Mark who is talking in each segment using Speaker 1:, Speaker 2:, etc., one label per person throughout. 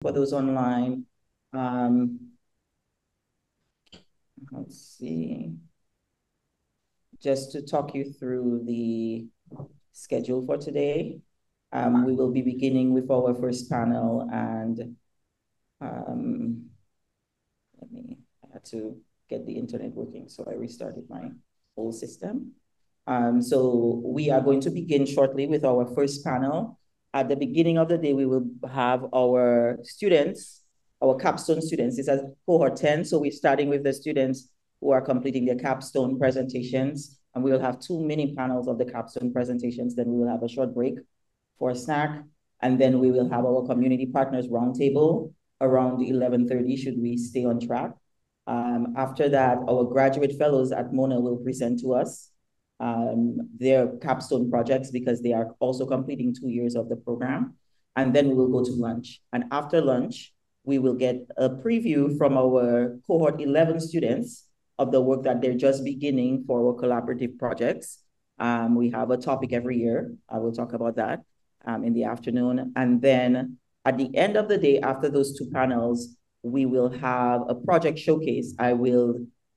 Speaker 1: for those online. Let's see. Just to talk you through the schedule for today. We will be beginning with our first panel, and I had to get the internet working, so I restarted my whole system. So we are going to begin shortly with our first panel. At the beginning of the day, we will have our students, our capstone students. This is cohort 10, so we're starting with the students who are completing their capstone presentations, and we will have 2 mini panels of the capstone presentations. Then we will have a short break for a snack, and then we will have our community partners roundtable around 11:30, should we stay on track. After that, our graduate fellows at Mona will present to us their capstone projects, because they are also completing 2 years of the program. And then we will go to lunch. And after lunch, we will get a preview from our cohort 11 students of the work that they're just beginning for our collaborative projects. We have a topic every year. I will talk about that in the afternoon. And then at the end of the day, after those 2 panels, we will have a project showcase.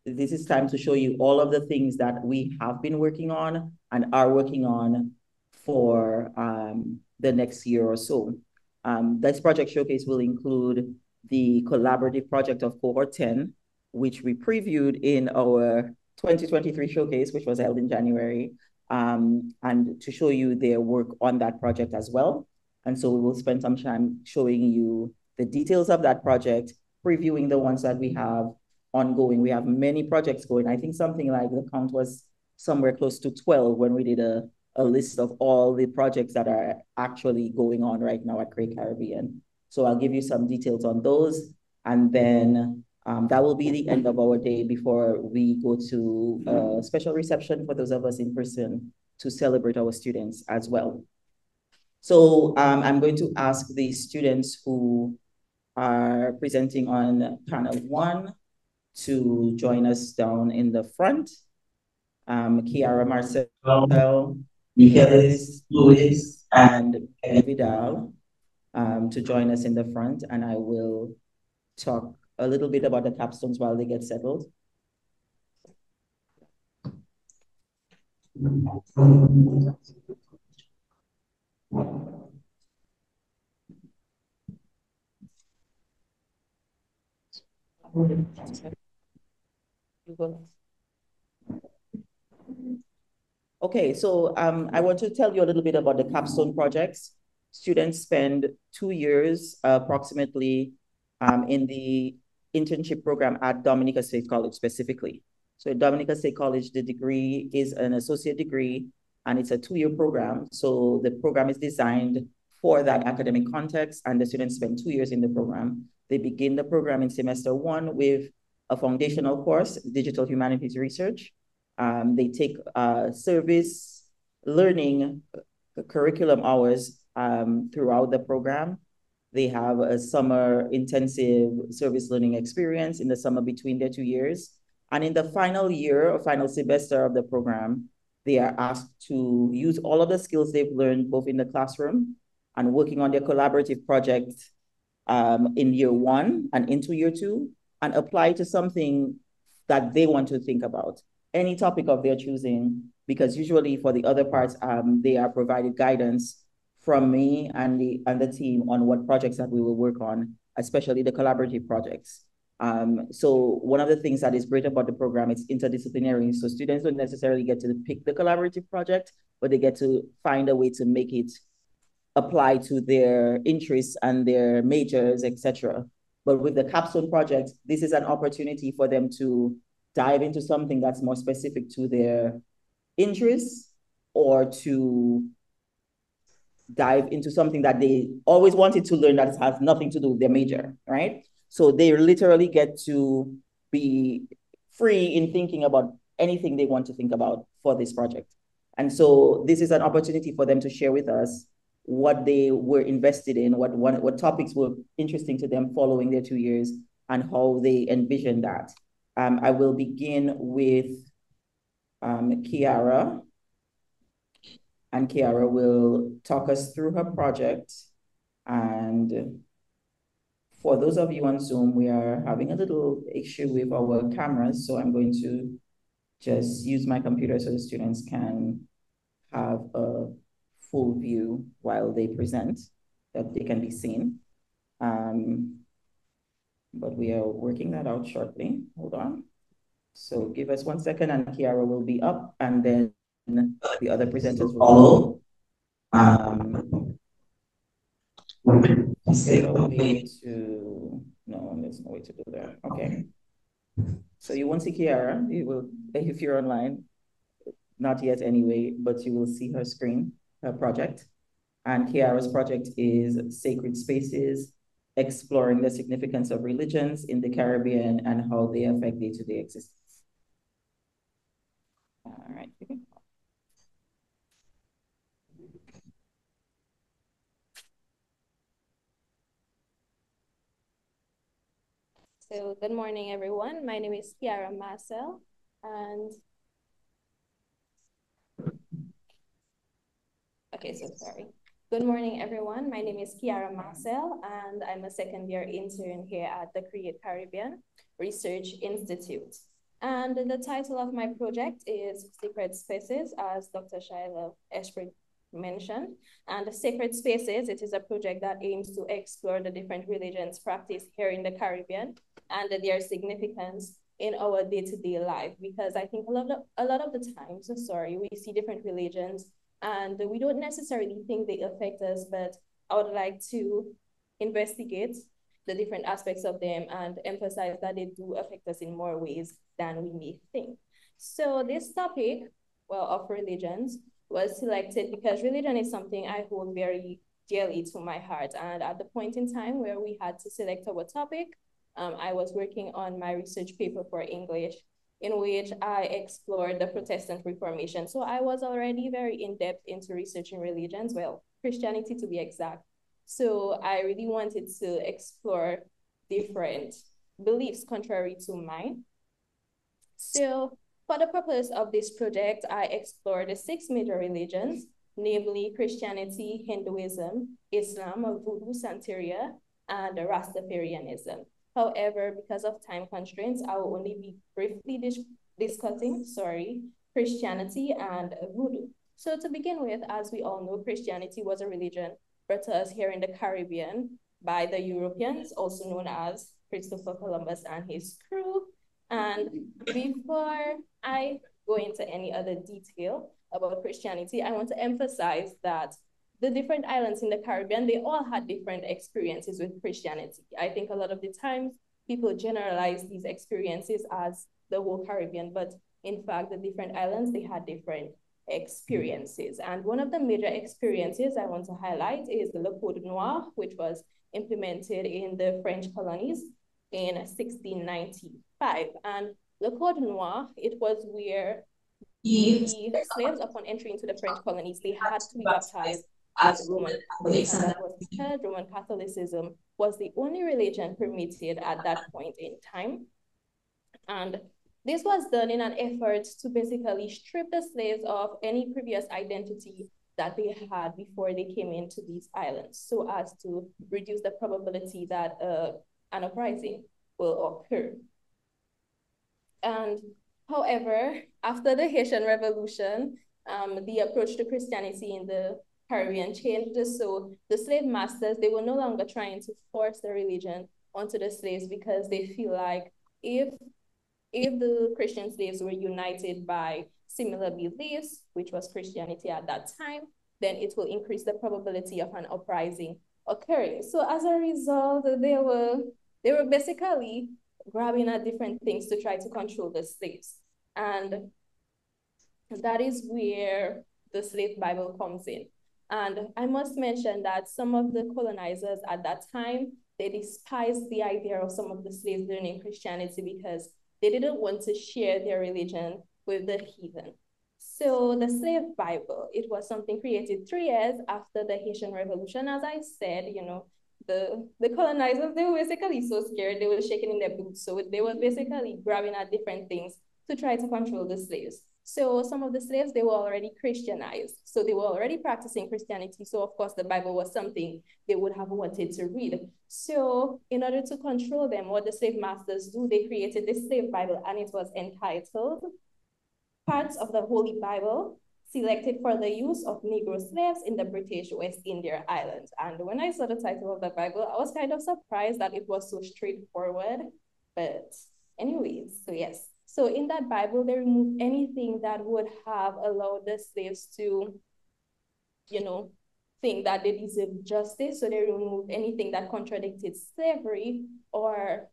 Speaker 1: This is time to show you all of the things that we have been working on and are working on for the next year or so. This project showcase will include the collaborative project of cohort 10, which we previewed in our 2023 showcase, which was held in January, and to show you their work on that project as well. And so we will spend some time showing you the details of that project, previewing the ones that we have ongoing. We have many projects going. I think something like the count was somewhere close to 12 when we did a list of all the projects that are actually going on right now at Cray Caribbean. So I'll give you some details on those. And then that will be the end of our day before we go to a special reception for those of us in person to celebrate our students as well. So I'm going to ask the students who are presenting on panel 1 to join us down in the front. Kiara Marcel, Michaelis Lewis, and Kelly Vidal to join us in the front, and I will talk a little bit about the capstones while they get settled. Okay, so I want to tell you a little bit about the capstone projects. Students spend 2 years approximately in the internship program at Dominica State College specifically. So at Dominica State College, the degree is an associate degree, and it's a 2-year program. So the program is designed for that academic context, and the students spend 2 years in the program. They begin the program in semester 1 with a foundational course, Digital Humanities Research. They take service learning curriculum hours throughout the program. They have a summer intensive service learning experience in the summer between their 2 years. And in the final year or final semester of the program, they are asked to use all of the skills they've learned both in the classroom and working on their collaborative project in year 1 and into year 2, and apply to something that they want to think about, any topic of their choosing, because usually for the other parts, they are provided guidance from me and the team on what projects that we will work on, especially the collaborative projects. So one of the things that is great about the program, it's interdisciplinary. So students don't necessarily get to pick the collaborative project, but they get to find a way to make it apply to their interests and their majors, etc. But with the capstone project, this is an opportunity for them to dive into something that's more specific to their interests, or to dive into something that they always wanted to learn that has nothing to do with their major, right? So they literally get to be free in thinking about anything they want to think about for this project. And so this is an opportunity for them to share with us what they were invested in, what topics were interesting to them following their 2 years, and how they envision that. I will begin with Kiara, and Kiara will talk us through her project. And For those of you on Zoom, we are having a little issue with our cameras, so I'm going to just use my computer so the students can have a full view while they present, that they can be seen. But we are working that out shortly. Hold on. So give us 1 second and Kiara will be up and then the other presenters will follow. Is there a way to, no, there's no way to do that. Okay. So you won't see Kiara, you will, if you're online, not yet anyway, but you will see her screen, her project. And Kiara's project is Sacred Spaces, Exploring the Significance of Religions in the Caribbean and How They Affect Day-to-Day Existence. All right.
Speaker 2: So good morning, everyone. My name is Kiara Marcel, and sorry. Good morning, everyone. My name is Kiara Marcel, and I'm a second-year intern here at the Create Caribbean Research Institute. And the title of my project is Sacred Spaces, as Dr. Shaila Eshbrig mentioned. And Sacred Spaces, it is a project that aims to explore the different religions practiced here in the Caribbean and their significance in our day-to-day life. Because I think a lot of the times, we see different religions and we don't necessarily think they affect us, but I would like to investigate the different aspects of them and emphasize that they do affect us in more ways than we may think. So this topic, of religions, was selected because religion is something I hold very dearly to my heart. And at the point in time where we had to select our topic, I was working on my research paper for English, in which I explored the Protestant Reformation. So I was already very in-depth into researching religions, Christianity to be exact. So I really wanted to explore different beliefs contrary to mine. So for the purpose of this project, I explored the 6 major religions, namely Christianity, Hinduism, Islam, Voodoo, Santeria, and Rastafarianism. However, because of time constraints, I will only be briefly discussing Christianity and Voodoo. So to begin with, as we all know, Christianity was a religion brought to us here in the Caribbean by the Europeans, also known as Christopher Columbus and his crew. And before I go into any other detail about Christianity, I want to emphasize that the different islands in the Caribbean, they all had different experiences with Christianity. I think a lot of the times people generalize these experiences as the whole Caribbean, but in fact, the different islands, they had different experiences. And one of the major experiences I want to highlight is the Le Code Noir, which was implemented in the French colonies in 1695. And Le Code Noir, it was where the slaves, upon entering into the French colonies, they had to be baptized as Roman Catholics, and that was because Roman Catholicism was the only religion permitted at that point in time. And this was done in an effort to basically strip the slaves of any previous identity that they had before they came into these islands, so as to reduce the probability that an uprising will occur. And however, after the Haitian Revolution, the approach to Christianity in the Caribbean changed. So the slave masters, they were no longer trying to force the religion onto the slaves because they feel like if the Christian slaves were united by similar beliefs, which was Christianity at that time, then it will increase the probability of an uprising occurring. So as a result, they were basically grabbing at different things to try to control the slaves. And that is where the slave Bible comes in. And I must mention that some of the colonizers at that time, they despised the idea of some of the slaves learning Christianity because they didn't want to share their religion with the heathen. So the slave Bible, it was something created 3 years after the Haitian Revolution. As I said, the colonizers, they were basically so scared, they were shaking in their boots. So they were basically grabbing at different things to try to control the slaves. So some of the slaves, they were already Christianized. So they were already practicing Christianity. So of course the Bible was something they would have wanted to read. So in order to control them, what the slave masters do, they created this slave Bible, and it was entitled Parts of the Holy Bible selected for the use of Negro slaves in the British West India Islands. And when I saw the title of the Bible, I was kind of surprised that it was so straightforward. But anyways, so yes. So in that Bible, they removed anything that would have allowed the slaves to, think that they deserve justice. So they removed anything that contradicted slavery or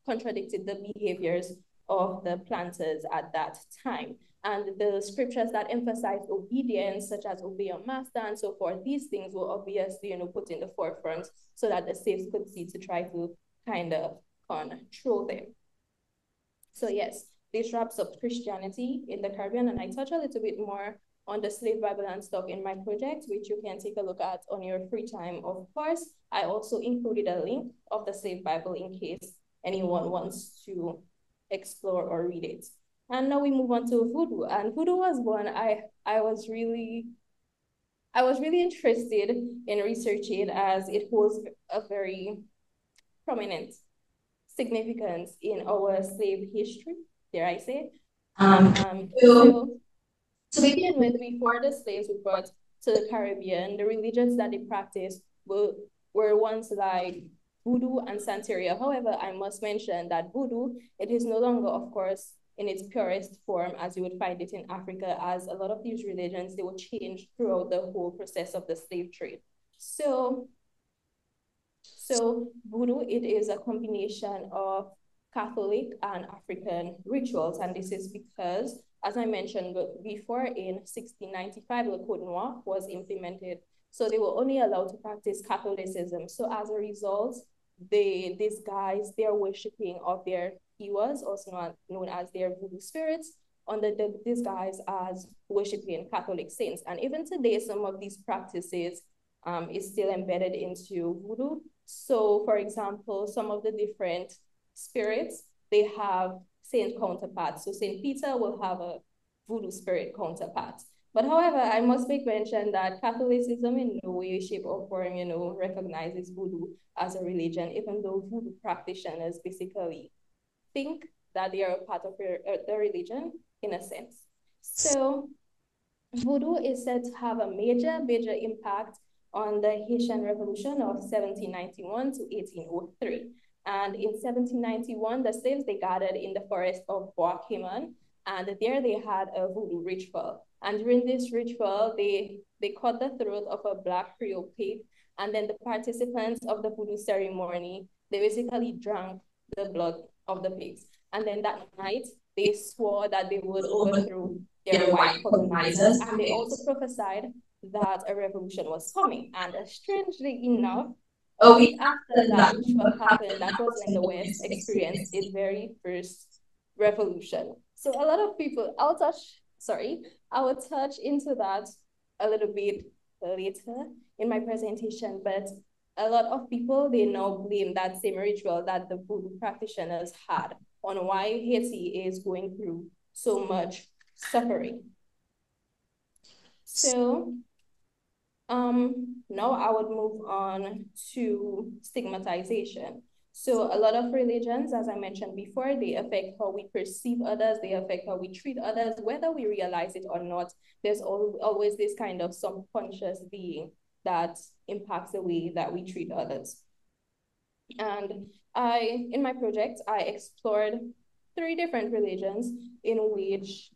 Speaker 2: contradicted the behaviors of the planters at that time. And the scriptures that emphasize obedience, such as obey your master and so forth, these things were obviously, put in the forefront so that the slaves could see to try to kind of control them. So yes, this wraps up Christianity in the Caribbean, and I touch a little bit more on the slave Bible and stuff in my project, which you can take a look at on your free time, of course. I also included a link of the slave Bible in case anyone wants to explore or read it. And now we move on to voodoo. And voodoo was one I was really interested in researching, as it holds a very prominent significance in our slave history, dare I say. So to begin with, before the slaves were brought to the Caribbean, the religions that they practiced were ones like voodoo and Santeria. However, I must mention that voodoo, it is no longer, of course, in its purest form as you would find it in Africa, as a lot of these religions, they were changed throughout the whole process of the slave trade. So voodoo, it is a combination of Catholic and African rituals, and this is because, as I mentioned before, in 1695, Le Code Noir was implemented. So they were only allowed to practice Catholicism. So as a result, these guys, they're worshiping of their Iwas, also known as their voodoo spirits, under the disguise as worshiping Catholic saints. And even today, some of these practices is still embedded into voodoo. So for example, some of the different spirits, they have saint counterparts. So Saint Peter will have a voodoo spirit counterpart. But however, I must make mention that Catholicism in no way, shape, or form, recognizes voodoo as a religion, even though voodoo practitioners basically think that they are a part of the religion in a sense. So voodoo is said to have a major impact on the Haitian Revolution of 1791 to 1803. And in 1791, the slaves, they gathered in the forest of Bois Cayman, and there they had a voodoo ritual. And during this ritual, they cut the throat of a Black Creole pig, and then the participants of the voodoo ceremony, they basically drank the blood of the pigs. And then that night, they swore that they would overthrow their white colonizers, and they also prophesied that a revolution was coming. And strangely enough, a week after that ritual happened, that was when the West experienced its very first revolution. So a lot of people, I will touch into that a little bit later in my presentation, but a lot of people, they now blame that same ritual that the voodoo practitioners had on why Haiti is going through so much suffering. So now I would move on to stigmatization. So a lot of religions, as I mentioned before, they affect how we perceive others, they affect how we treat others, whether we realize it or not. There's always this kind of subconscious being that impacts the way that we treat others. And in my project, I explored 3 different religions in which,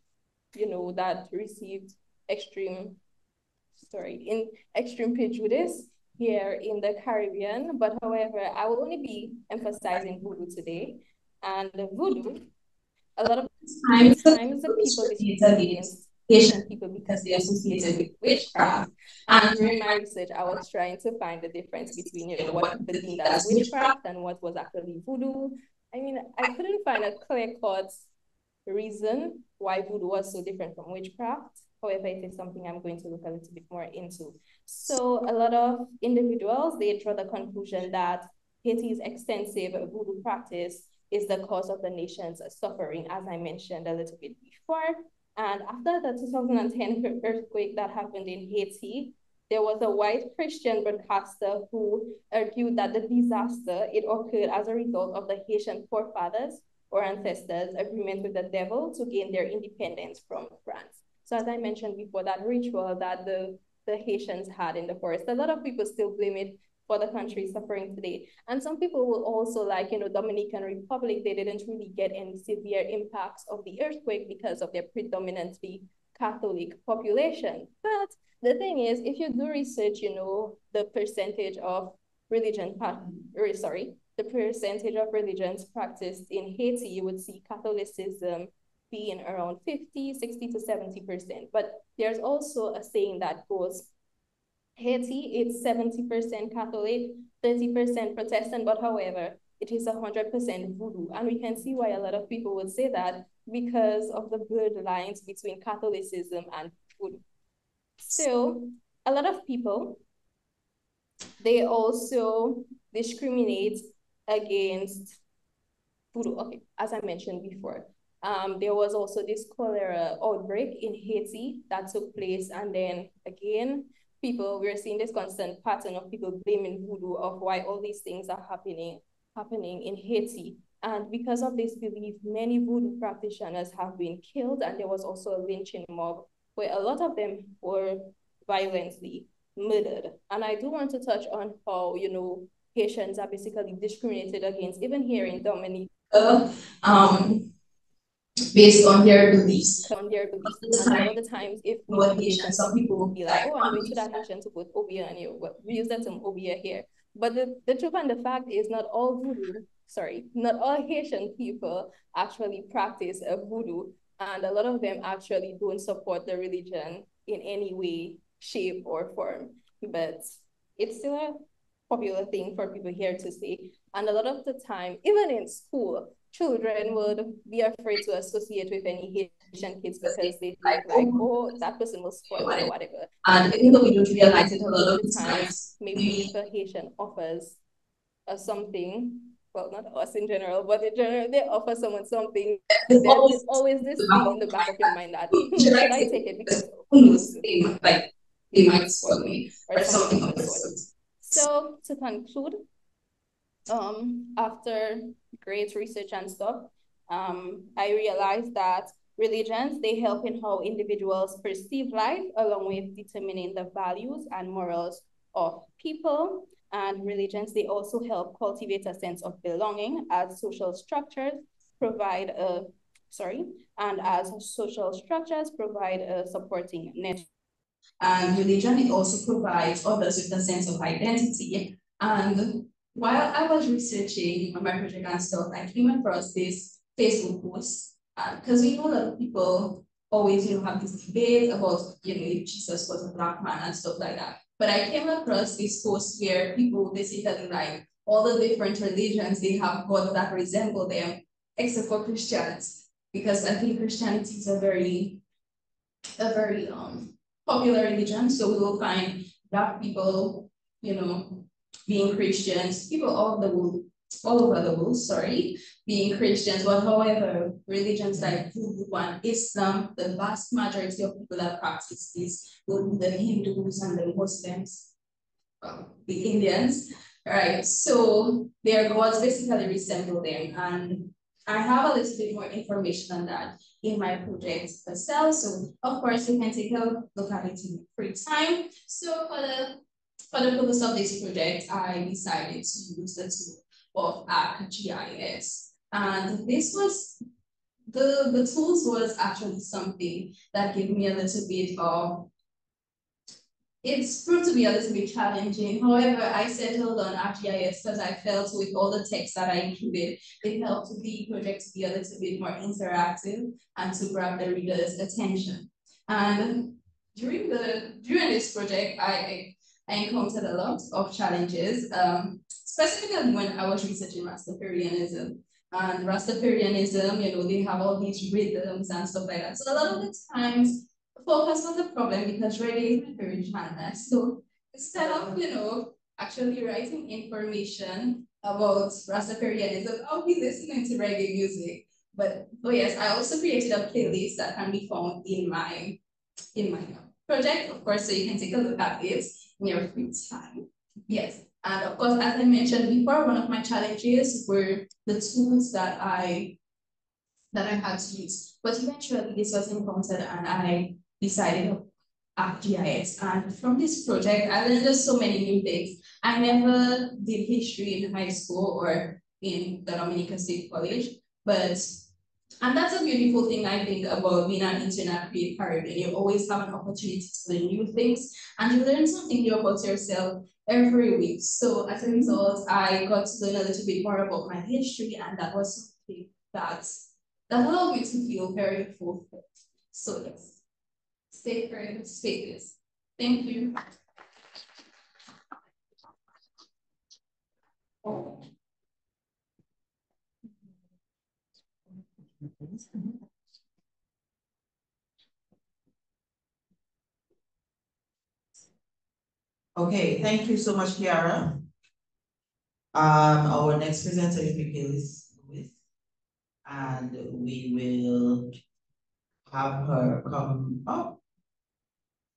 Speaker 2: that received extreme prejudice here in the Caribbean. But however, I will only be emphasizing voodoo today. And voodoo, a lot of times the people discriminate against Haitian people because they associated with witchcraft. And during my research, I was trying to find the difference between, what people deemed as witchcraft and what was actually voodoo. I mean, I couldn't find a clear-cut reason why voodoo was so different from witchcraft. However, it is something I'm going to look a little bit more into. So a lot of individuals, they draw the conclusion that Haiti's extensive voodoo practice is the cause of the nation's suffering, as I mentioned a little bit for. And after the 2010 earthquake that happened in Haiti, there was a white Christian broadcaster who argued that the disaster, it occurred as a result of the Haitian forefathers or ancestors' agreement with the devil to gain their independence from France. So as I mentioned before, that ritual that the Haitians had in the forest, a lot of people still blame it for the country suffering today. And some people will also, like, Dominican Republic, they didn't really get any severe impacts of the earthquake because of their predominantly Catholic population. But the thing is, if you do research, the percentage of the percentage of religions practiced in Haiti, you would see Catholicism being around 50, 60 to 70%. But there's also a saying that goes, Haiti, it's 70% Catholic, 30% Protestant, but however, it is 100% voodoo. And we can see why a lot of people would say that because of the blurred lines between Catholicism and voodoo. So a lot of people, they also discriminate against voodoo. Okay, as I mentioned before, there was also this cholera outbreak in Haiti that took place. And then again, we're seeing this constant pattern of people blaming voodoo of why all these things are happening in Haiti. And because of this belief, many voodoo practitioners have been killed. And there was also a lynching mob where a lot of them were violently murdered. And I do want to touch on how, Haitians are basically discriminated against, even here in Dominica. Based on their beliefs. And a lot of the times, if we meet Haitians, some people will be like, oh, I'm going to that Haitian to put obia, and we use that term obia here. But the truth and the fact is not all Haitian people actually practice a voodoo. And a lot of them actually don't support the religion in any way, shape, or form. But it's still a popular thing for people here to say. And a lot of the time, even in school, children would be afraid to associate with any Haitian kids because they think like, oh, that person will spoil it or whatever. And even though we don't realize it a lot of the times, maybe if a Haitian offers something, well, not us in general, but in general, they offer someone something, there's always this thing in the back of your mind that, should I take it? Because who knows, they might spoil me or something of the sort. So to conclude, after great research and stuff, I realized that religions, they help in how individuals perceive life, along with determining the values and morals of people. And religions, they also help cultivate a sense of belonging as social structures provide a supporting network. And religion, it also provides others with a sense of identity. And while I was researching my project and stuff, I came across this Facebook post because we know that people always, have this debate about, if Jesus was a black man and stuff like that. But I came across this post where people basically like all the different religions, they have gods that resemble them, except for Christianity, because I think Christianity is a very popular religion. So we will find black people, being Christians, people all over the world, being Christians. But however, religions like Buddhism and Islam, the vast majority of people that practice this will be the Hindus and the Muslims, the Indians, right? So their gods basically resemble them. And I have a little bit more information on that in my project itself. So of course you can take a look at it in free time. So for the purpose of this project, I decided to use the tool of ArcGIS. And this was, the tools was actually something that gave me a little bit of, it's proved to be a little bit challenging. However, I settled on ArcGIS because I felt with all the text that I included, it helped the project to be a little bit more interactive and to grab the reader's attention. And during this project, I encountered a lot of challenges, specifically when I was researching Rastafarianism. And Rastafarianism, they have all these rhythms and stuff like that. So a lot of the times, focus on the problem because reggae is my favorite genre. So instead of, actually writing information about Rastafarianism, I'll be listening to reggae music.
Speaker 3: But oh yes, I also created a playlist that can be found in my project, of course, so you can take a look at it in your free time. Yes, and of course, as I mentioned before, one of my challenges were the tools that I had to use. But eventually, this was encountered, and I decided ArcGIS. And from this project, I learned just so many new things. I never did history in high school or in the Dominican State College, but and that's a beautiful thing I think about being an intern at Create Caribbean. You always have an opportunity to learn new things and you learn something new about yourself every week. So as a result, I got to learn a little bit more about my history, and that was something that allowed me to feel very fulfilled. So yes, stay creative, stay this. Thank you.
Speaker 1: Okay, thank you so much, Kiara. Our next presenter is Michaelis Lewis, and we will have her come up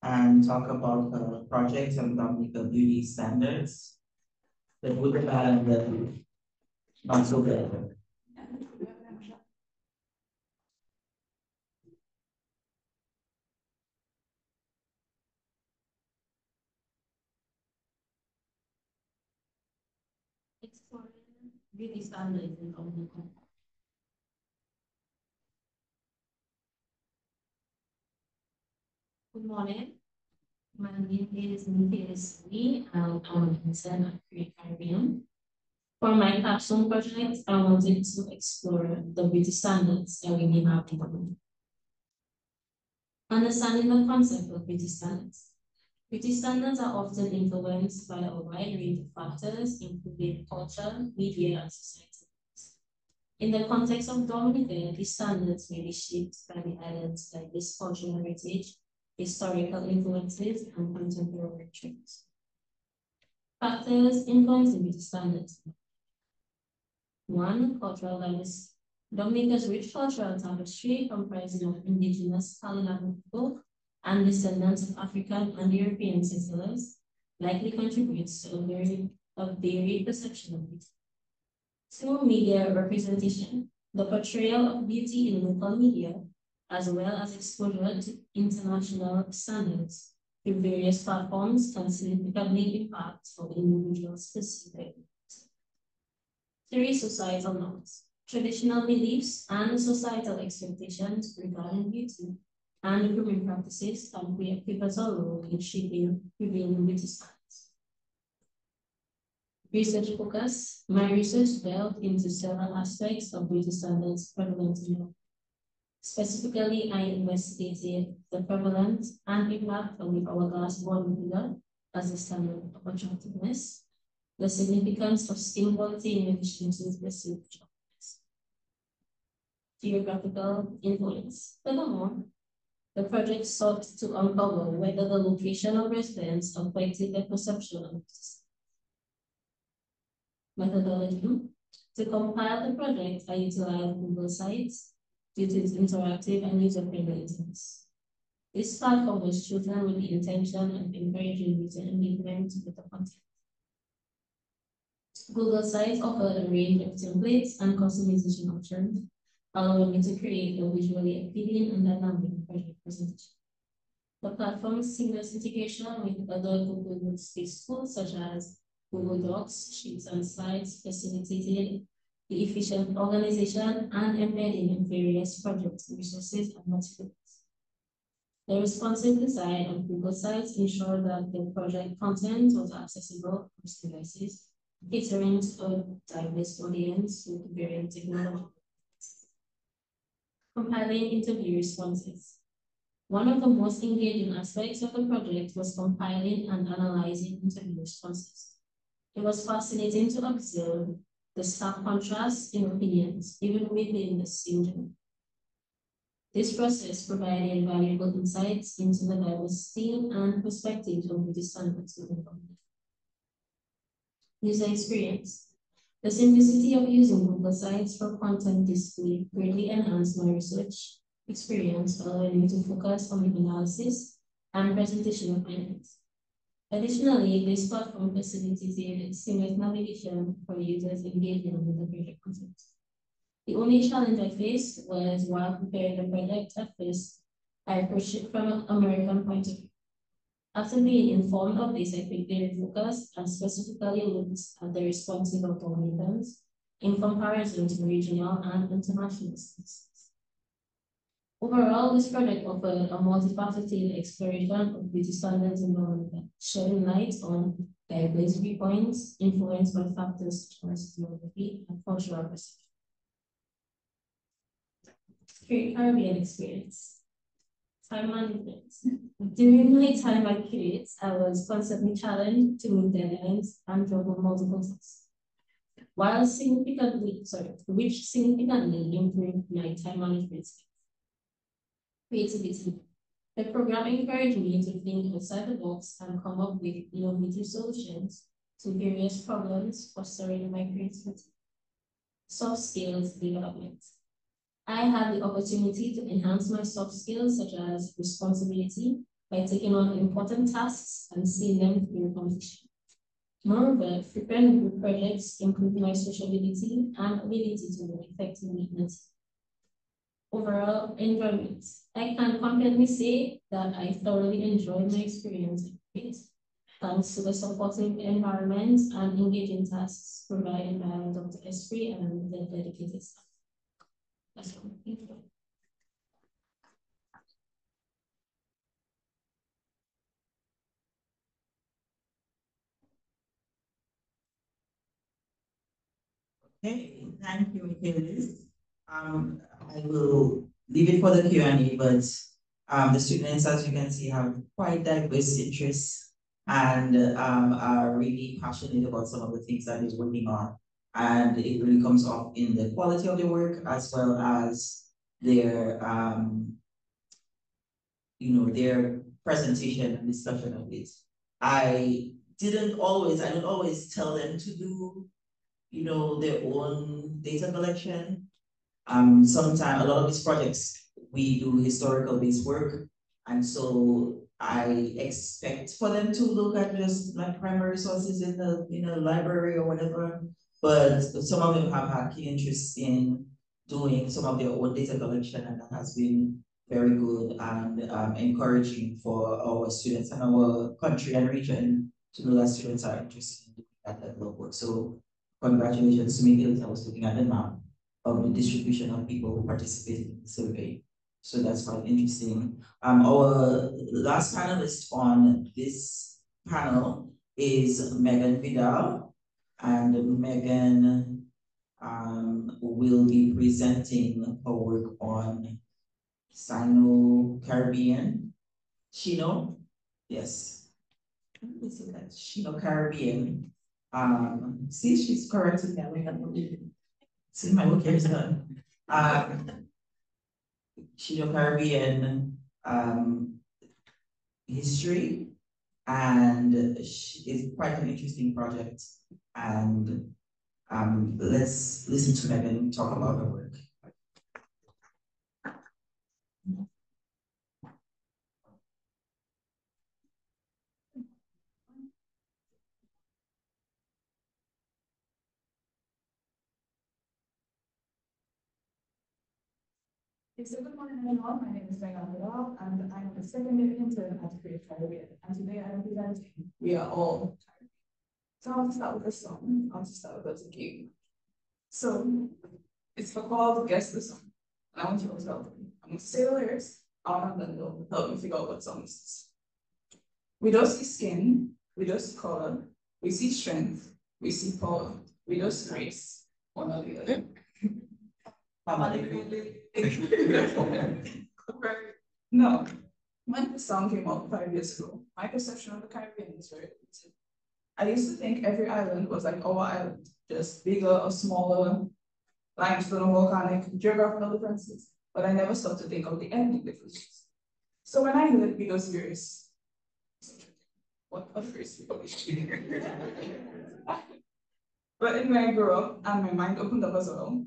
Speaker 1: and talk about her project on technical beauty standards, the good, bad, and the not so bad.
Speaker 4: Exploring beauty standards in Dominican. Good morning. My name is Michaelis Lee, and I'm an intern at Create Caribbean. For my capstone project, I wanted to explore the beauty standards that we may have in Dominican. Understanding the concept of beauty standards. Beauty standards are often influenced by a wide range of factors, including culture, media, and society. In the context of Dominica, these standards may be shaped by the island's diverse cultural heritage, historical influences, and contemporary trends. Factors influencing beauty standards. 1. Cultural diversity. Dominica's rich cultural tapestry, comprising of indigenous Kalinago people and descendants of African and European settlers, likely contributes to a varied perception of beauty. 2. Media representation. The portrayal of beauty in local media, as well as exposure to international standards through various platforms, can significantly impact how individuals perceive it. 3. Societal norms. Traditional beliefs and societal expectations regarding beauty and grooming practices can play a pivotal role in shaping prevailing beauty standards. Research focus. My research delved into several aspects of beauty standards prevalent in Europe. Specifically, I investigated the prevalence and impact of the hourglass body figure as a standard of attractiveness, the significance of skin quality in relation to the pursuit of attractiveness. Geographical influence. Furthermore, the project sought to uncover whether the location of residence affected their perception of beauty. Methodology. To compile the project, I utilized Google Sites due to its interactive and user-friendly interface. This platform was chosen with the intention of encouraging user engagement with the content. Google Sites offered a range of templates and customization options, allowing me to create a visually appealing and dynamic project presentation. The platform's seamless integration with other Google Workspace tools such as Google Docs, Sheets, and Slides facilitated the efficient organization and embedding of various project resources and materials. The responsive design of Google Sites ensured that the project content was accessible across devices, catering to a diverse audience with varying technology. Compiling interview responses. One of the most engaging aspects of the project was compiling and analyzing interview responses. It was fascinating to observe the stark contrast in opinions, even within the same gender. This process provided valuable insights into the diversity and perspectives of beauty standards within the community. User experience. The simplicity of using Google Sites for content display greatly enhanced my research experience, allowing me to focus on the analysis and presentation of findings. Additionally, this platform facilitated seamless navigation for users engaging with the project content. The only challenge I faced was while preparing the project at first, I approached it from an American point of view. After being informed of this, I quickly refocused and specifically looked at the responsive automatons in comparison to regional and international systems. Overall, this project offered a multifaceted exploration of beauty standards in America, shedding light on diverse viewpoints influenced by factors such as geography and cultural perception. Great Caribbean experience. Time management. During my time at Curate, I was constantly challenged to meet deadlines and juggle multiple tasks, which significantly improved my time management skills. Creativity. The program encouraged me to think outside the box and come up with innovative solutions to various problems, fostering my creativity. Soft skills development. I had the opportunity to enhance my soft skills, such as responsibility, by taking on important tasks and seeing them through completion. Moreover, frequent group projects improved my sociability and ability to work effectively in a team. Overall enjoyment. I can confidently say that I thoroughly enjoyed my experience at Create, thanks to the supportive environment and engaging tasks provided by Dr. Esprit and the dedicated staff. That's all. Thank you.
Speaker 1: Okay, thank you, Michaelis. I will leave it for the Q&A, but the students, as you can see, have quite diverse interests and are really passionate about some of the things that they're working on. And it really comes off in the quality of their work as well as their, their presentation and discussion of it. I don't always tell them to do, their own data collection. Sometimes a lot of these projects, we do historical based work. And so I expect for them to look at just my primary sources in the library or whatever. But some of them have had key interest in doing some of their own data collection, and that has been very good and encouraging for our students and our country and region to know that students are interested in doing that level of work. So congratulations to me. I was looking at the map of the distribution of people who participated in the survey. So that's quite interesting. Our last panelist on this panel is Megan Vidal, and Megan will be presenting her work on Sino-Caribbean, Chino, yes. Let's look at Chino-Caribbean. See, she's correcting me. See, my work here is done. Chino-Caribbean history, and it's quite an interesting project. And let's listen to Megan talk about her work.
Speaker 5: So good morning, everyone. My name is Megan Vidal, and I'm a second year intern at Create Caribbean. And today I'm presenting We Are All Caribbean. So I want to start with a song. I want to start with a game. So it's called Guess the Song. And I want you all to help me. I'm going to say the lyrics. I want them to help me figure out what song this is. We don't see skin, we just color, we see strength, we see power, we just grace, one or the other. No, when the song came out 5 years ago, my perception of the Caribbean was very limited. I used to think every island was like our island, just bigger or smaller, limestone or volcanic, geographical differences, but I never stopped to think of the ethnic differences. So when I heard Beagle's Grace, what a grace we But then when I grew up and my mind opened up as well,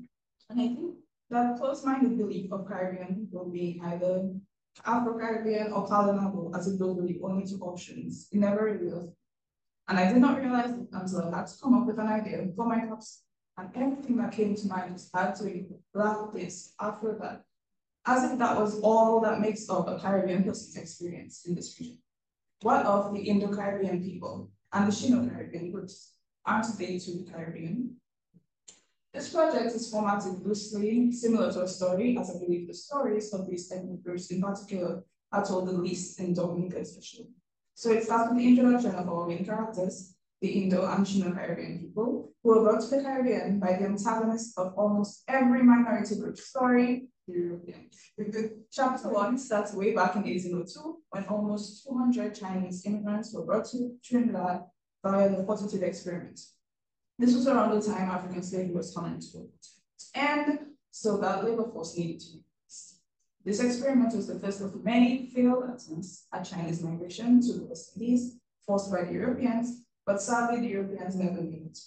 Speaker 5: and I think that close-minded belief of Caribbean people being either Afro-Caribbean or colonizable as if those were the only two options, it never really was. And I did not realize it until I had to come up with an idea for my cups. And everything that came to mind was had to be Black this, Afro that, as if that was all that makes up a Caribbean person's experience in this region. What of the Indo-Caribbean people and the Shino-Caribbean groups? Aren't they too Caribbean? This project is formatted loosely, similar to a story, as I believe the stories of these ethnic groups in particular are told the least in Dominica especially. So it starts with the introduction of our main characters, the Indo and Shino-Caribbean people, who were brought to the Caribbean by the antagonist of almost every minority group story, the Europeans. Chapter 1 starts way back in 1802, when almost 200 Chinese immigrants were brought to Trinidad via the fortitude experiment. This was around the time African slavery was coming to an end, so that labor force needed to be replaced. This experiment was the first of many failed attempts at Chinese migration to the West Indies, forced by the Europeans, but sadly the Europeans never made it.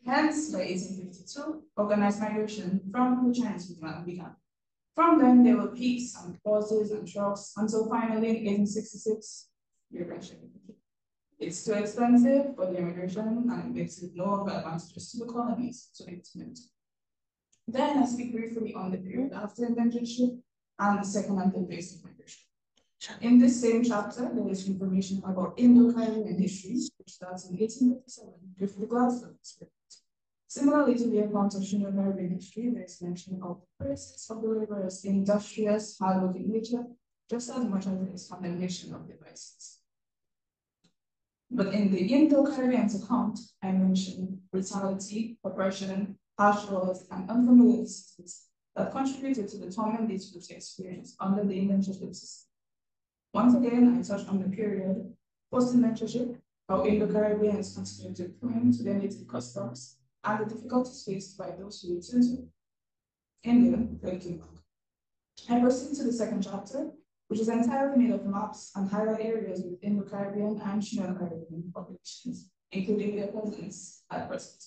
Speaker 5: Hence, by 1852, organized migration from the Chinese mainland began. From then, there were peaks and pauses and troughs until finally in 1866, immigration. It's too expensive for the immigration and it makes it no longer advantageous to the colonies to implement. Then I speak briefly on the period after indentureship and the second and third phase of migration. In this same chapter, there is information about Indo-Caribbean history, which starts in 1857 with the Glasgow experiment. Similarly to the account of Shino-Caribbean history, there is mention of the process of the laborers in industrious, hard-working nature, just as much as there is condemnation of the vices. But in the Indo-Caribbean account, I mentioned brutality, oppression, harsh laws, and unfamiliar systems that contributed to the torment these groups experienced under the indentureship system. Once again, I touched on the period post-indentureship, how Indo-Caribbean is continuing to cling to their native customs and the difficulties faced by those who return to India looking back. I proceed to the second chapter, which is entirely made of maps and highlight areas within the Caribbean and Shino-Caribbean populations, including their presence at present.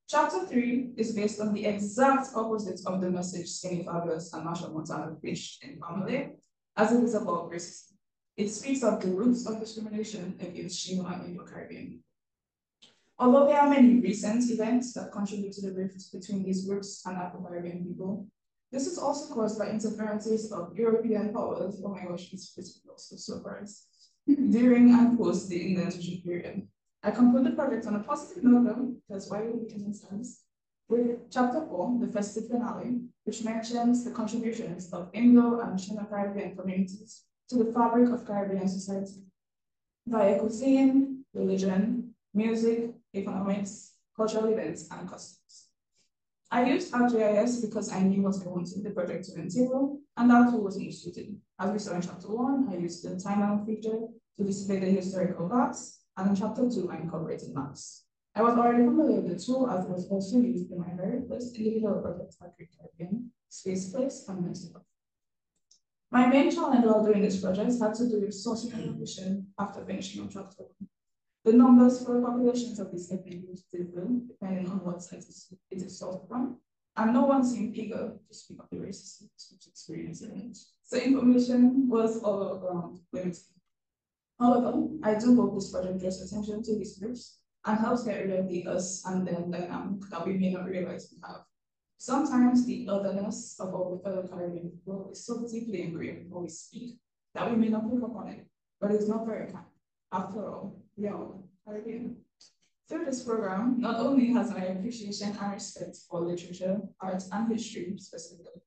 Speaker 5: Chapter 3 is based on the exact opposite of the message Skinny Fabulous and Marshall Montana preached in Family, as it is about racism. It speaks of the roots of discrimination against Shino and Indo-Caribbean. Although there are many recent events that contribute to the rifts between these groups and Afro-Caribbean people, this is also caused by interferences of European powers, oh my gosh, it's also so gross, during and post the indentureship period. I conclude the project on a positive note though, because why would we in sense, with chapter 4, the festive finale, which mentions the contributions of Indo and Shino-Caribbean communities to the fabric of Caribbean society via cuisine, religion, music, economics, cultural events, and customs. I used ArcGIS because I knew what I wanted the project to entail, and that tool was most suited. As we saw in chapter 1, I used the timeline feature to display the historical facts, and in chapter 2, I incorporated maps. I was already familiar with the tool as it was also used in my very first individual project at Great Caribbean, Space Place, and Mexico. My main challenge while doing this project had to do with sourcing information after finishing on chapter 1. The numbers for the populations of these ethnic groups differ depending on what site it is sourced from, and no one seemed eager to speak of the racist experience in it. So information was all around limited. However, I do hope this project draws attention to these groups and helps get rid of the us and them dynamic that we may not realize we have. Sometimes the otherness of our fellow Caribbean people is so deeply ingrained when we speak that we may not pick up on it, but it's not very kind. After all, we are all Caribbean. Through this program, not only has my appreciation and respect for literature, art, and history, specifically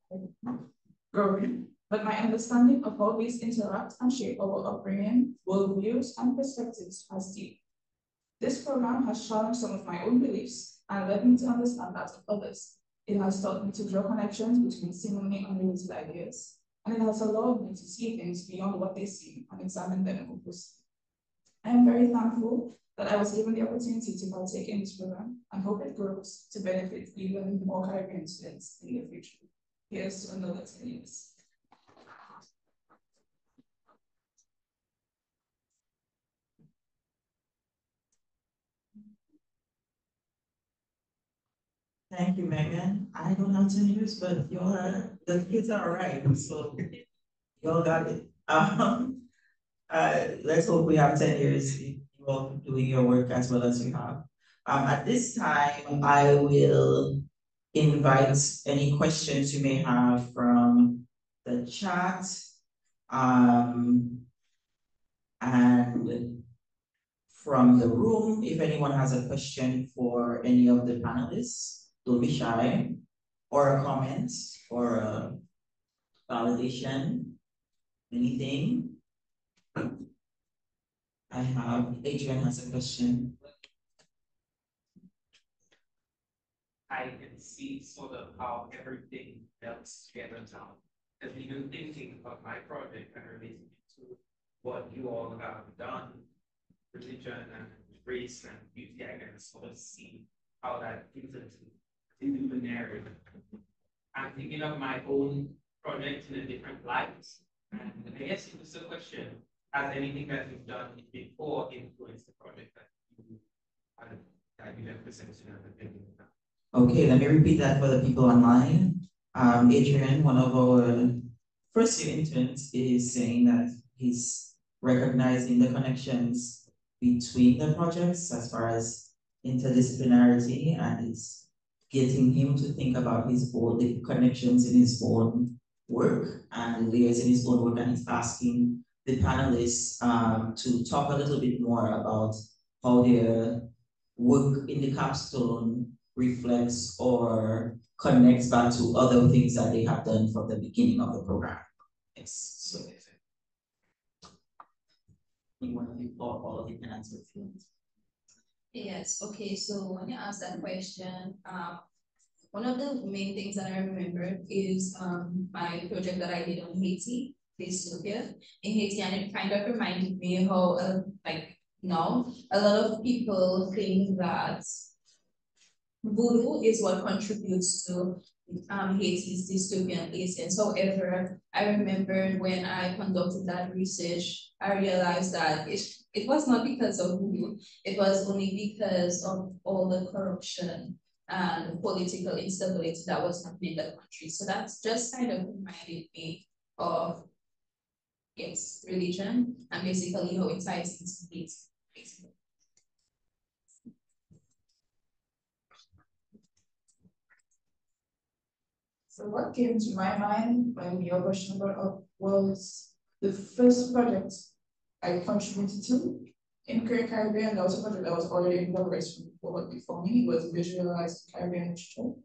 Speaker 5: grown, but my understanding of how these interact and shape our upbringing, worldviews, and perspectives has deepened. This program has challenged some of my own beliefs and led me to understand that of others. It has taught me to draw connections between seemingly unrelated ideas, and it has allowed me to see things beyond what they seem and examine them closely. I am very thankful that I was given the opportunity to partake in this program and hope it grows to benefit even more Caribbean students in the future. Here's to another 10 years.
Speaker 1: Thank you, Megan. I don't have 10 years, but the kids are all right, so y'all got it. Let's hope we have 10 years if you all doing your work as well as you have. At this time, I will invite any questions you may have from the chat. And from the room, if anyone has a question for any of the panelists, don't be shy, or a comment, or a validation, anything. I have, Adrian has a question.
Speaker 6: I can see sort of how everything melts together now. Because even thinking about my project and relating it to what you all have done, religion and race and beauty, I can sort of see how that fits into the narrative. I'm thinking of my own project in a different light. And I guess it was a question, has anything that you've done before influenced the project that you have presented in the beginning?
Speaker 1: Okay, let me repeat that for the people online. Adrian, one of our first year interns, is saying that he's recognizing the connections between the projects as far as interdisciplinarity, and it's getting him to think about his own, the connections in his own work and layers in his own work, and he's asking the panelists to talk a little bit more about how their work in the capstone reflects or connects back to other things that they have done from the beginning of the program. Yes, so one of you or all of you can answer if you want.
Speaker 3: Yes, okay, so when you ask that question, one of the main things that I remember is my project that I did on Haiti, Dystopia, in Haiti, and it kind of reminded me how, like, now, a lot of people think that voodoo is what contributes to Haiti's dystopian aliens. However, I remember when I conducted that research, I realized that it was not because of voodoo, it was only because of all the corruption and political instability that was happening in the country. So that's just kind of reminded me of, yes, religion and basically how it ties into it.
Speaker 5: So what came to my mind when your question brought up was the first project I contributed to in Career Caribbean. That was a project that was already in progress before me. It was visualized Caribbean literature.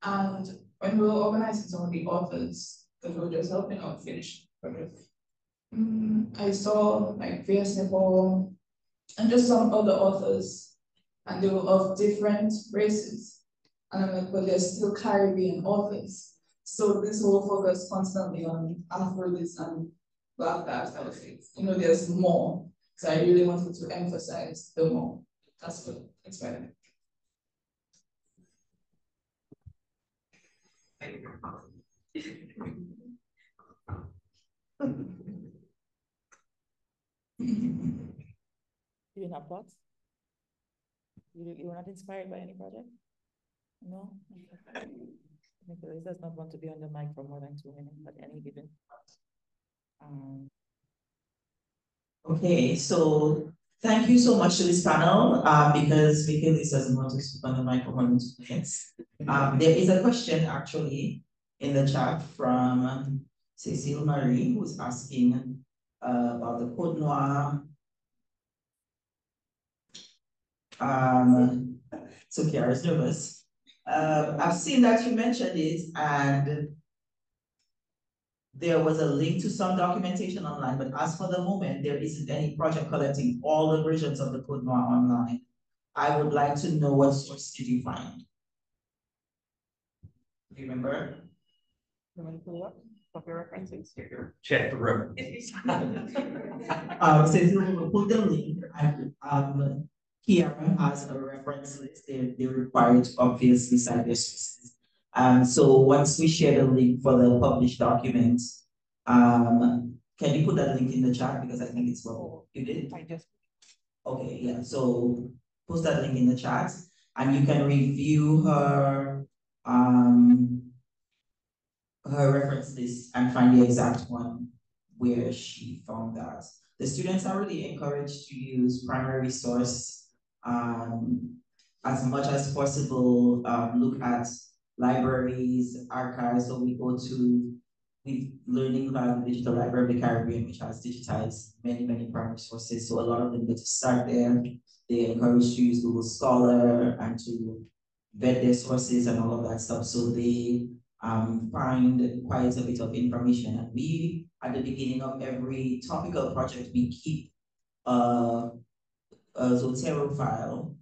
Speaker 5: And when we were organizing some of the authors that were just helping out finish the project, I saw like V.S. Nepal and just some other authors, and they were of different races. And I'm like, but they're still Caribbean authors. So this whole focus constantly on Afro-this and Black that kind of thing. You know, there's more. So I really wanted to emphasize the more. That's what inspired me.
Speaker 1: You didn't have thoughts? You were not inspired by any project? No? Nicholas does not want to be on the mic for more than 2 minutes at any given. Okay, so thank you so much to this panel, because Nicholas doesn't want to speak on the mic for more than 2 minutes. There is a question actually in the chat from Cecile Marie, who's asking about the Code Noir. So Kiara's nervous. I've seen that you mentioned it, and there was a link to some documentation online, but as for the moment, there isn't any project collecting all the versions of the Code Noir online. I would like to know what source did you find? Do you remember? You want to pull up? Your references?
Speaker 6: Check the room.
Speaker 1: Since we will put the link, Kiara has a reference list. They're required to obviously cite their sources. So once we share the link for the published documents, can you put that link in the chat, because I think it's what you did? I just. Okay, yeah. So post that link in the chat, and you can review her her reference list and find the exact one where she found that. The students are really encouraged to use primary source as much as possible, look at libraries, archives. So we go to with Learning about the Digital Library of the Caribbean, which has digitized many primary sources. So a lot of them get to start there. They encourage to use Google Scholar and to vet their sources and all of that stuff. So they find quite a bit of information. And we, at the beginning of every topical project, we keep a Zotero file.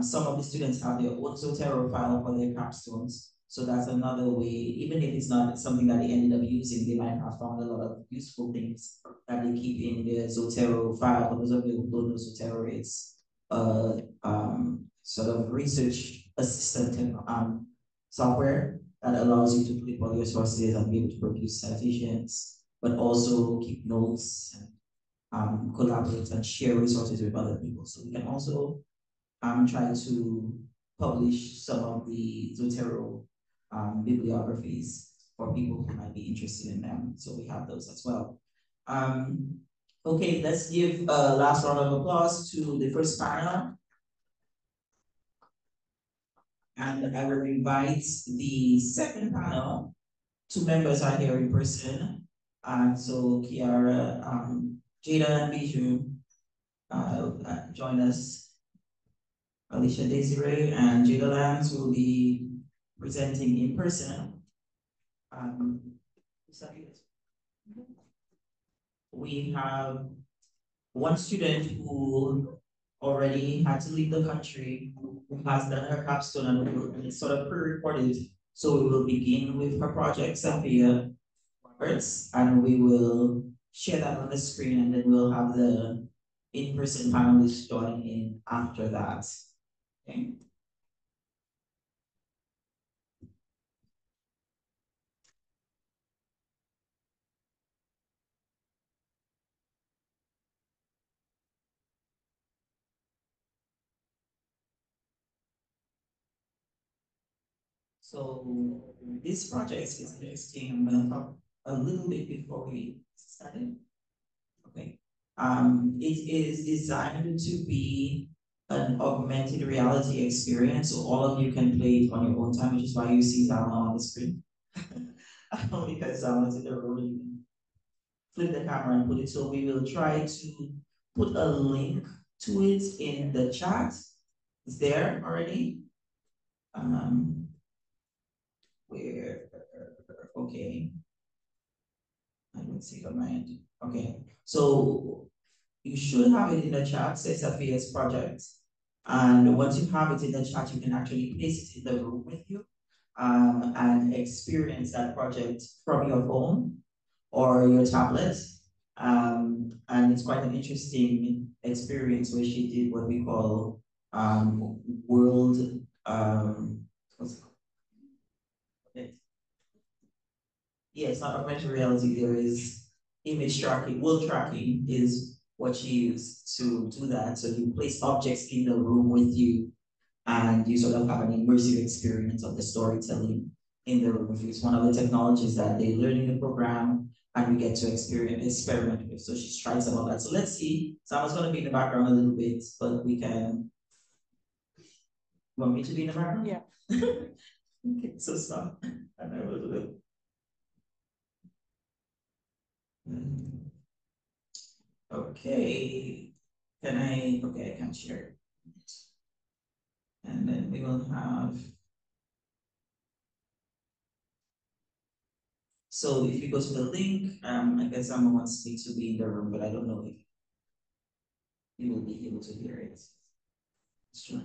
Speaker 1: Some of the students have their own Zotero file for their capstones. So that's another way, even if it's not something that they ended up using, they might have found a lot of useful things that they keep in their Zotero file. For those of you who don't know Zotero, it's sort of research assistant software that allows you to click all your sources and be able to produce citations, but also keep notes and collaborate and share resources with other people. So we can also try to publish some of the Zotero bibliographies for people who might be interested in them. So we have those as well. Okay, let's give a last round of applause to the first panel. And I will invite the second panel. Two members are here in person. And so Kiara, Jada and Bijou join us. Alicia Desiree and Jada Lambs will be presenting in person. We have one student who already had to leave the country, who has done her capstone and it's sort of pre-recorded. So we will begin with her project, Sophia Roberts, and we will share that on the screen, and then we'll have the in-person panelists join in after that. Okay. So this project is interesting. I'm going to talk a little bit before we start it. Okay. It is designed to be an augmented reality experience, so all of you can play it on your own time, which is why you see Zama on the screen. Because Zama's in the room, you can flip the camera and put it. So we will try to put a link to it in the chat. It's there already. Where, okay. I don't see the mind. Okay, so you should have it in the chat, says Sophia's project. And once you have it in the chat, you can actually place it in the room with you and experience that project from your phone or your tablet. And it's quite an interesting experience where she did what we call world, what's it called? Yeah, it's not augmented reality, there is image tracking, world tracking is what she used to do that. So you place objects in the room with you and you sort of have an immersive experience of the storytelling in the room with you. It's one of the technologies that they learn in the program and we get to experiment with. So she's tried some of that. So let's see. Someone's gonna be in the background a little bit, but we can, want me to be in the background?
Speaker 5: Yeah.
Speaker 1: Okay, so stop. And I will do it. Okay, okay, I can share. And then we will have, so if you go to the link, I guess someone wants me to be in the room, but I don't know if you will be able to hear it. Let's try.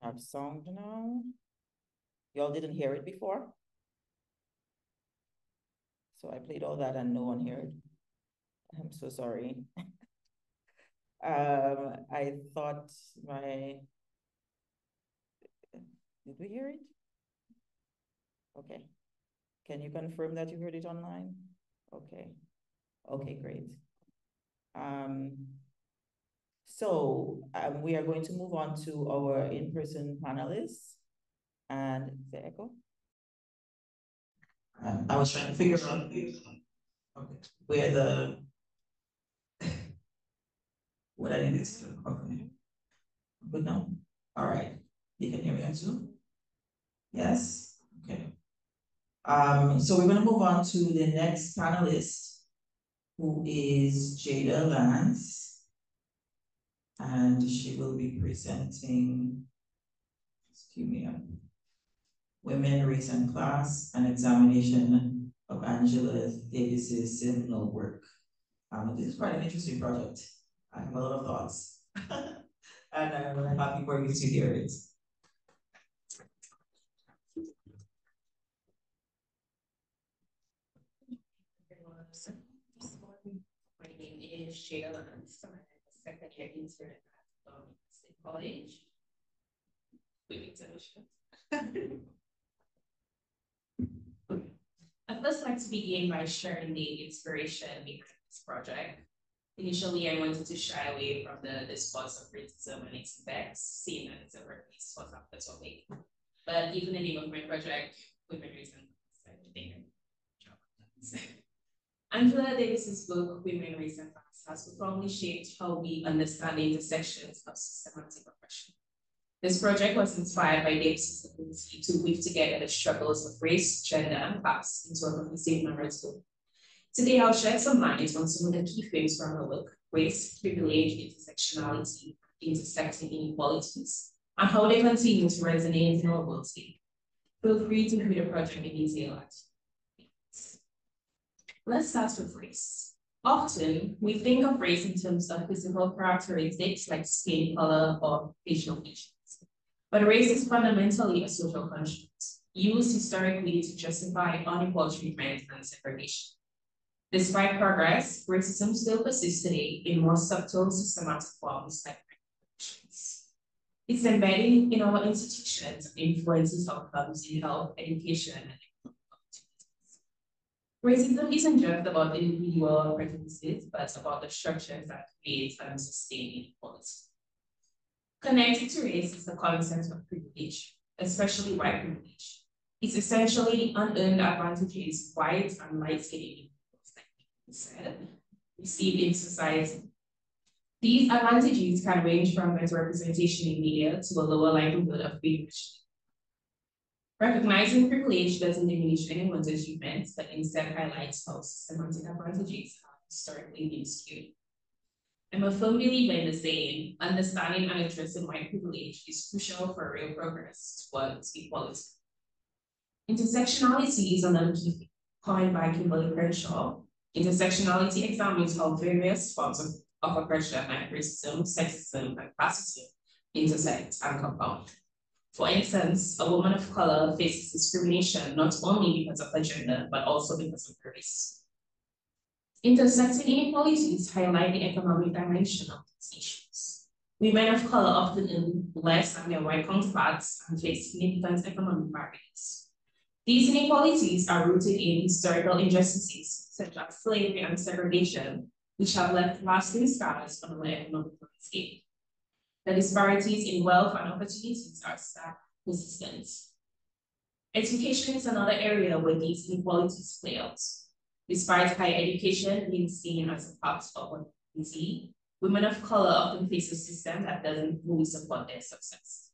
Speaker 1: I have sound now. Y'all didn't hear it before? So I played all that and no one heard. I'm so sorry. I thought did we hear it? Okay. Can you confirm that you heard it online? Okay. Okay, great. We are going to move on to our in-person panelists. And the echo? I was trying to figure out where what I needed to do. Okay. Good now. All right. You can hear me too? Yes? Okay. So we're going to move on to the next panelist, who is Jada Lance. And she will be presenting, excuse me, Women, Race and Class, an examination of Angela Davis's seminal work. This is quite an interesting project. I have a lot of thoughts. And I'm very happy for you to hear it.
Speaker 7: My name is Jada Lance. I'm a second year intern at State College. I'd first like to begin by sharing the inspiration behind this project. Initially, I wanted to shy away from the discourse of racism and its effects, seeing that it's a very sought after topic. But given the name of my project, Women, Race and Class, I think Angela Davis's book, Women, Race and Class, has profoundly shaped how we understand the intersections of systematic oppression. This project was inspired by Davis's ability to weave together the struggles of race, gender, and class into a cohesive narrative. Today, I'll shed some light on some of the key themes from her work: race, privilege, intersectionality, intersecting inequalities, and how they continue to resonate in our world today. Feel free to read the project in detail. Let's start with race. Often, we think of race in terms of physical characteristics like skin color or facial features. But race is fundamentally a social construct, used historically to justify unequal treatment and segregation. Despite progress, racism still persists today in more subtle, systematic forms like microaggressions. It's embedded in our institutions and influences outcomes in health, education, and racism isn't just about individual prejudices, but about the structures that create and sustain inequality. Connected to race is the concept of privilege, especially white privilege. It's essentially unearned advantages white and light-skinned individuals, like you said, receive in society. These advantages can range from better representation in media to a lower likelihood of being questioned. Recognizing privilege doesn't diminish anyone's achievements, but instead highlights how systematic advantages have historically been skewed. I'm a firm believer in the saying, understanding and addressing white privilege is crucial for real progress towards equality. Intersectionality is another key thing, coined by Kimberly Crenshaw. Intersectionality examines how various forms of oppression like racism, sexism, and classism intersect and compound. For instance, a woman of color faces discrimination not only because of her gender, but also because of her race. Intersecting inequalities highlight the economic dimension of these issues. Women of color often earn less than their white counterparts and face significant economic barriers. These inequalities are rooted in historical injustices, such as slavery and segregation, which have left lasting scars on our economic landscape. The disparities in wealth and opportunities are stark persistent. Education is another area where these inequalities play out. Despite higher education being seen as a part of equality, women of color often face a system that doesn't fully support their success.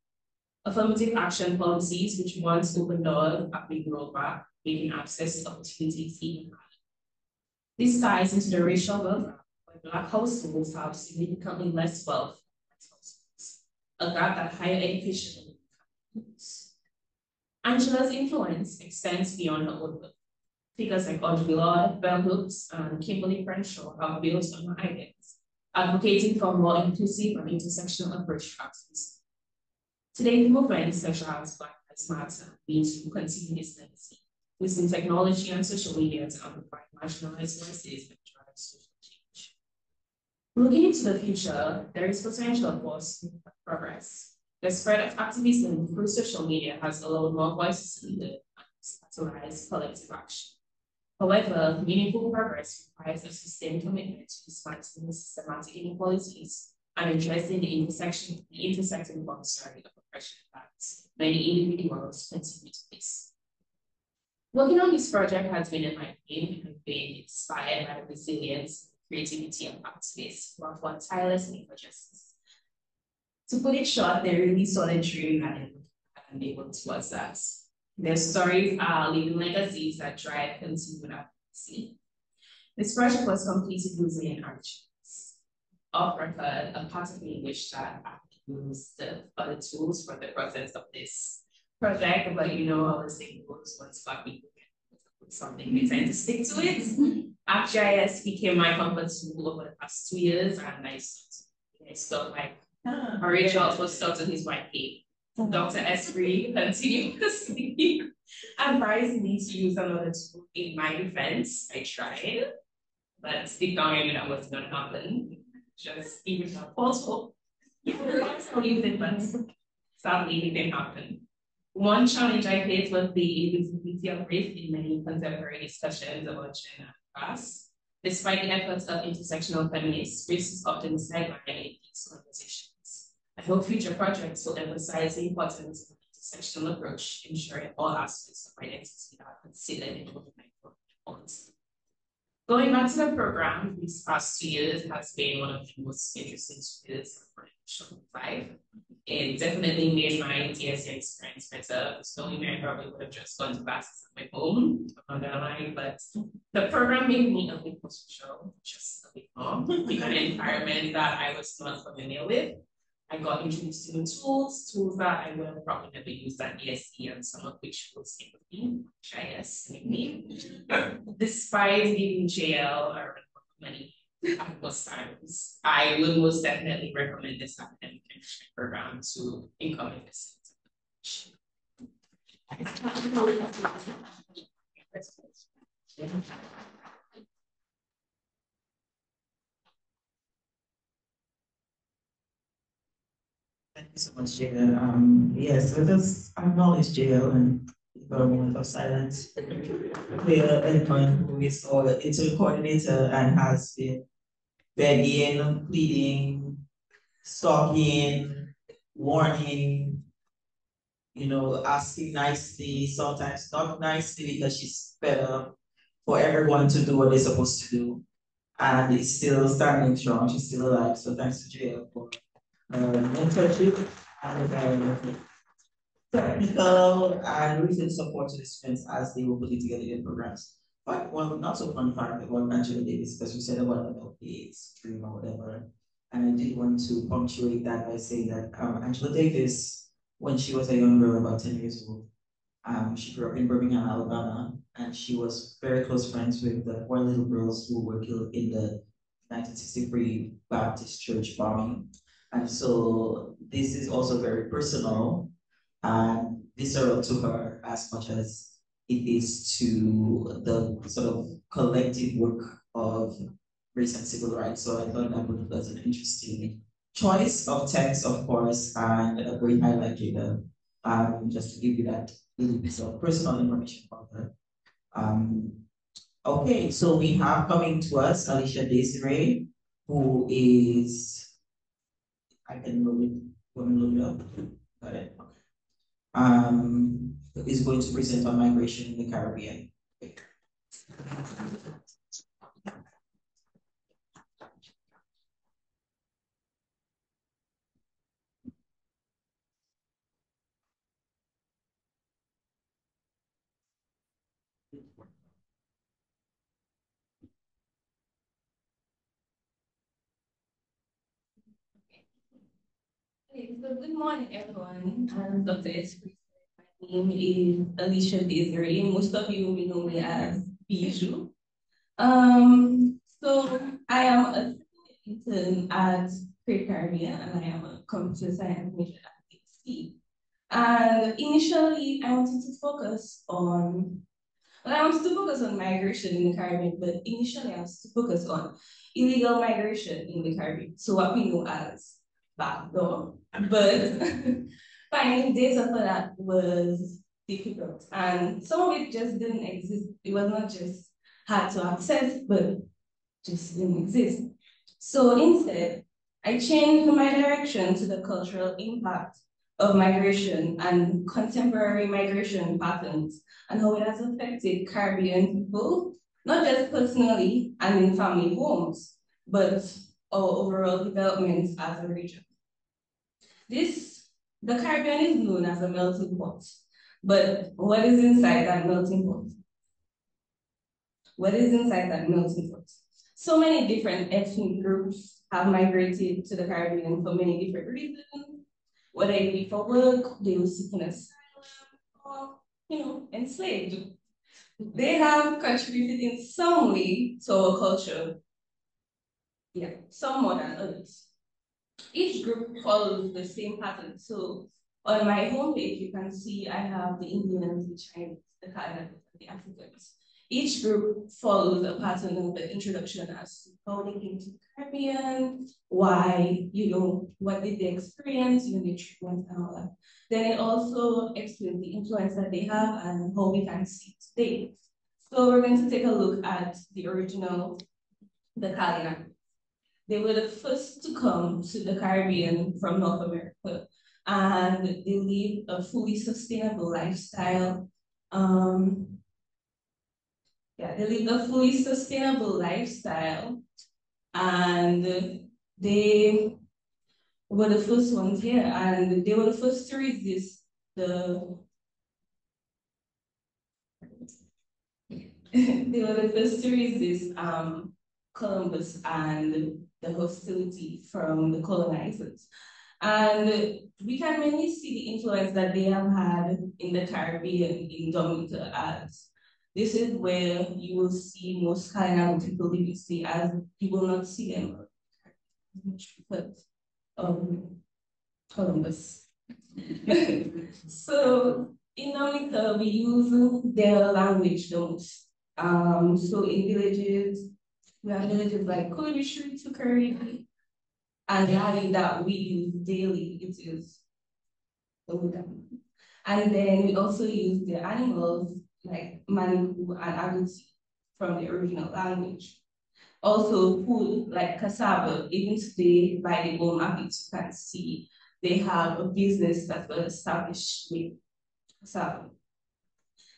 Speaker 7: Affirmative action policies, which once opened doors, have been rolled back, making access to opportunities even harder. This ties into the racial wealth gap, where Black households have significantly less wealth than white households, a gap that higher education includes. Angela's influence extends beyond her own work. Figures like Audre Lorde, Bell Hooks, and Kimberly Crenshaw have built on her ideas, advocating for more inclusive and intersectional approach to activism. Today's movement is socialized Black Lives Matter means to continue this legacy, using technology and social media to amplify marginalized voices and drive social change. Looking into the future, there is potential for progress. The spread of activism through social media has allowed more voices to lead and catalyze collective action. However, meaningful progress requires a sustained commitment to dismantling systematic inequalities and addressing the intersecting forms of oppression that many individuals continue to face. Working on this project has been in my aim and been inspired by the resilience, creativity, and activists who have worked tirelessly for justice. To put it short, they really saw the dream and they worked towards that. Their stories are living legacies that drive continued advocacy. This project was completed using RTC. Off record, a part of me wished that I could use the other tools for the process of this project, but you know how the thing goes once Black people get something, we tend to stick to it. ArcGIS became my comfort tool over the past 2 years, and I still like Rachel was started his white paper. Dr. Esprey continuously advised me to use another tool. In my defense, I tried, but deep down I knew that was going to happen. Just even possible. I still use it, but sadly it didn't happen. One challenge I faced was the invisibility of race in many contemporary discussions about gender and class. Despite the efforts of intersectional feminists, race is often sidelined in these conversations. I hope future projects will emphasize the importance of an intersectional approach, ensuring all aspects of identity are considered in movement policy. Going back to the program, these past 2 years has been one of the most interesting years of my life. It definitely made my DSA experience better. Knowing me, I probably would have just gone to classes at my home, I'm not gonna lie, but the program made me a bit more social, just a bit more, in an environment that I was not familiar with. I got introduced to new tools that I would have probably never used at ESE, and some of which will stay with me, GIS, maybe. Despite being jail or money at most times, I would most definitely recommend this academic enrichment program to incoming listeners.
Speaker 1: Thank you so much, Jada. Yes, let us acknowledge Jada and for a moment of silence. We are Intern, who is our intern coordinator and has been begging, pleading, stalking, warning, asking nicely, sometimes not nicely because she's better for everyone to do what they're supposed to do. And it's still standing strong, she's still alive. So thanks to Jada for mentorship and technical and written support to the students as they were putting together their programs. But one not so fun fact about Angela Davis, because we said about an LPA's dream or whatever. And I did want to punctuate that by saying that Angela Davis, when she was a young girl, about 10 years old, she grew up in Birmingham, Alabama, and she was very close friends with the 4 little girls who were killed in the 1963 Baptist church bombing. And so this is also very personal and visceral to her as much as it is to the sort of collective work of race and civil rights. So I thought that was an interesting choice of text, of course, and a great highlight, Jada, just to give you that little bit of personal information about her. Okay, so we have coming to us Alicia Desiree, who is, I can load it up. Got it. Okay. Is going to present on migration in the Caribbean. Okay.
Speaker 8: So good morning, everyone. I'm Dr. Esprey. My name is Alicia Desiree. Most of you will know me as Bijou. So I am a intern at Great Caribbean, and I am a computer science major at RTC. And initially, I wanted to focus on migration in the Caribbean, but initially I was to focus on illegal migration in the Caribbean, so what we know as backdoor. But finding data for that was difficult, and some of it just didn't exist. It was not just hard to access, but just didn't exist. So instead, I changed my direction to the cultural impact of migration and contemporary migration patterns and how it has affected Caribbean people, not just personally and in family homes, but our overall development as a region. The Caribbean is known as a melting pot, but what is inside that melting pot? What is inside that melting pot? So many different ethnic groups have migrated to the Caribbean for many different reasons. Whether it be for work, they were seeking asylum, or enslaved. They have contributed in some way to our culture. Yeah, some more than others. Each group follows the same pattern. So on my homepage, you can see I have the Indians, the Chinese, the Canadians, the Africans. Each group follows a pattern of the introduction as to how they came to the Caribbean, why, what did they experience, the treatment and all that. Then it also explains the influence that they have and how we can see it today. So we're going to take a look at the original, the Calian. They were the first to come to the Caribbean from North America, and they lived a fully sustainable lifestyle. They lived a fully sustainable lifestyle, and they were the first ones here, and they were the first to resist Columbus and the hostility from the colonizers. And we can mainly see the influence that they have had in the Caribbean, in Dominica, as this is where you will see most Caribbean people living, see, as you will not see them because of Columbus. So in Dominica, we use their language the most. So in villages, we have villages like Kulibishri to Curry, and the dialect that we use daily, it is Oda. And then we also use the animals like Maniku and Aguti from the original language. Also food like cassava, even today by the Google Maps you can see they have a business that was established with cassava.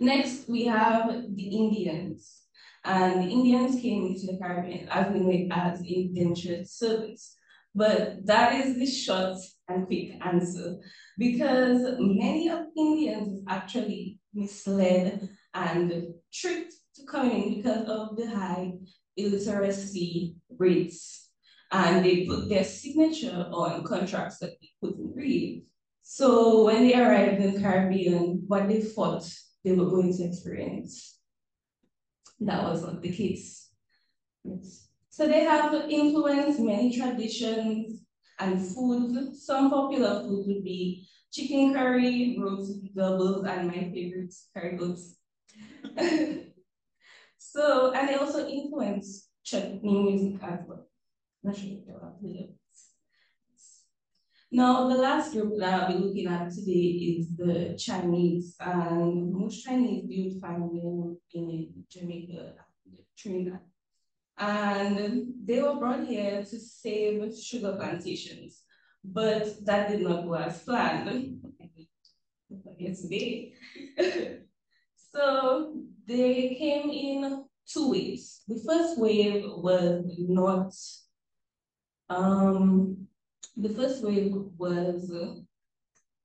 Speaker 8: Next, we have the Indians. And the Indians came into the Caribbean as we know as indentured servants. But that is the short and quick answer, because many of Indians actually misled and tricked to come in because of the high illiteracy rates. And they put their signature on contracts that they couldn't read. So when they arrived in the Caribbean, what they thought they were going to experience, that was not the case. Yes. So they have influenced many traditions and foods. Some popular foods would be chicken curry, roast doubles, and my favorite, curry goats. So, and they also influence chutney music as well. Not sure if you're familiar. Now, the last group that I'll be looking at today is the Chinese, and most Chinese you would find them in Jamaica, Trinidad. And they were brought here to save sugar plantations, but that did not go as planned. Yesterday. So they came in two waves. The first wave was not,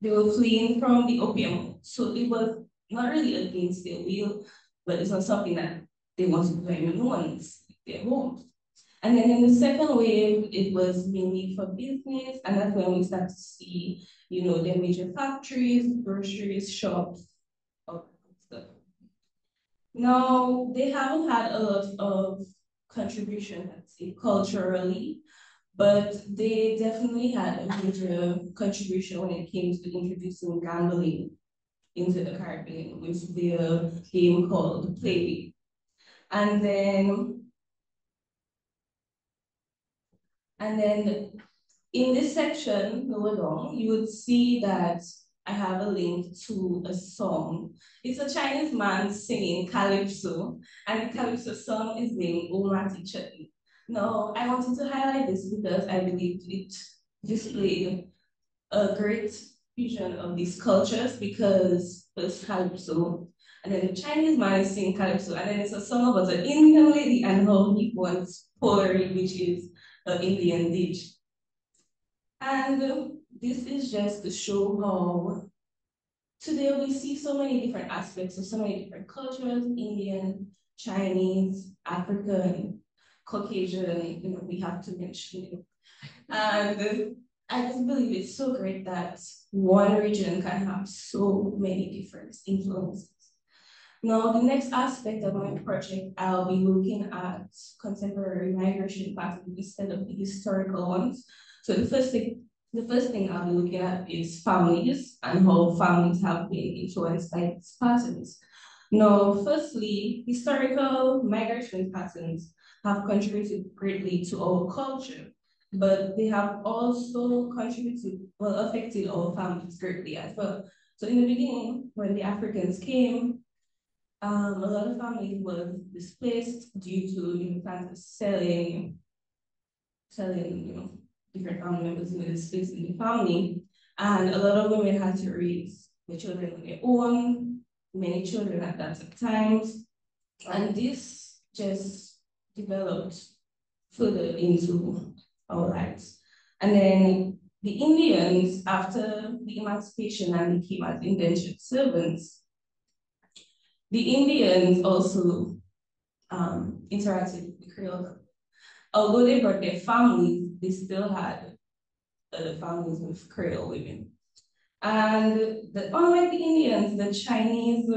Speaker 8: they were fleeing from the opium. So it was not really against their will, but it's not something that they wanted to do anyone their homes. And then in the second wave, it was mainly for business, and that's when we start to see, the major factories, groceries, shops, all that stuff. Now, they haven't had a lot of contribution, let's say, culturally, but they definitely had a major contribution when it came to introducing gambling into the Caribbean with their game called Play. And then in this section, lower down, you would see that I have a link to a song. It's a Chinese man singing calypso, and the calypso song is named Omati Chetty. Now, I wanted to highlight this because I believe it displayed a great fusion of these cultures because it's calypso, and then the Chinese man is singing calypso, and then it's a song about an Indian lady and how he wants pottery, which is an Indian dish. And this is just to show how today we see so many different aspects of so many different cultures, Indian, Chinese, African, Caucasian, we have to mention it. And I just believe it's so great that one region can have so many different influences. Now, the next aspect of my project, I'll be looking at contemporary migration patterns instead of the historical ones. So the first thing I'll be looking at is families and how families have been influenced by these patterns. Now, firstly, historical migration patterns have contributed greatly to our culture, but they have also affected our families greatly as well. So in the beginning, when the Africans came, a lot of families were displaced due to planters selling, different family members in the space in the family. And a lot of women had to raise the children on their own, many children at that times. And this just developed further into our lives. And then the Indians, after the emancipation and became as indentured servants, the Indians also interacted with the Creole. Although they brought their families, they still had families with Creole women. And unlike the Indians, the Chinese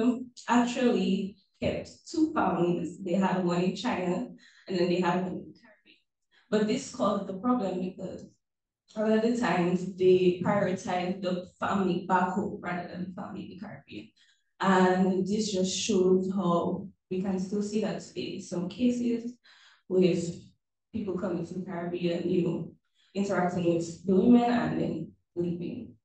Speaker 8: actually kept two families. They had one in China, and then they had one in the Caribbean. But this caused the problem because a lot of the times they prioritized the family back home rather than the family in the Caribbean. And this just shows how we can still see that in some cases with people coming to the Caribbean, interacting with the women and then leaving.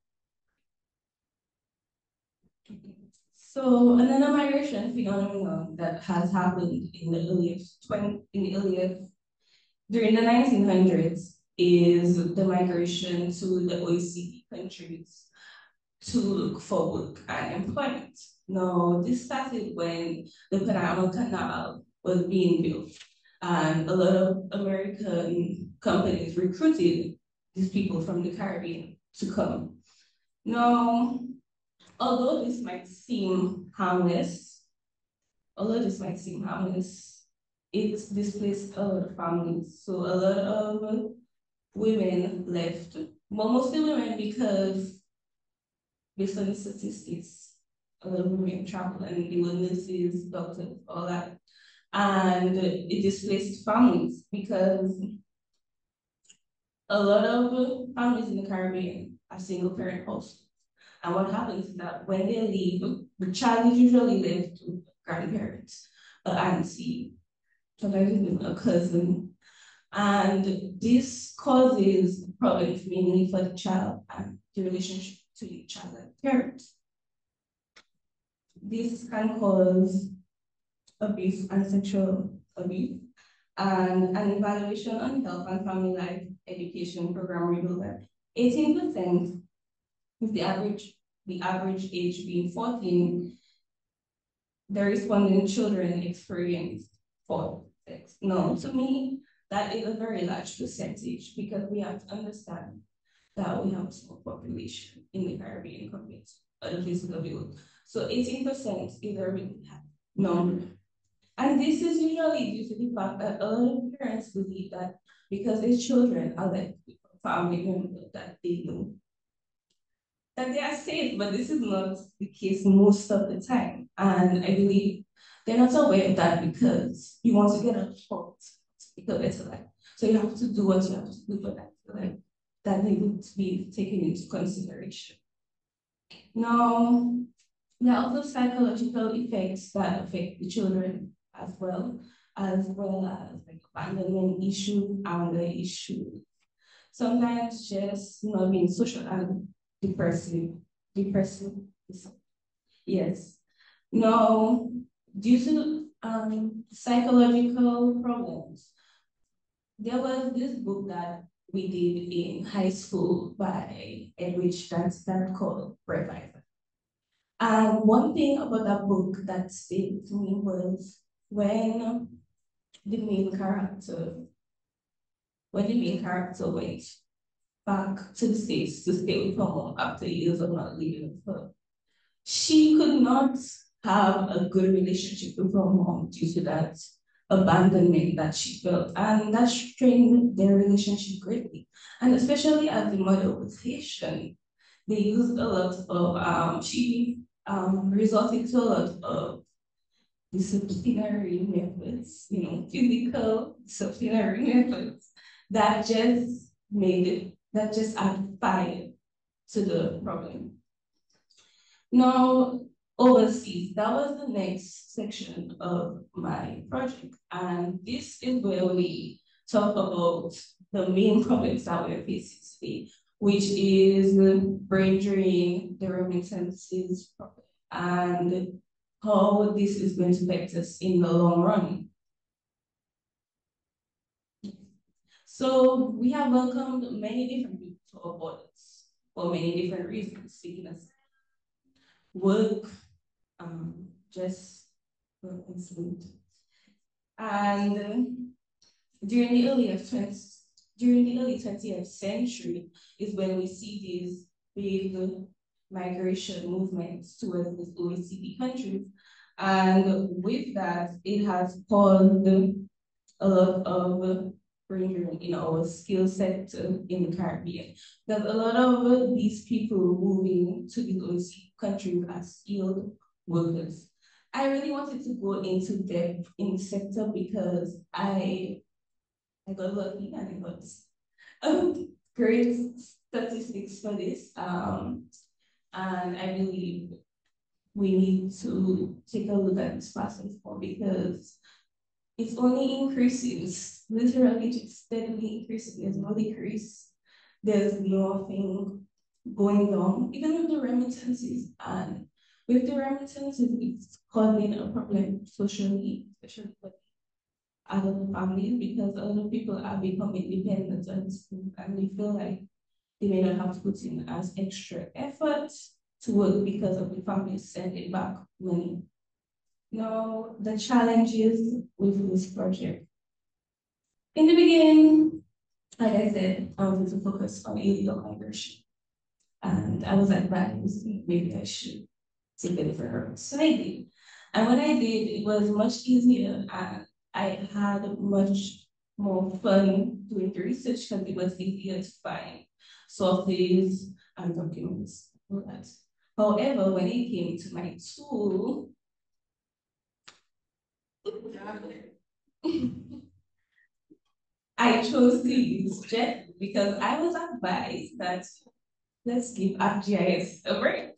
Speaker 8: So another migration phenomenon that has happened during the 1900s is the migration to the OECD countries to look for work and employment. Now, this started when the Panama Canal was being built, and a lot of American companies recruited these people from the Caribbean to come. Now, although this might seem harmless, it displaced a lot of families. So a lot of women left, well, mostly women because based on the statistics, a lot of women travel and they were nurses, doctors, all that. And it displaced families because a lot of families in the Caribbean are single parent households. And what happens is that when they leave, the child is usually left with grandparents, an auntie, sometimes even a cousin. And this causes problems mainly for the child and the relationship between the child and parents. This can cause abuse and sexual abuse, and an evaluation on health and family life education program revealed that 18%, with the average age being 14, the responding children experienced forced sex. Now, to me, that is a very large percentage because we have to understand that we have a small population in the Caribbean compared to other places of the world. So 18% is a really high number. And this is usually due to the fact that a lot of parents believe that because their children are like family members that they know, that they are safe, but this is not the case most of the time. And I believe they're not aware of that because you want to get a spot because it's a life. So you have to do what you have to do, but I feel like that needed to be taken into consideration. Now, there are also psychological effects that affect the children as well as like abandonment issue, anger issue. Sometimes just not being social and depressive. Yes. Now, due to psychological problems, there was this book that we did in high school by Edwidge that called Revival. And one thing about that book that stayed to me was when the main character, went back to the States to stay with her mom after years of not living with her, she could not have a good relationship with her mom due to that abandonment that she felt. And that strained their relationship greatly. And especially as the mother was Haitian, they used a lot of, she resorted to a lot of disciplinary methods, physical disciplinary methods that just add fire to the problem. Now, overseas, that was the next section of my project. And this is where we talk about the main problems that we're facing today, which is brain drain, the remittances problem, and how this is going to affect us in the long run. So we have welcomed many different people to our borders for many different reasons, sickness, work, just food. And during the early 20th century is when we see these big migration movements towards these OECD countries. And with that, it has caused a lot of bringing in our skill set in the Caribbean. There's a lot of these people moving to these OECD countries as skilled workers. I really wanted to go into depth in the sector because I got lucky and I got great statistics for this. And I believe we need to take a look at this process more because it's only increases, literally just steadily increasing. There's no decrease. There's nothing going down, even with the remittances. And with the remittances, it's causing a problem socially, especially for other families, because a lot of people are becoming dependent on school and they feel like they may not have to put in as extra effort to work because of the family sending back money. Now, the challenges with this project. In the beginning, like I said, I wanted to focus on illegal migration. And I was advised maybe I should take a different route. So I did. And when I did, it was much easier and I had much more fun doing the research because it was easier to find sources and documents. All that. However, when it came to my tool, I chose to use Jet because I was advised that let's give ArcGIS a break.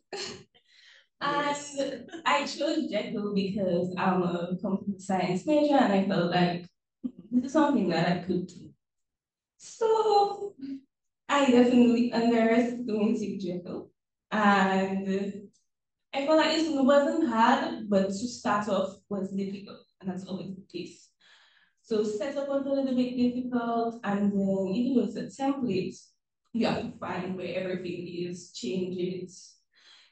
Speaker 8: And I chose Jekyll because I'm a computer science major and I felt like this is something that I could do. So I definitely underestimated Jekyll. And I felt like it wasn't hard, but to start off was difficult. And that's always the case. So setup was a little bit difficult. And then even though it's a template, you have to find where everything is, change it.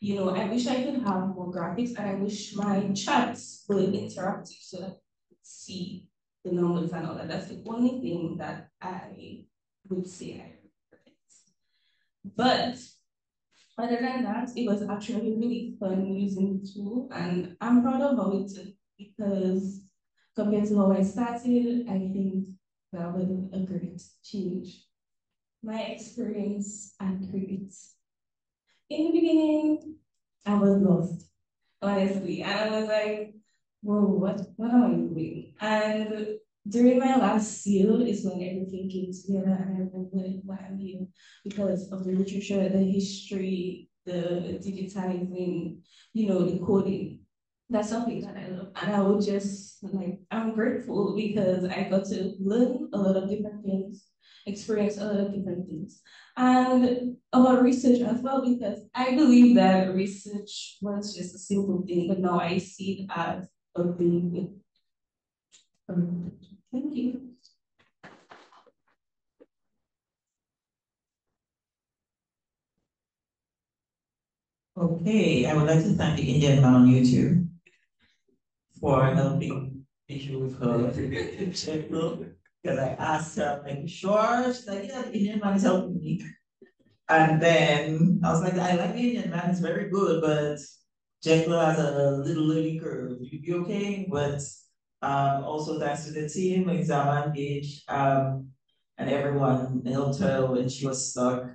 Speaker 8: I wish I could have more graphics and I wish my charts were interactive so that I could see the numbers and all that. That's the only thing that I would say I regret. But other than that, it was actually really fun using the tool and I'm proud of how it took because compared to how I started, I think that was a great change. My experience at Create. In the beginning, I was lost, honestly. And I was like, whoa, what am I doing? And during my last seal is when everything came together, and I remember why I'm here because of the literature, the history, the digitizing, the coding. That's something that I love. And I would just I'm grateful because I got to learn a lot of different things, experience a lot of different things. And about research as well, because I believe that research was just a simple thing, but now I see it as a big. Thank you.
Speaker 9: Okay, I would like to thank the Indian man on YouTube for helping me with her checkbook. Because I asked her, like, sure? She's like, yeah, the Indian man is helping me. And then I was like, I like the Indian man, it's very good, but Jekyll has a little learning curve. You'd be okay, but also thanks to the team, Exam Engage, and everyone helped her when she was stuck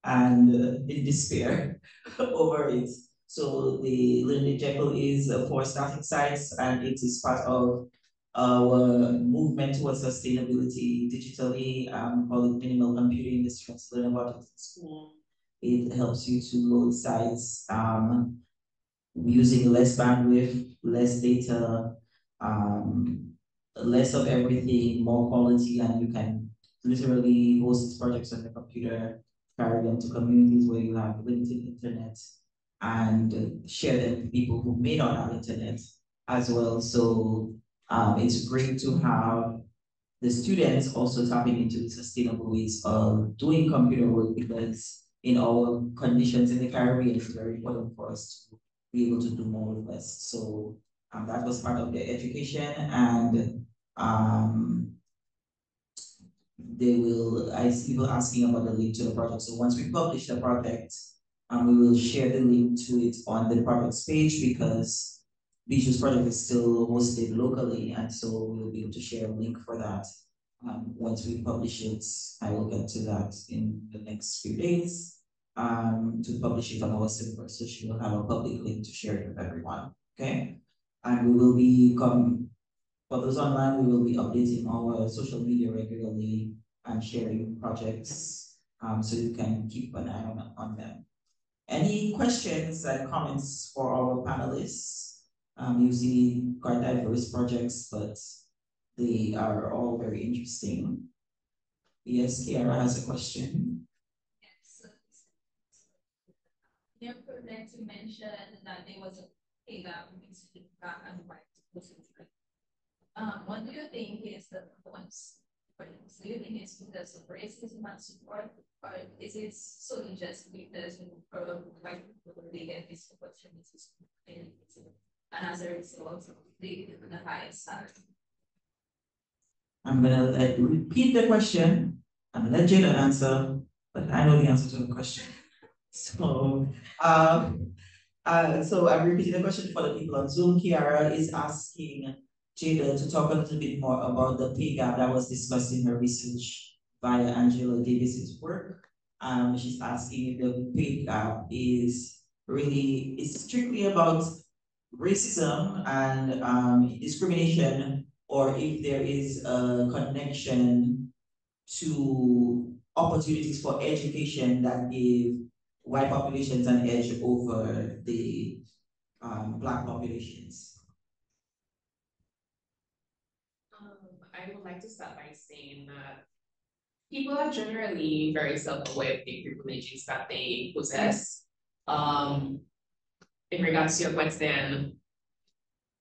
Speaker 9: and in despair over it. So the Learning Jekyll is for static sites, and it is part of our movement towards sustainability digitally. Call it minimal computing. The students learn about it in school. It helps you to load sites using less bandwidth, less data, less of everything, more quality, and you can literally host projects on the computer, carry them to communities where you have limited internet, and share them with people who may not have internet as well. So it's great to have the students also tapping into the sustainable ways of doing computer work, because in our conditions in the Caribbean, it's very important for us to be able to do more with less. So that was part of their education, and I see people asking about the link to the project. So once we publish the project, we will share the link to it on the project's page, because Bijou's project is still hosted locally, and so we'll be able to share a link for that. Once we publish it, I will get to that in the next few days to publish it on our server, so she will have a public link to share it with everyone, okay? And we will be, for those online, we will be updating our social media regularly and sharing projects, so you can keep an eye on them. Any questions and comments for our panelists? You see quite diverse projects, but they are all very interesting. Yes, Kiara has a question.
Speaker 3: Yes. In your project, you mentioned that there was a pay gap between black and white persons. What do you think is the cause for this? Do you think it's because of racism and support, or is it solely just because white people they get these opportunities and as a result they get the highest salary?
Speaker 9: I'm gonna repeat the question. I'm gonna let Jada answer, but I know the answer to the question. So, so I'm repeating the question for the people on Zoom. Kiara is asking Jada to talk a little bit more about the pay gap that was discussed in her research via Angela Davis's work. She's asking if the pay gap is strictly about racism and discrimination, or if there is a connection to opportunities for education that give white populations an edge over the Black populations.
Speaker 7: I would like to start by saying that people are generally very self-aware of the privileges that they possess. In regards to your question,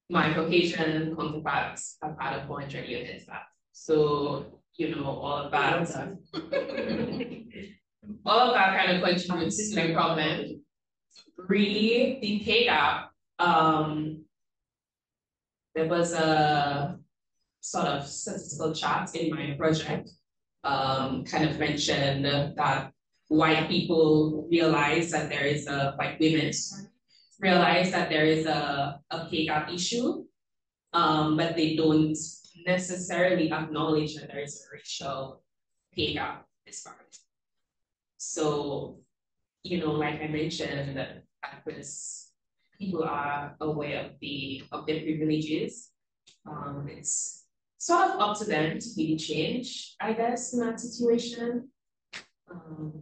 Speaker 7: my Caucasian counterparts have had a 400-year head start. So, all of that, all of that kind of contributes to the problem. Really, the pay gap, there was a sort of statistical chart in my project, kind of mentioned that white people realize that there is white women realize that there is a pay gap issue, but they don't necessarily acknowledge that there is a racial pay gap disparity. So, like I mentioned, that first, people are aware of their privileges. It's sort of up to them to really change, I guess, in that situation.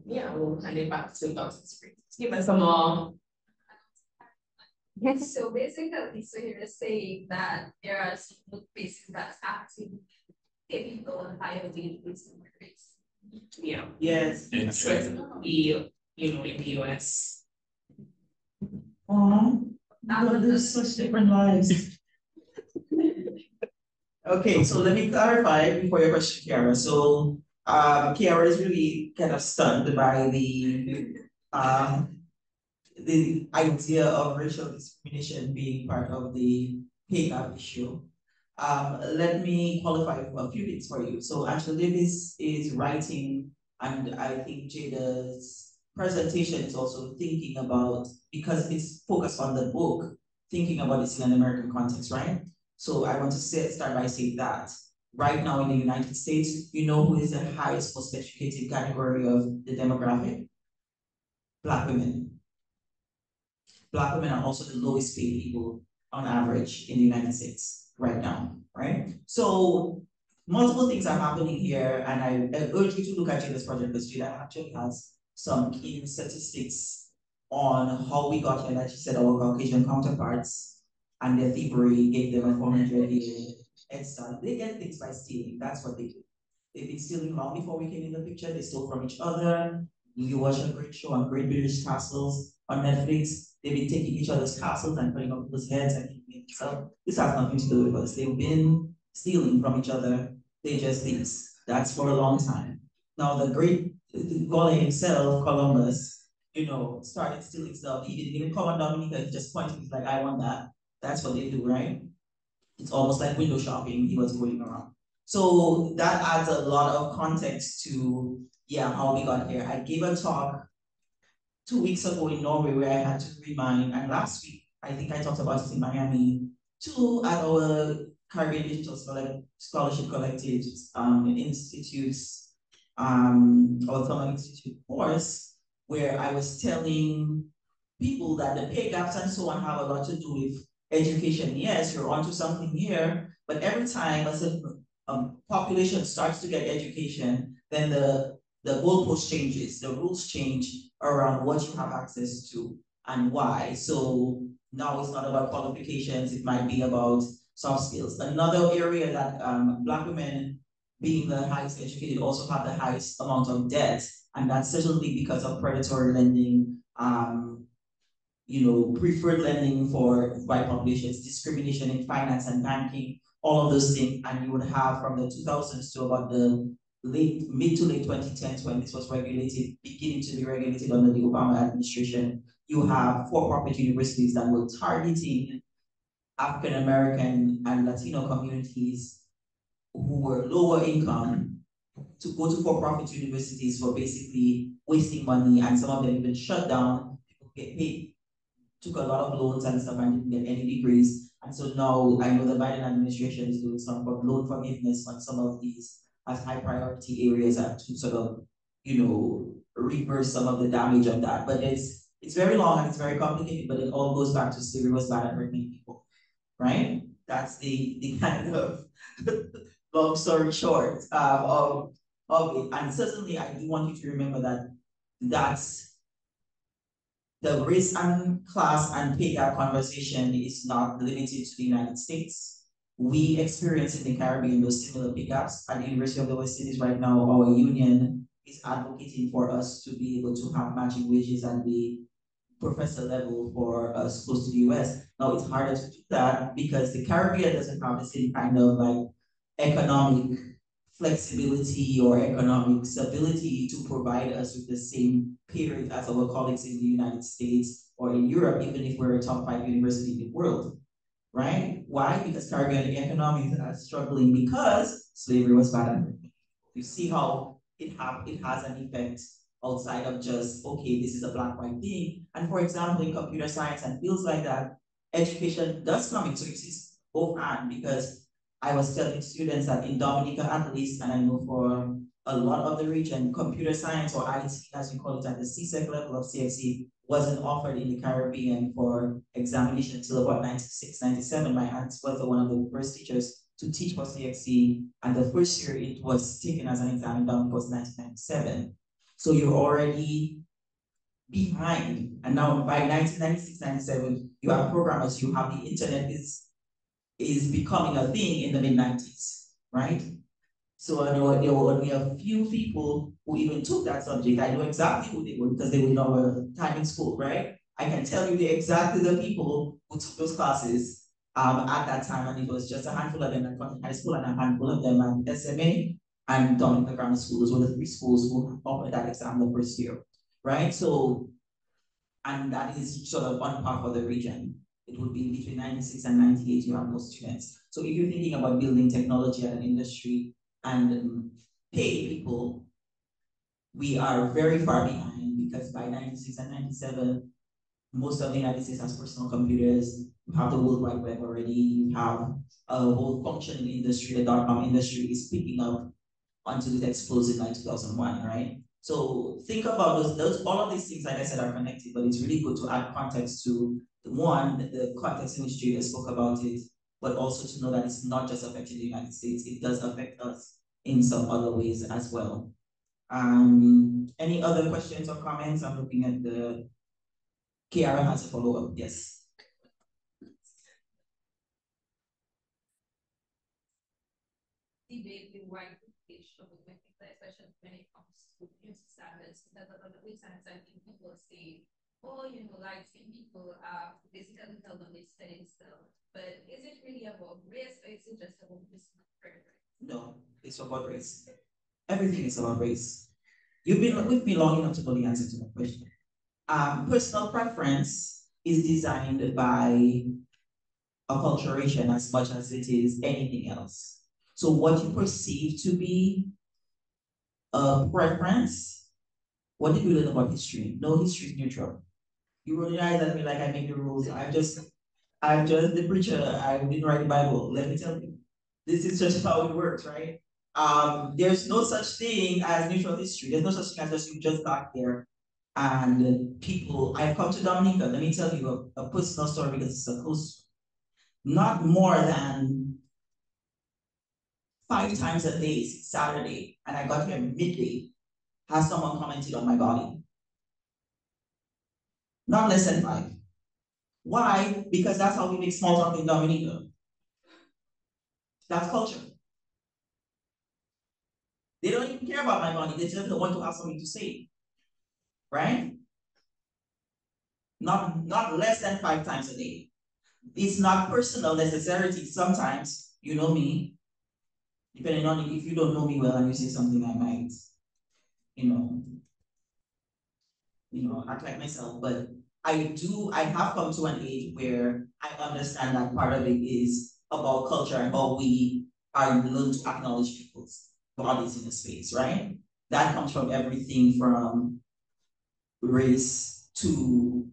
Speaker 7: Yeah, we'll hand it back to Dr. Spring. Give us some more.
Speaker 3: So basically, so you're saying that there are some workplaces that's acting pay people on higher wages and rates.
Speaker 7: Yeah.
Speaker 9: Yes.
Speaker 7: Especially, in the US.
Speaker 9: But there's such different lives. Okay, so let me clarify before your question, Kiara. So, Kiara is really kind of stunned by the idea of racial discrimination being part of the pay gap issue. Let me qualify a few things for you. So Angela Davis is writing, and I think Jada's presentation is also thinking about, because it's focused on the book, thinking about this in an American context, right? So I want to start by saying that right now in the United States, you know who is the highest, most educated category of the demographic? Black women. Black women are also the lowest paid people on average in the United States right now, right? So multiple things are happening here, and I urge you to look at this project because Jada actually has some key statistics on how we got here. Like she said, our Caucasian counterparts and their thievery gave them a 400-year head start. They get things by stealing. That's what they do. They've been stealing long before we came in the picture. They stole from each other. You watch a great show on Great British Castles on Netflix. They've been taking each other's castles and putting up people's heads and keeping it. So this has nothing to do with us. They've been stealing from each other. They just things. That's for a long time. Now the great Gaulle himself, Columbus, started stealing stuff. He didn't even come on Dominica. He just pointed. He's like, I want that. That's what they do, right? It's almost like window shopping. He was going around. So that adds a lot of context to, how we got here. I gave a talk 2 weeks ago in Norway where I had to remind, and last week, I think I talked about it in Miami, too, at our Caribbean Digital Scholarship Collectives institutes, our Thurman Institute course, where I was telling people that the pay gaps and so on have a lot to do with education. Yes, you're onto something here, but every time a certain population starts to get education, then the goalpost changes, the rules change around what you have access to and why. So now it's not about qualifications, it might be about soft skills. Another area that Black women, being the highest educated, also have the highest amount of debt, and that's certainly because of predatory lending, preferred lending for white populations, discrimination in finance and banking, all of those things. And you would have from the 2000s to about the mid to late 2010s when this was beginning to be regulated under the Obama administration, you have for-profit universities that were targeting African American and Latino communities who were lower income to go to for-profit universities for basically wasting money, and some of them even shut down. People get paid, took a lot of loans and stuff and didn't get any degrees. And so now I know the Biden administration is doing some loan forgiveness on some of these as high priority areas and to sort of, reverse some of the damage of that. But it's very long and it's very complicated, but it all goes back to slavery was bad at hurting people, right? That's the kind of long story short of it. And certainly I do want you to remember that that's the race and class and pay gap conversation is not limited to the United States. We experience in the Caribbean those similar pay gaps. At the University of the West Indies right now, our union is advocating for us to be able to have matching wages at the professor level for us close to the US. Now it's harder to do that because the Caribbean doesn't have the same kind of economic flexibility or economic stability to provide us with the same pay rate as our colleagues in the United States or in Europe, even if we're a top 5 university in the world, right? Why? Because Caribbean economies are struggling because slavery was bad. You see how it has an effect outside of just, okay, this is a black-white thing. And for example, in computer science and fields like that, education does come into existence both and, because I was telling students that in Dominica at least, and I know for a lot of the region, computer science or IT, as you call it, at the CSEC level of CFC, wasn't offered in the Caribbean for examination until about 96, 97. My aunt was one of the first teachers to teach for CXC, and the first year it was taken as an exam done was 1997. So you're already behind. And now by 1996, 97, you have programmers, you have the internet is becoming a thing in the mid-90s, right? So there were only a few people who even took that subject. I know exactly who they were because they were in our time in school, right? I can tell you exactly the people who took those classes at that time, and it was just a handful of them at Concord High School and a handful of them at SMA and Dominica Grammar School. Those were the three schools who offered that exam the first year, right? So, and that is sort of one part for the region. It would be between 96 and 98, you have those students. So if you're thinking about building technology at an industry and pay people, we are very far behind because by 96 and 97, most of the United States has personal computers. You have the World Wide Web already. You have a whole functioning industry. The dot-com industry is picking up until it explodes in like 2001, right? So think about those, all of these things, like I said, are connected, but it's really good to add context to the context in which Julia spoke about it, but also to know that it's not just affecting the United States, it does affect us in some other ways as well. Any other questions or comments? I'm looking at the Kiara has a follow-up, yes.
Speaker 3: Debate the wide issue of especially when it comes to beauty standards, because a lot of times I think people say, oh, like people are basically held on this study still. But is it really about race or is it just about personal preference?
Speaker 9: No, it's about race. Everything is about race. You've been with me long enough to know the answer to that question. Personal preference is designed by acculturation as much as it is anything else. So what you perceive to be a preference, what did you learn about history? No, history is neutral. You roll your eyes at me like I make the rules. I'm just the preacher. I didn't write the Bible. Let me tell you. This is just how it works, right? There's no such thing as neutral history. There's no such thing as just you just got there. And people, I've come to Dominica. Let me tell you a personal story because it's a close. Not more than 5 times a day, Saturday, and I got here midday, has someone commented on my body. Not less than 5. Why? Because that's how we make small talk in Dominica. That's culture. They don't even care about my body. They just want to have something to say, right? Not less than 5 times a day. It's not personal necessarily. Sometimes, you know me, depending on if you don't know me well and you say something, I might, act like myself. But I have come to an age where I understand that part of it is about culture and how we are learned to acknowledge people's bodies in the space, right? That comes from everything from race to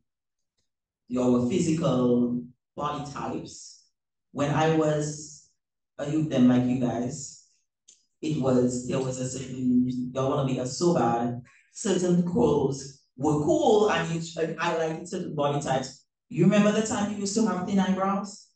Speaker 9: your physical body types. When I was a youth then like you guys, there was a certain, y'all wanna make us so bad, certain clothes were cool and you highlighted certain body types. You remember the time you used to have thin eyebrows?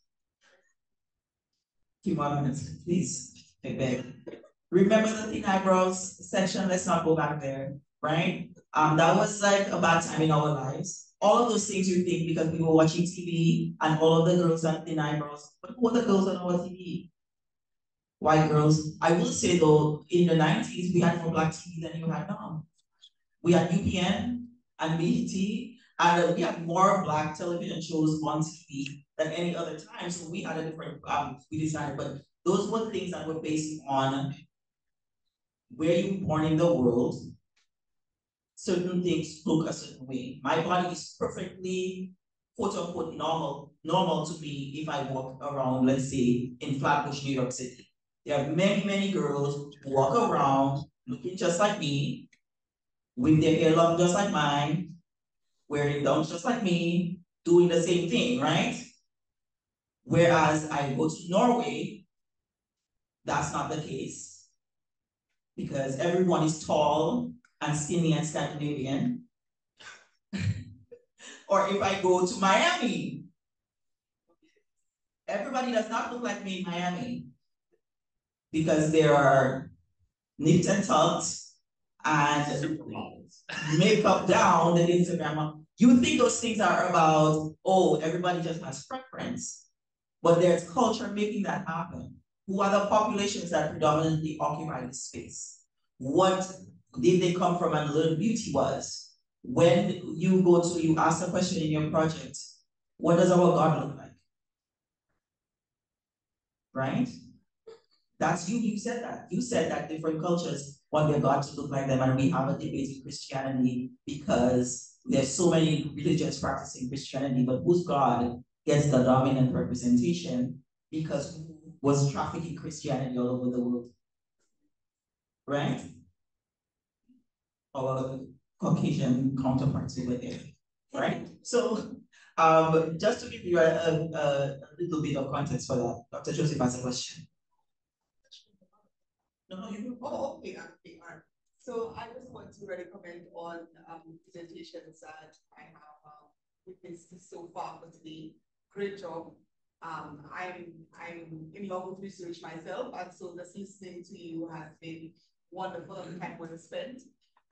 Speaker 9: Few more minutes, please. Remember the thin eyebrows section? Let's not go back there, right? That was like a bad time in our lives. All of those things you think because we were watching TV and all of the girls had thin eyebrows. But who were the girls on our TV? White girls. I will say though, in the 90s, we had more black TV than you had now. We had UPN and BET, and we had more black television shows on TV than any other time. So we had a different, we decided, but those were things that were based on where you were born in the world. Certain things look a certain way. My body is perfectly, quote unquote, normal to me if I walk around, let's say, in Flatbush, New York City. There are many, many girls who walk around looking just like me, with their hair long just like mine, wearing gowns just like me, doing the same thing, right? Whereas I go to Norway, that's not the case because everyone is tall and skinny and Scandinavian. Or if I go to Miami, everybody does not look like me in Miami. because they are nipped and tucked and makeup down the Instagram. You think those things are about, oh, everybody just has preference, but there's culture making that happen. Who are the populations that predominantly occupy this space? What did they come from and learn beauty was? When you ask a question in your project, what does our God look like? Right? That's you said that. You said that different cultures want their God to look like them, and we have a debate in Christianity because there's so many religions practicing Christianity, but whose God gets the dominant representation because who was trafficking Christianity all over the world? Right? Our Caucasian counterparts over there. Right? So just to give you a little bit of context for that, Dr. Joseph has a question.
Speaker 5: No, you. Oh, okay, okay, all right. So I just want to really comment on presentations that I have witnessed so far for today. Great job. I'm in love with research myself, and so just listening to you has been wonderful and the time well spent.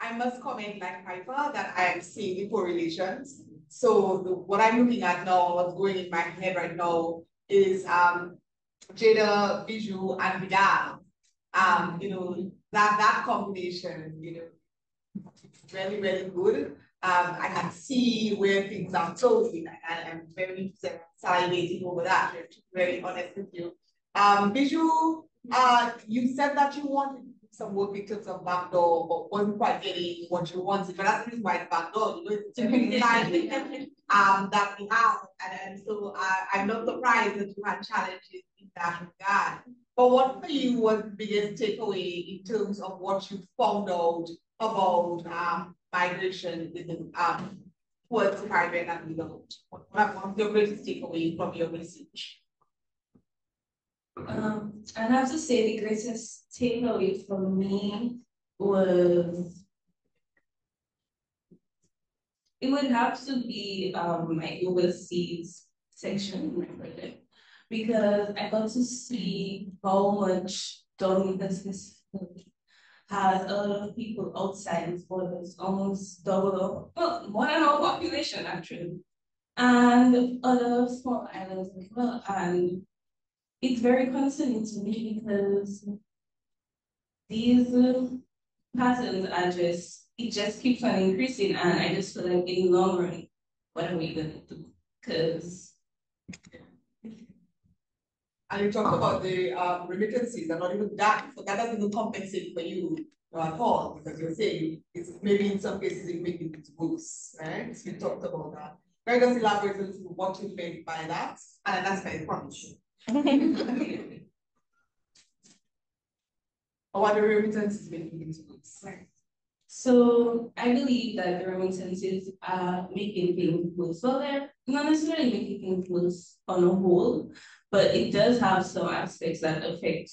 Speaker 5: I must comment, like Piper, that I am seeing the correlations. So what I'm looking at now, what's going in my head right now is Jada, Bijou, and Vidal. You know, that combination, you know, really, really good. I can see where things are closing, and I'm very salivating over that, to be very honest with you. Bijou, you said that you wanted some work in terms of backdoor, but wasn't quite getting what you wanted, but that's the reason why it's backdoor, you know, it's typically that we have, and so I'm not surprised that you had challenges in that regard. But what for you was the biggest takeaway in terms of what you found out about migration within towards the Caribbean and beyond? What was your greatest takeaway from your research?
Speaker 8: I have to say the greatest takeaway for me was it would have to be my overseas section in my project, because I got to see how much Dominicans specifically has a lot of people outside its borders, almost double, well, more than our population actually, and other small islands as well. And it's very concerning to me because these patterns are it just keeps on increasing, and I just feel like in the long run, what are we gonna do? Because
Speaker 5: and you talked about the remittances and not even that, so that doesn't even compensate for you at all, because you're saying it's maybe in some cases it may be worse, right? So you talked about that. Can I just elaborate a little what you meant by that? And that's my promise. Or what the remittances making into goods. Right.
Speaker 8: So I believe that the remittances are making things worse. Well, they're not necessarily making things worse on a whole, but it does have some aspects that affect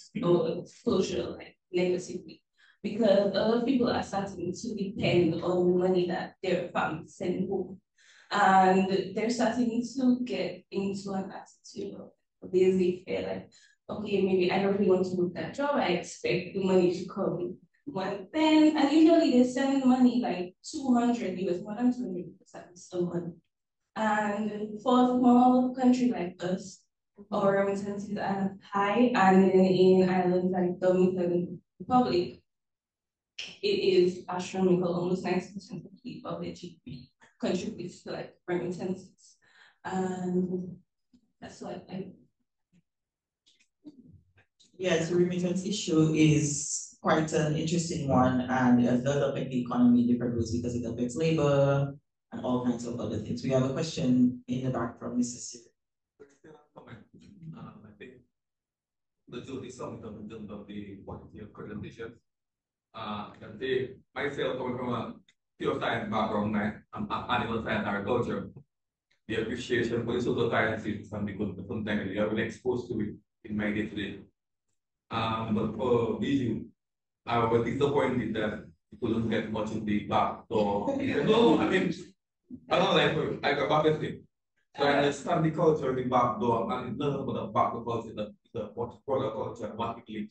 Speaker 8: social like negatively. Because a lot of people are starting to depend on the money that their families send home. And they're starting to get into an attitude of laissez faire, like, okay, maybe I don't really want to work that job. I expect the money to come one then, and usually they send money like 200 US, more than 200% a month. And for a small country like us, our remittances are high, and in islands like Dominican Republic, it is astronomical. Almost 90% of the GDP contributes to like remittances, and that's what I.
Speaker 9: Yes, the remittance issue is quite an interesting one, and it does affect the economy in different ways because it affects labor and all kinds of other things. We have a question in the back from Mississippi.
Speaker 6: I think the duty sum in terms of the quality of presentation. I can say myself coming from a pure science background, I'm animal science agriculture. The appreciation for the social sciences and because sometimes we are really exposed to it in my day-to-day. But for vision, I was disappointed that we couldn't get much in the back. So no, I mean, I don't like a back thing. So I understand the culture in the back door and learn about the back door culture, the what product culture, what it is.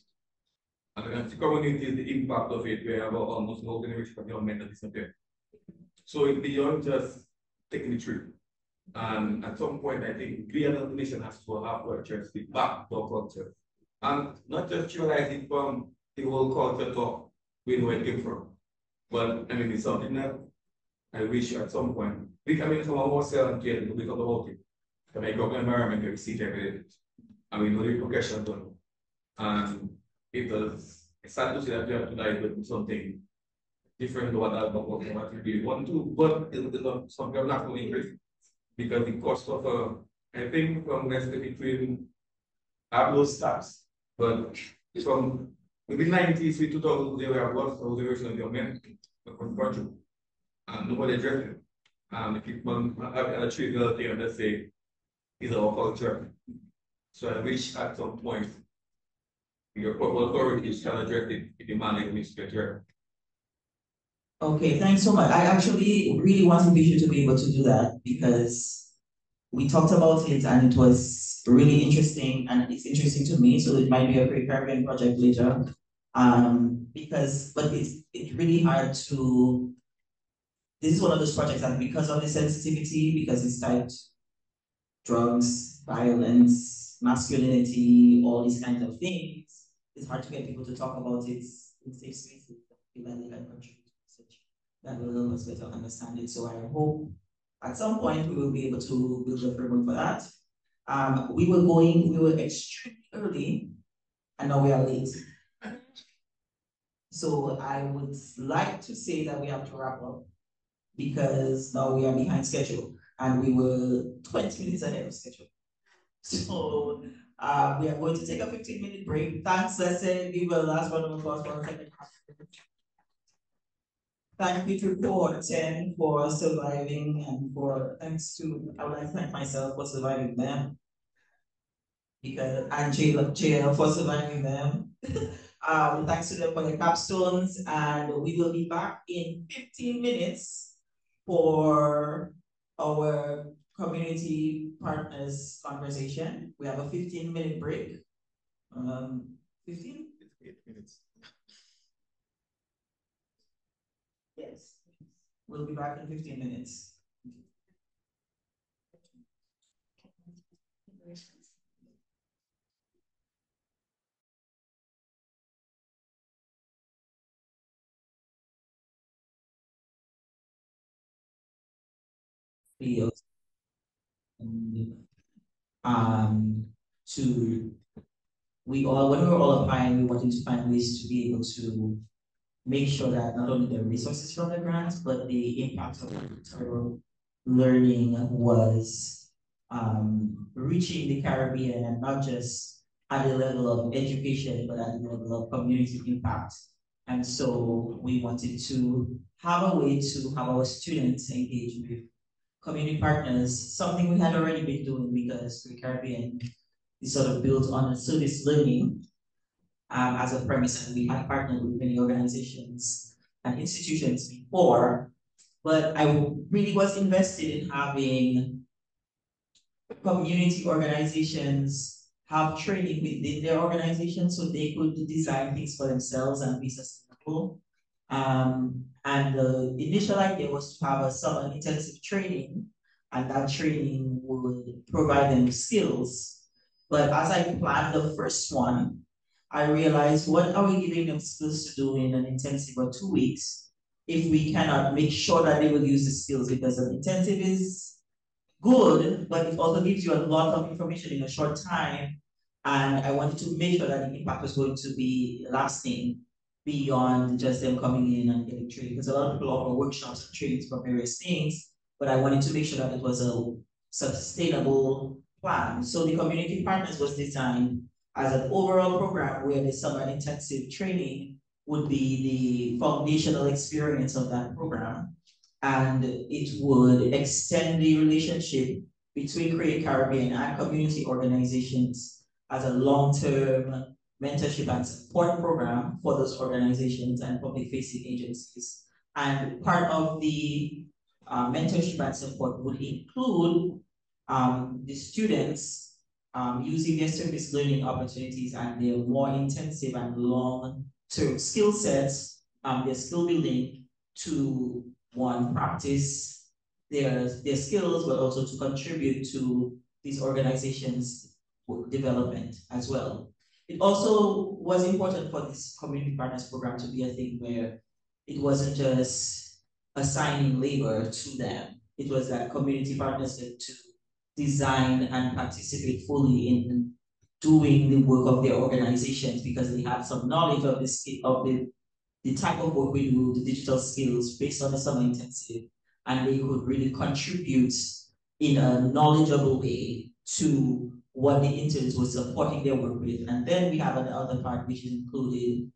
Speaker 10: And then the community, the impact of it, we have almost no generation of young men that disappear. So it's beyond just taking the trip. And at some point, I think we as a nation has to have to address the back to our culture. And not just realizing from the whole culture talk, we know where it came from. But I mean, it's something that I wish at some point, some of us and kids will become about it. To make up an environment where we see evidence. And we know the progression done. And it's sad to see that we have to dive with something different to what we really want to, but some people not going to increase because the cost of I think from West between have those stats, but from maybe 90s to 2000 they were lost of the version of the men from country and nobody addressed it. And if people have a trivial thing, let's say, is our culture. So I wish at some point your corporate authorities can address it in the manner in which they address.
Speaker 9: Okay, thanks so much. I actually really wanted Bishop to be able to do that because we talked about it and it was really interesting and it's interesting to me. So it might be a great Caribbean project later. But it's really hard to. This is one of those projects that because of the sensitivity, because it's tied to drugs, violence, masculinity, all these kinds of things, it's hard to get people to talk about it in safe spaces that feel like they can contribute to research that will help us better understand it. So I hope at some point we will be able to build a framework for that. We were extremely early and now we are late. So I would like to say that we have to wrap up because now we are behind schedule and we were 20 minutes ahead of schedule. So we are going to take a 15-minute break. Thanks, let's say, give a last round of applause for a second. Thank you to Port 10 for surviving and I would like to thank myself for surviving them. And JL for surviving them. Thanks to them for the capstones, and we will be back in 15 minutes for our community partners conversation. We have a 15-minute break. 15? 8 minutes. Yes. We'll be back in 15 minutes. When we were all applying, we wanted to find ways to be able to make sure that not only the resources from the grants, but the impact of thorough learning was reaching the Caribbean and not just at the level of education, but at the level of community impact. And so we wanted to have a way to have our students engage with community partners, something we had already been doing because the Caribbean is sort of built on service learning as a premise, and we had partnered with many organizations and institutions before, but I really was invested in having community organizations have training within their organization so they could design things for themselves and be sustainable. And the initial idea was to have a summer intensive training, and that training would provide them skills. But as I planned the first one, I realized, what are we giving them skills to do in an intensive or 2 weeks if we cannot make sure that they will use the skills? Because an intensive is good, but it also gives you a lot of information in a short time. And I wanted to make sure that the impact was going to be lasting beyond just them coming in and getting trained. Because a lot of people offer workshops and trainings for various things, but I wanted to make sure that it was a sustainable plan. So the community partners was designed as an overall program where the summer intensive training would be the foundational experience of that program. And it would extend the relationship between Create Caribbean and community organizations as a long-term mentorship and support program for those organizations and public-facing agencies. And part of the mentorship and support would include the students using their service learning opportunities and their more intensive and long-term skill sets, their skill building to one, practice their skills, but also to contribute to these organizations' development as well. It also was important for this community partners program to be a thing where it wasn't just assigning labor to them. It was that community partners get to design and participate fully in doing the work of their organizations because they have some knowledge of the type of work we do, the digital skills based on the summer intensive, and they could really contribute in a knowledgeable way to what the interns were supporting their work with. And then we have another part which included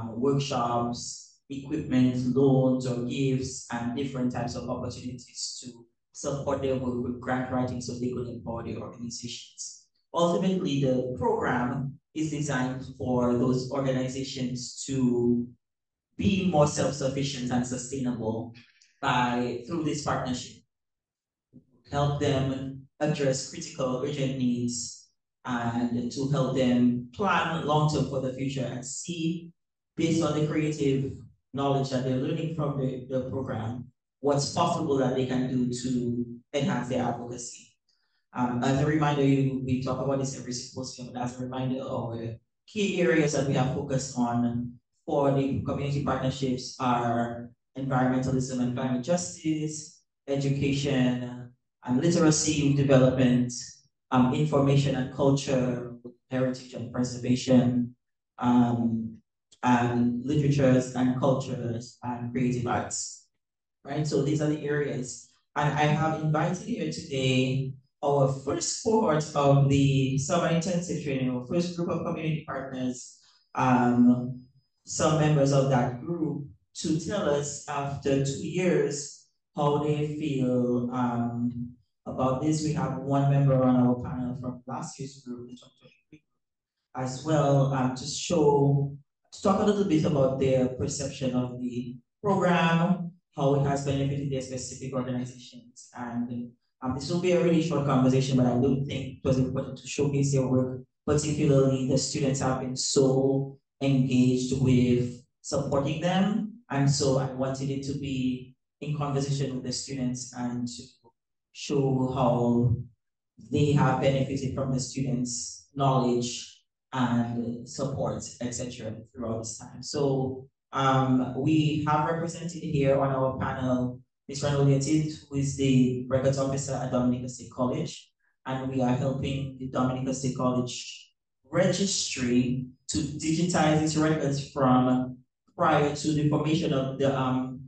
Speaker 9: workshops, equipment, loans or gifts, and different types of opportunities to support their work with grant writing so they could empower their organizations. Ultimately, the program is designed for those organizations to be more self-sufficient and sustainable through this partnership. Help them address critical urgent needs and to help them plan long-term for the future and see, based on the creative knowledge that they're learning from the program, what's possible that they can do to enhance their advocacy. As a reminder, we talk about this every symposium, but as a reminder, our key areas that we have focused on for the community partnerships are environmentalism and climate justice, education and literacy, youth development, information and culture, heritage and preservation, and literatures and cultures and creative arts, right? So these are the areas. And I have invited here today our first cohort of the summer intensive training, our first group of community partners, some members of that group to tell us after 2 years how they feel about this. We have one member on our panel from last year's group, the 2023 as well, to talk a little bit about their perception of the program, how it has benefited their specific organizations. And this will be a really short conversation, but I do think it was important to showcase their work. Particularly, the students have been so engaged with supporting them. And so I wanted it to be in conversation with the students and to show how they have benefited from the students' knowledge and support, etc. throughout this time. So we have represented here on our panel Ms. Ranolia Tid, who is the records officer at Dominica State College, and we are helping the Dominica State College registry to digitize its records from prior to the formation of the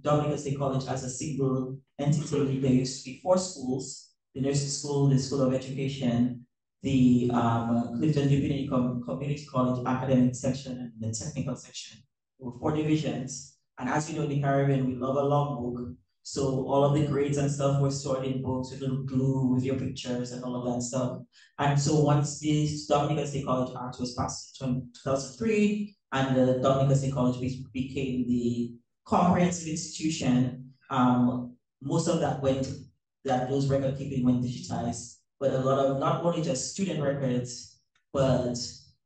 Speaker 9: Dominica State College as a single entity. There used to be 4 schools: the nursing school, the School of Education, the Clifton Divinity Community College academic section, and the technical section. There were 4 divisions. And as you know, in the Caribbean, we love a logbook. So all of the grades and stuff were stored in books with little glue with your pictures and all of that stuff. And so once this Dominica State College Act was passed in 2003, and the Dominica State College became the comprehensive institution, most of those record keeping went digitized, but a lot of not only just student records, but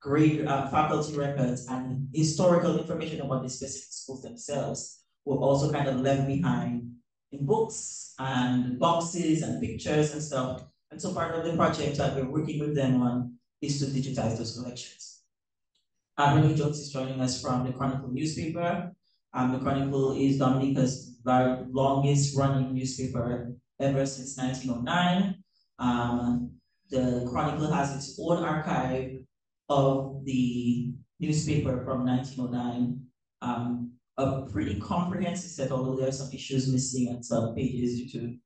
Speaker 9: grade faculty records and historical information about the specific schools themselves were also kind of left behind in books and boxes and pictures and stuff. And so part of the project that we're working with them on is to digitize those collections. Renee Jones is joining us from the Chronicle newspaper. The Chronicle is Dominica's longest running newspaper ever since 1909. The Chronicle has its own archive of the newspaper from 1909. A pretty comprehensive set, although there are some issues missing and some pages due to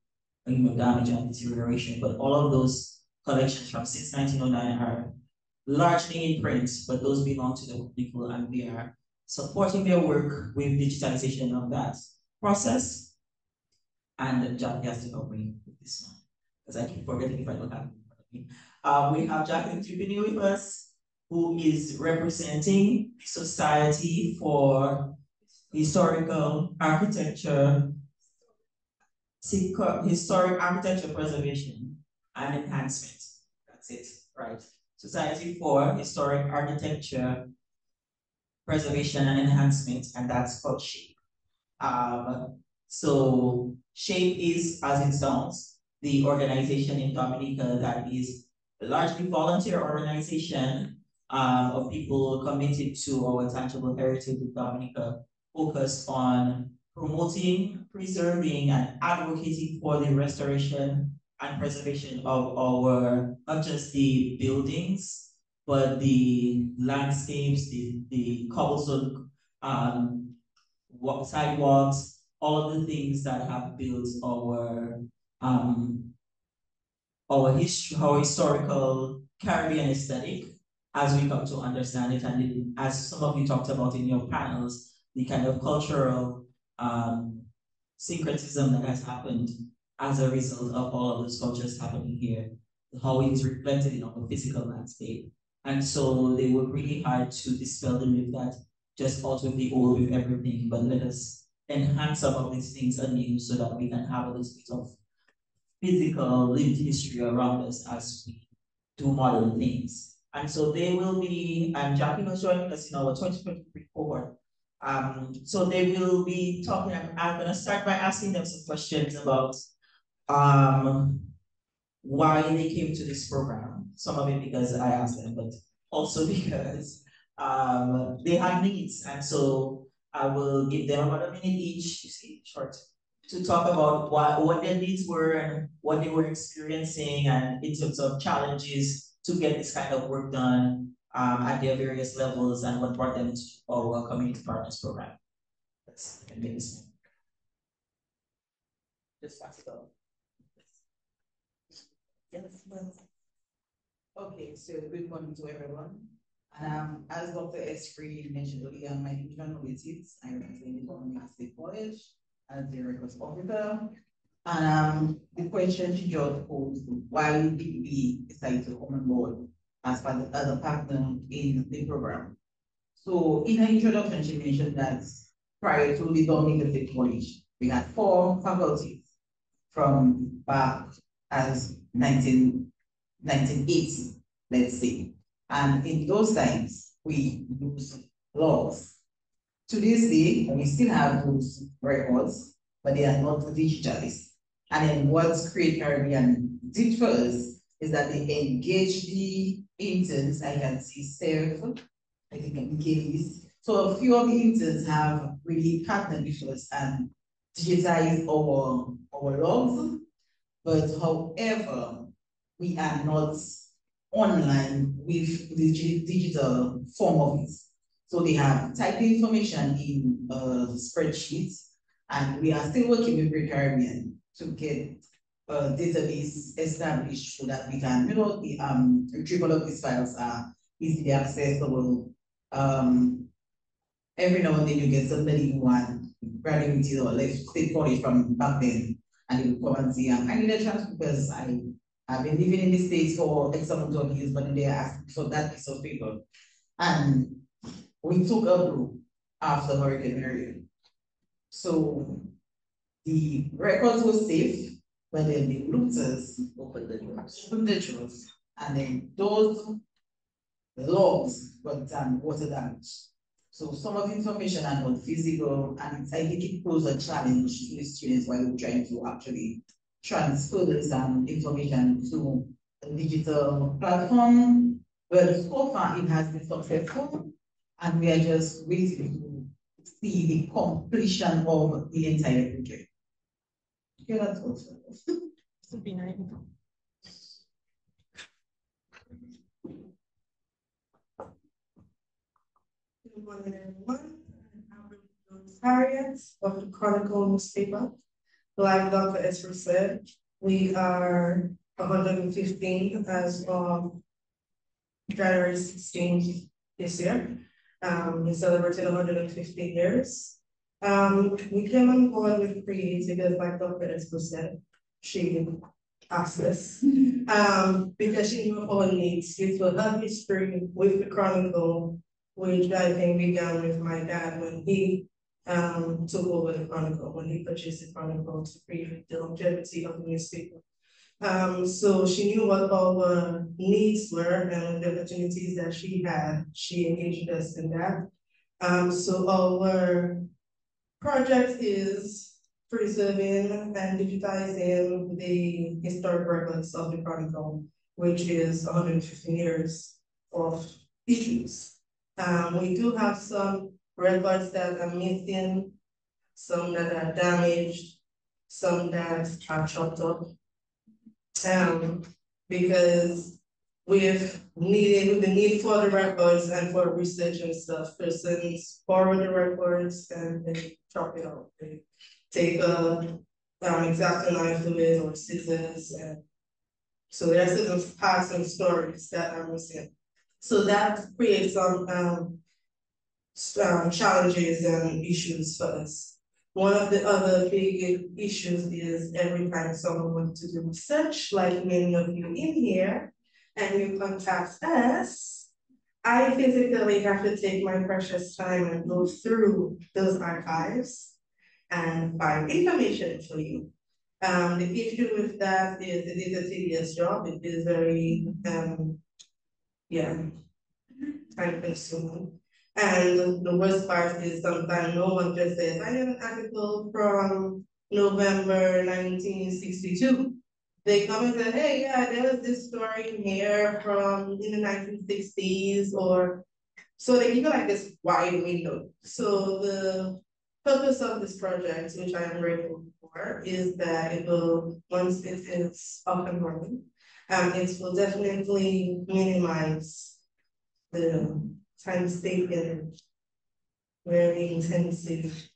Speaker 9: damage and deterioration. But all of those collections from since 1909 are largely in print, but those belong to the Chronicle, and we are supporting their work with digitalization of that process. And Jackie has to help me with this one, because I keep forgetting if I don't have it in front of me. We have Jacqueline Tupini with us, who is representing the Society for Historical Architecture, Historic Architecture Preservation and Enhancement. That's it, right? Society for Historic Architecture, Preservation and Enhancement, and that's called SHAPE. So SHAPE is, as it sounds, the organization in Dominica that is a largely volunteer organization of people committed to our tangible heritage in Dominica, focused on promoting, preserving, and advocating for the restoration and preservation of our, not just the buildings, but the landscapes, the cobblestone sidewalks, all of the things that have built our history, our historical Caribbean aesthetic, as we come to understand it, and as some of you talked about in your panels, the kind of cultural syncretism that has happened as a result of all of those cultures happening here, how it is reflected in our physical landscape. And so they work really hard to dispel the myth that just out with the old with everything, but let us enhance some of these things anew so that we can have a little bit of physical lived history around us as we do modern things. And so they will be, and Jackie was joining us in our 2023 cohort. So they will be talking, I'm gonna start by asking them some questions about why they came to this program. Some of it because I asked them, but also because they had needs. And so I will give them about a minute each, you see, short, to talk about what their needs were and what they were experiencing and in terms of challenges to get this kind of work done at their various levels and what brought them to our community partners program. Let's make this. Just pass it on. Yes, well.
Speaker 11: Okay, so good morning to everyone. As Dr. Esprey mentioned earlier, my intern with it, I represent Dominica State College as the records officer. And the question she just posed, why did we decide to come on board as a partner in the program? So in her introduction, she mentioned that prior to the Dominica State College, we had 4 faculties from back as 1980, let's say. And in those times, we used logs. To this day, we still have those records, but they are not digitalized. And then what Create Caribbean did for us is that they engaged the interns. I can see Steph, I think I'm Kelly's. So a few of the interns have really partnered with us and digitized our logs. But however, we are not online with the digital form of it. So they have typed the information in spreadsheets, and we are still working with Great Caribbean to get a database established so that we can, retrieval of these files are easily accessible. Every now and then you get somebody who graduated or left state college from back then, and they will come and say, I need a chance because I've been living in the States for X amount of years, but they asked for that piece of paper. And we took a group after Hurricane Maria. So the records were safe, but then the looters opened the drawers. And then those logs got done, water damage. So some of the information are not physical, and I think it poses a challenge to the students while we're trying to actually transfer this information to a digital platform. But so far it has been successful, and we are just waiting to see the completion of the entire project. Okay, that's all. Good
Speaker 12: morning, everyone. I'm Harriet of the Chronicle newspaper. Like Dr. Esper said, we are 115 as of January 16th this year. We celebrated 115 years. We came on board with Create because, like Dr. Esper said, she asked us because she knew our needs. It was a history with the Chronicle, which I think began with my dad when he took over the Chronicle, when he purchased the Chronicle to create the longevity of the newspaper. So she knew what our needs were and the opportunities that she had. She engaged us in that. So our project is preserving and digitizing the historic records of the Chronicle, which is 115 years of issues. We do have some records that are missing, some that are damaged, some that are chopped up. Because with the need for the records and for research and stuff, persons borrow the records and they chop it up. They take a X-Acto knife to it or scissors, and so there are certain parts and stories that are missing. So that creates some challenges and issues for us. One of the other big issues is every time someone wants to do research, like many of you in here, and you contact us, I physically have to take my precious time and go through those archives and find information for you. The issue with that is it is a tedious job. It is very, time consuming. And the worst part is sometimes no one just says, I have an article from November 1962. They come and say, hey, yeah, there was this story here from in the 1960s, or so they give you like this wide window. So the purpose of this project, which I am grateful for, is that it will, once it is up and running, it will definitely minimize the time taken, very intensive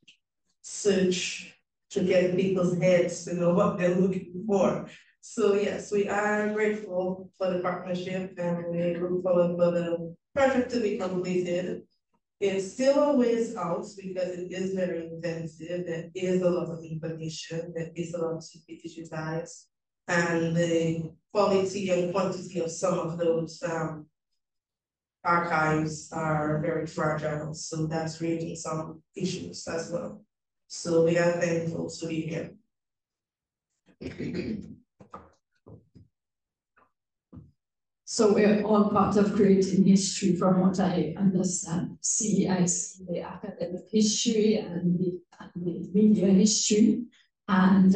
Speaker 12: search to get people's heads to know what they're looking for. So yes, we are grateful for the partnership and we look forward for the project to be completed. It's still always out because it is very intensive. There is a lot of information. There is a lot to be digitized. And the quality and quantity of some of those archives are very fragile. So that's creating some issues as well. So we are thankful to be here.
Speaker 13: So we're all part of creating history from what I understand. I see the academic history and the media history. And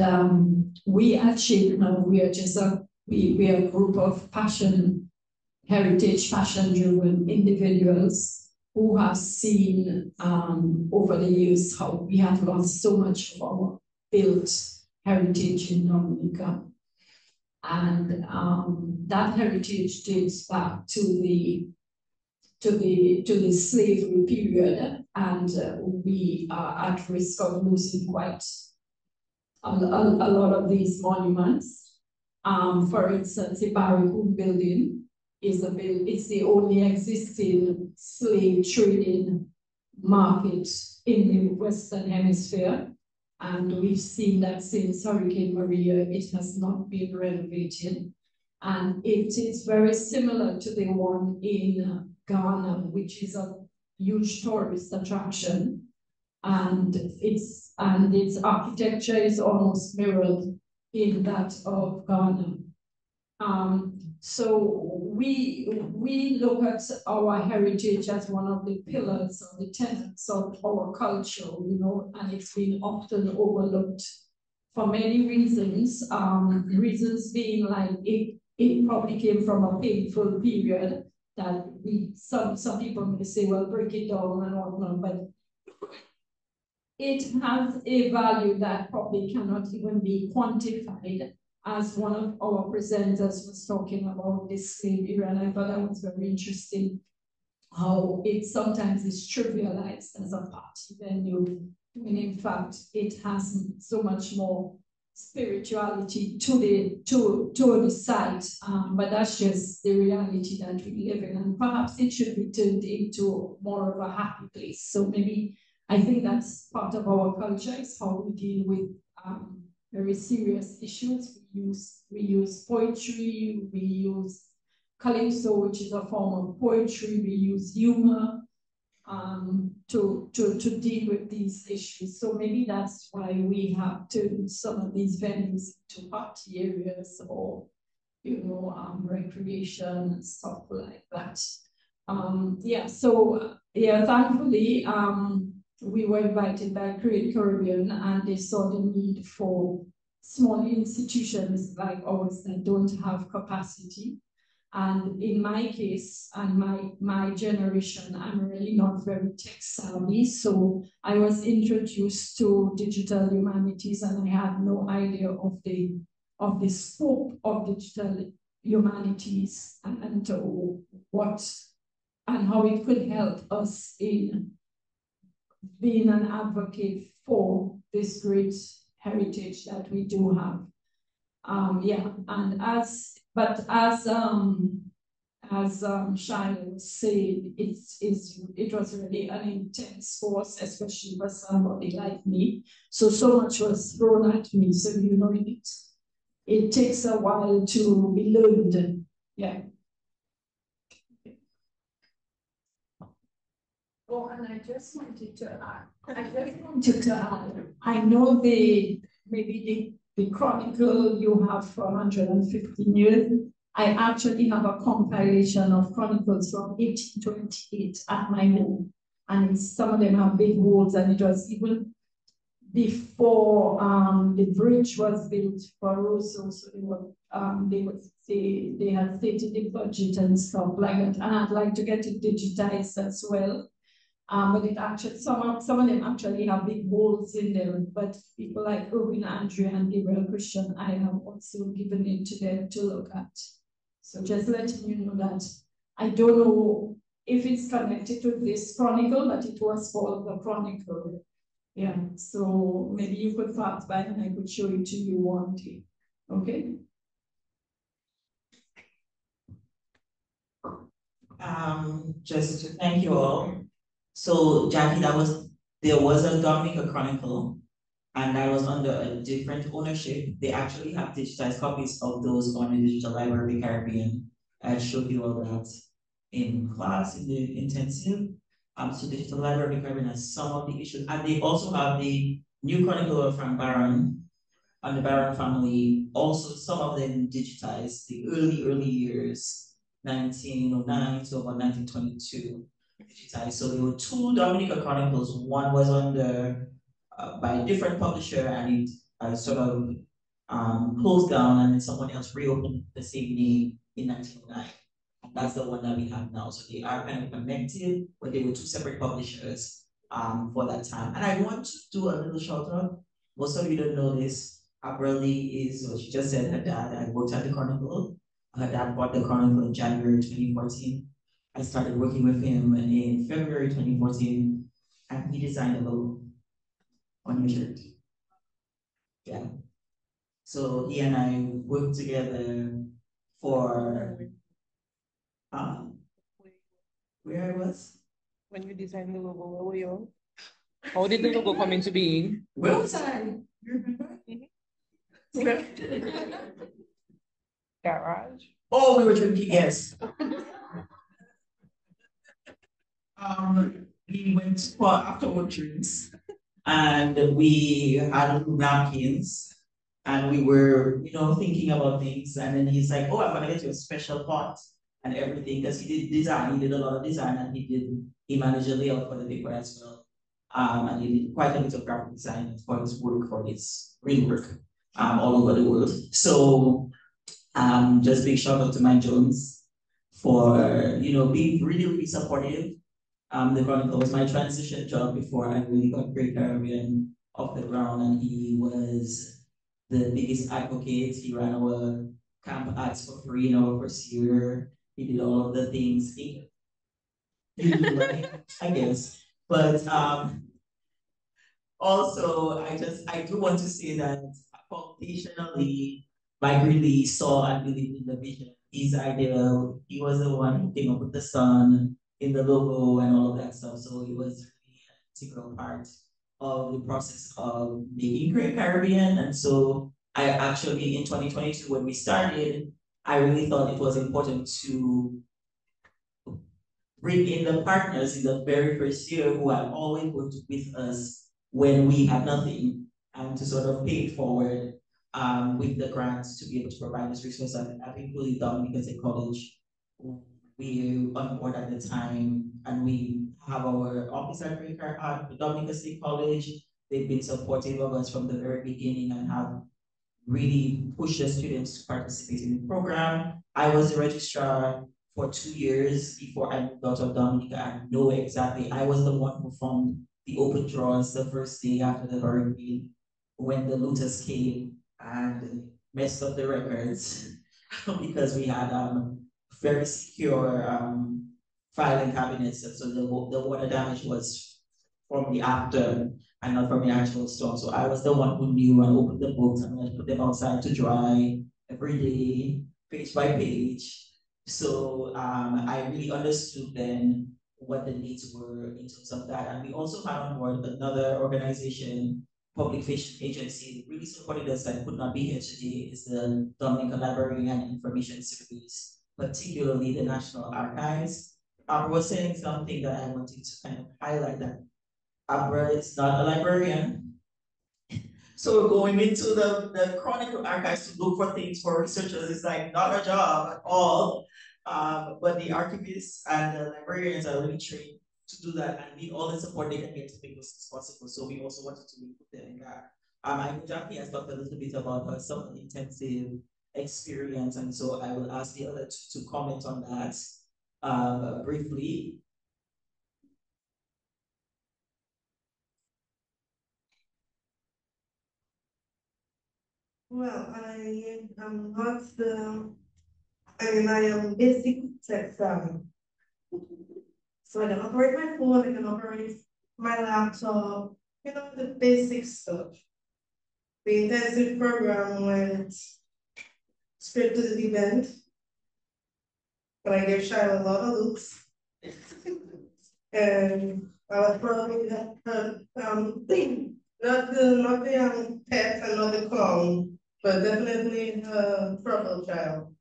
Speaker 13: we at Shape now, we are just we are a group of heritage passion-driven individuals who have seen over the years how we have lost so much of our built heritage in Dominica. And that heritage dates back to the slavery period, and we are at risk of losing quite a lot of these monuments. For instance, the Barracoon building it's the only existing slave trading market in the Western Hemisphere. And we've seen that since Hurricane Maria, it has not been renovated. And it is very similar to the one in Ghana, which is a huge tourist attraction. And its architecture is almost mirrored in that of Ghana. So we look at our heritage as one of the pillars or the tenets of our culture, and it's been often overlooked for many reasons. Reasons being like it probably came from a painful period that some people may say, well, break it down and whatnot, but it has a value that probably cannot even be quantified. As one of our presenters was talking about this slavery, and I thought that was very interesting, how it sometimes is trivialized as a party venue, when in fact it has so much more spirituality to the site, but that's just the reality that we live in, and perhaps it should be turned into more of a happy place. So maybe I think that's part of our culture, is how we deal with very serious issues. We use poetry, we use calypso, which is a form of poetry, we use humor, to deal with these issues. So maybe that's why we have turned some of these venues into party areas or, you know, recreation and stuff like that. Thankfully, we were invited by Create Caribbean and they saw the need for small institutions like ours that don't have capacity. And in my case and my generation, I'm really not very tech savvy. So I was introduced to digital humanities and I had no idea of the scope of digital humanities and what and how it could help us in being an advocate for this great heritage that we do have. And as Shine was saying, it was really an intense course, especially for somebody like me. So much was thrown at me. So you know it takes a while to be learned. Yeah. Oh, and I just wanted to add, I know maybe the chronicle you have for 115 years. I actually have a compilation of chronicles from 1828 at my home. And some of them have big holes, and it was even before the bridge was built for Rosso, so they had stated the budget and stuff like that. And I'd like to get it digitized as well. But it actually some of them actually have big holes in them. But people like Owen, Andrea, and Gabriel Christian, I have also given it to them to look at. So just letting you know that I don't know if it's connected to this chronicle, but it was called the chronicle. Yeah. So maybe you could pass by and I could show it to you one day. Okay.
Speaker 9: Just to thank you all. So Jackie, there was a Dominica Chronicle, and that was under a different ownership. They actually have digitized copies of those on the Digital Library of the Caribbean. I showed you all that in class, in the intensive. So Digital Library of the Caribbean has some of the issues, and they also have the new Chronicle of Frank Barron and the Barron family. Also, some of them digitized the early years, 1909 to about 1922. Digitized. So there were two Dominica Chronicles. One was under by a different publisher, and it sort of closed down, and then someone else reopened the same name in 1909. And that's the one that we have now. So they are kind of connected, but they were two separate publishers for that time. And I want to do a little shout out. Most of you don't know this. Abrali is, what she just said, her dad. I worked at the Chronicle. Her dad bought the Chronicle in January 2014. I started working with him in February 2014, and he designed a logo on your shirt. Yeah. So he and I worked together for where I was?
Speaker 14: When you designed the logo, where were you? How did the logo come into being?
Speaker 9: Where was I? You remember?
Speaker 14: Garage.
Speaker 9: Oh, we were drinking, yes. We went for afterward drinks and we had napkins and we were, thinking about things. And then he's like, oh, I'm gonna get you a special pot and everything, because he did design, he did a lot of design, and he managed a layout for the paper as well. And he did quite a bit of graphic design for his work, for his real work, all over the world. So just big shout out to Mike Jones for, being really, really supportive. The Chronicle was my transition job before I really got Great Caribbean off the ground, and he was the biggest advocate. He ran our camp ads for free in our first year. He did all of the things. I guess. But also, I do want to say that foundationally, Mike really saw and believed in the vision. His idea, he was the one who came up with the sun in the logo and all of that stuff. So it was really an integral part of the process of making Great Caribbean. And so I actually, in 2022, when we started, I really thought it was important to bring in the partners in the very first year who have always worked with us when we had nothing, and to sort of pay it forward with the grants to be able to provide this resource. I've included Dominica State College. We on board at the time, and we have our office at Dominica State College. They've been supportive of us from the very beginning and have really pushed the students to participate in the program. I was the registrar for 2 years before I moved out of Dominica. I know exactly. I was the one who found the open draws the first day after the hurricane when the looters came and messed up the records because we had very secure filing cabinets. So the water damage was from the after and not from the actual storm. So I was the one who knew and opened the books and I put them outside to dry every day, page by page. So I really understood then what the needs were in terms of that. And we also had on board another organization, public facing agency, really supported us that could not be here today, is the Dominica Library and Information Service, particularly the National Archives. I was saying something that I wanted to kind of highlight, that Abra is not a librarian. So going into the Chronicle archives to look for things for researchers is like not a job at all. But the archivists and the librarians are really trained to do that and need all the support they can get to make this as possible. So we also wanted to include them in that. I know Jackie has talked a little bit about her summer intensive experience, and so I will ask the other two to comment on that briefly.
Speaker 12: Well, I am not I am basic tech savvy. So I can operate my phone, I can operate my laptop, the basic stuff. The intensive program went straight to the deep end, but I gave Shiloh a lot of looks. And I was probably not the pet and not the clown, but definitely a trouble child.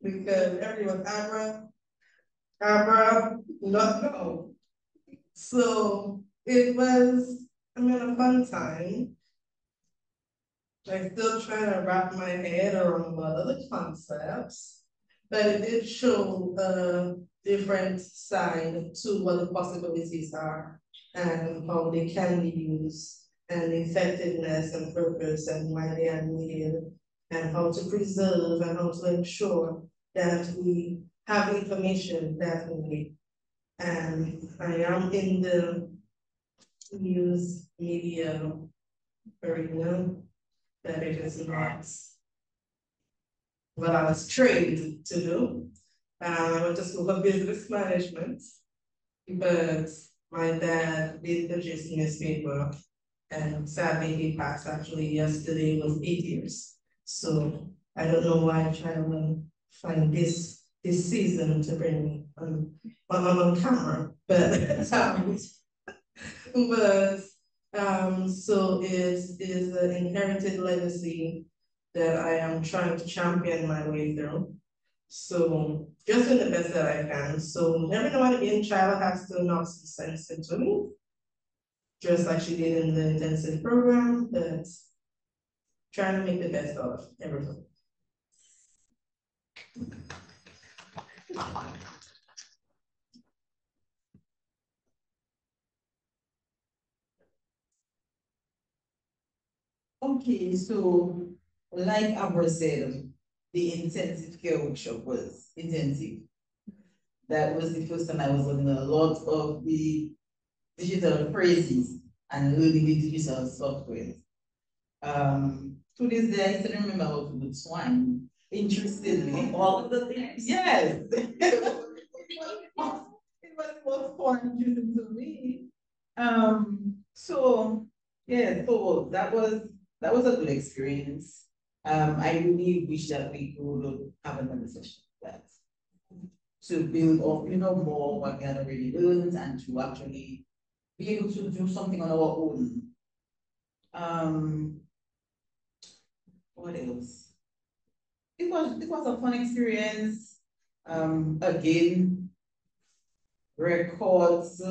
Speaker 12: Because everyone, Abra, not no. So it was, a fun time. I'm still trying to wrap my head around a lot of the concepts, but it did show a different side to what the possibilities are and how they can be used and effectiveness and purpose and why they are needed and how to preserve and how to ensure that we have information definitely. And I am in the news media arena, that it is not what I was trained to do. I went to school for business management, but my dad did the gist newspaper, and sadly he passed actually yesterday, was 8 years. So I don't know why I try to find this season to bring me on camera, but so it is an inherited legacy that I am trying to champion my way through. So just doing the best that I can. So every now and again, Chyla has to knock some sense into me, just like she did in the intensive program, but trying to make the best of everything.
Speaker 11: Okay, so like Amber said, the intensive care workshop was intensive. That was the first time I was learning a lot of the digital phrases and learning the digital software. To this day, I still remember how to do swine. Interestingly, all of the things. Yes. It was most fun interesting to me. So yeah, so that was a good experience. I really wish that we could have another session like that to build up, more what we had already learned and to actually be able to do something on our own. What else? It was a fun experience. Again, records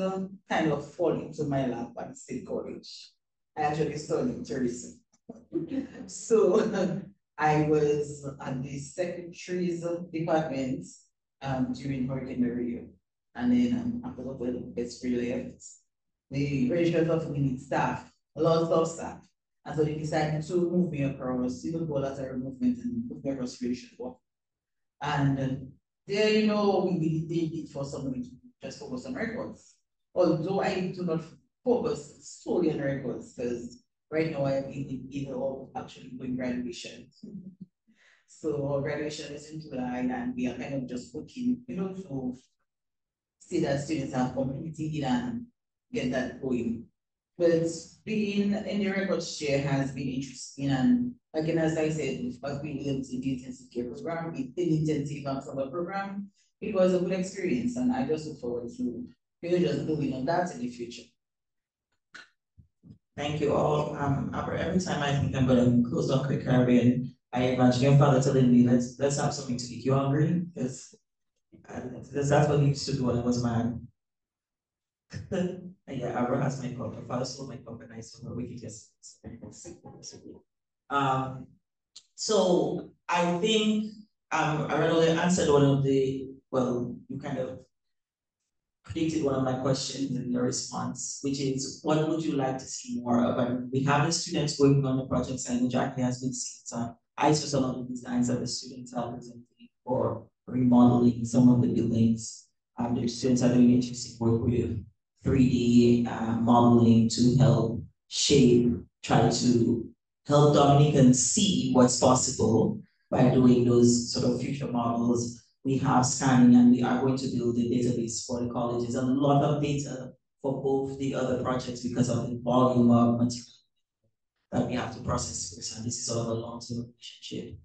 Speaker 11: kind of fall into my lap at State College. I actually studied tourism. So I was at the secretary's department during Hurricane Maria. And then after the it's really left, the registrar of we need staff, a lot of staff. And so they decided to move me across, even though that's a movement and move me across registrar. And there, we really did it for somebody to just focus on records. Although I do not focus solely on records, because right now I am in either of actually doing graduation. So graduation is in July, and we are kind of just looking, to see that students have completed and get that going. But being in the records chair has been interesting, and again, as I said, I've been able to the intensive care program, the intensive summer program. It was a good experience, and I just look forward to just building on that in the future.
Speaker 9: Thank you all. Every time I think I'm gonna close on Quick Caribbean, I imagine your father telling me, let's have something to eat. You hungry? Because that's what he used to do when I was mad. Yeah, Abra has my cup. My father stole my cup, and I saw we could just. So I think I already answered one of the, well, you kind of predicted one of my questions in your response, which is what would you like to see more of? And we have the students working on the projects, and Jackie has been seeing some. I saw some of the designs that the students are presenting for remodeling some of the buildings. The students are doing interesting work with 3D modeling to help shape, try to help Dominicans see what's possible by doing those sort of future models. We have scanning, and we are going to build a database for the colleges, a lot of data for both the other projects because of the volume of material that we have to process first. And this is sort of a long-term relationship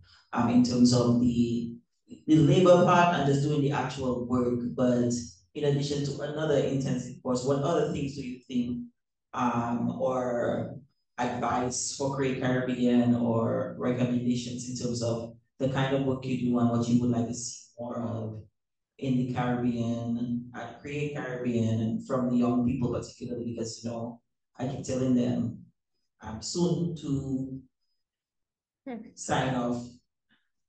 Speaker 9: in terms of the labor part and just doing the actual work. But in addition to another intensive course, what other things do you think or advice for Create Caribbean or recommendations in terms of the kind of work you do and what you would like to see more of in the Caribbean, at Create Caribbean, and from the young people particularly, because I keep telling them I'm soon to sign off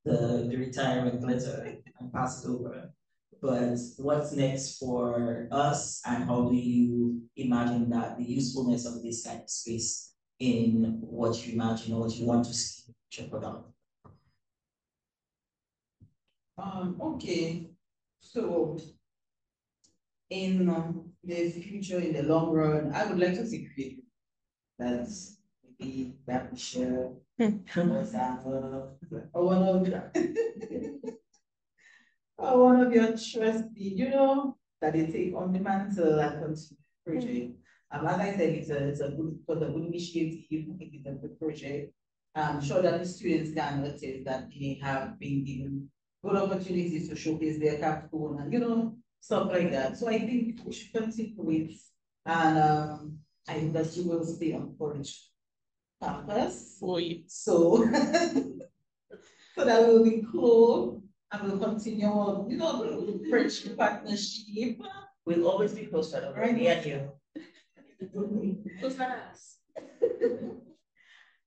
Speaker 9: the retirement letter and pass it over. But what's next for us, and how do you imagine that the usefulness of this kind of space in what you imagine or what you want to see check it out?
Speaker 11: Okay, so in the future, in the long run, I would like to see creative. That's maybe that we share or one of your trusted, that they take on the mantle and continue the project. As I said, it's a good initiative. It is a good project. I'm sure that the students can attest that they have been given good opportunities to showcase their capstone and stuff like that. So I think we should continue with, and I think that you will stay on college campus. So so that will be cool. And we'll continue on, friendship partnership.
Speaker 9: We'll always be close to right near you.
Speaker 11: Close to us.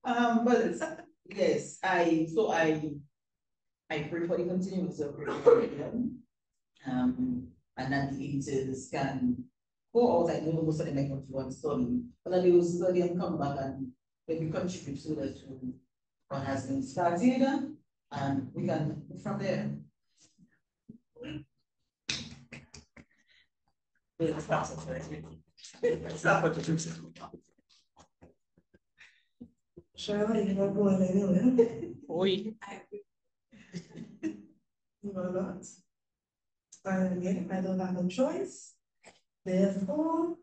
Speaker 11: But yes, I pray for the continuance of curriculum. And that the interns can go out. I don't know most of them come to one study, but that they will study and come back and maybe contribute to that to what has been started, and we can move from there.
Speaker 12: Shirley, you're not going anywhere.
Speaker 14: Oi.
Speaker 12: You are not. Again, I don't have a choice. Therefore,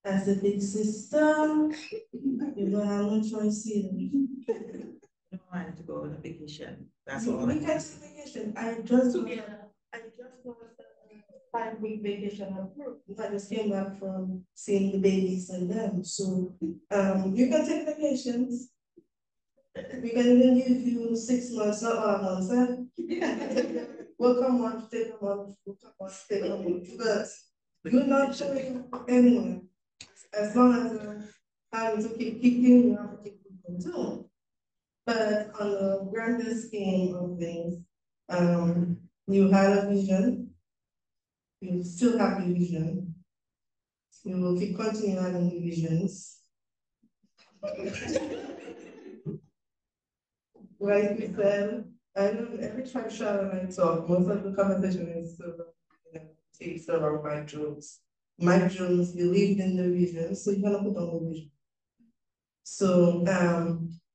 Speaker 12: as a big sister, you don't have no choice either.
Speaker 9: I wanted to go on a vacation. That's all.
Speaker 12: We can take vacation. I just want a 5-week vacation approved. I just came back from seeing the babies and them. So you can take vacations. We can even give you 6 months, not all months, huh? We'll come on, take a month, we'll come on, take a month. But You're not showing anyone. As long as having to keep kicking, you have to keep kicking too. But on the grander scheme of things, you had a vision, you still have the vision, you will keep continuing having the visions. Like we said, I know every time Sharon and I talk, most of the conversation is takes around Mike Jones. Mike Jones believed in the vision, so you're gonna put on the vision. So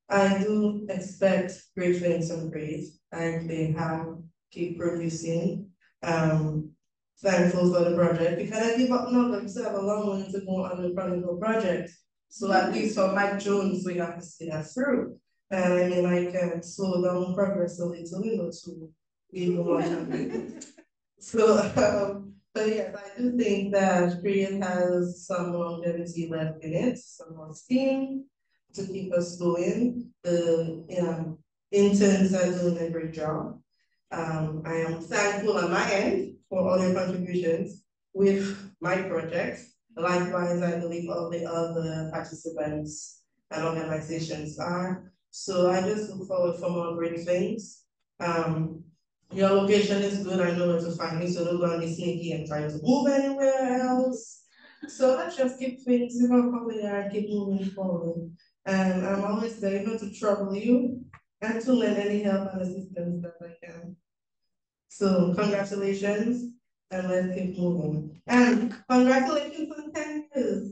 Speaker 12: I do expect great things from praise, and they have keep producing. Thankful for the project. We cannot give up now, but we still have a long way to go on the Chronicle project. So at least for Mike Jones, we have to see that through. And I mean, I can slow down progress a little to give more time. So, but yes, I do think that Korean has some longevity left in it, some more steam to keep us going. The interns are doing a great job. I am thankful on my end for all your contributions with my project. Likewise, I believe all the other participants and organizations are. So I just look forward for more great things. Your location is good, I know where to find me, so don't go and be sneaky and try to move anywhere else. So let's just keep things, how they are, keep moving forward. And I'm always there, to trouble you and to lend any help and assistance that I can. So congratulations, and let's keep moving. And congratulations on 10 years.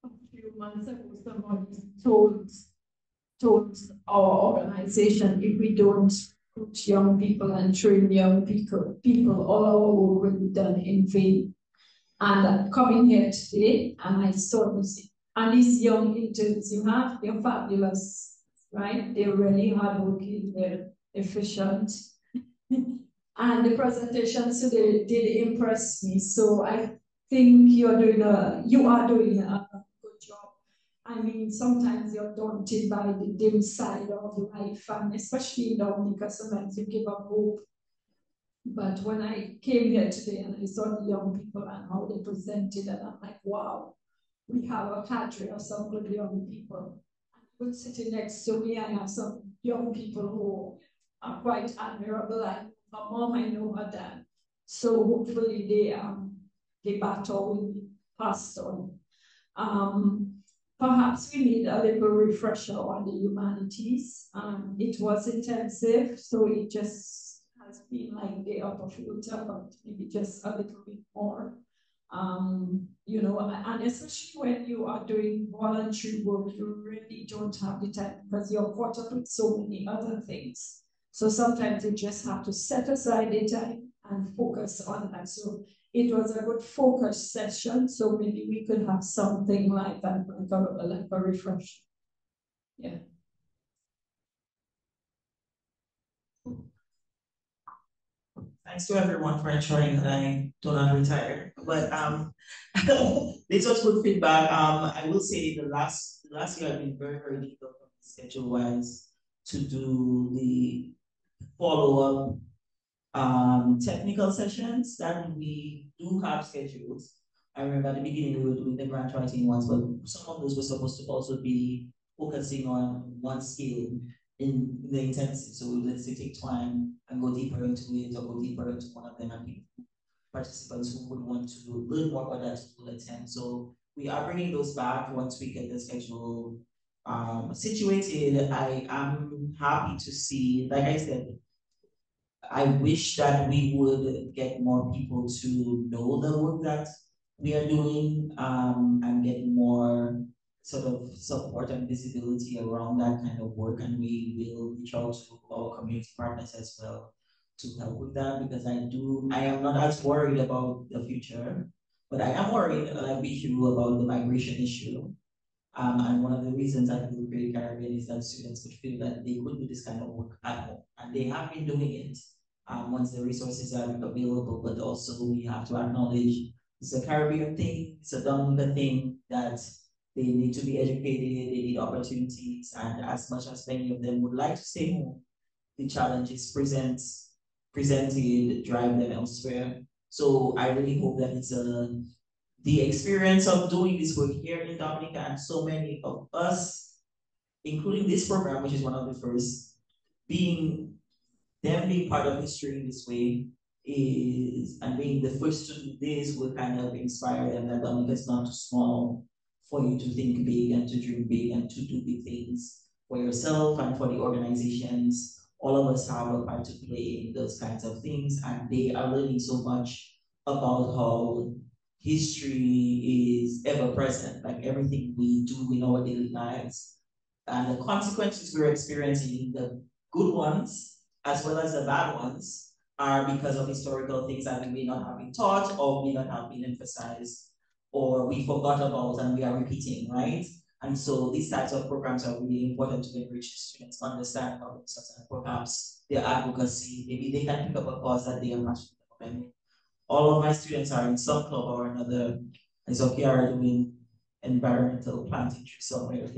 Speaker 13: A few months ago, somebody told our organization, if we don't recruit young people and train young people, all our work will be done in vain. And coming here today, and I saw this, and these young interns you have, they're fabulous, right? They're really hardworking, they're efficient. And the presentations today did impress me. So I think you are doing a good job. I mean, sometimes you're daunted by the dim side of life, and especially because sometimes you give up hope. But when I came here today and I saw the young people and how they presented, and I'm like, wow, we have a cadre of some good young people. And sitting next to me, I have some young people who are quite admirable. I know her mom, I know her dad. So hopefully they battle will be passed on. Perhaps we need a little refresher on the humanities. It was intensive, so it just has been like the upper filter, but maybe just a little bit more. And especially when you are doing voluntary work, you really don't have the time because you're caught up with so many other things. So sometimes you just have to set aside the time and focus on that. So it was a good focus session. So maybe we could have something like that, like a refresh. Yeah.
Speaker 9: Thanks to everyone for ensuring that I do not retire. But this was good feedback. I will say the last year I've been very, very difficult schedule-wise to do the follow-up technical sessions that we do have scheduled. I remember at the beginning we were doing the grant writing ones, but some of those were supposed to also be focusing on one skill in the intensive. So we let's say take time and go deeper into it or go deeper into one of them, and people, participants who would want to learn more about that will attend. So we are bringing those back once we get the schedule situated. I am happy to see, like I said, I wish that we would get more people to know the work that we are doing and get more sort of support and visibility around that kind of work. And we will reach out to our community partners as well to help with that, because I am not as worried about the future, but I am worried, like with you, about the migration issue. And one of the reasons I feel Great Caribbean is that students would feel that they could do this kind of work at home, and they have been doing it once the resources are available. But also we have to acknowledge it's a Caribbean thing, it's a Dominica thing, that they need to be educated, they need opportunities, and as much as many of them would like to stay home, the challenges presented drive them elsewhere. So I really hope that the experience of doing this work here in Dominica and so many of us, including this program, which is one of the first, being part of history in this way and being the first to do this will kind of inspire them that Dominica is not too small for you to think big and to dream big and to do big things for yourself and for the organizations. All of us have a part to play in those kinds of things, and they are learning so much about how history is ever present, like everything we do in our daily lives. And the consequences we're experiencing, the good ones as well as the bad ones, are because of historical things that we may not have been taught or may not have been emphasized or we forgot about and we are repeating, right? And so these types of programs are really important to enrich students understand about themselves and perhaps their advocacy. Maybe they can pick up a cause that they are passionate about. All of my students are in some club or another. As okay, are doing environmental planting trees somewhere.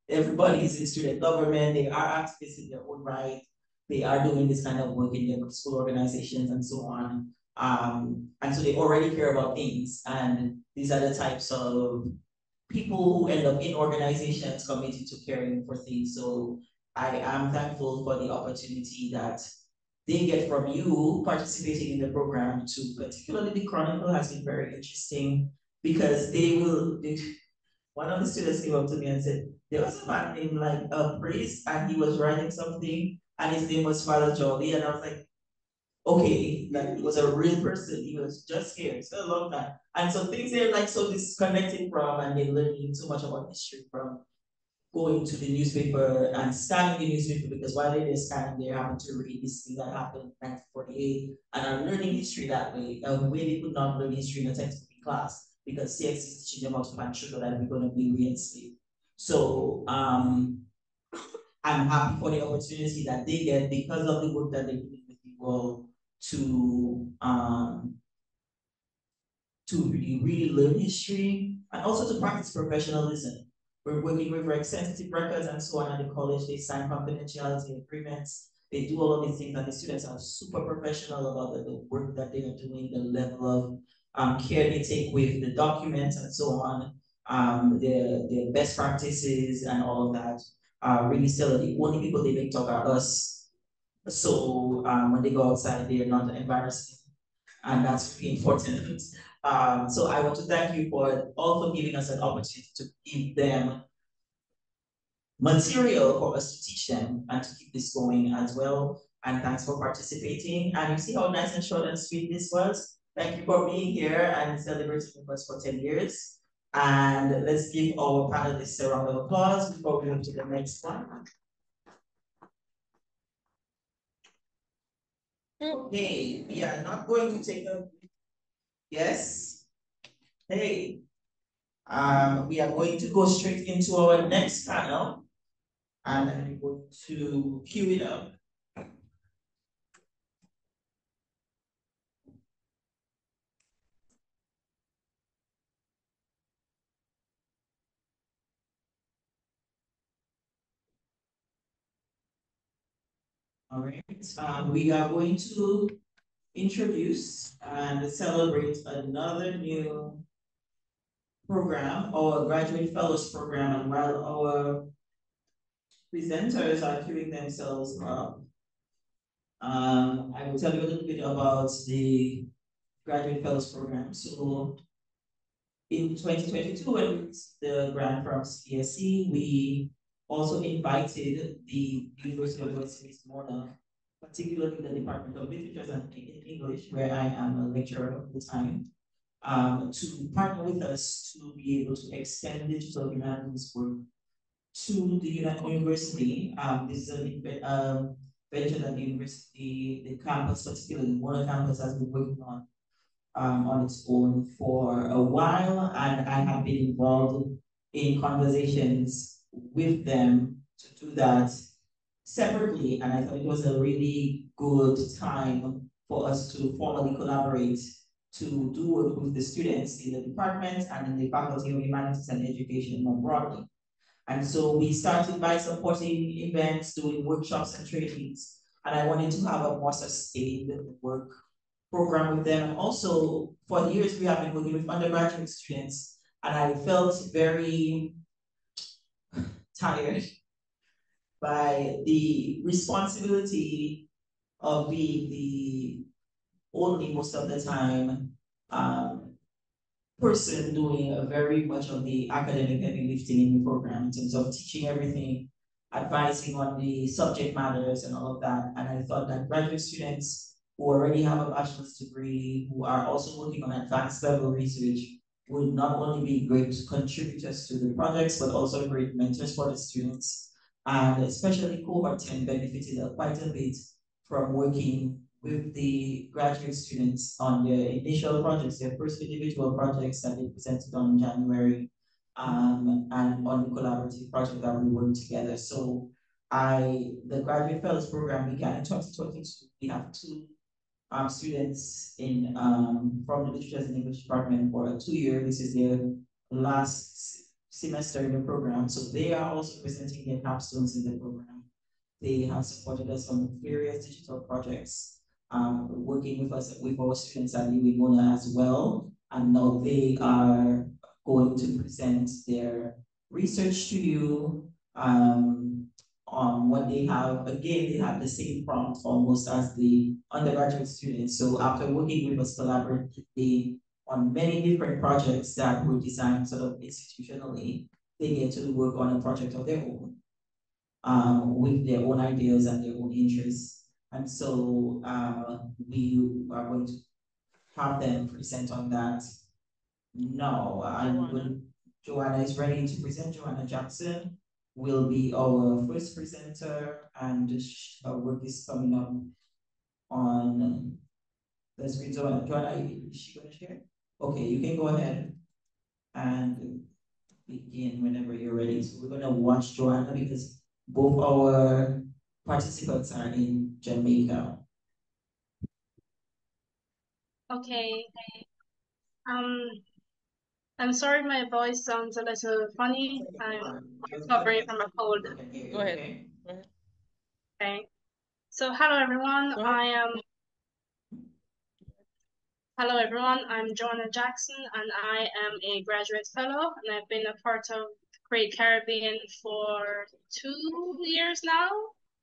Speaker 9: Everybody is in student government. They are activists in their own right. They are doing this kind of work in their school organizations and so on. And so they already care about things. And these are the types of people who end up in organizations committed to caring for things. So I am thankful for the opportunity that they get from you participating in the program too. Particularly the Chronicle has been very interesting because one of the students came up to me and said, there was a man named like a priest and he was writing something and his name was Father Jolly. And I was like, okay, like he was a real person. He was just here. It's been a long time. And so things they're like so disconnected from and they're learning so much about history from going to the newspaper and scanning the newspaper because while they're scanning, they happen to read this thing that happened in 1948 and are learning history that way, a way they could not learn history in a textbook in class because CX is teaching them how to plant sugar that we're going to be re-enslaved. So I'm happy for the opportunity that they get because of the work that they do with people to really learn history and also to practice professionalism. We're working with very sensitive records and so on at the college. They sign confidentiality agreements. They do all of these things, and the students are super professional about the work that they are doing, the level of care they take with the documents and so on, their best practices and all of that. Really still the only people they make talk are us. So when they go outside, they are not embarrassing, and that's really important. So I want to thank you for also giving us an opportunity to give them material for us to teach them and to keep this going as well. And thanks for participating. And you see how nice and short and sweet this was. Thank you for being here and celebrating with us for 10 years. And let's give our panelists a round of applause before we move to the next one. Okay, we are not going to take a yes. Hey, we are going to go straight into our next panel, and I'm going to cue it up. All right, we are going to introduce and celebrate another new program, our Graduate Fellows Program. And while our presenters are queuing themselves up, I will tell you a little bit about the Graduate Fellows Program. So in 2022, when we received the grant from CSE, we also invited the University of West Mona, particularly the Department of Literature and English, where I am a lecturer all the time, to partner with us to be able to extend digital humanities work to the university. This is a venture that the university, the campus, particularly Mona campus, has been working on its own for a while, and I have been involved in conversations with them to do that separately, and I thought it was a really good time for us to formally collaborate to do work with the students in the department and in the Faculty of Humanities and Education more broadly. And so we started by supporting events, doing workshops and trainings, and I wanted to have a more sustained work program with them. Also, for years we have been working with undergraduate students, and I felt very tired by the responsibility of being the only, most of the time, person doing a very much of the academic heavy lifting in the program in terms of teaching everything, advising on the subject matters and all of that. And I thought that graduate students who already have a bachelor's degree, who are also working on advanced level research, would not only be great contributors to the projects, but also great mentors for the students. And especially cohort 10 benefited quite a bit from working with the graduate students on their initial projects, their first individual projects that they presented on in January, and on the collaborative project that we worked together. So the Graduate Fellows Program began in 2022. We have two students in from the Literature and English Department for a 2-year. This is their last semester in the program. So they are also presenting their capstones in the program. They have supported us on various digital projects, working with us, with our students at UWI as well. And now they are going to present their research to you on what they have. Again, they have the same prompt almost as the undergraduate students. So after working with us collaboratively on many different projects that were designed sort of institutionally, they get to work on a project of their own, with their own ideas and their own interests. And so we are going to have them present on that. No, Joanna is ready to present. Joanna Jackson will be our first presenter, and her work is coming up on, let's read Joanna. Joanna, is she going to share? Okay, you can go ahead and begin whenever you're ready. So we're going to watch Joanna because both our participants are in Jamaica.
Speaker 15: Okay. I'm sorry my voice sounds a little funny. I'm recovering from a cold.
Speaker 14: Go ahead.
Speaker 15: Okay. So hello everyone. Hello everyone. I'm Joanna Jackson and I am a graduate fellow, and I've been a part of Create Caribbean for 2 years now,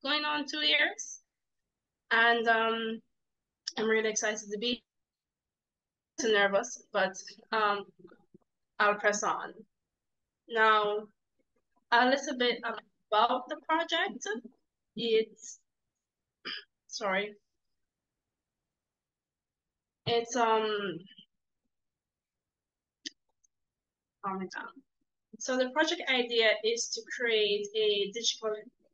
Speaker 15: going on 2 years. And I'm really excited to be nervous, but I'll press on. Now, a little bit about the project. It's calm down. So the project idea is to create a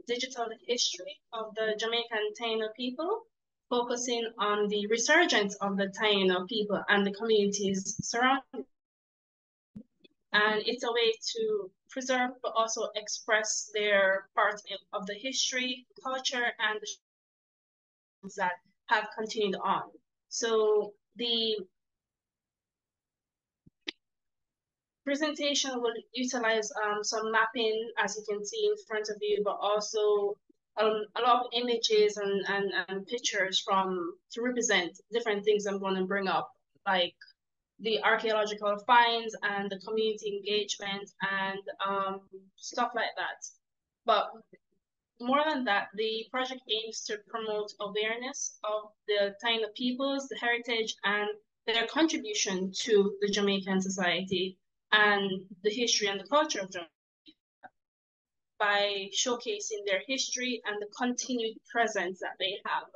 Speaker 15: digital history of the Jamaican Taino people, focusing on the resurgence of the Taino people and the communities surrounding. And it's a way to preserve but also express their part of the history, culture, and the that have continued on. So the presentation will utilize some mapping, as you can see in front of you, but also a lot of images and pictures to represent different things I'm going to bring up, like the archaeological finds and the community engagement and stuff like that. But more than that, the project aims to promote awareness of the Taino peoples, the heritage, and their contribution to the Jamaican society and the history and the culture of Jamaica by showcasing their history and the continued presence that they have,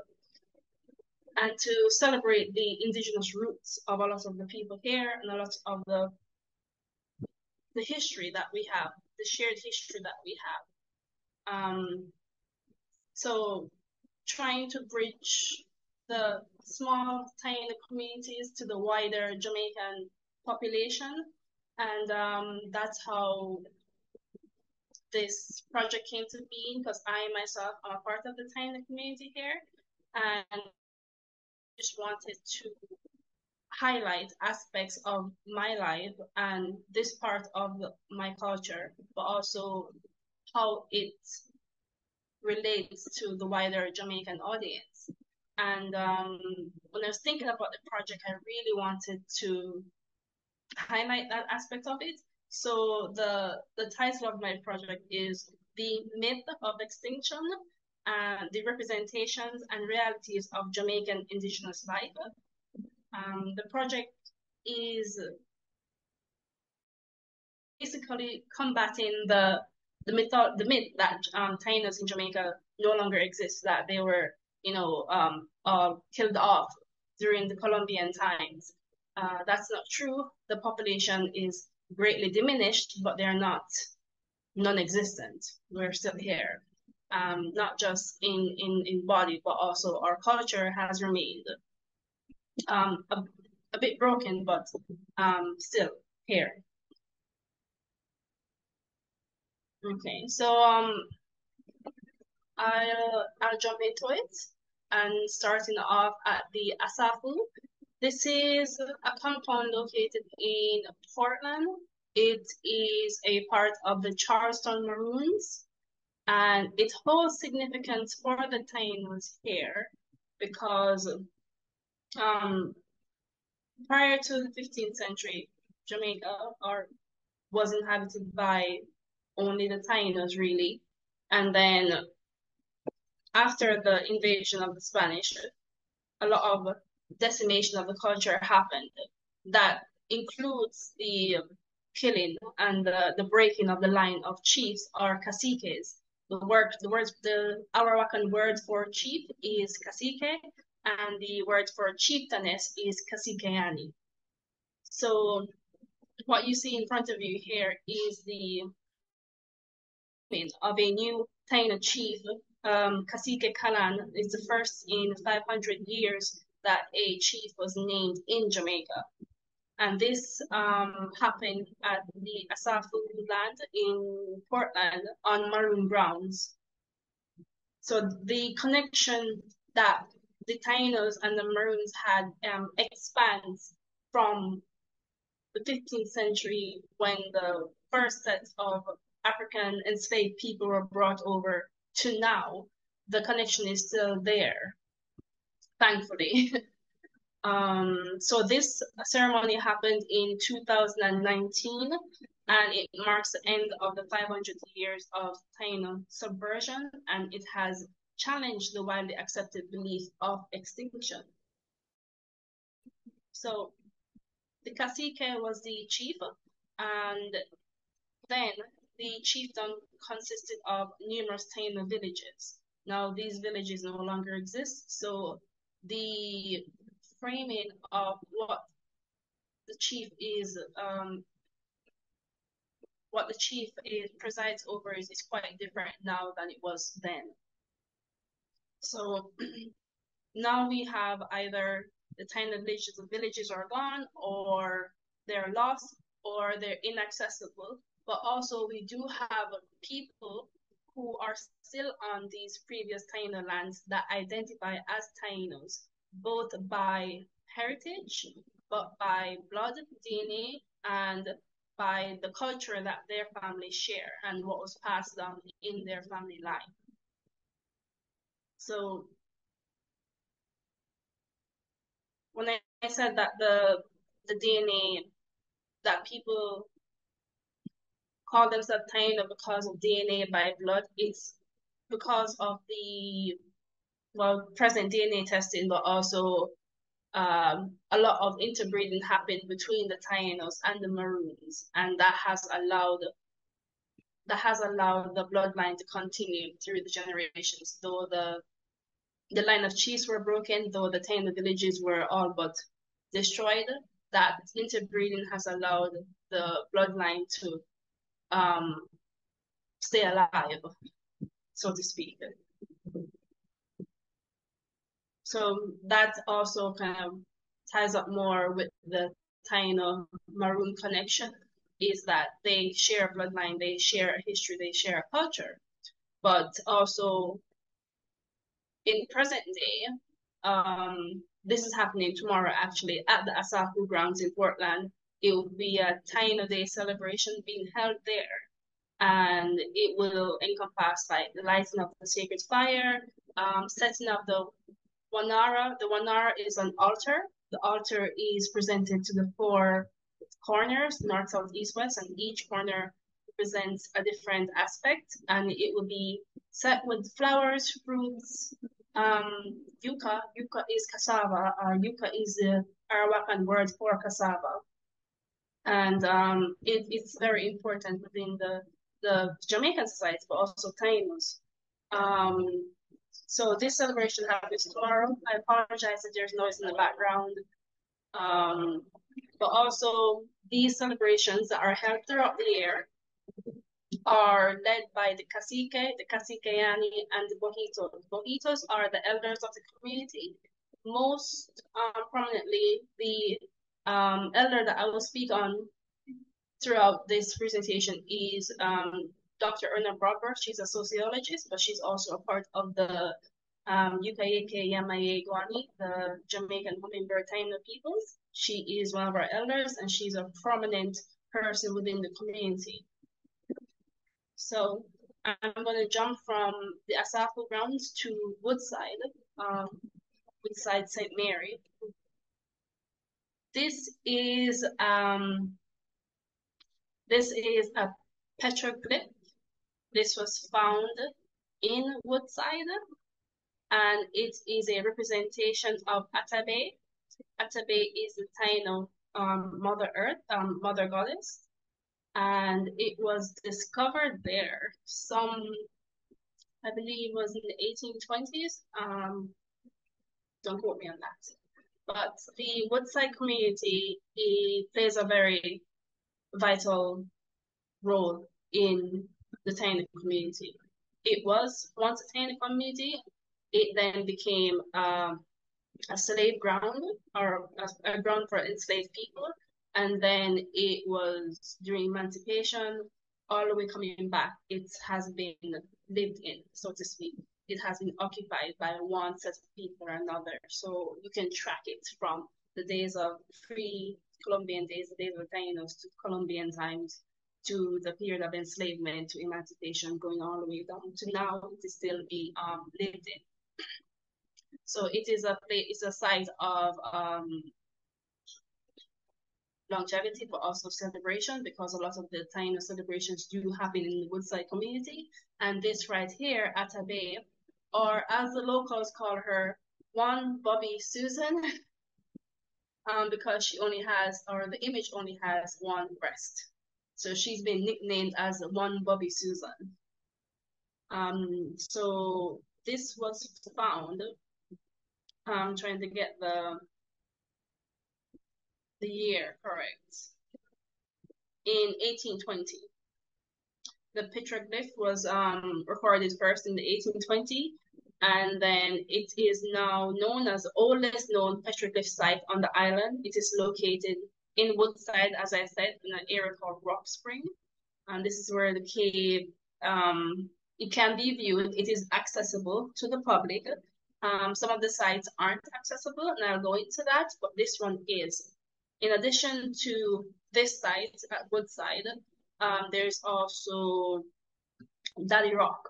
Speaker 15: and to celebrate the indigenous roots of a lot of the people here and a lot of the history that we have, the shared history that we have. So trying to bridge the small, tiny communities to the wider Jamaican population. And that's how this project came to be, because I myself am a part of the tiny community here, and just wanted to highlight aspects of my life and this part of my culture, but also how it relates to the wider Jamaican audience. And when I was thinking about the project, I really wanted to highlight that aspect of it. So the title of my project is The Myth of Extinction and the Representations and Realities of Jamaican Indigenous Life. The project is basically combating the myth that Taínos in Jamaica no longer exist, that they were, killed off during the Columbian times. That's not true. The population is greatly diminished, but they're not non-existent. We're still here, not just in body, but also our culture has remained a bit broken, but still here. Okay, so I'll jump into it, and starting off at the Asafu. This is a compound located in Portland. It is a part of the Charleston Maroons, and it holds significance for the Taínos here because prior to the 15th century, Jamaica was inhabited by only the Taínos, really. And then after the invasion of the Spanish, a lot of decimation of the culture happened. That includes the killing and the breaking of the line of chiefs or caciques. The Arawakan word for chief is cacique, and the word for chieftainess is caciqueani. So what you see in front of you here is the of a new Taino chief, Cacique Calan. Is the first in 500 years that a chief was named in Jamaica. And this happened at the Asafu land in Portland on Maroon grounds. So the connection that the Tainos and the Maroons had expands from the 15th century when the first set of African enslaved people were brought over to now. The connection is still there, thankfully. So this ceremony happened in 2019, and it marks the end of the 500 years of Taino subversion, and it has challenged the widely accepted belief of extinction. So the cacique was the chief, and then the chiefdom consisted of numerous Taino villages. Now these villages no longer exist, so the framing of what the chief is presides over is quite different now than it was then. So now we have either the Taino villages are gone, or they're lost, or they're inaccessible. But also we do have people who are still on these previous Taino lands that identify as Tainos, both by heritage, but by blood, DNA, and by the culture that their families share and what was passed down in their family line. So when I said that the DNA, that people call themselves Taino because of DNA by blood, it's because of the present DNA testing, but also a lot of interbreeding happened between the Tainos and the Maroons, and that has allowed the bloodline to continue through the generations. Though the line of chiefs were broken, though the Taino villages were all but destroyed, that interbreeding has allowed the bloodline to stay alive, so to speak. So that also kind of ties up more with the Taino Maroon connection, is that they share a bloodline, they share a history, they share a culture. But also in present day, this is happening tomorrow actually at the Asafu grounds in Portland. It will be a Taino Day celebration being held there. And it will encompass like the lighting of the sacred fire, setting up the Wanara. The Wanara is an altar. The altar is presented to the 4 corners, north, south, east, west, and each corner represents a different aspect, and it will be set with flowers, fruits, yuca. Yuca is cassava. Yuca is the Arawakan word for cassava. And it's very important within the Jamaican society, but also Tainos. So this celebration happens tomorrow. I apologize if there's noise in the background. But also these celebrations that are held throughout the year are led by the cacique, the caciqueani, and the bojitos. Bojitos are the elders of the community. Most prominently, the elder that I will speak on throughout this presentation is Dr. Erna Broadberg. She's a sociologist, but she's also a part of the Yukayeke Yamaye Guani, the Jamaican Hummingbird Taino peoples. She is one of our elders, and she's a prominent person within the community. So I'm going to jump from the Asafu grounds to Woodside, Woodside St. Mary. This is a petroglyph. This was found in Woodside, and it is a representation of Atabe. Atabe is the Taino Mother Earth, Mother Goddess, and it was discovered there I believe was in the 1820s. Don't quote me on that. But the Woodside community plays a very vital role in the Taino community. It was once a Taino community. It then became a slave ground, or a ground for enslaved people. And then it was during emancipation, all the way coming back, it has been lived in, so to speak. It has been occupied by one set of people or another. So you can track it from the days of pre-Columbian days, the days of the Tainos, to Columbian times, to the period of enslavement, to emancipation, going all the way down to now. It is still being lived in. So it is a site of longevity, but also celebration, because a lot of the Taino celebrations do happen in the Woodside community. And this right here, Atabe, or as the locals call her, One Bobby Susan, because she only has, or the image only has one breast. So she's been nicknamed as One Bobby Susan. So this was found, I'm trying to get the year correct, in 1820. The petroglyph was recorded first in the 1820, and then it is now known as the oldest known petroglyph site on the island. It is located in Woodside, as I said, in an area called Rock Spring. And this is where the cave, it can be viewed. It is accessible to the public. Some of the sites aren't accessible, and I'll go into that, but this one is. In addition to this site at Woodside, there's also Daddy Rock.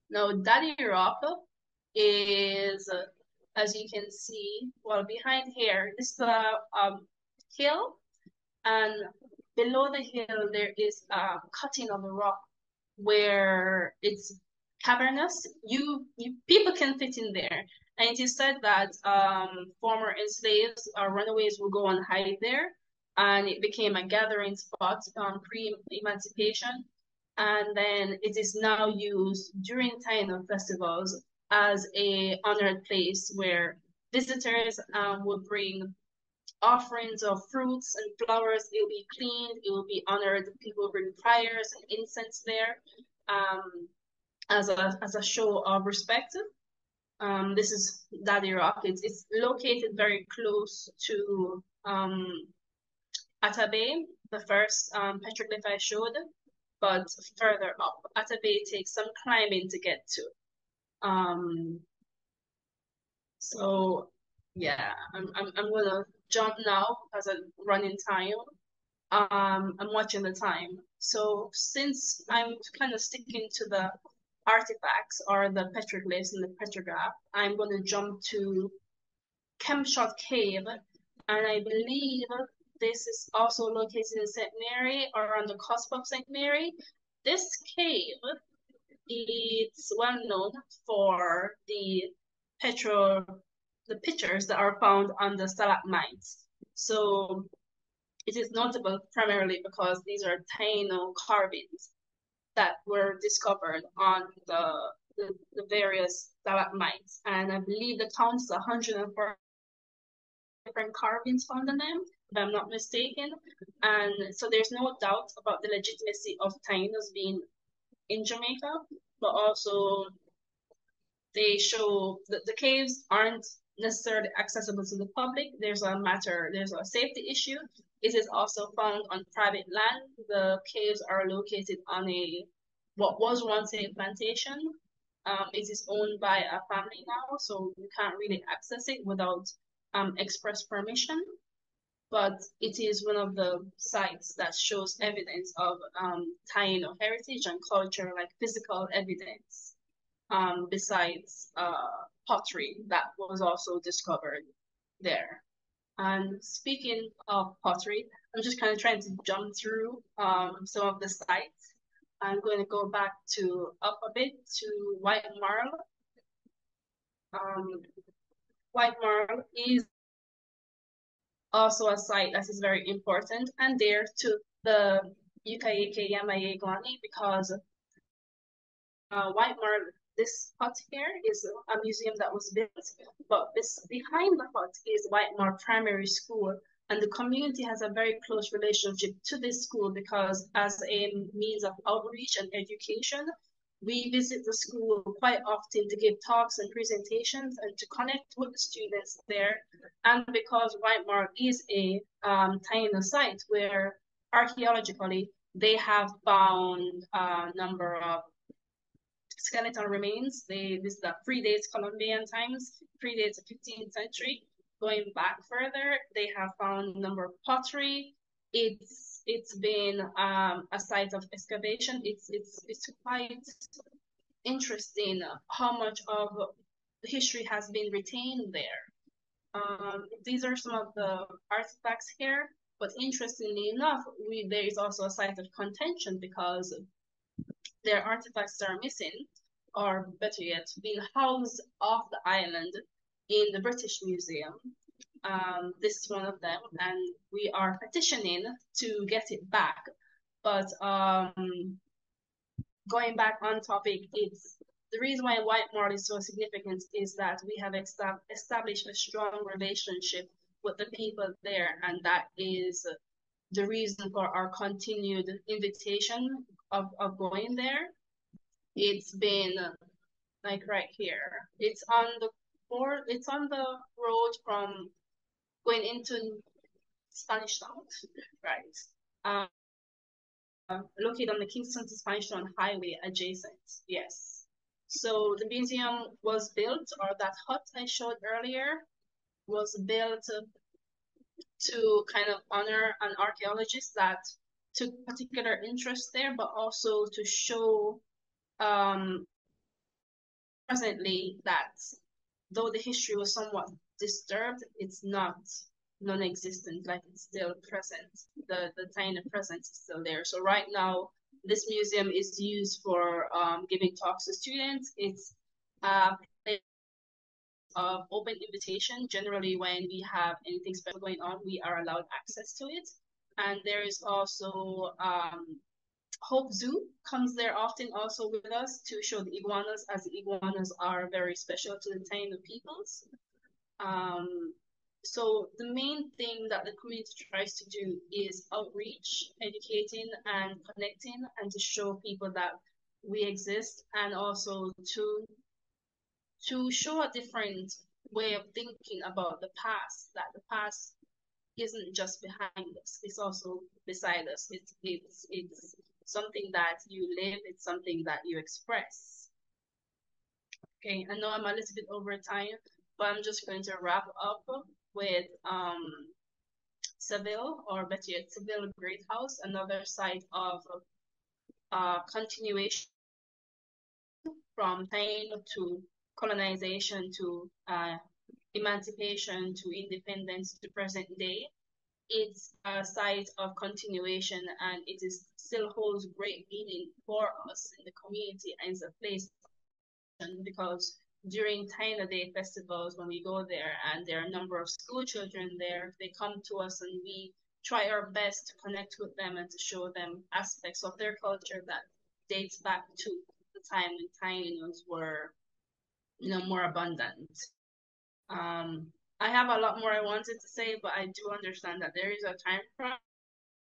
Speaker 15: Now, Daddy Rock is, as you can see, well, behind here, this is a hill, and below the hill, there is a cutting of the rock where it's cavernous. People can fit in there. And it is said that former enslaved or runaways will go and hide there. And it became a gathering spot pre-emancipation. And then it is now used during Taino festivals as a honored place where visitors will bring offerings of fruits and flowers. It will be cleaned, it will be honored. People will bring prayers and incense there as a show of respect. This is Daddy Rock. It's located very close to Atabe, the first petroglyph I showed, but further up. Atabe takes some climbing to get to. So yeah, I'm gonna jump now because I'm running time. I'm watching the time. So since I'm kind of sticking to the artifacts or the petroglyphs and the petrograph, I'm going to jump to Kemshot Cave, and I believe this is also located in St. Mary or on the cusp of St. Mary. This cave, it's well known for the pictures that are found on the stalagmites. So it is notable primarily because these are Taino carvings that were discovered on the various stalagmites. And I believe the count is 104 different carvings found on them, if I'm not mistaken. And so there's no doubt about the legitimacy of Tainos being in Jamaica, but also they show that the caves aren't necessarily accessible to the public. There's a safety issue. It is also found on private land. The caves are located on what was once a plantation. It is owned by a family now, so you can't really access it without express permission. But it is one of the sites that shows evidence of Taino heritage and culture, like physical evidence, besides pottery that was also discovered there. And speaking of pottery, I'm just kind of trying to jump through some of the sites. I'm going to go back up a bit to White Marl. White Marl is also a site that is very important and dear to the Yukayeke Yamaye Guani because White Marl, this hut here is a museum that was built, but behind the hut is White Marl Primary School, and the community has a very close relationship to this school because as a means of outreach and education, we visit the school quite often to give talks and presentations and to connect with the students there. And because White Marl is a Taino site where archaeologically they have found a number of skeletal remains. This predates Columbian times, predates the 15th century. Going back further, they have found a number of pottery. It's been a site of excavation. It's quite interesting how much of history has been retained there. These are some of the artifacts here, but interestingly enough, there is also a site of contention because their artifacts are missing, or better yet, being housed off the island in the British Museum. This is one of them, and we are petitioning to get it back. But going back on topic, it's the reason why White Marl is so significant is that we have established a strong relationship with the people there, and that is the reason for our continued invitation of going there. It's been like right here. It's on the road from going into Spanish Town, right? Located on the Kingston to Spanish Town Highway adjacent, yes. So the museum was built, or that hut I showed earlier was built to kind of honor an archaeologist that took particular interest there, but also to show presently that though the history was somewhat disturbed, it's not non-existent, like it's still present. The Taino presence is still there. So right now, this museum is used for giving talks to students. It's a place of open invitation. Generally, when we have anything special going on, we are allowed access to it. And there is also Hope Zoo comes there often also with us to show the iguanas, as the iguanas are very special to the Taino peoples. So the main thing that the community tries to do is outreach, educating and connecting, and to show people that we exist, and also to show a different way of thinking about the past, that the past isn't just behind us, it's also beside us. It's something that you live, it's something that you express. Okay, I know I'm a little bit over time, but I'm just going to wrap up with Seville, or better yet, Seville Great House, another site of continuation from time to colonization to emancipation to independence to present day. It's a site of continuation, and it is still holds great meaning for us in the community, and it's a place because during Taina Day festivals, when we go there and there are a number of school children there, they come to us and we try our best to connect with them and to show them aspects of their culture that dates back to the time when Tainos were, more abundant. I have a lot more I wanted to say, but I do understand that there is a time crunch.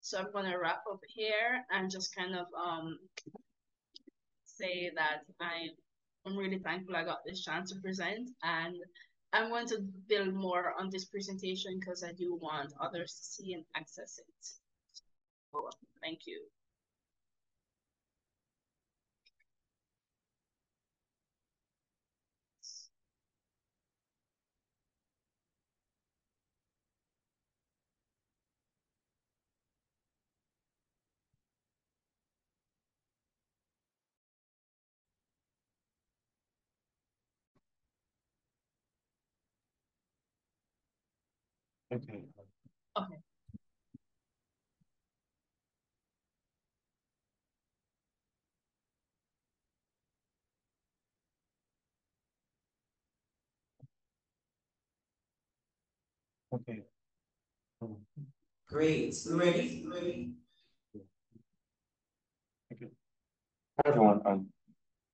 Speaker 15: So I'm gonna wrap up here and just kind of say that I'm really thankful I got this chance to present, and I'm going to build more on this presentation because I do want others to see and access it. So, thank you.
Speaker 6: Okay.
Speaker 15: Okay.
Speaker 6: Okay.
Speaker 9: Great. Ready?
Speaker 6: Okay. Hi everyone.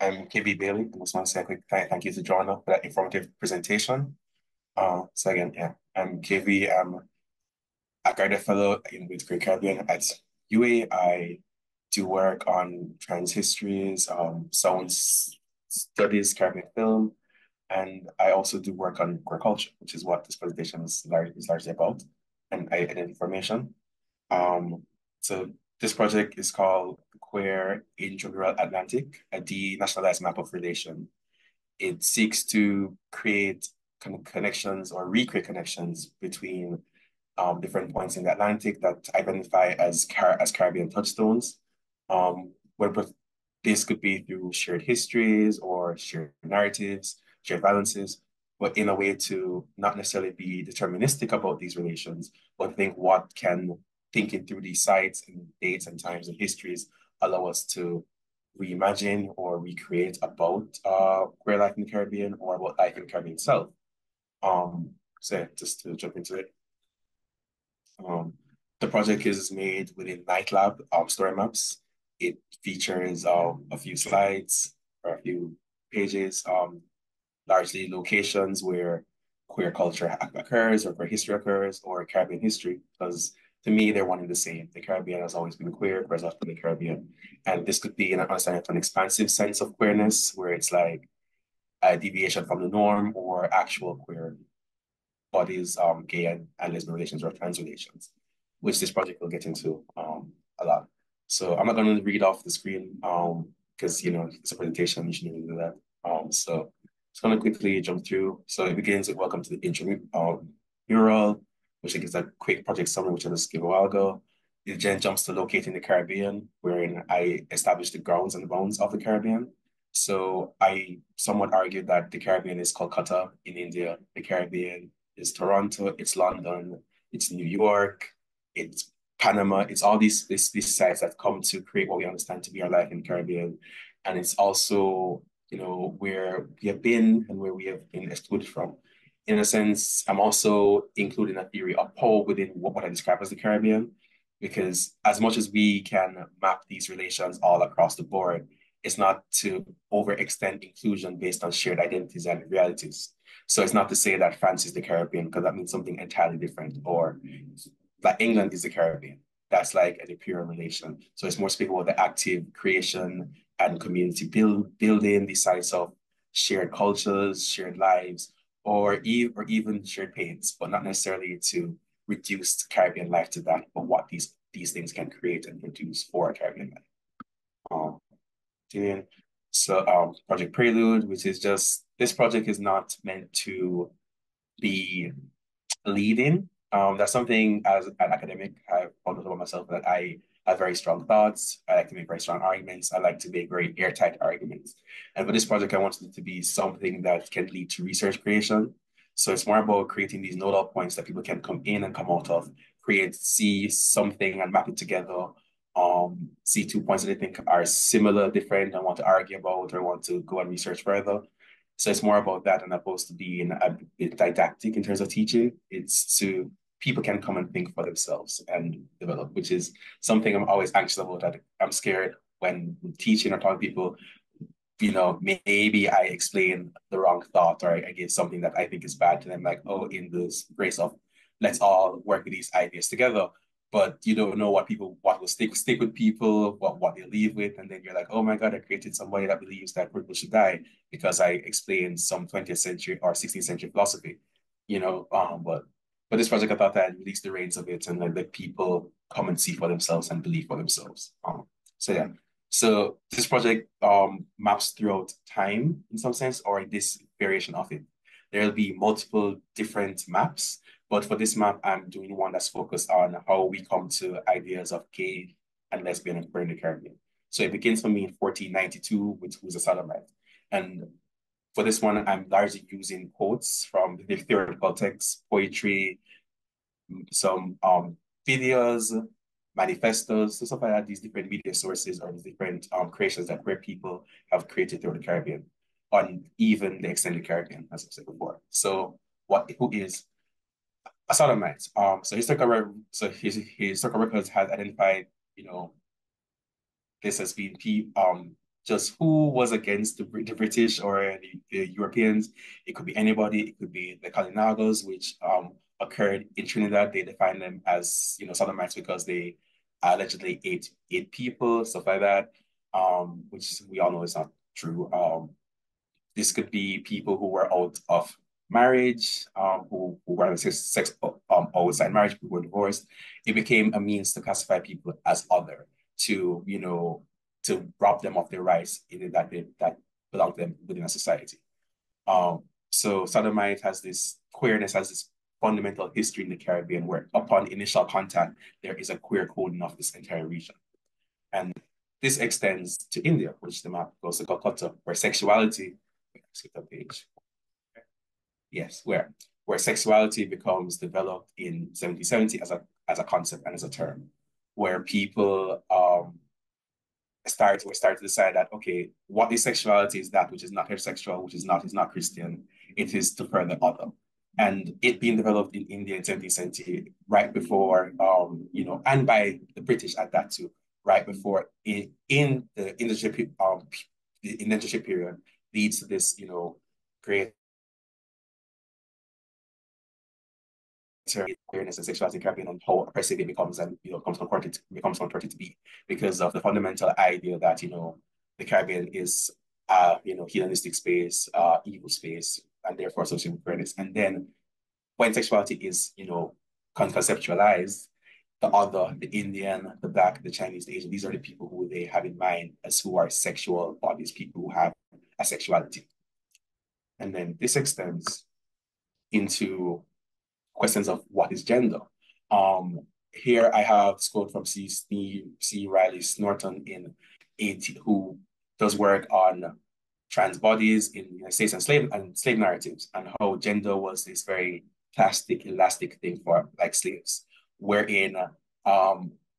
Speaker 6: I'm KB Bailey. I just want to say a quick thank you to Joanna for that informative presentation. So again, yeah, I'm KV. I'm a graduate fellow in with Great Caribbean at UA. I do work on trans histories, sound studies, Caribbean film, and I also do work on queer culture, which is what this presentation is largely about, and identity formation. So this project is called Queer Intramural Atlantic, a denationalized map of relation. It seeks to create connections or recreate connections between different points in the Atlantic that identify as Caribbean touchstones. Where this could be through shared histories or shared narratives, shared valences, but in a way to not necessarily be deterministic about these relations, but think what can thinking through these sites and dates and times and histories allow us to reimagine or recreate about queer life in the Caribbean or about life in the Caribbean itself. So yeah, just to jump into it. The project is made within Night Lab story maps. It features a few slides or a few pages, largely locations where queer culture occurs or queer history occurs or Caribbean history, because to me, they're one and the same. The Caribbean has always been queer, queer has always been the Caribbean. And this could be an understanding of an expansive sense of queerness, where it's like a deviation from the norm or actual queer bodies, gay and lesbian relations or trans relations, which this project will get into a lot. So I'm not going to read off the screen because it's a presentation, you shouldn't really do that. So just going to quickly jump through. So it begins with welcome to the Intern mural, which is a quick project summary, which I just gave a while ago. It then jumps to locating the Caribbean, wherein I established the grounds and the bounds of the Caribbean. So I somewhat argued that the Caribbean is Kolkata in India, the Caribbean is Toronto, it's London, it's New York, it's Panama, it's all these sites that come to create what we understand to be our life in the Caribbean. And it's also, where we have been and where we have been excluded from. In a sense, I'm also including a theory of pole within what I describe as the Caribbean, because as much as we can map these relations all across the board, it's not to overextend inclusion based on shared identities and realities. So it's not to say that France is the Caribbean, because that means something entirely different, or that England is the Caribbean. That's like a pure relation. So it's more speaking about the active creation and community building, these sites of shared cultures, shared lives, or even shared pains, but not necessarily to reduce Caribbean life to that, but what these things can create and produce for a Caribbean life. So Project Prelude, which is just, this project is not meant to
Speaker 16: be leading. That's something as an academic I've found out about myself, that I have very strong thoughts. I like to make very strong arguments. I like to make very airtight arguments. And for this project, I wanted it to be something that can lead to research creation. So it's more about creating these nodal points that people can come in and come out of, see something and map it together. See 2 points that they think are similar, different, and want to argue about or want to go and research further. So it's more about that than opposed to being a bit didactic in terms of teaching. It's to people can come and think for themselves and develop, which is something I'm always anxious about. That I'm scared when teaching or talking to people, maybe I explain the wrong thought or I give something that I think is bad to them, like, oh, in this grace of let's all work with these ideas together. But you don't know what will stick with people, what they leave with, and then you're like, oh my God, I created somebody that believes that people should die because I explained some 20th century or 16th century philosophy, but this project, I thought that I'd release the reins of it and let people come and see for themselves and believe for themselves. So yeah. So this project maps throughout time in some sense, or this variation of it. There'll be multiple different maps, but for this map, I'm doing one that's focused on how we come to ideas of gay and lesbian and queer in the Caribbean. So it begins for me in 1492 with Who's a Sodomite. And for this one, I'm largely using quotes from the theoretical texts, poetry, some videos, manifestos, stuff like that, these different media sources or these different creations that queer people have created through the Caribbean, on even the extended Caribbean, as I said before. So who is a sodomite? So historical records has identified, this has been just who was against the British or the Europeans. It could be anybody. It could be the Kalinagos, which occurred in Trinidad. They define them as sodomites because they allegedly ate people, stuff like that, which we all know is not true. This could be people who were out of marriage, who were having sex outside marriage, who were divorced. It became a means to classify people as other, to rob them of their rights that belong to them within a society. So sodomite queerness has this fundamental history in the Caribbean, where upon initial contact, there is a queer coding of this entire region. And this extends to India, which the map goes to Calcutta, where sexuality, skip the page. Yes, where sexuality becomes developed in 1770 as a concept and as a term, where people start to decide that, okay, what is sexuality is that which is not heterosexual, which is not Christian. It is to further other. And it being developed in India in 17th century, right before, and by the British at that too, right before in the indentureship period, leads to this, great queerness and sexuality in Caribbean and how oppressive it becomes and becomes contorted to be, because of the fundamental idea that the Caribbean is hedonistic space, evil space, and therefore associated with queerness. And then when sexuality is conceptualized, the other, the Indian, the Black, the Chinese, the Asian, these are the people who they have in mind as who are sexual bodies, people who have a sexuality. And then this extends into questions of what is gender. Here I have a quote from C. Riley Norton who does work on trans bodies in the United States and slave narratives, and how gender was this very plastic, elastic thing for like slaves, wherein there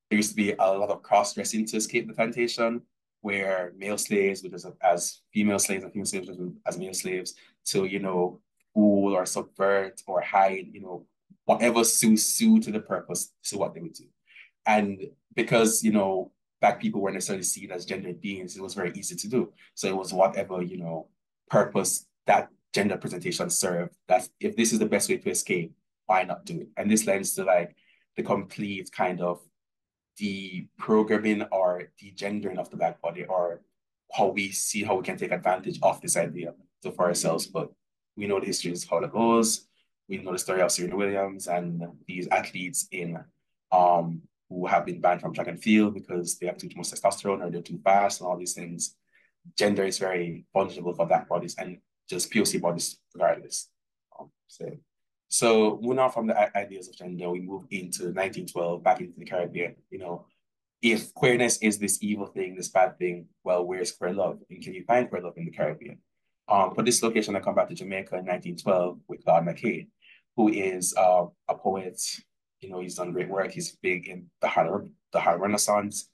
Speaker 16: used to be a lot of cross-dressing to escape the plantation, where male slaves would as female slaves and female slaves as male slaves to fool or subvert or hide, whatever suit to the purpose to what they would do. And because, Black people weren't necessarily seen as gendered beings, it was very easy to do. So it was whatever, purpose that gender presentation served. That if this is the best way to escape, why not do it? And this lends to like the complete kind of deprogramming or degendering of the Black body, or how we can take advantage of this idea for ourselves. But we know the history is how it goes. We know the story of Serena Williams and these athletes who have been banned from track and field because they have too much testosterone or they're too fast and all these things. Gender is very vulnerable for Black bodies and just POC bodies regardless. So So moving on from the ideas of gender, we move into 1912, back into the Caribbean. You know, if queerness is this evil thing, this bad thing, well, where's queer love? And can you find queer love in the Caribbean? For this location, I come back to Jamaica in 1912 with Claude McKay, who is a poet. You know, he's done great work. He's big in the Harlem Renaissance.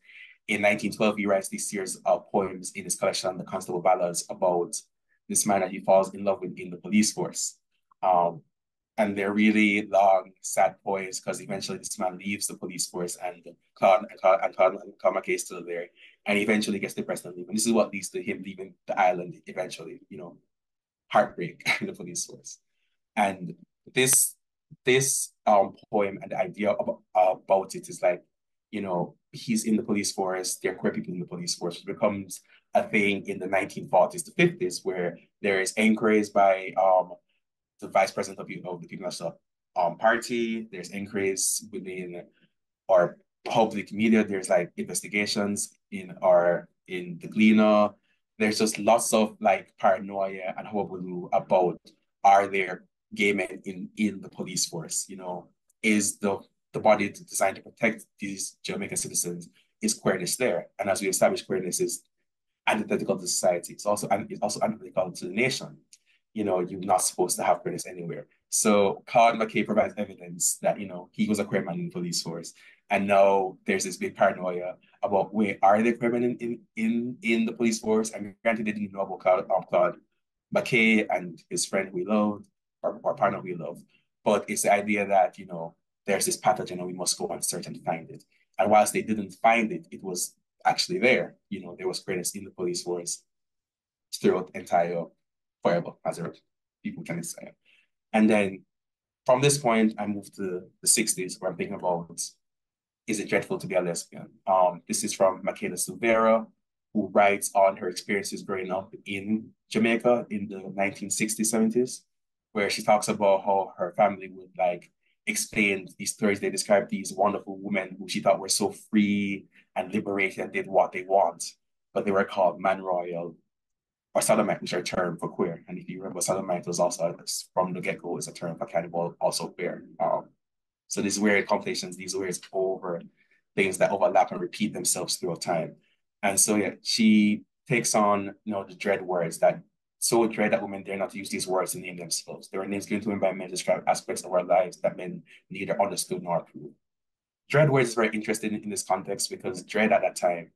Speaker 16: In 1912, he writes these series of poems in his collection, The Constable Ballads, about this man that he falls in love with in the police force. And they're really long, sad poems because eventually this man leaves the police force and Claude McKay is still there. And he eventually gets depressed and leaves. And this is what leads to him leaving the island eventually, you know, heartbreak in the police force. And this poem and the idea about it is like, you know, he's in the police force, there are queer people in the police force. It becomes a thing in the 1940s to 50s where there is inquiries by the vice president of the People's Party. There's inquiries within our public media. There's like investigations in the Gleaner. There's just lots of like paranoia and hullabaloo about, are there gay men in the police force? You know, is the body designed to protect these Jamaican citizens? Is queerness there? And as we establish, queerness is antithetical to society. It's also antithetical to the nation. You know, you're not supposed to have queerness anywhere. So Claude McKay provides evidence that, you know, he was a queer man in the police force. And now there's this big paranoia about, where are there queer men in the police force? And granted, they didn't know about Claude McKay and his friend who he loved, or partner who he loved. But it's the idea that, you know, there's this pathogen and we must go and search and find it. And whilst they didn't find it, it was actually there. You know, there was queerness in the police force throughout the entire forever, as people can say. And then from this point, I moved to the 60s, where I'm thinking about, is it dreadful to be a lesbian? This is from Michaela Silvera, who writes on her experiences growing up in Jamaica in the 1960s, 70s, where she talks about how her family would like explain these stories. They described these wonderful women who she thought were so free and liberated and did what they want, but they were called man royal or sodomite, which are a term for queer. And if you remember, sodomite was also, from the get-go, is a term for cannibal, also queer. So these weird conflations, these words over things that overlap and repeat themselves throughout time. And so yeah, she takes on, you know, the dread words that so dread that women dare not to use these words to name themselves. There are names given to women by men to describe aspects of our lives that men neither understood nor approved. Dread words is very interesting in this context because dread at that time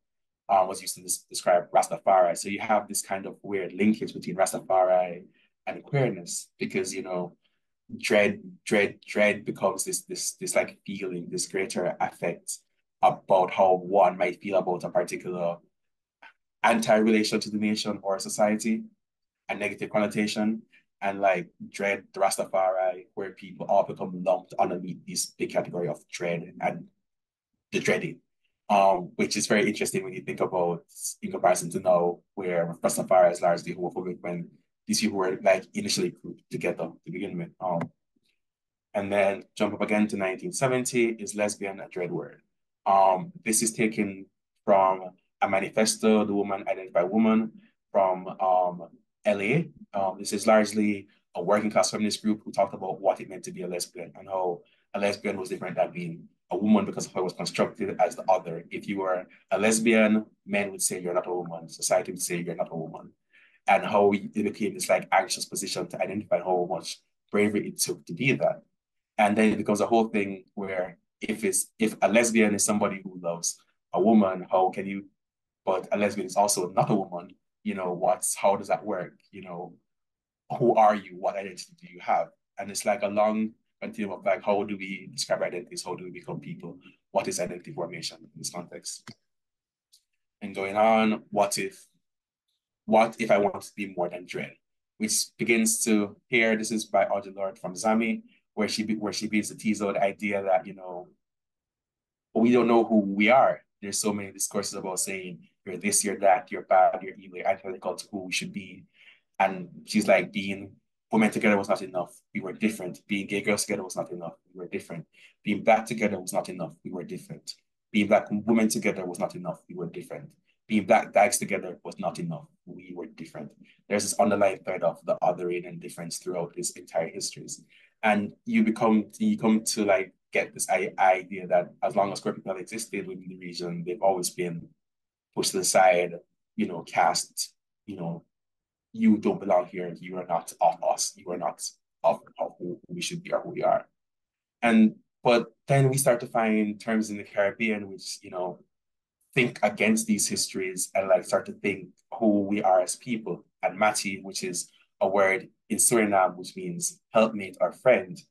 Speaker 16: was used to describe Rastafari. So you have this kind of weird linkage between Rastafari and queerness because, you know, dread becomes this like feeling, this greater affect about how one might feel about a particular anti-relation to the nation or society, a negative connotation. And like dread, the Rastafari, where people all become lumped underneath this big category of dread and the dreading. Which is very interesting when you think about, in comparison to now, where Rastafari is largely homophobic, when these people were like initially grouped together to begin with. And then jump up again to 1970 is lesbian, a dread word. This is taken from a manifesto, The Woman Identified Woman, from LA. This is largely a working class feminist group who talked about what it meant to be a lesbian and how a lesbian was different than being a woman because of how it was constructed as the other. If you were a lesbian, men would say you're not a woman. Society would say you're not a woman. And how it became this like anxious position to identify how much bravery it took to be that. And then it becomes a whole thing where if a lesbian is somebody who loves a woman, how can you, but a lesbian is also not a woman, you know, how does that work? You know, who are you? What identity do you have? And it's like a long continuum of like, how do we describe identities? How do we become people? What is identity formation in this context? And going on, what if I want to be more than dread? Which begins to here, this is by Audre Lorde from Zami, where she begins to tease out the idea that, you know, we don't know who we are. There's so many discourses about saying you're this, you're that, you're bad, you're evil, you're antithetical to who we should be. And she's like, being women together was not enough. We were different. Being gay girls together was not enough. We were different. Being black together was not enough. We were different. Being black women together was not enough. We were different. Being black dags together was not enough. We were different. There's this underlying thread of the othering and difference throughout these entire histories. And you come to like get this idea that as long as queer people have existed within the region, they've always been pushed to the side, cast, you don't belong here, you are not of us, you are not of who we should be or who we are. But then we start to find terms in the Caribbean which, think against these histories and like start to think who we are as people. And Mati, which is a word in Suriname which means helpmate or friend,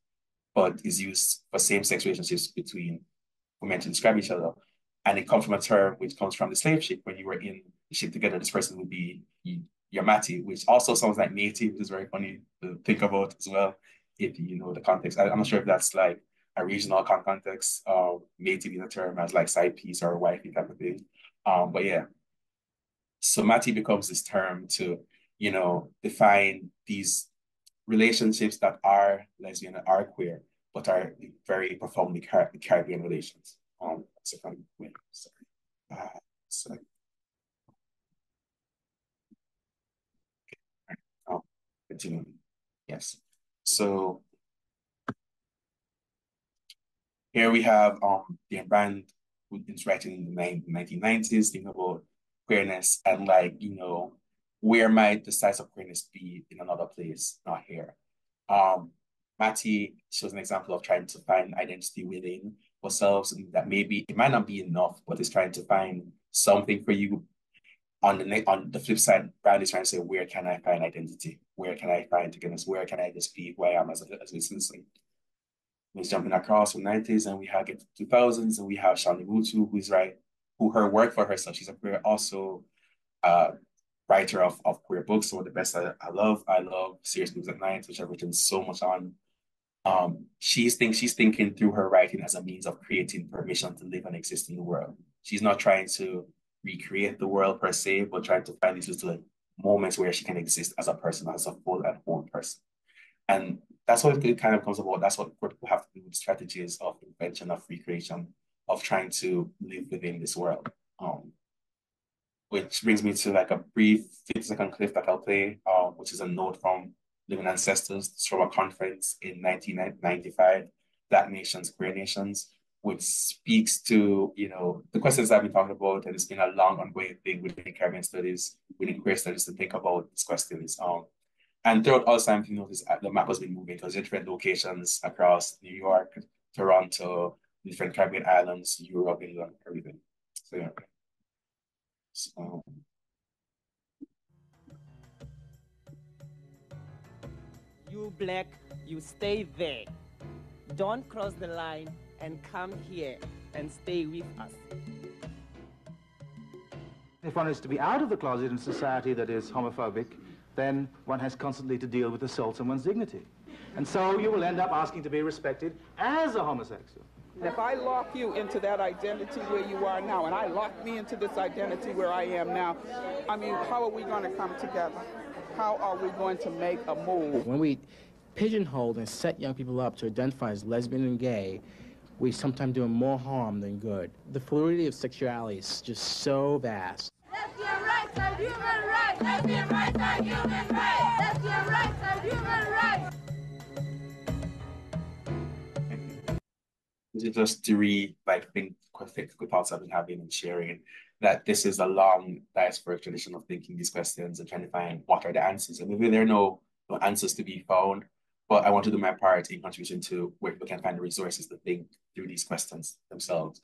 Speaker 16: but is used for same-sex relationships between women to describe each other. And it comes from a term which comes from the slave ship. When you were in the ship together, this person would be your Mati, which also sounds like matey, which is very funny to think about as well, if you know the context. I'm not sure if that's like a regional context, matey being a term as like side piece or wifey type of thing. But yeah, so Mati becomes this term to, define these relationships that are lesbian, are queer, but are very profoundly Caribbean relations. So wait, sorry. So, continuing. Yes. So here we have the band who is writing in the 1990s, thinking about queerness and like, where might the size of queerness be in another place, not here. Matty shows an example of trying to find identity within ourselves, and that maybe it might not be enough, but it's trying to find something for you. On the flip side, Brand is trying to say, where can I find identity? Where can I find togetherness? Where can I just be who I am as a citizen? He's jumping across from 90s, and we have get to 2000s, and we have Shani Mutu, who her work for herself. She's a queer, also writer of queer books. Some of the best I love. I love Serious Moves at Night, which I've written so much on. She's thinking through her writing as a means of creating permission to live and exist in the world. She's not trying to recreate the world per se, but trying to find these little moments where she can exist as a person, as a full and whole person. And that's what it kind of comes about. That's what people have to do with strategies of invention, of recreation, of trying to live within this world. Which brings me to like a brief 50-second clip that I'll play, which is a note from Living Ancestors. It's from a conference in 1995, Black Nations, Queer Nations, which speaks to, the questions I've been talking about, and it's been a long ongoing thing within Caribbean studies, within queer studies, to think about these questions. And throughout all time, you notice the map has been moving to different locations across New York, Toronto, different Caribbean islands, Europe, England, everything. So yeah. So,
Speaker 17: you black, you stay there. Don't cross the line and come here and stay with us.
Speaker 18: If one is to be out of the closet in a society that is homophobic, then one has constantly to deal with assaults on one's dignity. And so you will end up asking to be respected as a homosexual.
Speaker 19: If I lock you into that identity where you are now, and I lock me into this identity where I am now, I mean, how are we going to come together? How are we going to make a move?
Speaker 20: When we pigeonhole and set young people up to identify as lesbian and gay, we sometimes do more harm than good. The fluidity of sexuality is just so vast.
Speaker 21: Lesbian rights are human rights! Lesbian rights are human rights! Lesbian rights are human rights!
Speaker 16: Just to think quick thoughts I've been having and sharing, that this is a long diasporic tradition of thinking these questions and trying to find what are the answers. And maybe there are no answers to be found, but I want to do my part in contribution to where people can find the resources to think through these questions themselves.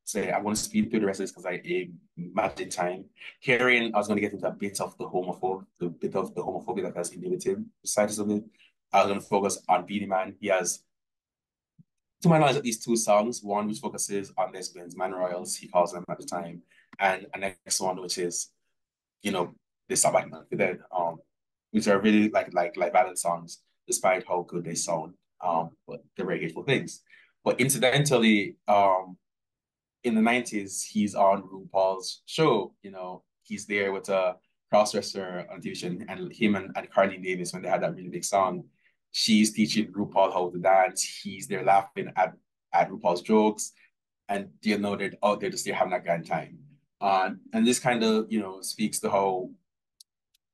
Speaker 16: So I want to speed through the rest of this because I imagine time. Hearing, I was going to get into a bit of the homophobia that has inhibited societies of it. I was going to focus on Beenie Man. He has, to my knowledge, at least 2 songs. One which focuses on lesbians, man royals, he calls them at the time, and a next one which is, they stop like Man for Dead, which are really like ballad songs, despite how good they sound. But they're very hateful things. But incidentally, in the 90s, he's on RuPaul's show. He's there with a crossdresser on television, and him and Carlene Davis, when they had that really big song, she's teaching RuPaul how to dance. He's there laughing at RuPaul's jokes, and they're out there just having a grand time. And this kind of speaks to how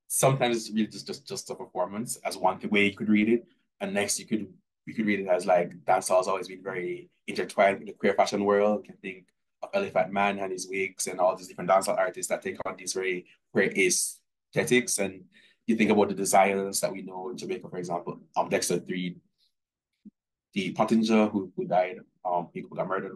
Speaker 16: sometimes it's really just a performance, as one way you could read it, And next, you could read it as like dancehall has always been very intertwined with the queer fashion world. You can think of Elephant Man and his wigs and all these different dancehall artists that take on these very queer aesthetics. And you think about the designers that we know in Jamaica, for example, Dexter 3, the Pottinger who died, he got murdered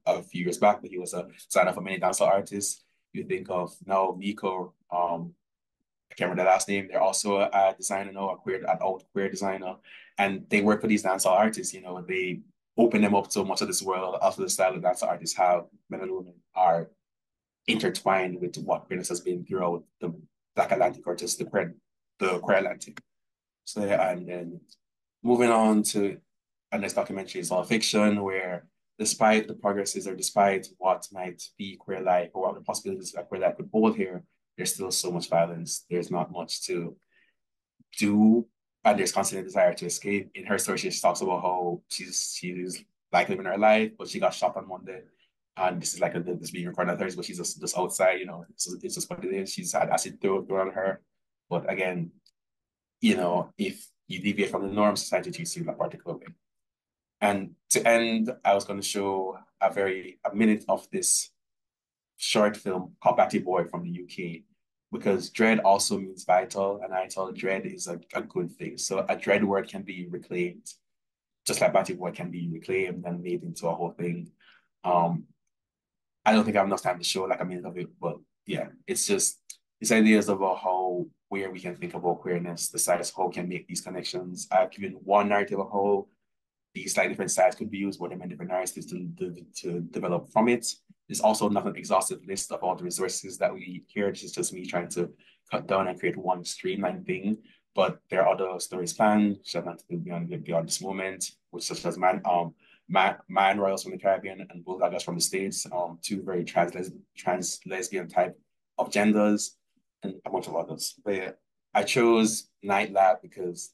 Speaker 16: a few years back, but he was a designer for many dancehall artists. You think of now Nico, I can't remember the last name. They're also a designer now, an old queer designer, and they work for these dancehall artists. You know, they open them up to much of this world after the style of dancehall artists have. Men and women are intertwined with what queerness has been throughout the Black Atlantic or just the queer Atlantic. So yeah, and then moving on to our next documentary is all fiction, where despite the progresses or despite what might be queer life or what the possibilities that queer life could hold here, there's still so much violence. There's not much to do, and there's constant desire to escape. In her story, she talks about how she's like living her life, but she got shot on Monday. And this is like this being recorded on Thursday, but she's just outside, you know, it's just what it is. She's had acid thrown on her. But again, you know, if you deviate from the norm, society treats you in a particular way. And to end, I was going to show a minute of this short film called Batty Boy from the UK, because dread also means vital, and I thought dread is a good thing. So a dread word can be reclaimed, just like Batty Boy can be reclaimed and made into a whole thing. I don't think I have enough time to show like a minute of it, but yeah, it's just these ideas about how where we can think about queerness, the sides how we can make these connections. I've given one narrative of how these like different sides could be used, but there are different narratives to develop from it. There's also not an exhaustive list of all the resources that we hear. This is just me trying to cut down and create one streamlined thing. But there are other stories planned, which are not to be beyond this moment, which such as Man Royals from the Caribbean and Bulldoggers from the States, two very trans lesbian type of genders, and a bunch of others. But yeah, I chose Night Lab because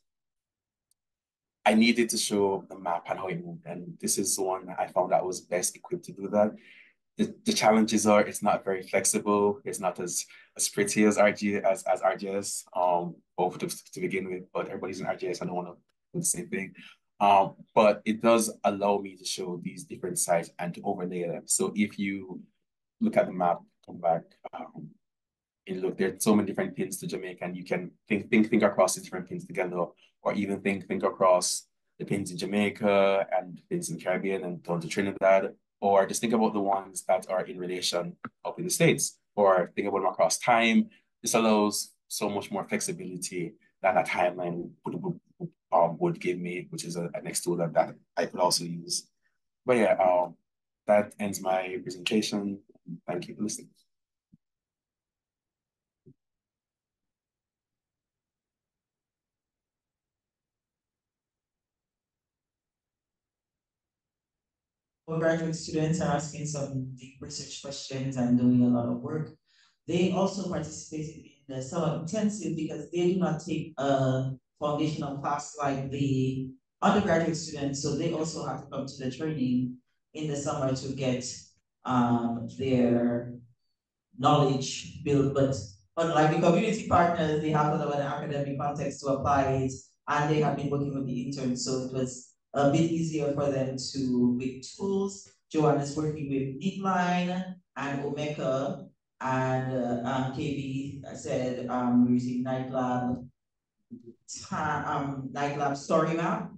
Speaker 16: I needed to show the map and how it moved. And this is the one I found that was best equipped to do that. The challenges are it's not very flexible. It's not as pretty as RGS, both to begin with, but everybody's in RGS. I don't want to do the same thing. But it does allow me to show these different sites and to overlay them. So if you look at the map, come back, and look, there's so many different pins to Jamaica, and you can think across the different pins together, or even think across the pins in Jamaica and pins in the Caribbean and down to Trinidad, or just think about the ones that are in relation up in the States, or think about them across time. This allows so much more flexibility than a timeline would give me, which is a next tool that I could also use. But yeah, that ends my presentation. Thank you for listening.
Speaker 9: Our graduate students are asking some deep research questions and doing a lot of work. They also participated in the summer intensive because they do not take a foundational class like the undergraduate students, so they also have to come to the training in the summer to get their knowledge built. But unlike the community partners, they have to have an academic context to apply it, and they have been working with the interns, so it was a bit easier for them to with tools. Joanne is working with Neatline and Omeka, and KB said we're using Nightlab Story Map.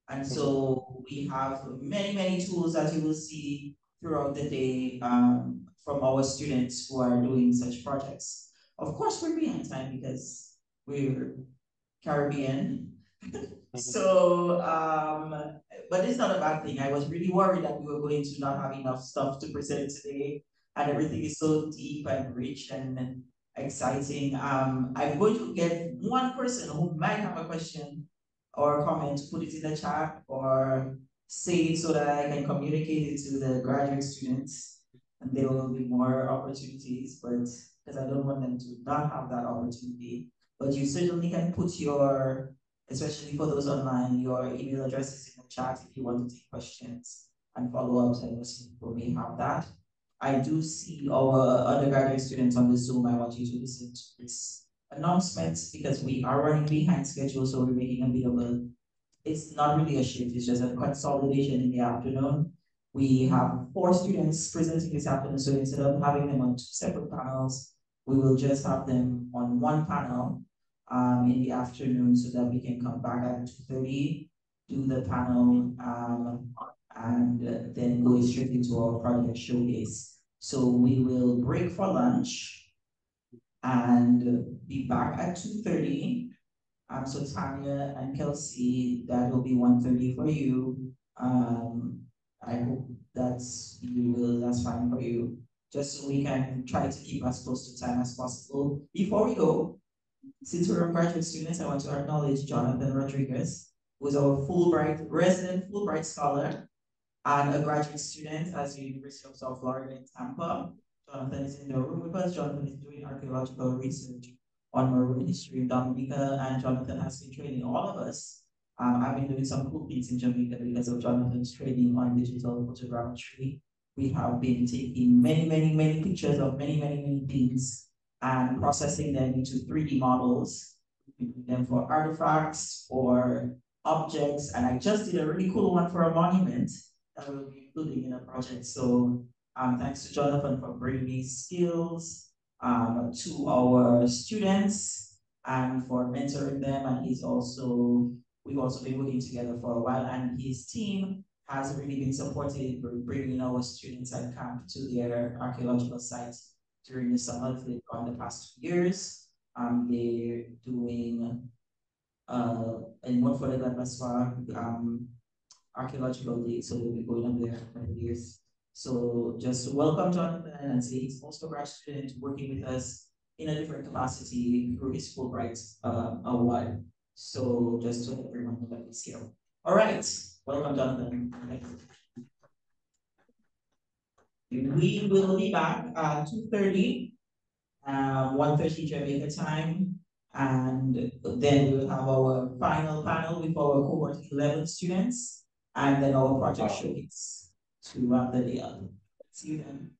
Speaker 9: And so we have many tools that you will see throughout the day from our students who are doing such projects. Of course, we're behind time because we're Caribbean. So, but it's not a bad thing. I was really worried that we were going to not have enough stuff to present today, and everything is so deep and rich and exciting. I'm going to get one person who might have a question or a comment, put it in the chat or say it so that I can communicate it to the graduate students, and there will be more opportunities, but because I don't want them to not have that opportunity. But you certainly can put your, especially for those online, your email addresses in the chat if you want to take questions and follow-ups. I know some people may have that. I do see our undergraduate students on the Zoom. I want you to listen to this announcement because we are running behind schedule, so we're making a bit of a it's not really a shift, it's just a consolidation in the afternoon. We have 4 students presenting this afternoon, so instead of having them on 2 separate panels, we will just have them on 1 panel in the afternoon so that we can come back at 2:30, do the panel, and then go straight into our project showcase. So we will break for lunch and be back at 2:30. So Tanya and Kelsey, that will be 1:30 for you. I hope that's fine for you. Just so we can try to keep as close to time as possible. Before we go, since we're graduate students, I want to acknowledge Jonathan Rodriguez, who is our resident Fulbright scholar and a graduate student at the University of South Florida in Tampa. Jonathan is in the room with us. Jonathan is doing archaeological research on maroon history in Dominica, and Jonathan has been training all of us. I've been doing some cool things in Jamaica because of Jonathan's training on digital photogrammetry. We have been taking many pictures of many things and processing them into 3D models, them for artifacts, for objects, and I just did a really cool one for a monument that we'll be including in a project. So thanks to Jonathan for bringing these skills to our students and for mentoring them. And we've also been working together for a while, and his team has really been supportive for bringing our students at camp to their archaeological sites during the summer on the past 2 years. They're doing in Watford and archaeological day, so they'll be going up there for years. So just welcome Jonathan and say he's also a grad student working with us in a different capacity through his Fulbright award. So just to let everyone know that he's here. All right, welcome Jonathan. We will be back at 2:30, 1:30 Jamaica time, and then we'll have our final panel with our cohort 11 students, and then our project showcase to wrap the day up. See you then.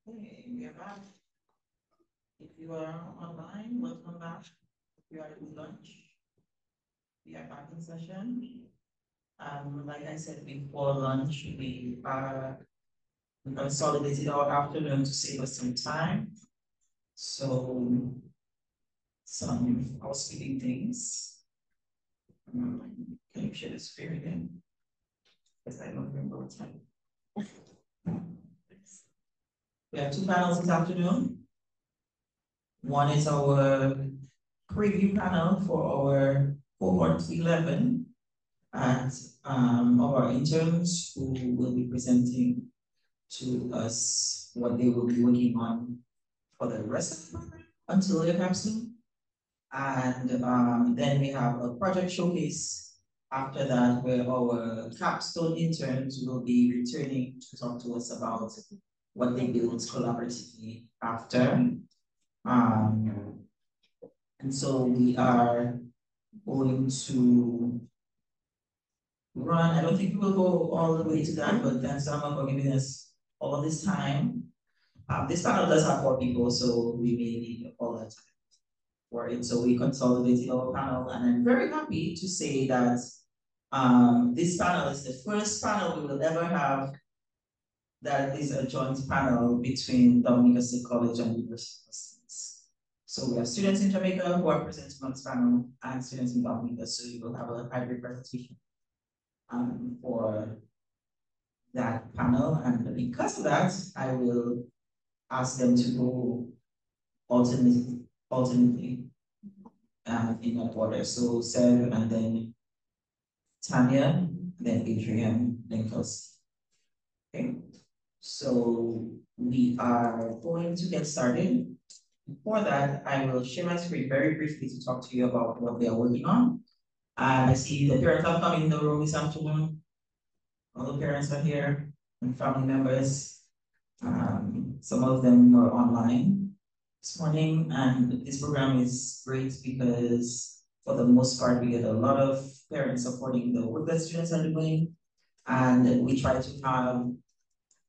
Speaker 9: Okay, we are back. If you are online, welcome back. We are at lunch. We are back in session. Like I said before lunch, we consolidated our afternoon to save us some time. So some housekeeping things. Can you share the screen again? Because I don't remember what time. We have 2 panels this afternoon. One is our preview panel for our cohort 11 and our interns who will be presenting to us what they will be working on for the rest of the program until their capstone. And then we have a project showcase after that, where our capstone interns will be returning to talk to us about what they built collaboratively after. And so we are going to run, I don't think we will go all the way to that, but thanks Salma for giving us all of this time. This panel does have 4 people, so we may need all that time for it. So we consolidated our panel, and I'm very happy to say that this panel is the first panel we will ever have that is a joint panel between Dominica State College and University of States. So we have students in Jamaica who are presenting on this panel and students in Dominica, so you will have a hybrid presentation for that panel. And because of that, I will ask them to go alternately in that order. So Sarah, and then Tanya, then Adrian, then Kelsey. Okay, so we are going to get started. Before that, I will share my screen very briefly to talk to you about what we are working on. And I see the parents have come in the room this afternoon. All the parents are here and family members. Some of them are online this morning, and this program is great because For the most part, we get a lot of parents supporting the work that students are doing. And we try to have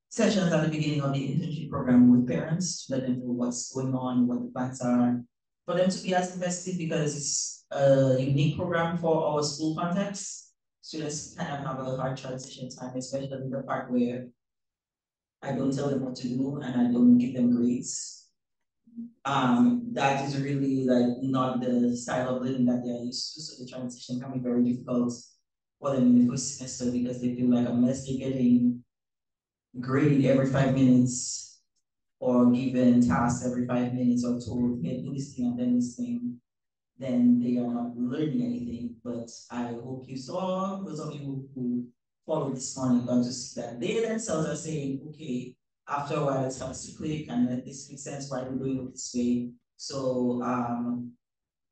Speaker 9: sessions at the beginning of the internship program with parents to let them know what's going on, what the plans are, for them to be as invested because it's a unique program for our school context. Students kind of have a hard transition time, especially the part where I don't tell them what to do and I don't give them grades. That is really like not the style of living that they are used to. So the transition can be very difficult for them in the first semester because they feel like unless they're getting graded every 5 minutes or given tasks every 5 minutes or told, hey, do this thing and then this thing, then they are not learning anything. But I hope you saw, those of you who followed this morning, got to see that they themselves are saying, okay, after a while it starts to click and this makes sense why we're doing it this way. So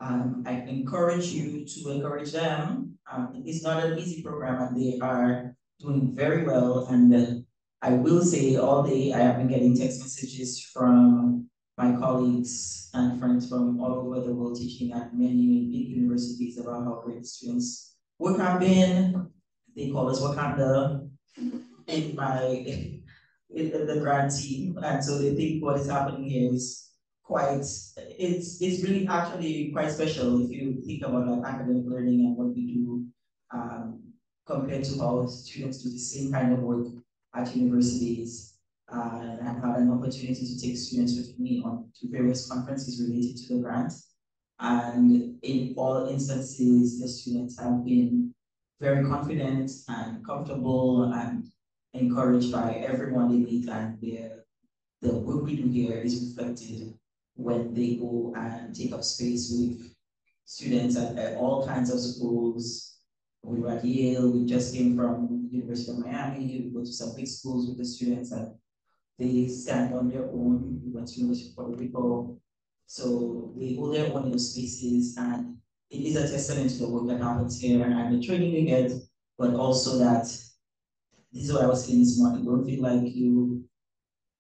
Speaker 9: I encourage you to encourage them. It's not an easy program and they are doing very well. And I will say all day I have been getting text messages from my colleagues and friends from all over the world teaching at many big universities about how great the students' work have been. They call us Wakanda in the grad team. And so they think what is happening here is it's really actually quite special if you think about like academic learning and what we do compared to how students do the same kind of work at universities. And I've had an opportunity to take students with me on to various conferences related to the grant. And in all instances, the students have been very confident and comfortable and encouraged by everyone they meet, and the work we do here is reflected when they go and take up space with students at all kinds of schools. We were at Yale, we just came from the University of Miami, we go to some big schools with the students and they stand on their own. We went to University of Puerto Rico. So they hold their own in those spaces, and it is a testament to the work that happens here and the training they get, but also that this is what I was saying this morning. Don't feel like you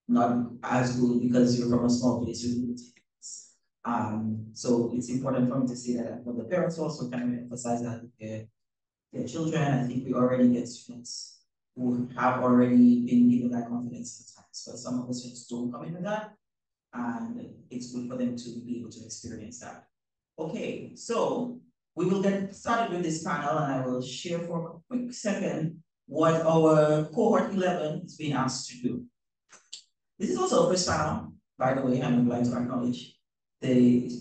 Speaker 9: not as good because you're from a small place. So it's important for me to say that. But the parents also kind of emphasize that with their children. I think we already get students who have already been given that confidence sometimes, but some of the students don't come in with that. And it's good for them to be able to experience that. Okay, so we will get started with this panel and I will share for a quick second what our cohort 11 is being asked to do. This is also a first panel, by the way. I would like to acknowledge the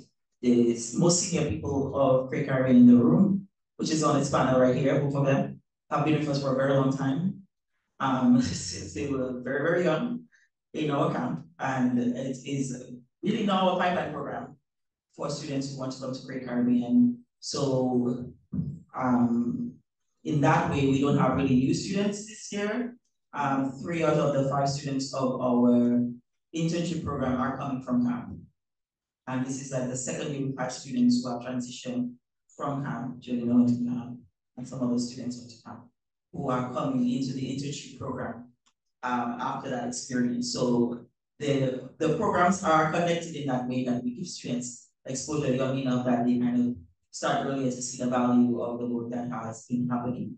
Speaker 9: most senior people of Craig Caribbean in the room, which is on this panel right here. Both of them have been with us for a very long time. Since they were very, very young in our camp. And it is really now a pipeline program for students who want to come to Craig Caribbean. So in that way, we don't have really new students this year. 3 out of the 5 students of our internship program are coming from camp. And this is like the second year we've had students who have transitioned from camp, Jelena to camp, and some other students went to camp, who are coming into the internship program after that experience. So the programs are connected in that way that we give students exposure young enough that they kind of start earlier to see the value of the work that has been happening.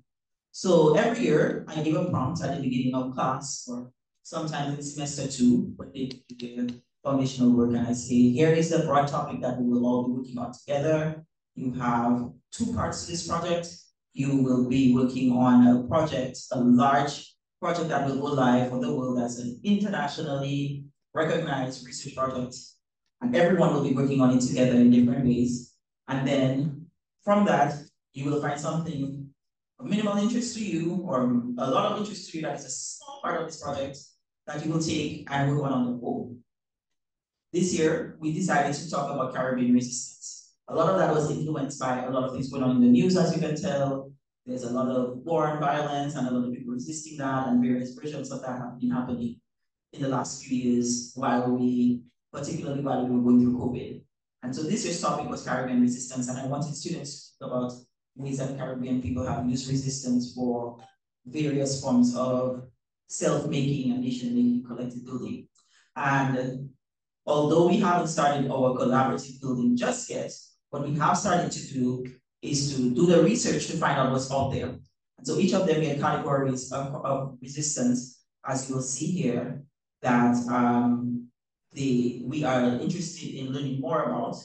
Speaker 9: So every year I give a prompt at the beginning of class, or sometimes in semester 2, when they do their foundational work, and I say, here is the broad topic that we will all be working on together. You have 2 parts to this project. You will be working on a project, a large project that will go live for the world as an internationally recognized research project. And everyone will be working on it together in different ways. And then from that, you will find something of minimal interest to you or a lot of interest to you that is a small part of this project that you will take and work on the whole. This year, we decided to talk about Caribbean resistance. A lot of that was influenced by a lot of things going on in the news, as you can tell. There's a lot of war and violence and a lot of people resisting that, and various versions of that have been happening in the last few years particularly while we were going through COVID. And so this year's topic was Caribbean resistance, and I wanted students to talk about ways that Caribbean people have used resistance for various forms of self-making and nation-making, collective building. And although we haven't started our collaborative building just yet, what we have started to do is to do the research to find out what's out there. And so each of them get categories of resistance, as you will see here, that we are interested in learning more about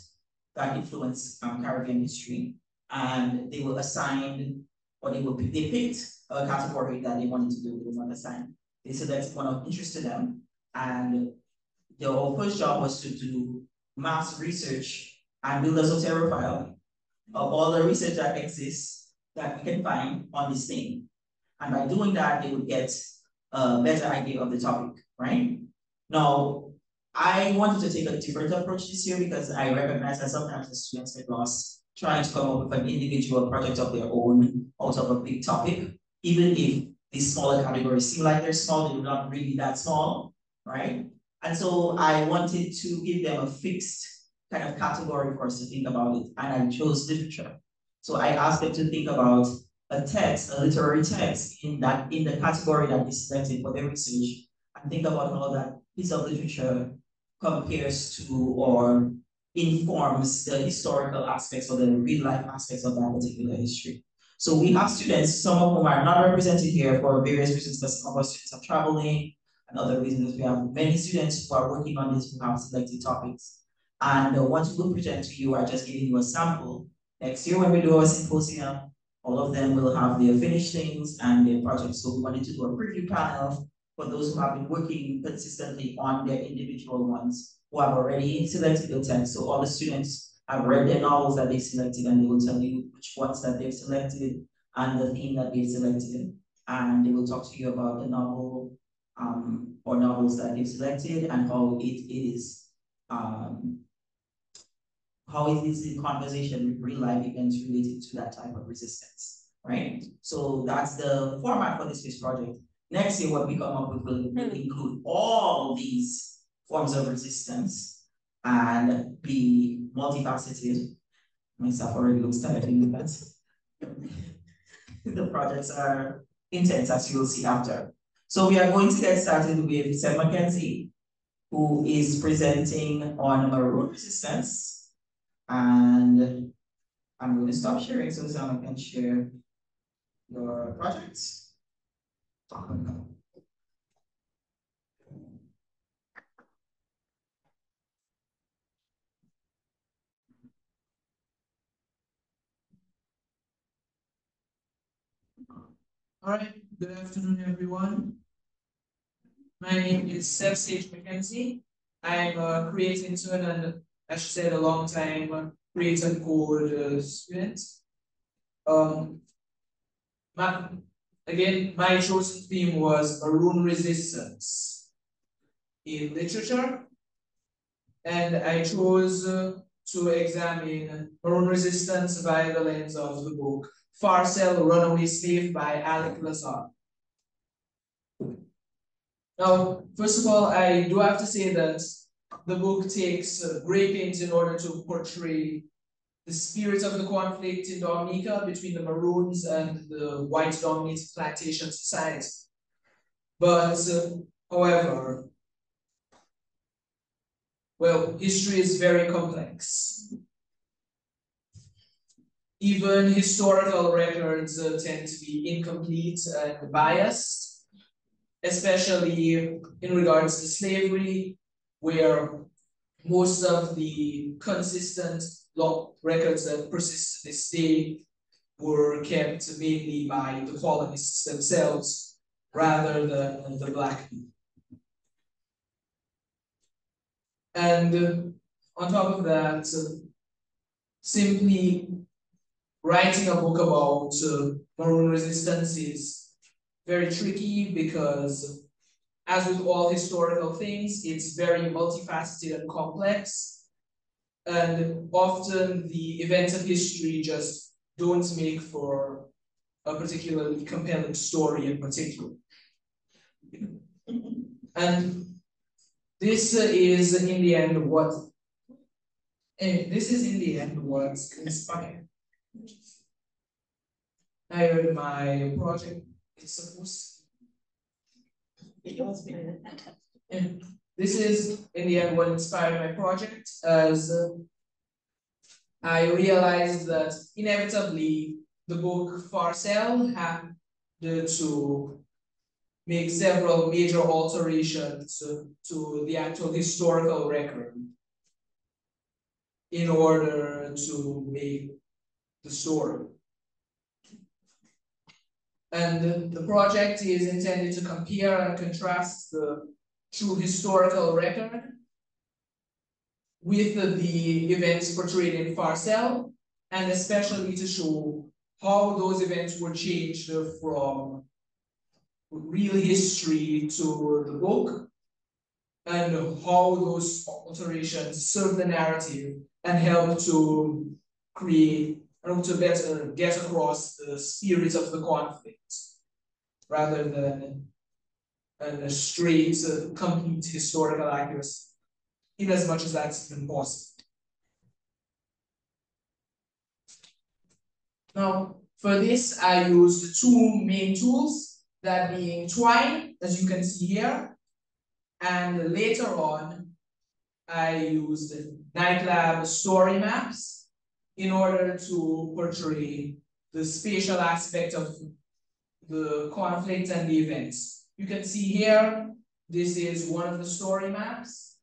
Speaker 9: that influence Caribbean history, and they will assign, or they picked a category that they wanted to do. They will not assign. They select one of interest to them, and their first job was to do mass research and build a Zotero file of all the research that exists that we can find on this thing. And by doing that, they would get a better idea of the topic, right? Now, I wanted to take a different approach this year because I recognize that sometimes the students get lost trying to come up with an individual project of their own out of a big topic. Even if these smaller categories seem like they're small, they're not really that small, right? And so I wanted to give them a fixed kind of category for us to think about it, and I chose literature. So I asked them to think about a text, a literary text in the category that they selected for their research, and think about how that piece of literature compares to or informs the historical aspects or the real life aspects of that particular history. So we have students, some of whom are not represented here for various reasons, because some of our students are traveling and other reasons. We have many students who are working on this who have selected topics. And what we will present to you are just giving you a sample. Next year when we do our symposium, all of them will have their finished things and their projects. So we wanted to do a preview panel for those who have been working consistently on their individual ones, who have already selected the text. So all the students have read their novels that they selected, and they will tell you which ones that they've selected and the theme that they've selected. And they will talk to you about the novel or novels that they've selected and how it is in conversation with real life events related to that type of resistance, right? So that's the format for this year's project. Next year, what we come up with will include all these forms of resistance and be multifaceted. Myself already looks tired with that. The projects are intense, as you will see after. So we are going to get started with Seth Mackenzie, who is presenting on maroon resistance. And I'm going to stop sharing so Sam can share your projects.
Speaker 2: All right, good afternoon, everyone. My name is Seth Sage Mackenzie. I'm a creative intern and, as she said, a long time creative code student. My chosen theme was maroon resistance in literature, and I chose to examine maroon resistance via the lens of the book Farcel, Runaway Slave by Alec Lazar. Now, first of all, I do have to say that the book takes great pains in order to portray the spirit of the conflict in Dominica between the Maroons and the white-dominated plantation society. But, however, well, history is very complex. Even historical records tend to be incomplete and biased, especially in regards to slavery, where most of the consistent law records that persist to this day were kept mainly by the colonists themselves rather than the Black people. And on top of that, simply writing a book about maroon resistance is very tricky because, as with all historical things, it's very multifaceted and complex. And often the events of history just don't make for a particularly compelling story in particular. And this is in the end what inspired. I heard my project is supposed and this is in the end what inspired my project, as I realized that inevitably the book Farcell had to make several major alterations to the actual historical record in order to make the story. And the project is intended to compare and contrast the true historical record with the events portrayed in Farcell, and especially to show how those events were changed from real history to the book, and how those alterations serve the narrative and help to create and to better get across the spirit of the conflict, rather than a straight, complete historical accuracy, in as much as that's been possible. Now, for this, I used two main tools, that being Twine, as you can see here, and later on, I used NightLab story maps in order to portray the spatial aspect of the conflict and the events. You can see here, this is one of the story maps.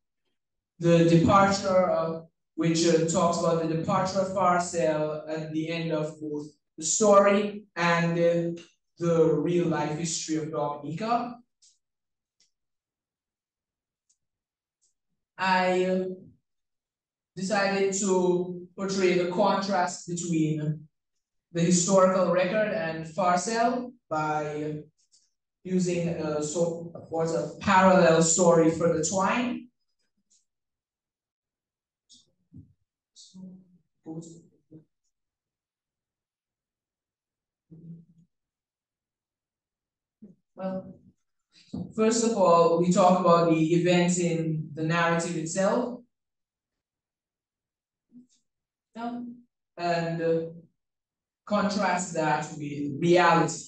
Speaker 2: The departure of, which talks about the departure of Farcell at the end of both the story and the real life history of Dominica. I decided to portray the contrast between the historical record and Farcell by using a sort of parallel story for the Twine. Well, first of all, we talk about the events in the narrative itself. And contrast that with reality.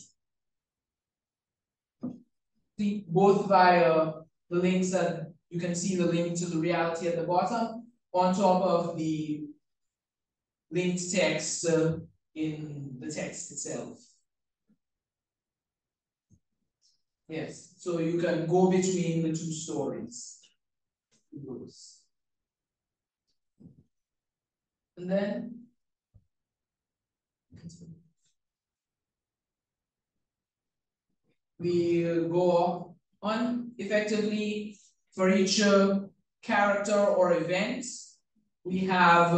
Speaker 2: See, both via the links that you can see the link to the reality at the bottom, on top of the linked text in the text itself. Yes, so you can go between the two stories. And then we go on effectively for each character or event. We have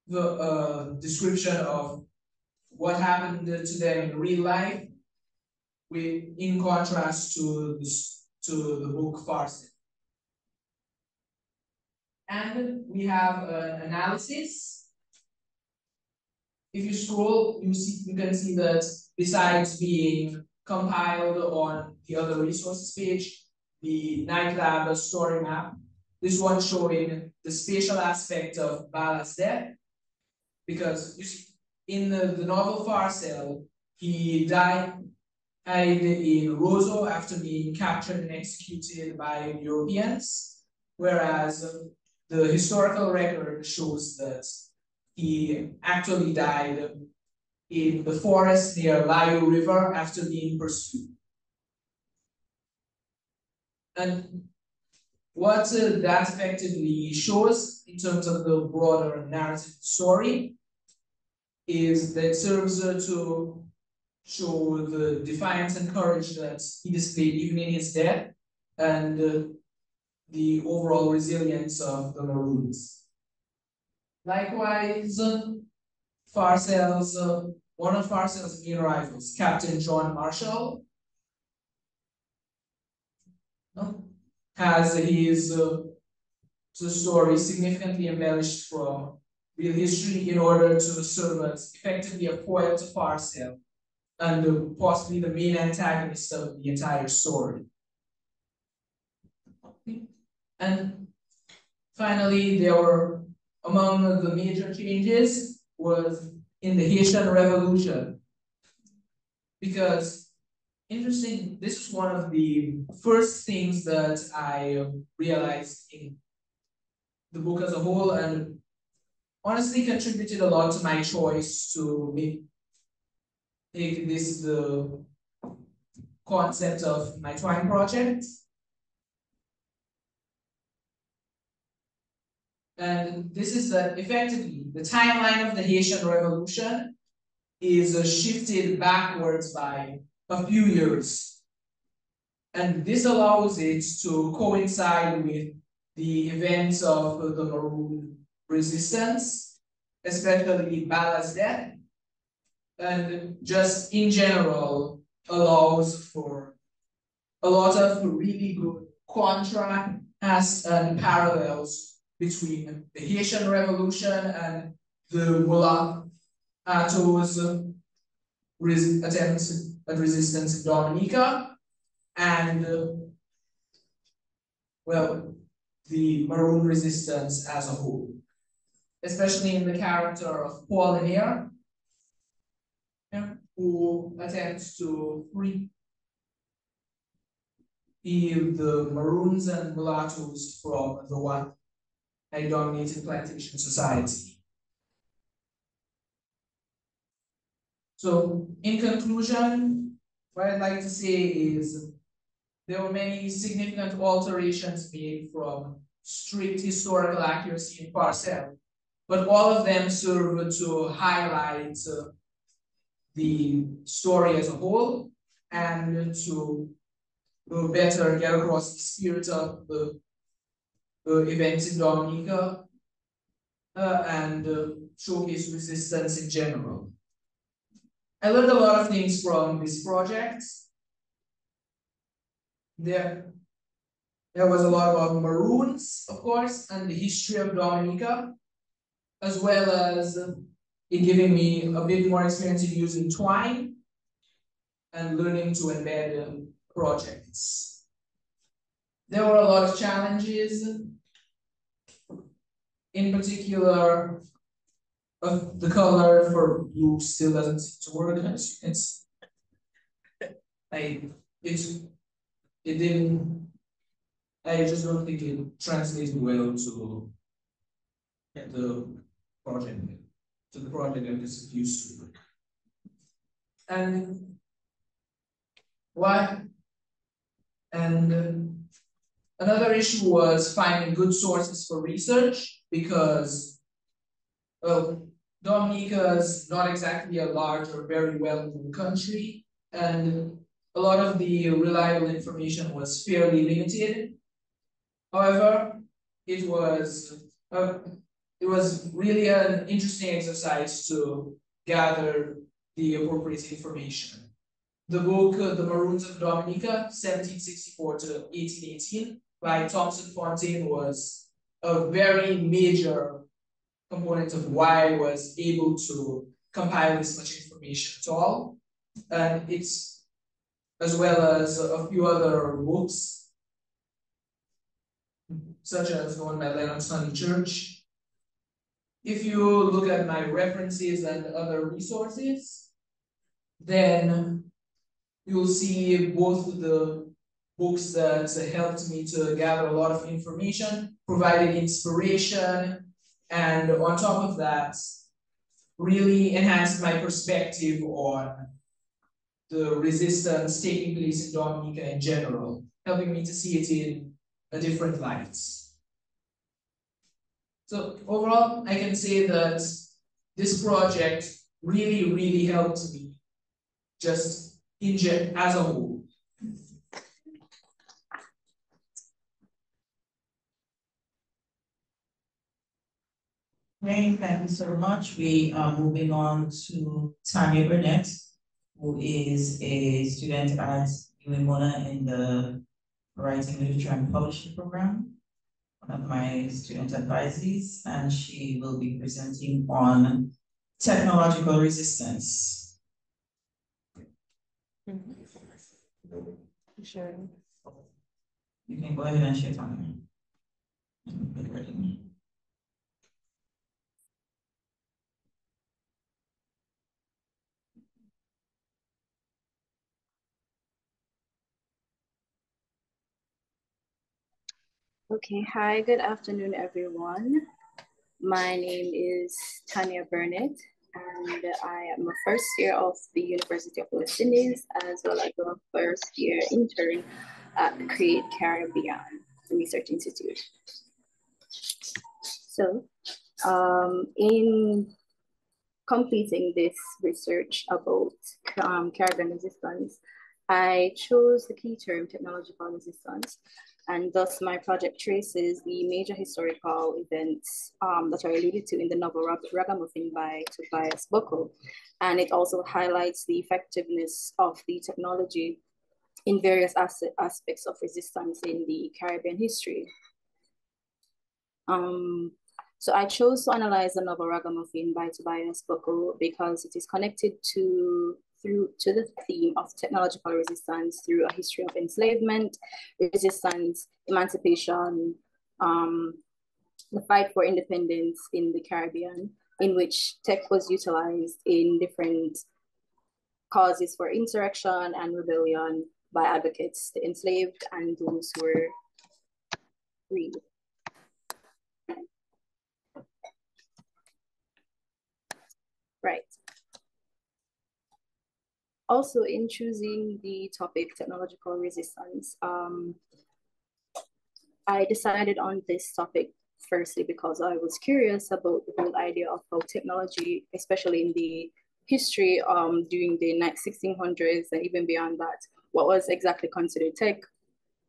Speaker 2: the description of what happened to them in real life, in contrast to the book Farcell. And we have an analysis. If you scroll, you can see that besides being compiled on the other resources page, the NightLab story map, this one showing the spatial aspect of Bala's death, because you see, in the novel Farcell, he died in Roseau after being captured and executed by Europeans, whereas the historical record shows that he actually died in the forest near Layo River after being pursued. And what that effectively shows in terms of the broader narrative story is that it serves to show the defiance and courage that he displayed even in his death, and the overall resilience of the Maroons. Likewise, Farcell's one of Farcell's main rivals, Captain John Marshall, has his story significantly embellished from real history in order to serve as effectively a foil to Farcell and possibly the main antagonist of the entire story. And finally, there were, among the major changes was in the Haitian Revolution. Because, interesting, this is one of the first things that I realized in the book as a whole, and honestly contributed a lot to my choice to make this the concept of my Twine project. And this is that effectively the timeline of the Haitian Revolution is shifted backwards by a few years. And this allows it to coincide with the events of the Maroon resistance, especially Bala's death, and just in general allows for a lot of really good contrasts and parallels between the Haitian Revolution and the mulattoes' attempts at resistance in Dominica, and well, the Maroon resistance as a whole, especially in the character of Paul Lanier, who attempts to free the Maroons and mulattoes from the white-dominated plantation society. So, in conclusion, what I'd like to say is there were many significant alterations made from strict historical accuracy in Parcel, but all of them serve to highlight the story as a whole and to better get across the spirit of the events in Dominica and showcase resistance in general. I learned a lot of things from this project. There was a lot about Maroons, of course, and the history of Dominica, as well as it giving me a bit more experience in using Twine and learning to embed projects. There were a lot of challenges, in particular, the color for blue still doesn't seem to work. I just don't think it translates well to the project that is used to. And why? And another issue was finding good sources for research because, well, Dominica is not exactly a large or very well-known country, and a lot of the reliable information was fairly limited. However, it was really an interesting exercise to gather the appropriate information. The book, The Maroons of Dominica, 1764 to 1818, by Thompson Fontaine was a very major component of why I was able to compile this much information at all. And it's, as well as a few other books, such as the one by Lennox Honeychurch. If you look at my references and other resources, then you'll see both the books that helped me to gather a lot of information, provided inspiration, and on top of that, really enhanced my perspective on the resistance taking place in Dominica in general, helping me to see it in a different light. So overall, I can say that this project really, really helped me just as a whole.
Speaker 9: Okay, thank you so much. We are moving on to Tanya Burnett, who is a student at UMONA in the Writing, Literature, and Publishing program, one of my student advisees, and she will be presenting on technological resistance.
Speaker 14: Sharing.
Speaker 9: You can go ahead and share, Tanya.
Speaker 4: Okay, hi, good afternoon, everyone. My name is Tanya Burnett, and I am a first year of the University of the West Indies, as well as a first year intern at the Create Caribbean Research Institute. So, in completing this research about Caribbean resistance, I chose the key term technological resistance, and thus my project traces the major historical events that are alluded to in the novel Ragamuffin by Tobias Buckle, and it also highlights the effectiveness of the technology in various aspects of resistance in the Caribbean history. So I chose to analyze the novel Ragamuffin by Tobias Buckle because it is connected to the theme of technological resistance through a history of enslavement, resistance, emancipation, the fight for independence in the Caribbean, in which tech was utilized in different causes for insurrection and rebellion by advocates, the enslaved and those who were freed. Right. Also, in choosing the topic technological resistance, I decided on this topic firstly because I was curious about the whole idea of how technology, especially in the history during the 1600s and even beyond that, what was exactly considered tech,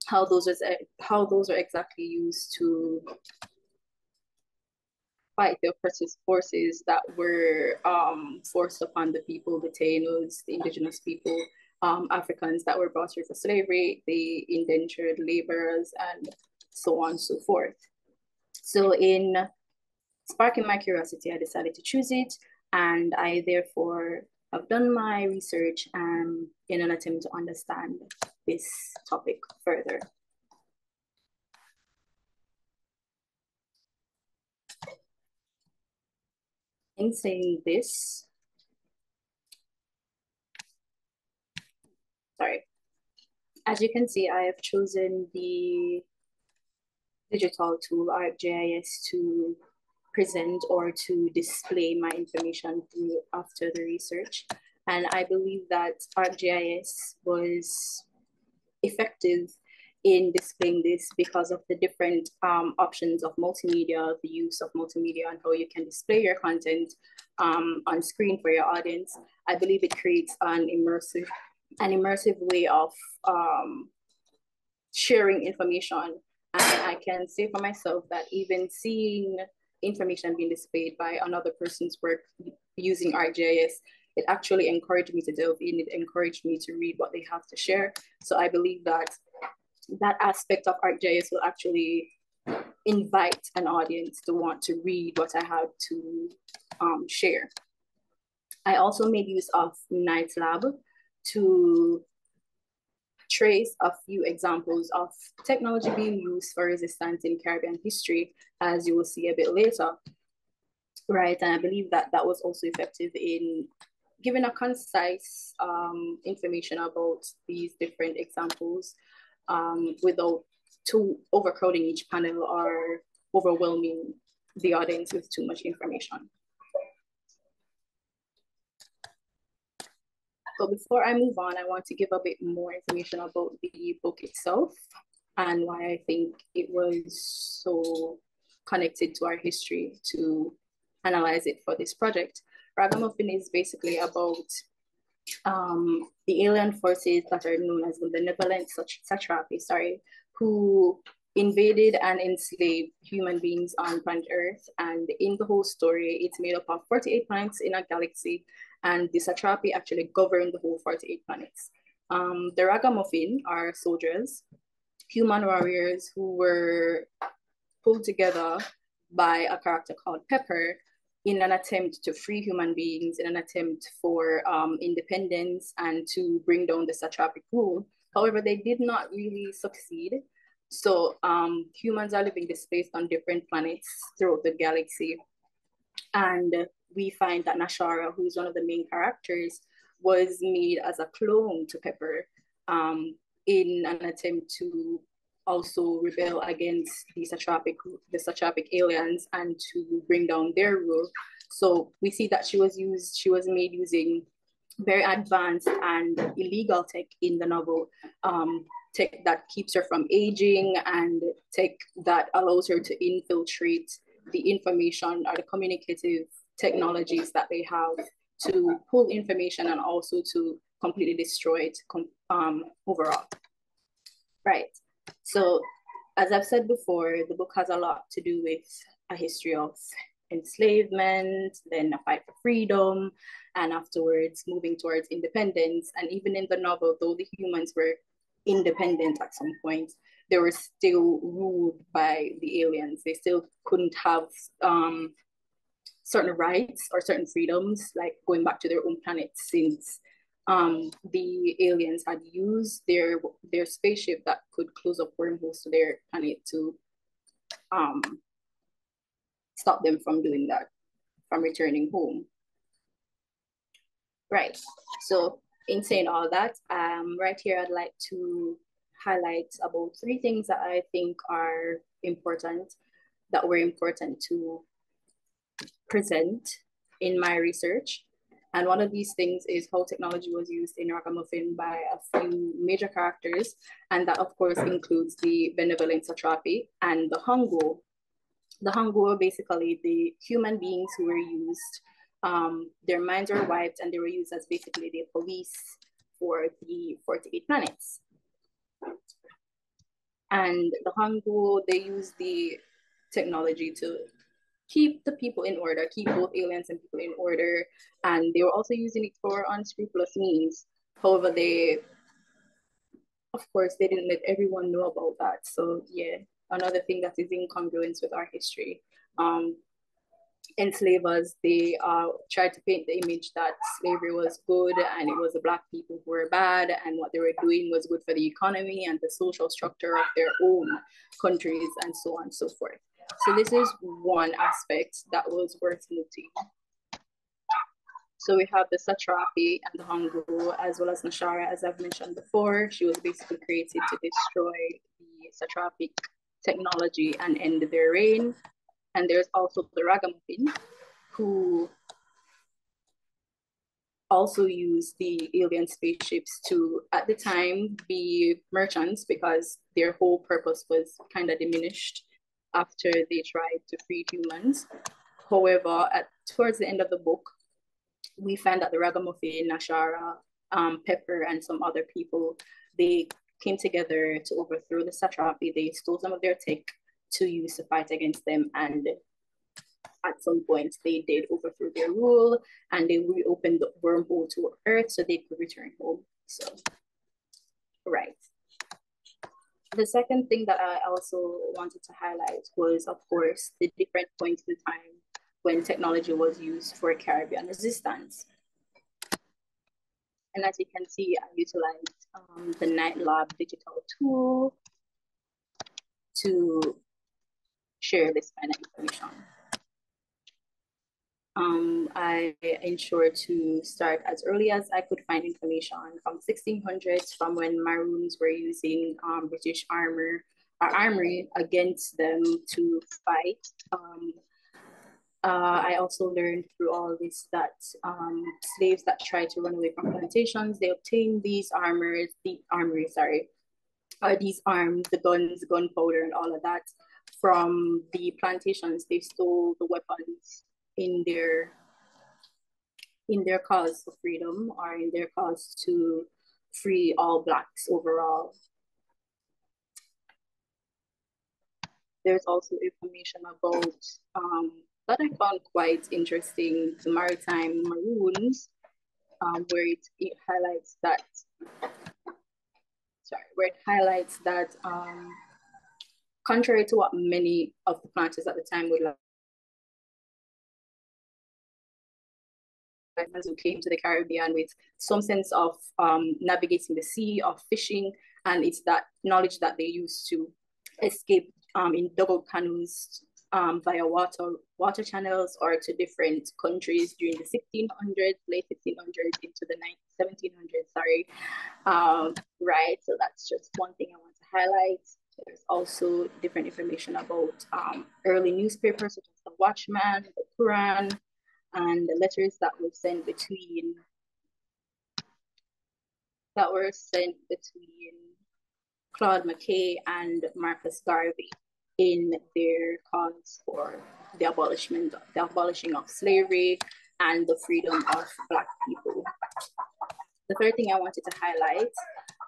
Speaker 4: how those are exactly used to fight the oppressive forces that were forced upon the people, the Tainos, the indigenous people, Africans that were brought here for slavery, the indentured laborers, and so on and so forth. So in sparking my curiosity, I decided to choose it, and I therefore have done my research in an attempt to understand this topic further. In saying this, sorry, as you can see, I have chosen the digital tool ArcGIS to present or to display my information through after the research. And I believe that ArcGIS was effective in displaying this because of the different options of multimedia, the use of multimedia and how you can display your content on screen for your audience. I believe it creates an immersive way of sharing information. And I can say for myself that even seeing information being displayed by another person's work using ArcGIS, it actually encouraged me to delve in. It encouraged me to read what they have to share. So I believe that that aspect of ArcGIS will actually invite an audience to want to read what I have to share. I also made use of NightLab to trace a few examples of technology being used for resistance in Caribbean history, as you will see a bit later. Right, and I believe that that was also effective in giving a concise information about these different examples without too overcrowding each panel or overwhelming the audience with too much information. But before I move on, I want to give a bit more information about the book itself and why I think it was so connected to our history to analyze it for this project. Ragamuffin is basically about the alien forces that are known as the benevolent satrapi, who invaded and enslaved human beings on planet Earth. And in the whole story, it's made up of 48 planets in a galaxy, and the satrapi actually govern the whole 48 planets. The Ragamuffin are soldiers, human warriors who were pulled together by a character called Pepper in an attempt to free human beings, in an attempt for independence and to bring down the satrapic rule. However, they did not really succeed. So humans are living displaced on different planets throughout the galaxy. And we find that Nashara, who is one of the main characters, was made as a clone to Pepper in an attempt to also rebel against the satrapic aliens and to bring down their rule. So we see that she was made using very advanced and illegal tech in the novel, tech that keeps her from aging and tech that allows her to infiltrate the information or the communicative technologies that they have to pull information and also to completely destroy it overall. Right. So as I've said before, the book has a lot to do with a history of enslavement, then a fight for freedom, and afterwards moving towards independence. And even in the novel, though the humans were independent at some point, they were still ruled by the aliens. They still couldn't have certain rights or certain freedoms, like going back to their own planet, since the aliens had used their spaceship that could close up wormholes to their planet to stop them from doing that, from returning home. Right. So in saying all that, right here, I'd like to highlight about 3 things that I think are important, that were important to present in my research. And one of these things is how technology was used in Ragamuffin by a few major characters. And that, of course, includes the benevolent satrapi and the Hongo. The Hongo are basically the human beings who were used. Their minds were wiped and they were used as basically the police for the 48 planets. And the Hongo, they use the technology to keep the people in order, keep both aliens and people in order. And they were also using it for unscrupulous means. However, of course, they didn't let everyone know about that. So yeah, another thing that is incongruence with our history. Enslavers, they tried to paint the image that slavery was good and it was the Black people who were bad, and what they were doing was good for the economy and the social structure of their own countries and so on and so forth. So this is one aspect that was worth noting. So we have the satrapi and the Hongo, as well as Nashara, as I've mentioned before. She was basically created to destroy the satrapic technology and end their reign. And there's also the Ragamuffin, who also used the alien spaceships to, at the time, be merchants, because their whole purpose was kind of diminished after they tried to free humans. However, towards the end of the book, we find that the Ragamuffin, Nashara, Pepper, and some other people, they came together to overthrow the satrapi. They stole some of their tech to use to fight against them, and at some point they did overthrow their rule and they reopened the wormhole to Earth so they could return home. So, right. The second thing that I also wanted to highlight was, of course, the different points in time when technology was used for Caribbean resistance. And as you can see, I utilized the Night Lab digital tool to share this kind of information. I ensured to start as early as I could find information from 1600s, from when Maroons were using British armory against them to fight. I also learned through all this that slaves that tried to run away from plantations, they obtained these these arms, the guns, gunpowder, and all of that from the plantations. They stole the weapons in their cause for freedom, or in their cause to free all Blacks overall. There's also information about that I found quite interesting, the maritime maroons, where it highlights that contrary to what many of the planters at the time would like, who came to the Caribbean with some sense of navigating the sea, of fishing, and it's that knowledge that they used to escape in double canoes via water channels or to different countries during the 1600s, late 1600s into the 1700s, sorry. Right, so that's just one thing I want to highlight. There's also different information about early newspapers such as the Watchman, the Quran, and the letters that were sent between Claude McKay and Marcus Garvey in their cause for the abolishing of slavery and the freedom of Black people. The third thing I wanted to highlight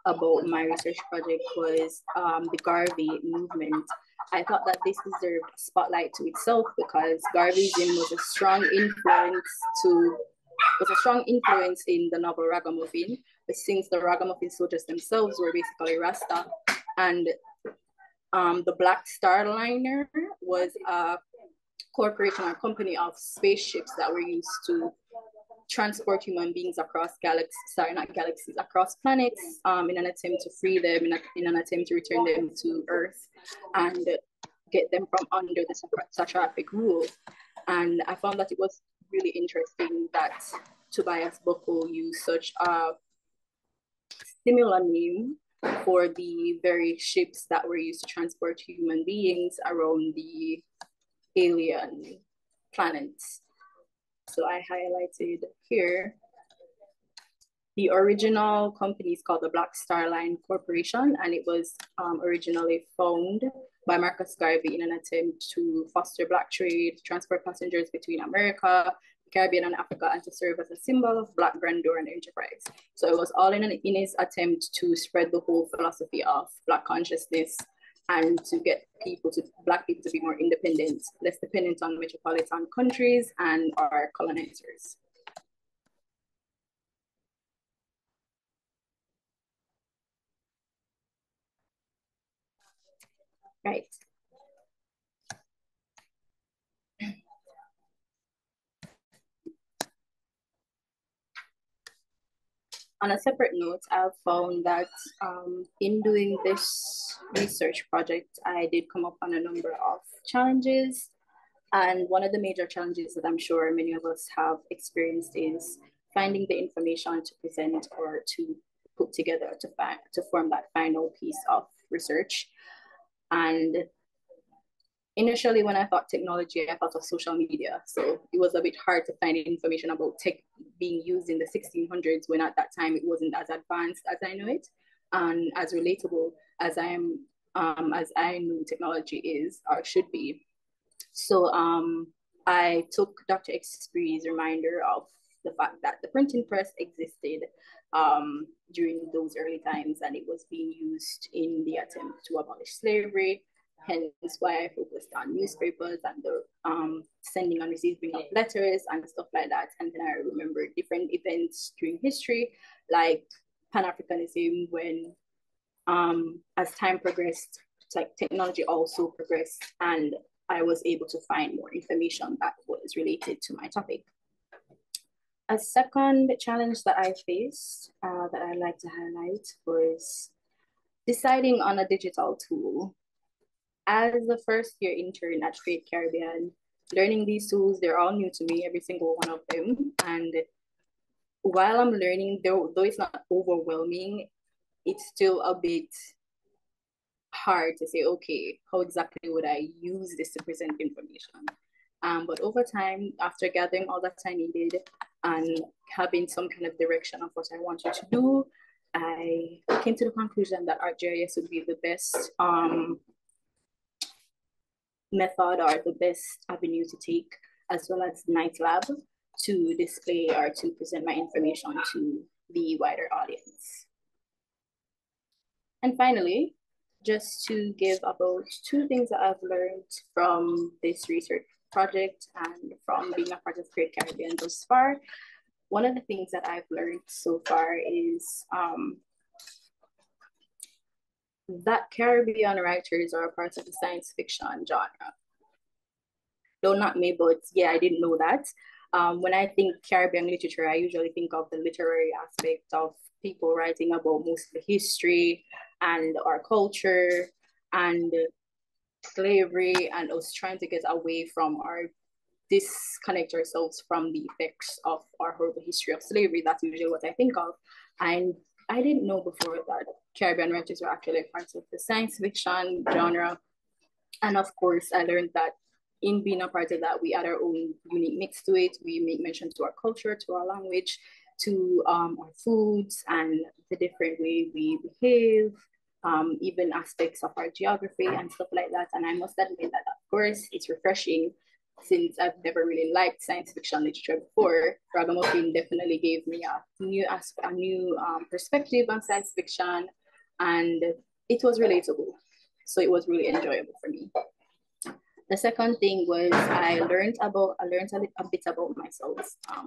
Speaker 4: about my research project was the Garvey movement. I thought that this deserved a spotlight to itself because Garveyism was a strong influence in the novel Ragamuffin, but since the Ragamuffin soldiers themselves were basically Rasta, and the Black Star Liner was a corporation or company of spaceships that were used to transport human beings across across planets in an attempt to free them, in an attempt to return them to Earth and get them from under the satrapic rule. And I found that it was really interesting that Tobias Buckle used such a similar name for the very ships that were used to transport human beings around the alien planets. So I highlighted here the original company is called the Black Star Line Corporation, and it was originally founded by Marcus Garvey in an attempt to foster Black trade, transport passengers between America, the Caribbean, and Africa, and to serve as a symbol of Black grandeur and enterprise. So it was all in his attempt to spread the whole philosophy of Black consciousness and to get Black people to be more independent, less dependent on metropolitan countries and our colonizers. Right. On a separate note, I've found that in doing this research project, I did come up on a number of challenges. And one of the major challenges that I'm sure many of us have experienced is finding the information to present or to put together to form that final piece of research. And initially, when I thought technology, I thought of social media. So it was a bit hard to find information about tech being used in the 1600s when at that time it wasn't as advanced as I know it and as relatable as I know technology is or should be. So I took Dr. Expre's reminder of the fact that the printing press existed during those early times and it was being used in the attempt to abolish slavery. Hence why I focused on newspapers and the sending and receiving of letters and stuff like that. And then I remember different events during history, like Pan-Africanism, when as time progressed, technology also progressed, and I was able to find more information that was related to my topic. A second challenge that I faced that I'd like to highlight was deciding on a digital tool. As a first year intern at Create Caribbean, learning these tools, they're all new to me, every single one of them. And while I'm learning, though it's not overwhelming, it's still a bit hard to say, okay, how exactly would I use this to present information? But over time, after gathering all that I needed and having some kind of direction of what I wanted to do, I came to the conclusion that ArcGIS would be the best method or the best avenue to take, as well as Night Lab, to display or to present my information to the wider audience. And finally, just to give about 2 things that I've learned from this research project and from being a part of Create Caribbean thus far. One of the things that I've learned so far is that Caribbean writers are a part of the science fiction genre. Though not me, but yeah, I didn't know that. When I think Caribbean literature, I usually think of the literary aspect of people writing about mostly history and our culture and slavery and us trying to get away from disconnect ourselves from the effects of our horrible history of slavery. That's usually what I think of. And I didn't know before that Caribbean writers were actually part of the science fiction genre. And of course, I learned that in being a part of that, we add our own unique mix to it. We make mention to our culture, to our language, to our foods, and the different way we behave, even aspects of our geography and stuff like that. And I must admit that, of course, it's refreshing since I've never really liked science fiction literature before. Ragamuffin definitely gave me a new perspective on science fiction, and it was relatable. So it was really enjoyable for me. The second thing was I learned a bit about myself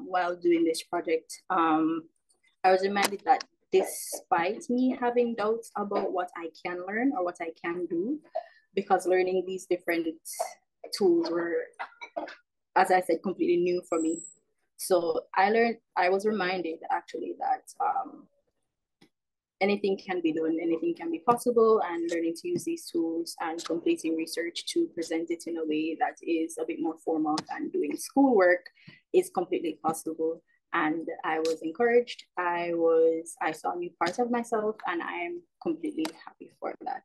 Speaker 4: while doing this project. I was reminded that despite me having doubts about what I can learn or what I can do, because learning these different tools were, as I said, completely new for me. So I was reminded actually that anything can be done, anything can be possible, and learning to use these tools and completing research to present it in a way that is a bit more formal than doing schoolwork is completely possible. And I was encouraged. I saw a new part of myself, and I am completely happy for that.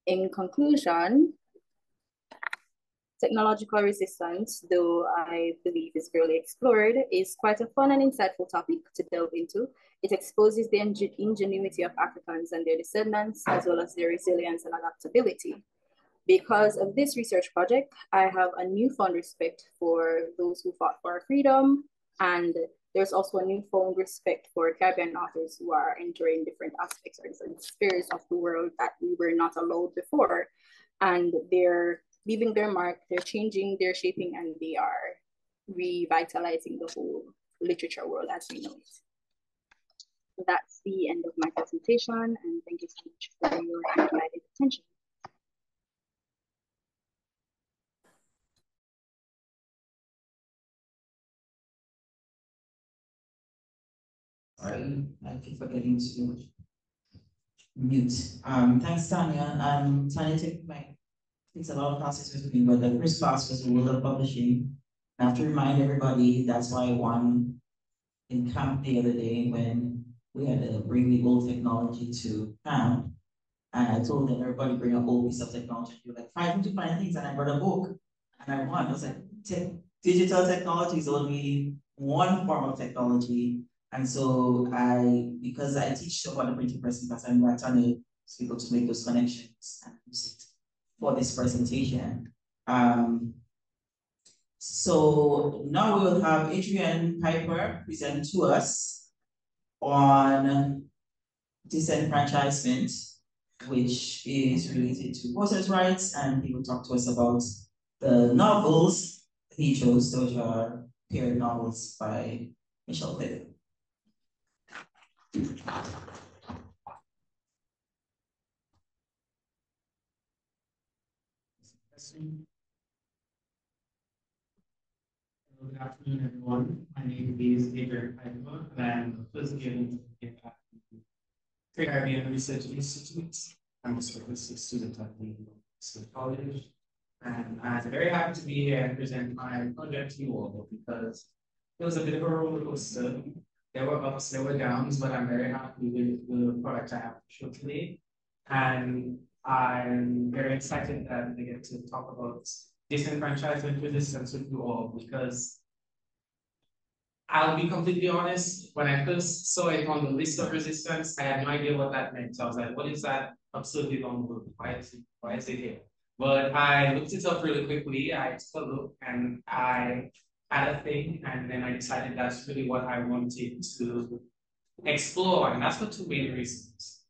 Speaker 4: In conclusion, technological resistance, though I believe is barely explored, is quite a fun and insightful topic to delve into. It exposes the ingenuity of Africans and their descendants, as well as their resilience and adaptability. Because of this research project, I have a newfound respect for those who fought for our freedom, and there's also a newfound respect for Caribbean authors who are entering different aspects or different spheres of the world that we were not allowed before. And they're leaving their mark, they're changing, they're shaping, and they are revitalizing the whole literature world as we know it. That's the end of my presentation, and thank you so much for your undivided attention.
Speaker 9: Sorry, I keep forgetting to mute. Thanks, Tanya. Tanya takes a lot of classes with me, but the first class was World of Publishing. I have to remind everybody that's why I won in camp the other day when we had to bring the old technology to camp. And I told them everybody bring a old piece of technology. They were like, 5 to find things, and I brought a book. And I won. I was like, digital technology is only one form of technology. And so because I teach about the printing press class, I'm going to able to make those connections and use it for this presentation. So now we will have Adrienne Piper present to us on disenfranchisement, which is related to voters' rights, and he will talk to us about the novels he chose. Those are paired novels by Michelle Cleve.
Speaker 1: Good afternoon, everyone. My name is Adrian Piper, and I'm the first year at the Caribbean Research Institute. I'm also a student at the State College, and I'm very happy to be here and present my project to you all because it was a bit of a roller coaster. There were ups, there were downs, but I'm very happy with the product I have to show today. And I'm very excited that we get to talk about disenfranchisement resistance with you all, because I'll be completely honest, when I first saw it on the list of resistance, I had no idea what that meant. So I was like, what is that absurdly long word? Why is it here? But I looked it up really quickly, I took a look, and I had a thing, and then I decided that's really what I wanted to explore, and that's for two main reasons.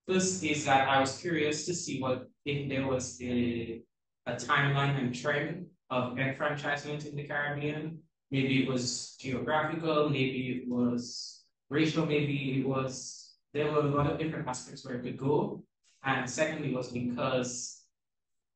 Speaker 1: First is that I was curious to see if there was a timeline and trend of enfranchisement in the Caribbean. Maybe it was geographical, maybe it was racial, there were a lot of different aspects where it could go. And secondly was because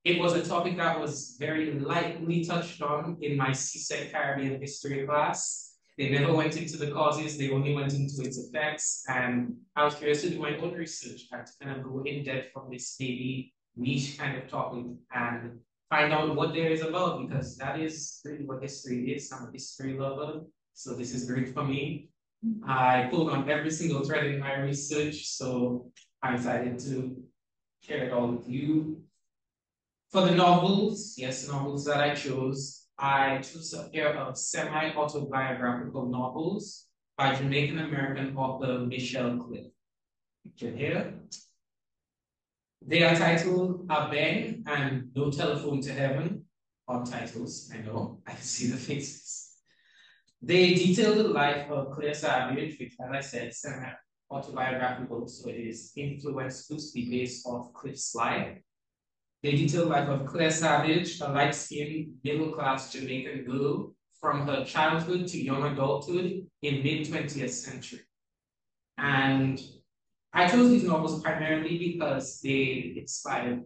Speaker 1: it was a topic that was very lightly touched on in my CSEC Caribbean history class. They never went into the causes, they only went into its effects. And I was curious to do my own research and to kind of go in depth from this maybe niche kind of topic and find out what there is about, because that is really what history is. I'm a history lover, so this is great for me. I pulled on every single thread in my research, so I decided to share it all with you. For the novels, yes, novels that I chose a pair of semi-autobiographical novels by Jamaican-American author Michelle Cliff. Picture here. They are titled A Bang and No Telephone to Heaven. Odd titles, I know, I can see the faces. They detail the life of Claire Savage, which, as I said, semi-autobiographical, so it is influenced loosely based off Cliff's life. They detail the life of Claire Savage, a light-skinned, middle-class Jamaican girl from her childhood to young adulthood in mid-20th century. And I chose these novels primarily because they inspired.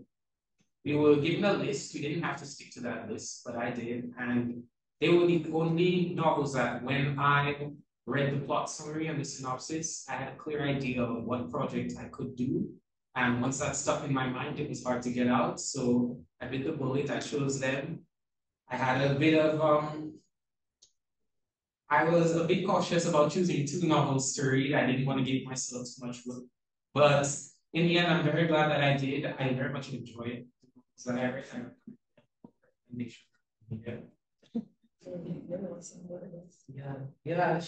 Speaker 1: We were given a list, we didn't have to stick to that list, but I did. And they were the only novels that when I read the plot summary and the synopsis, I had a clear idea of what project I could do. And once that stuck in my mind, it was hard to get out. So I bit the bullet, I chose them. I had a bit of, I was a bit cautious about choosing 2 novels to read. I didn't want to give myself too much work. But in the end, I'm very glad that I did. I very much enjoyed the books that I read. Yeah.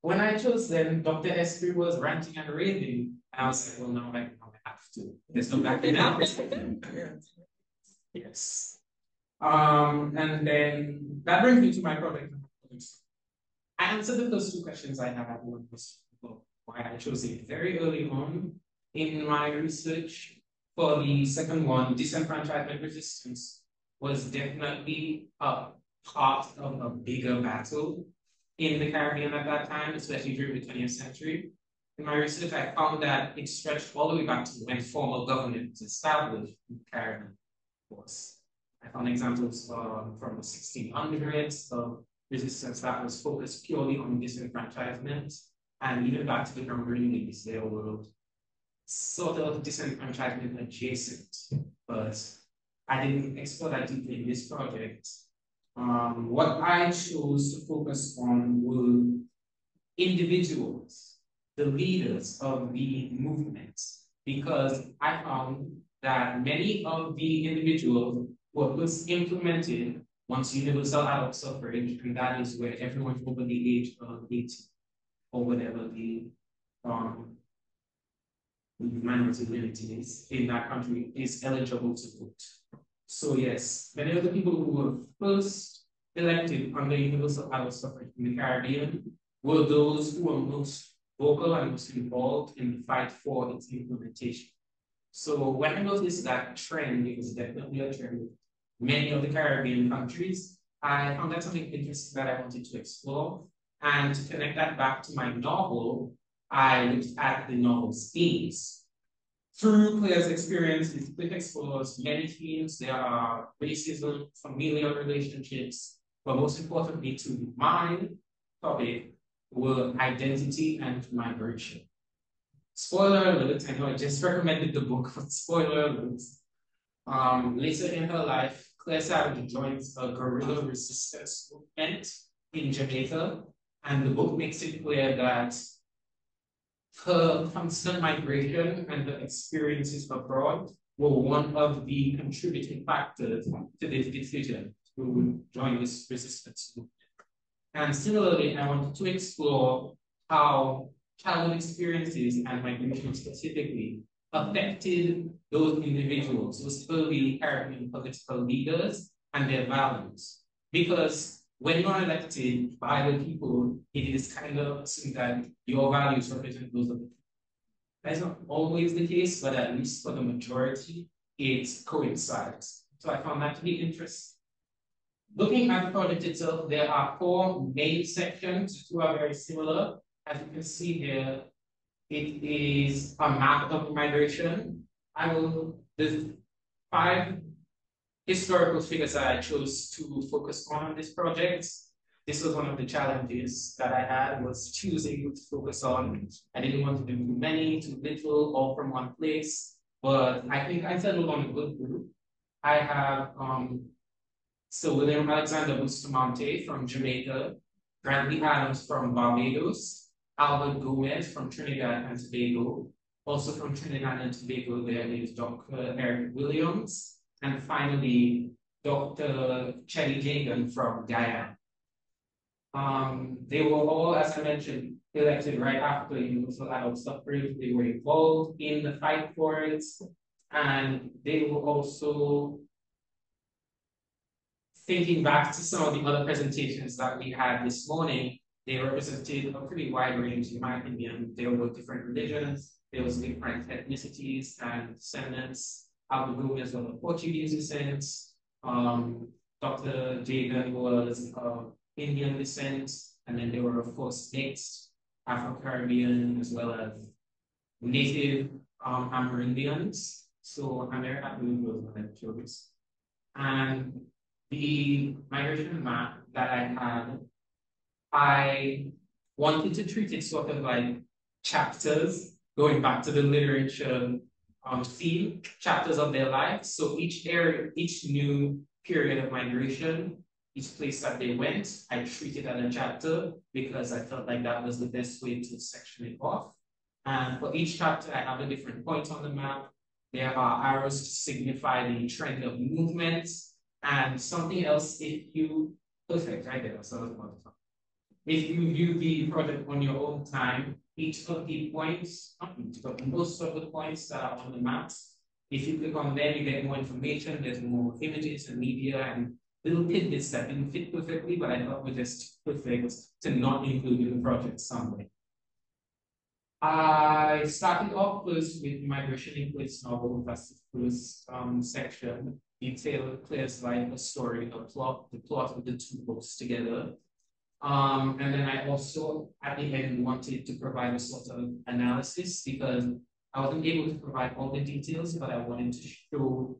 Speaker 1: When I chose them, Dr. Esprit was ranting and raving. And I was like, well, now I have to. There's no backing out. Yes. And then that brings me to my project. I answered the first 2 questions I had. One was why I chose it very early on in my research. For the second one, disenfranchisement resistance was definitely a part of a bigger battle in the Caribbean at that time, especially during the 20th century. In my research, I found that it stretched all the way back to when formal government was established in the Caribbean. Of course, I found examples from the 1600s of resistance that was focused purely on disenfranchisement, and even back to the Cameroonians, there were sort of disenfranchisement adjacent, but I didn't explore that deeply in this project. What I chose to focus on were individuals, the leaders of the movement, because I found that many of the individuals were implemented once universal adult suffrage, and that is where everyone over the age of 18 or whatever the minority is in that country is eligible to vote. So yes, many of the people who were first elected under universal adult suffrage in the Caribbean were those who were most vocal and most involved in the fight for its implementation. So when I noticed that trend, it was definitely a trend with many of the Caribbean countries, I found that something interesting that I wanted to explore. And to connect that back to my novel, I looked at the novel's themes. Through Claire's experiences, Cliff explores many themes. There are racism, familial relationships, but most importantly to my topic were identity and migration. Spoiler alert, I know I just recommended the book, but spoiler alert. Later in her life, Claire Savage joins a guerrilla resistance movement in Jamaica, and the book makes it clear that her constant migration and the experiences abroad were one of the contributing factors to this decision to join this resistance movement. And similarly, I wanted to explore how childhood experiences and migration specifically affected those individuals, those early Caribbean political leaders and their values. Because when you're elected by the people, it is kind of assumed that your values represent those of the people. That's not always the case, but at least for the majority, it coincides. So I found that to be interesting. Looking at the project itself, there are 4 main sections. 2 are very similar. As you can see here, it is a map of migration. There's 5 historical figures that I chose to focus on this project. This was one of the challenges that I had, was choosing to focus on. I didn't want to do too many, too little, all from one place, but I think I settled on a good group. I have Sir William Alexander Bustamante from Jamaica, Grantley Adams from Barbados, Albert Gomez from Trinidad and Tobago. Also from Trinidad and Tobago, there is Dr. Eric Williams. And finally, Dr. Chelly Jagan from Guyana. They were all, as I mentioned, elected right after universal adult suffrage. They were involved in the fight for it, and they were also thinking back to some of the other presentations that we had this morning. They represented a pretty wide range, in my opinion. There were different religions, there was different ethnicities and descendants. Albert Gomez was of Portuguese descent. Dr. Jagan was Indian descent, and then there were, of course, mixed Afro-Caribbean as well as native Amerindians. So I'm very happy with those lectures. And the migration map that I had, I wanted to treat it sort of like chapters, going back to the literature theme, chapters of their lives. So each area, each new period of migration, each place that they went, I treated as a chapter because I felt like that was the best way to section it off. And for each chapter, I have a different point on the map. There are arrows to signify the trend of movement. And something else, if you, perfect, right there, so I was about to talk. If you view the project on your own time, each of the points, not each, but most of the points that are on the maps, if you click on them, you get more information, there's more images and media and little tidbits that didn't fit perfectly, but I thought were just perfect to not include in the project somewhere. I started off first with Migration in Place novel, that's the first section. Detailed, clear slide, a story, the plot of the two books together. And then I also, at the end, wanted to provide a sort of analysis because I wasn't able to provide all the details, but I wanted to show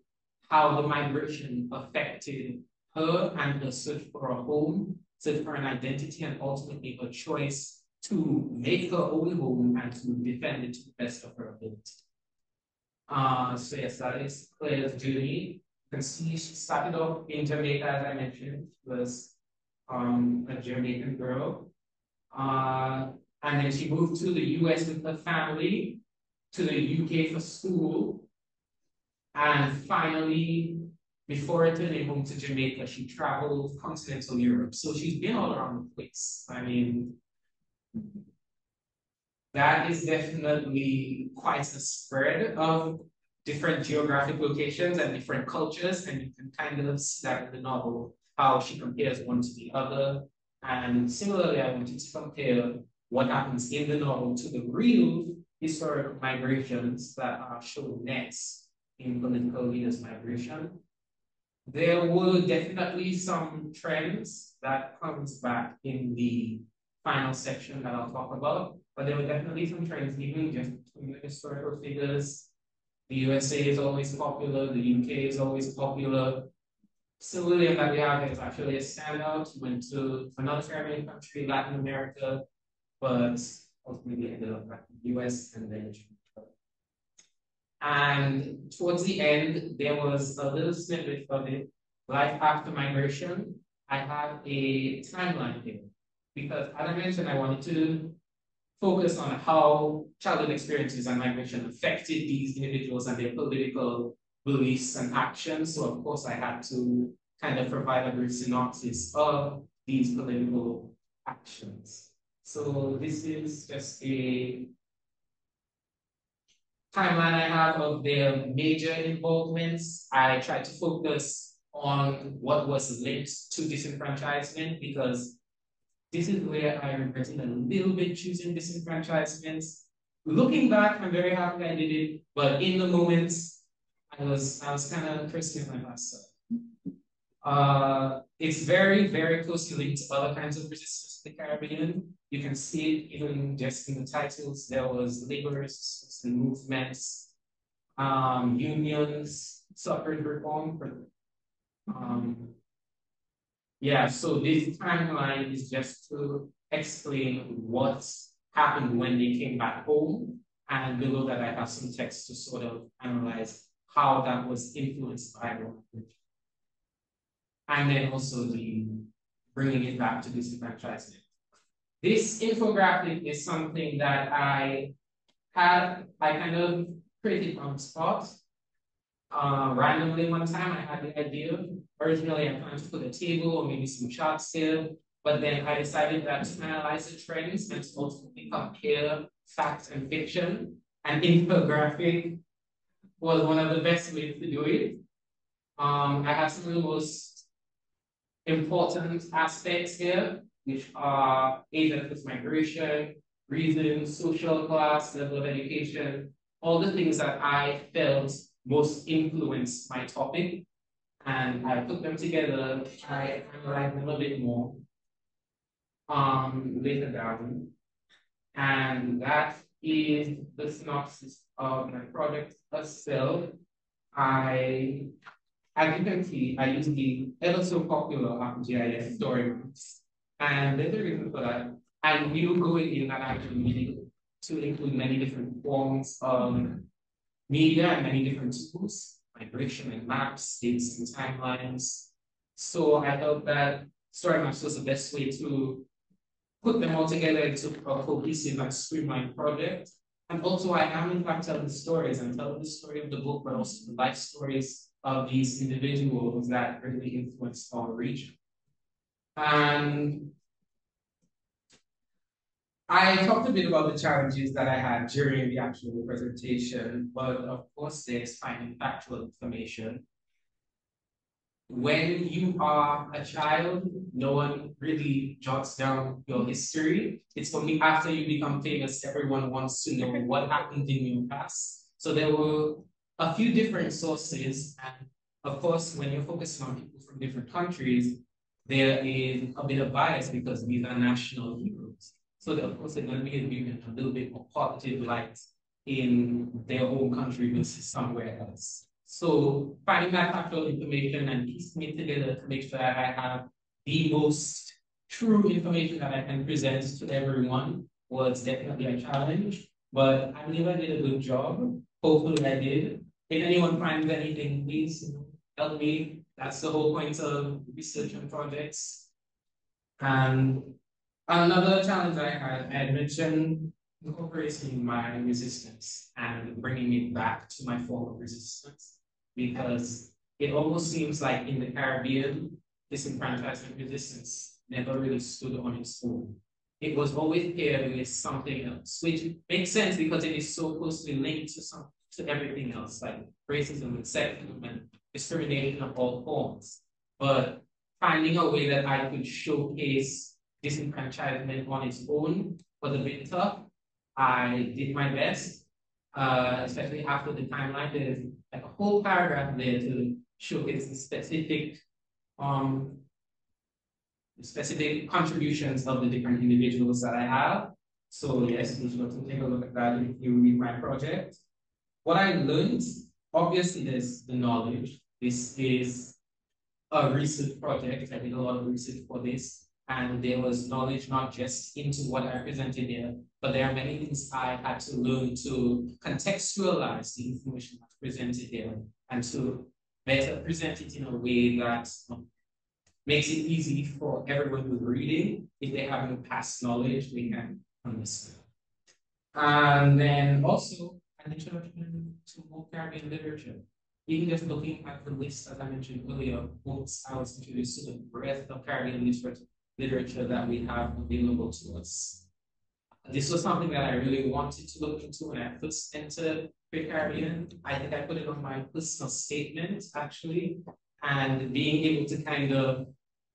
Speaker 1: how the migration affected her and her search for a home, search for an identity, and ultimately her choice to make her own home and to defend it to the best of her ability. So yes, that is Claire's journey. You can see she started off in Jamaica, as I mentioned. She was a Jamaican girl. And then she moved to the US with her family, to the UK for school. And finally, before returning home to Jamaica, she traveled continental Europe. So she's been all around the place. I mean, that is definitely quite a spread of different geographic locations and different cultures. And you can kind of see that in the novel, how she compares one to the other. And similarly, I wanted to compare what happens in the novel to the real historical migrations that are shown next in Political Leaders Migration. There were definitely some trends that comes back in the final section that I'll talk about, but there were definitely some trends, even just between the historical figures. The USA is always popular, the UK is always popular. Sir William that we have is actually a standout. He went to another Caribbean country, Latin America, but ultimately ended up back in the US and then Jamaica. And towards the end, there was a little snippet of it, life after migration. I have a timeline here because, as I mentioned, I wanted to focus on how childhood experiences and migration affected these individuals and their political beliefs and actions. So, of course, I had to kind of provide a brief synopsis of these political actions. So, this is just a timeline I have of their major involvements. I tried to focus on what was linked to disenfranchisement because this is where I regretted a little bit choosing disenfranchisement. Looking back, I'm very happy I did it, but in the moment, I was kind of cursing my myself. It's very, very closely linked to other kinds of resistance in the Caribbean. You can see it even just in the titles. There was labor resistance and movements, unions, suffrage reform. Yeah, so this timeline is just to explain what happened when they came back home. And below that, I have some text to sort of analyze how that was influenced by language. And then also the bringing it back to disenfranchisement. This infographic is something that I kind of created on the spot. Randomly one time I had the idea. Originally I planned to put a table or maybe some charts here, but then I decided that to analyze the trends and to ultimately compare fact and fiction, and infographic was one of the best ways to do it. I have some of the most important aspects here, which are age at migration, reason, social class, level of education, all the things that I felt most influenced my topic. And I put them together, I analyzed them a bit more later down. And that is the synopsis of my project itself. As you can see, I use the ever so popular GIS story maps. And there's a reason for that. I knew going in that I actually needed to include many different forms of media and many different tools, migration and maps, dates and timelines. So I felt that story maps was the best way to put them all together into a cohesive and streamlined project. And also I am in fact telling stories and telling the story of the book, but also the life stories of these individuals that really influenced our region. And I talked a bit about the challenges that I had during the actual presentation, but of course there's finding factual information. When you are a child, no one really jots down your history. It's only after you become famous, everyone wants to know what happened in your past. So there were a few different sources. And of course, when you're focusing on people from different countries, there is a bit of bias because these are national heroes. So of course, they're going to be viewed a little bit more positive light in their home country versus somewhere else. So finding that factual information and piecing it together to make sure that I have the most true information that I can present to everyone was definitely a challenge, but I believe I did a good job. Hopefully I did. If anyone finds anything, please tell me. That's the whole point of research and projects. And another challenge I had mentioned incorporating my resistance and bringing it back to my form of resistance, because it almost seems like in the Caribbean, disenfranchisement resistance never really stood on its own. It was always paired with something else, which makes sense because it is so closely linked to everything else, like racism and sexism and discrimination of all forms. But finding a way that I could showcase disenfranchisement on its own was a bit tough. I did my best, especially after the timeline. There's like a whole paragraph there to showcase the specific contributions of the different individuals that I have. So yes, you should take a look at that if you read my project. What I learned, obviously there's the knowledge. This is a research project. I did a lot of research for this. And there was knowledge not just into what I presented here, but there are many things I had to learn to contextualize the information that's presented here and to better present it in a way that makes it easy for everyone who's reading. If they have no past knowledge, they can understand. And then also an introduction to more Caribbean literature. Even just looking at the list, as I mentioned earlier, books, I was introduced to the breadth of Caribbean literature that we have available to us. This was something that I really wanted to look into when I first entered the Caribbean. I think I put it on my personal statement, actually, and being able to kind of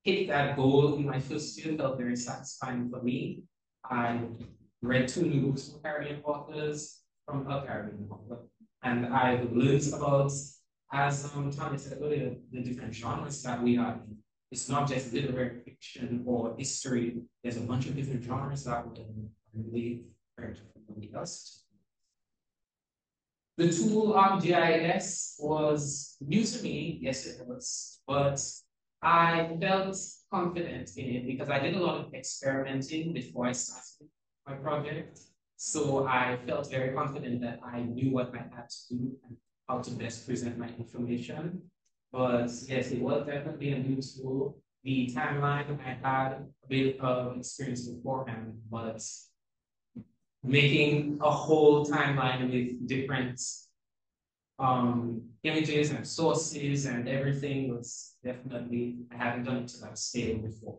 Speaker 1: hit that goal in my first year felt very satisfying for me. I read 2 new books from Caribbean authors, from a Caribbean author, and I've learned about, as Tommy said earlier, the different genres that we are in. It's not just literary fiction or history. There's a bunch of different genres that we're really very different from us. The tool of GIS was new to me, yes it was, but I felt confident in it because I did a lot of experimenting before I started my project. So I felt very confident that I knew what I had to do and how to best present my information. But yes, it was definitely a new tool. the timeline. I had a bit of experience beforehand, but making a whole timeline with different images and sources and everything was definitely, I haven't done it to that scale before.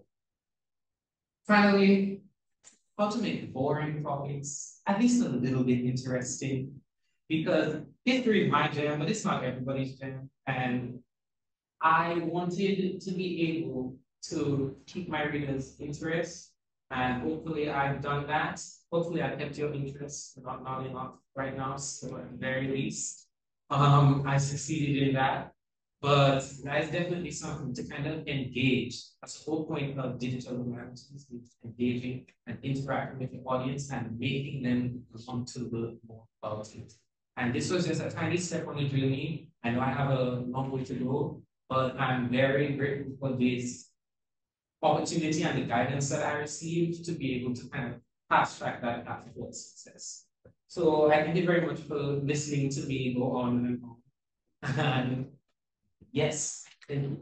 Speaker 1: Finally, how to make boring topics at least a little bit interesting, because history is my jam, but it's not everybody's jam. And I wanted to be able to keep my readers' interest, and hopefully I've done that. Hopefully I kept your interest, not nodding off right now, so at the very least, I succeeded in that. But that is definitely something to kind of engage. That's the whole point of digital humanities, is engaging and interacting with the audience and making them want to learn more about it. And this was just a tiny step on the journey. I know I have a long way to go, but I'm very grateful for this opportunity and the guidance that I received to be able to kind of fast track that path towards success. So I thank you very much for listening to me go on and on. And yes, thank you.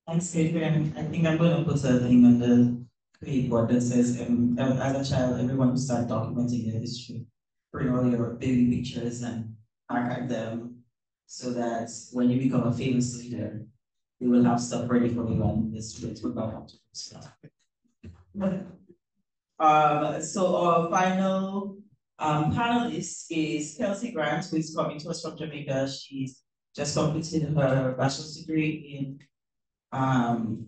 Speaker 9: Thanks, Adrian. I think I'm going to put a thing on the clipboard that says, as a child, everyone who started documenting their history, bring all your baby pictures and archive them so that when you become a famous leader, you will have stuff ready for you and the students will not have to do stuff. So our final panelist is Kelsey Grant, who is coming to us from Jamaica. She's just completed her bachelor's degree in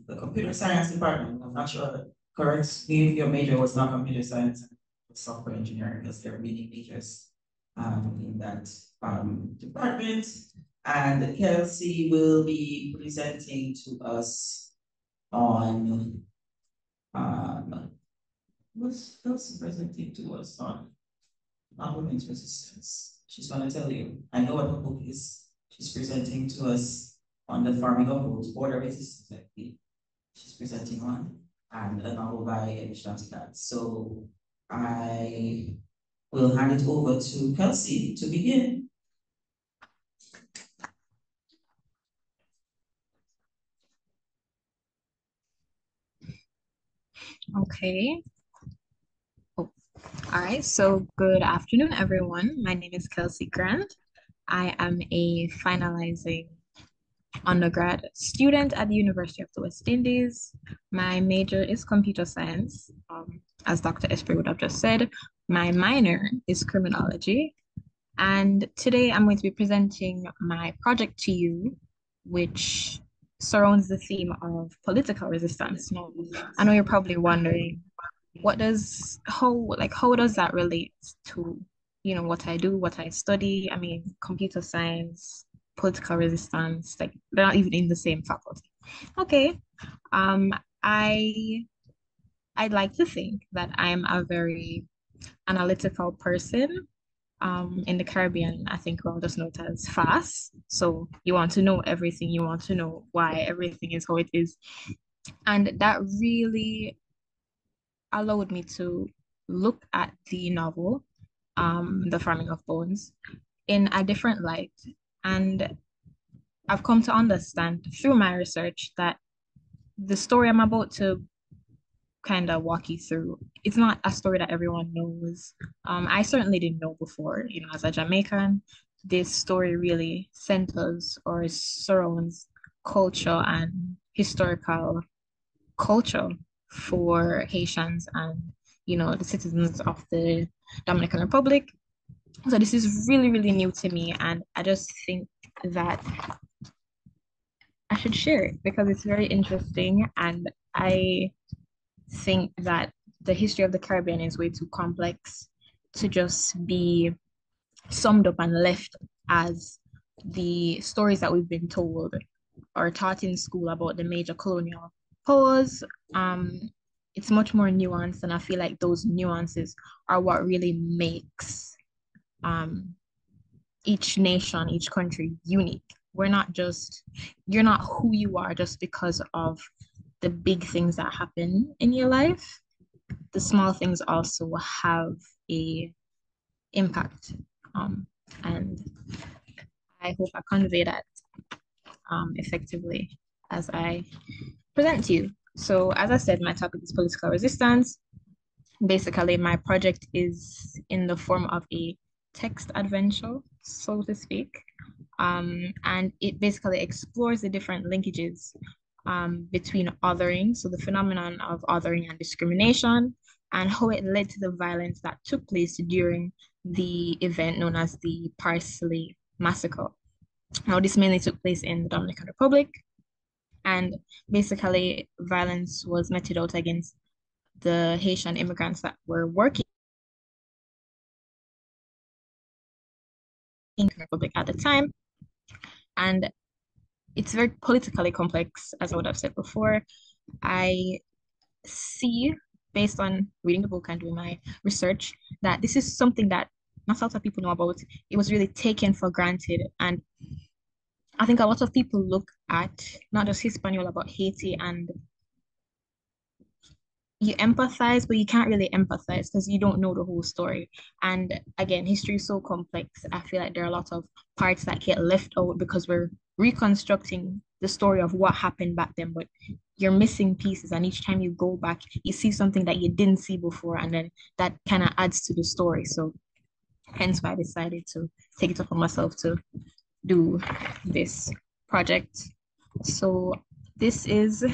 Speaker 9: the computer science department. I'm not sure, correct me if your major was not computer science, but software engineering, because there are many majors in that department. And Kelsey will be presenting to us on what's Kelsey presenting to us on? Women's resistance. She's going to tell you. I know what her book is. She's presenting to us on the farming of oats, border resistance, I think. She's presenting on, and a novel by Elisha. So I will hand it over to Kelsey to begin.
Speaker 7: Okay. Oh. All right. So good afternoon, everyone. My name is Kelsey Grant. I am a finalizing undergrad student at the University of the West Indies. My major is computer science. As Dr. Esprey would have just said, my minor is criminology. And today I'm going to be presenting my project to you, which surrounds the theme of political resistance. Now, I know you're probably wondering, how does that relate to, what I do, what I study? I mean, computer science, political resistance, like they're not even in the same faculty. Okay. I'd like to think that I'm a very analytical person. In the Caribbean, I think we'll just know it as fast. So you want to know everything, you want to know why everything is how it is. And that really allowed me to look at the novel, The Farming of Bones, in a different light. And I've come to understand through my research that the story I'm about to kind of walk you through, it's not a story that everyone knows. I certainly didn't know before, as a Jamaican, this story really centers or surrounds culture and historical culture for Haitians and, the citizens of the Dominican Republic. So this is really, really new to me, and I just think that I should share it because it's very interesting, and I think that the history of the Caribbean is way too complex to just be summed up and left as the stories that we've been told or taught in school about the major colonial powers. It's much more nuanced, and I feel like those nuances are what really makes each nation, each country unique. You're not who you are just because of the big things that happen in your life. The small things also have a impact. And I hope I convey that effectively as I present to you. So as I said, my topic is political resistance. Basically, my project is in the form of a text adventure, so to speak. And it basically explores the different linkages between othering, so the phenomenon of othering and discrimination, and how it led to the violence that took place during the event known as the Parsley Massacre. Now, this mainly took place in the Dominican Republic, and basically, violence was meted out against the Haitian immigrants that were working in the Republic at the time. And it's very politically complex, as I would have said before. I see, based on reading the book and doing my research, that this is something that not a lot of people know about. It was really taken for granted. And I think a lot of people look at not just Hispaniola, but Haiti, and you empathize, but you can't really empathize because you don't know the whole story. And again, history is so complex. I feel like there are a lot of parts that get left out because we're reconstructing the story of what happened back then, but you're missing pieces. And each time you go back, you see something that you didn't see before, and then that kind of adds to the story. So hence why I decided to take it upon myself to do this project. So this is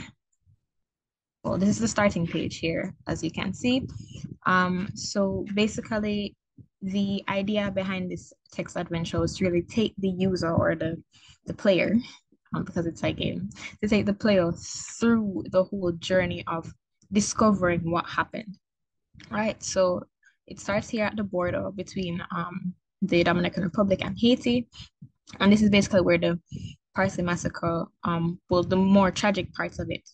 Speaker 7: the starting page here, as you can see. So basically, the idea behind this text adventure is to really take the user or the player, because it's a game, to take the player through the whole journey of discovering what happened. Right. So it starts here at the border between the Dominican Republic and Haiti, and this is basically where the Parsley Massacre, the more tragic parts of it,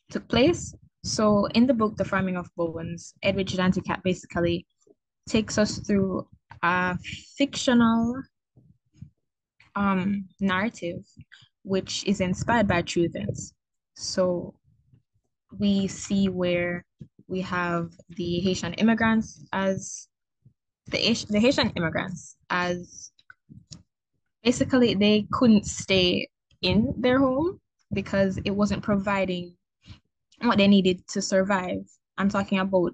Speaker 7: took place. So in the book, The Farming of Bones, Edward Janticat basically takes us through a fictional narrative, which is inspired by true events. So we see where we have the Haitian immigrants as the Haitian immigrants as basically they couldn't stay in their home because it wasn't providing what they needed to survive. I'm talking about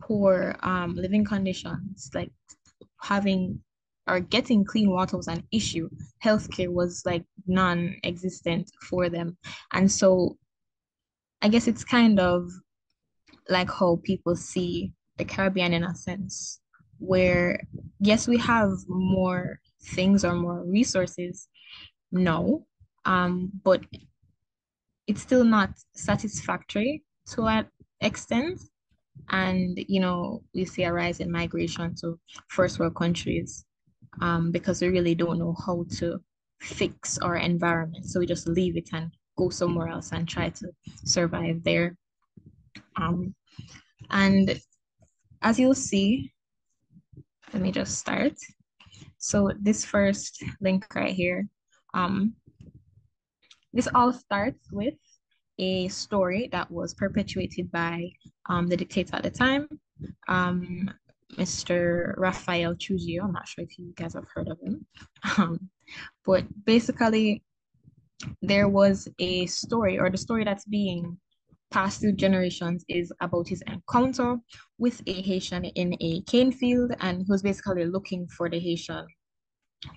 Speaker 7: poor living conditions, like having or getting clean water was an issue. Healthcare was like non-existent for them. And so I guess it's kind of like how people see the Caribbean in a sense, where yes, we have more things or more resources now, but it's still not satisfactory to that extent. And we see a rise in migration to first world countries because we really don't know how to fix our environment. So we just leave it and go somewhere else and try to survive there. And as you'll see, let me just start. So this first link right here, this all starts with a story that was perpetuated by the dictator at the time, Mr. Rafael Trujillo. I'm not sure if you guys have heard of him. But basically, there was a story, or the story that's being passed through generations is about his encounter with a Haitian in a cane field, and he was basically looking for the Haitian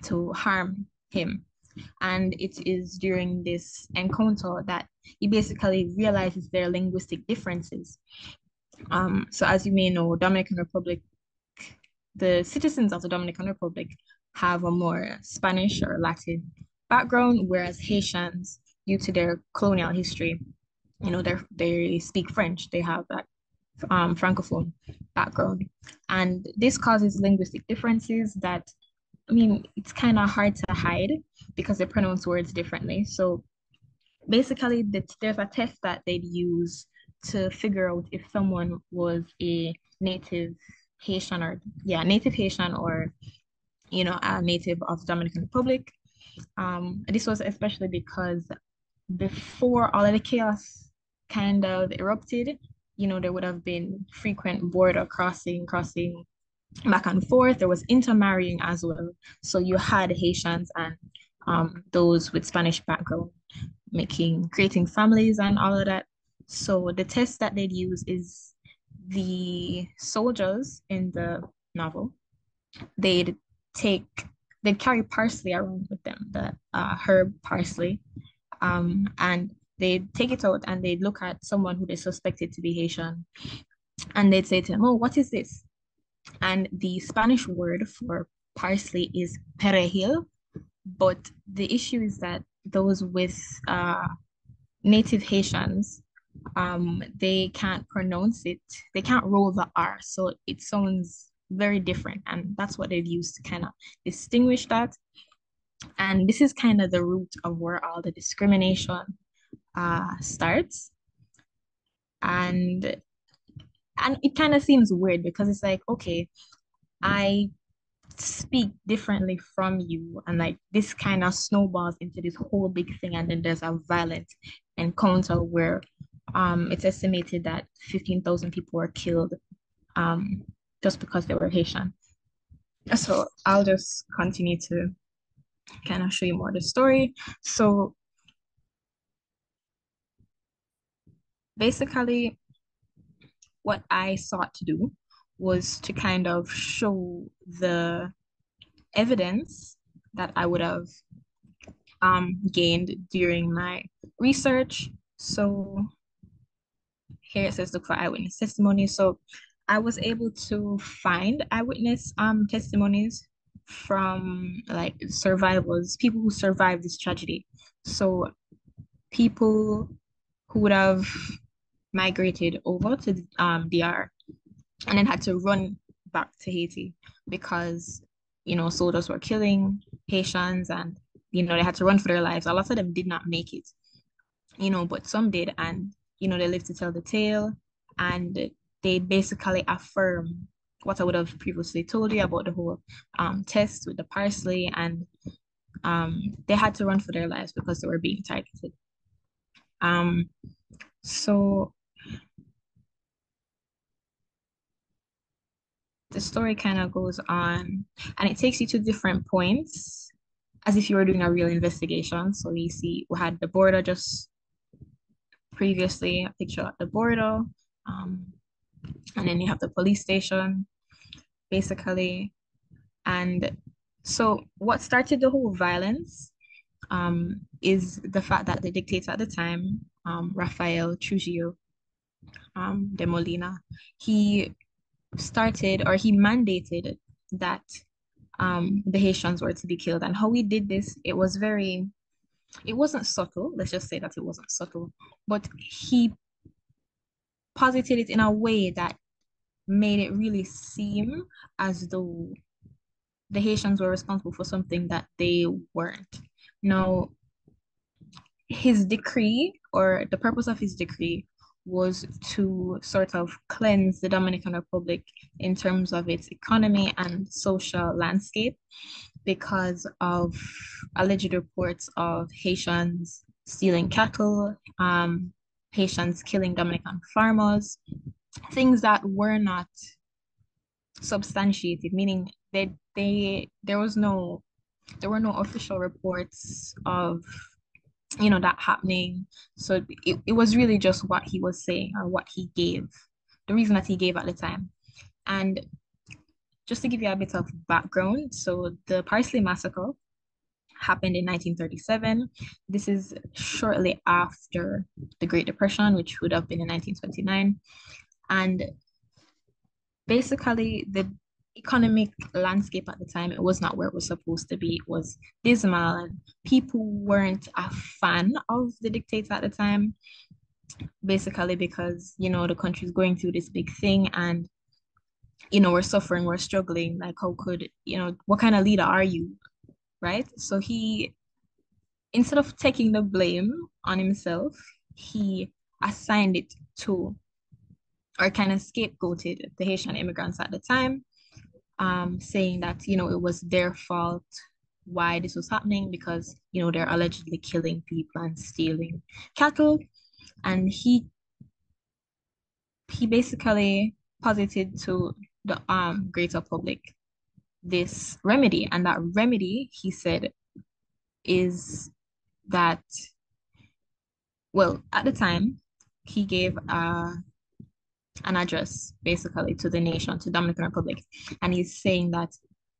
Speaker 7: to harm him. And it is during this encounter that he basically realizes their linguistic differences. So as you may know, Dominican Republic, the citizens of the Dominican Republic have a more Spanish or Latin background, whereas Haitians, due to their colonial history, they speak French. They have that Francophone background. And this causes linguistic differences that, it's kind of hard to hide because they pronounce words differently. So basically, there's a test that they'd use to figure out if someone was a native Haitian or a native of the Dominican Republic. This was especially because before all of the chaos kind of erupted, there would have been frequent border crossing back and forth. There was intermarrying as well. So you had Haitians and those with Spanish background creating families and all of that. So the test that they'd use is the soldiers in the novel, they'd take they'd carry parsley around with them, the herb parsley, and they'd take it out and they'd look at someone who they suspected to be Haitian, and they'd say to them, "Oh, what is this?" And the Spanish word for parsley is perejil, but the issue is that those with native Haitians, they can't pronounce it. They can't roll the R, so it sounds very different, and that's what they've used to kind of distinguish that. And this is kind of the root of where all the discrimination starts. And it kind of seems weird because it's like, okay, I speak differently from you, and like this kind of snowballs into this whole big thing, and then there's a violent encounter where it's estimated that 15,000 people were killed just because they were Haitian. So I'll just continue to kind of show you more of the story. So basically, what I sought to do was to kind of show the evidence that I would have gained during my research. So here it says look for eyewitness testimony. So I was able to find eyewitness testimonies from like survivors, people who survived this tragedy. So people who would have migrated over to DR and then had to run back to Haiti because, you know, soldiers were killing Haitians and, you know, they had to run for their lives. A lot of them did not make it, you know, but some did. And, you know, they lived to tell the tale, and they basically affirm what I would have previously told you about the whole test with the parsley, and they had to run for their lives because they were being targeted. So the story kind of goes on, and it takes you to different points as if you were doing a real investigation. So you see, we had the border just previously, a picture at the border, and then you have the police station, basically. And so what started the whole violence is the fact that the dictator at the time, Rafael Trujillo de Molina, he mandated that the Haitians were to be killed. And how he did this, it wasn't subtle. Let's just say that it wasn't subtle, but he posited it in a way that made it really seem as though the Haitians were responsible for something that they weren't. Now, his decree, or the purpose of his decree, was to sort of cleanse the Dominican Republic in terms of its economy and social landscape because of alleged reports of Haitians stealing cattle, Haitians killing Dominican farmers, things that were not substantiated, meaning there were no official reports of, you know, that happening. So it was really just what he was saying, or what he gave, the reason that he gave at the time. And just to give you a bit of background, so the Parsley Massacre happened in 1937. This is shortly after the Great Depression, which would have been in 1929. And basically, the economic landscape at the time, it was not where it was supposed to be. It was dismal, and people weren't a fan of the dictator at the time, basically because, you know, the country's going through this big thing, and, you know, we're suffering, we're struggling. Like, how could, you know, what kind of leader are you, right? So he, instead of taking the blame on himself, he assigned it to, or kind of scapegoated the Haitian immigrants at the time, saying that, you know, it was their fault why this was happening because, you know, they're allegedly killing people and stealing cattle. And he basically posited to the greater public this remedy. And that remedy, he said, is that, well, at the time, he gave an address basically to the nation, to Dominican Republic. And he's saying that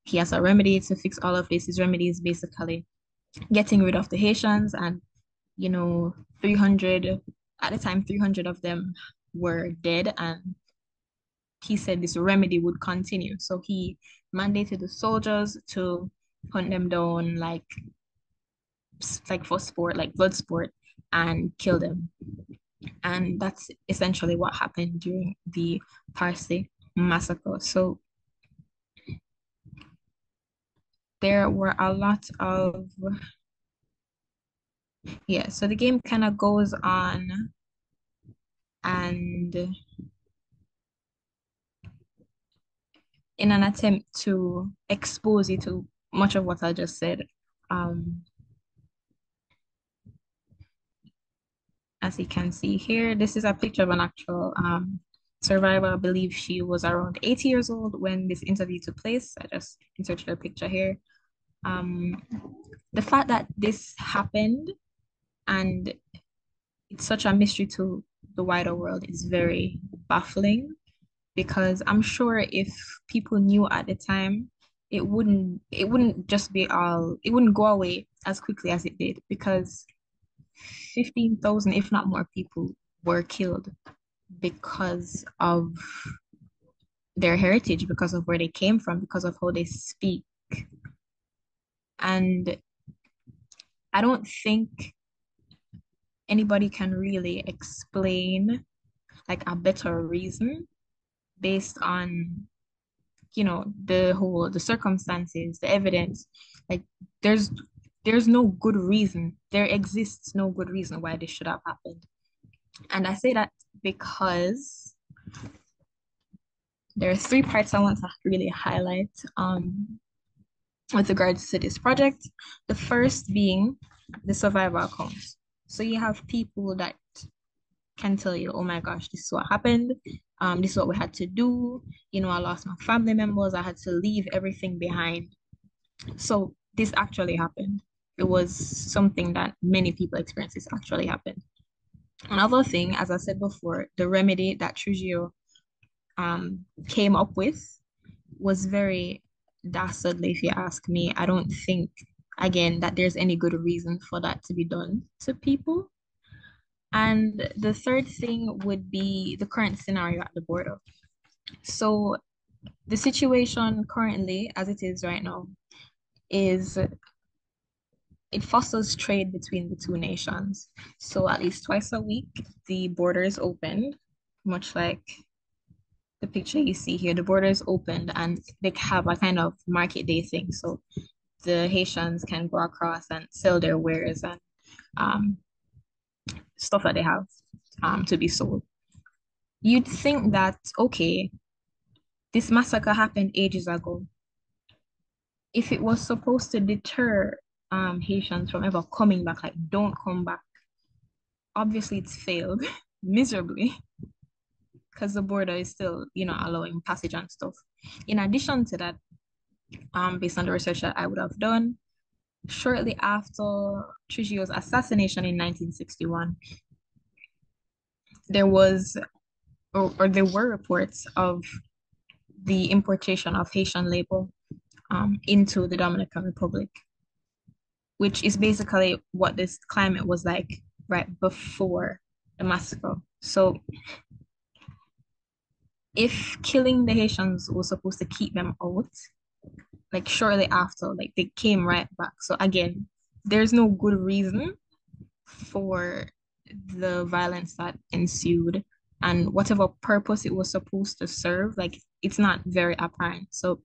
Speaker 7: he has a remedy to fix all of this. His remedy is basically getting rid of the Haitians, and 300, at the time, 300 of them were dead, and he said this remedy would continue. So he mandated the soldiers to hunt them down like for sport, like blood sport, and kill them. And that's essentially what happened during the Parsi massacre. So there were a lot of, yeah, so the game kind of goes on, and in an attempt to expose you to much of what I just said, as you can see here, this is a picture of an actual survivor. I believe she was around 80 years old when this interview took place. I just inserted a picture here. The fact that this happened and it's such a mystery to the wider world is very baffling, because I'm sure if people knew at the time, it wouldn't just be it wouldn't go away as quickly as it did, because 15,000, if not more, people were killed because of their heritage, because of where they came from, because of how they speak. And I don't think anybody can really explain like a better reason based on the circumstances, the evidence. Like there's no good reason. There exists no good reason why this should have happened. And I say that because there are three parts I want to really highlight with regards to this project. The first being the survivor accounts. So you have people that can tell you, oh my gosh, this is what happened. This is what we had to do. I lost my family members. I had to leave everything behind. So this actually happened. It was something that many people experienced. This actually happened. Another thing, as I said before, the remedy that Trujillo came up with was very dastardly, if you ask me. I don't think, again, that there's any good reason for that to be done to people. And the third thing would be the current scenario at the border. So the situation currently, as it is right now, is it fosters trade between the two nations. So at least twice a week, the border is opened, much like the picture you see here. The border is opened and they have a kind of market day thing. So the Haitians can go across and sell their wares and stuff that they have to be sold. You'd think that, okay, this massacre happened ages ago. If it was supposed to deter Haitians from ever coming back, like don't come back, obviously it's failed miserably, because the border is still, allowing passage and stuff. In addition to that, based on the research that I would have done, shortly after Trujillo's assassination in 1961, there was, or there were reports of the importation of Haitian labor into the Dominican Republic, which is basically what this climate was like right before the massacre. So if killing the Haitians was supposed to keep them out, like shortly after, like they came right back. So again, there's no good reason for the violence that ensued, and whatever purpose it was supposed to serve, like it's not very apparent. So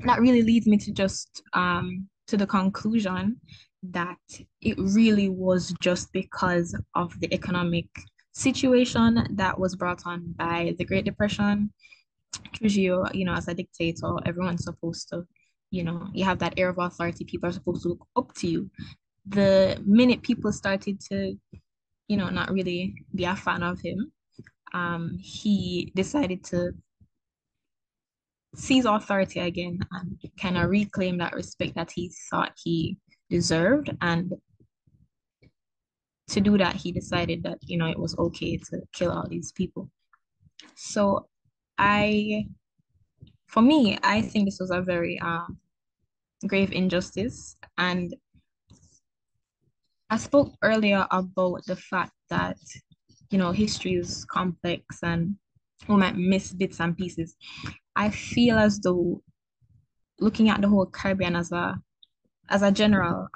Speaker 7: that really leads me to just to the conclusion that it really was just because of the economic situation that was brought on by the Great Depression. Trujillo, as a dictator, everyone's supposed to, you have that air of authority. People are supposed to look up to you. The minute people started to, not really be a fan of him, he decided to seize authority again and kind of reclaim that respect that he thought he deserved. And to do that, he decided that, it was okay to kill all these people. So for me, I think this was a very grave injustice. And I spoke earlier about the fact that, history is complex and we might miss bits and pieces. I feel as though looking at the whole Caribbean as a general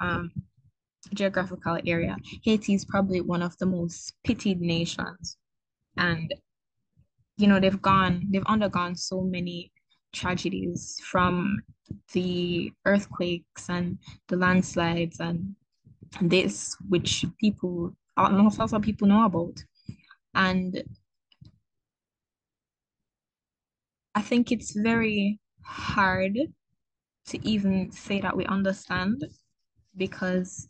Speaker 7: geographical area, Haiti is probably one of the most pitied nations. And they've undergone so many tragedies, from the earthquakes and the landslides and this, which most also people know about. And I think it's very hard to even say that we understand, because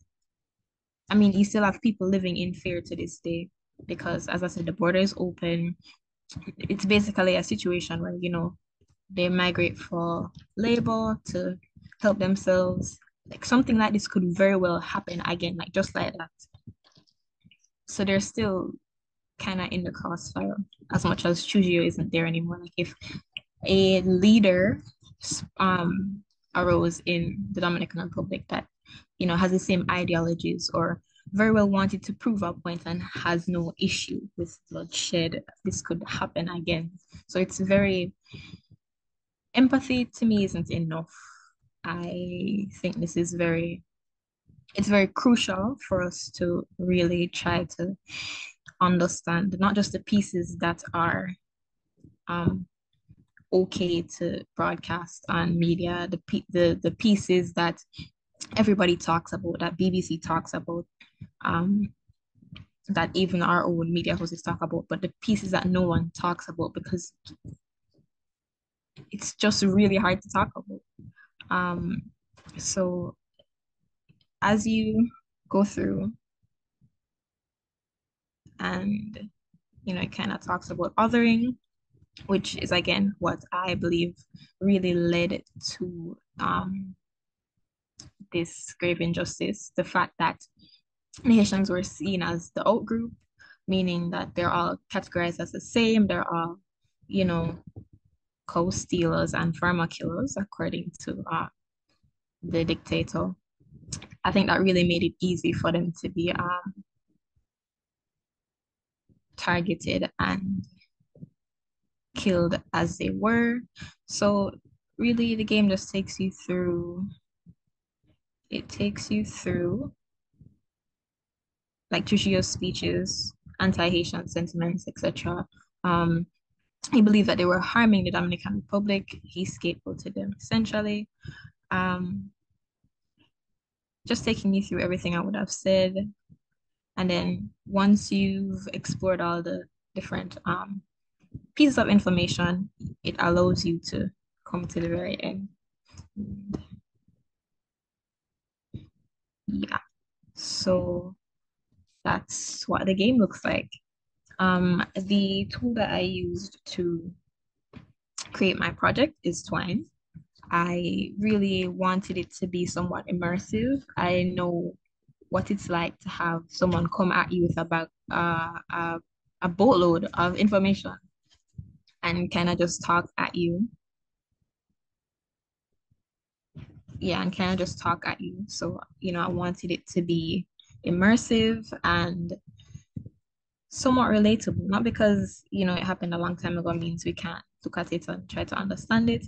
Speaker 7: you still have people living in fear to this day, because as I said, the border is open. It's basically a situation where, they migrate for labor to help themselves. Like something like this could very well happen again, like just like that. So they're still kind of in the crossfire, as much as Chujio isn't there anymore. Like if a leader arose in the Dominican Republic that, has the same ideologies, or very well wanted to prove a point and has no issue with bloodshed, this could happen again. So it's very, empathy to me isn't enough. I think this is it's very crucial for us to really try to understand not just the pieces that are okay to broadcast on media, the pieces that everybody talks about, that BBC talks about, that even our own media houses talk about, but the pieces that no one talks about because it's just really hard to talk about. So as you go through and it kind of talks about othering, which is again what I believe really led to this grave injustice. The fact that Haitians were seen as the out group, meaning that they're all categorized as the same. They're all, cow stealers and farmer killers, according to the dictator. I think that really made it easy for them to be targeted and killed as they were. So really the game just takes you through, like Trujillo's speeches, anti-Haitian sentiments, etc. He believed that they were harming the Dominican Republic. He scapegoated them essentially. Just taking you through everything I would have said. And then once you've explored all the different pieces of information, it allows you to come to the very end. Yeah, so that's what the game looks like. The tool that I used to create my project is Twine. I really wanted it to be somewhat immersive. I know what it's like to have someone come at you with a boatload of information and kind of just talk at you. Yeah, and kind of just talk at you. So, I wanted it to be immersive and somewhat relatable, not because, it happened a long time ago means we can't look at it and try to understand it.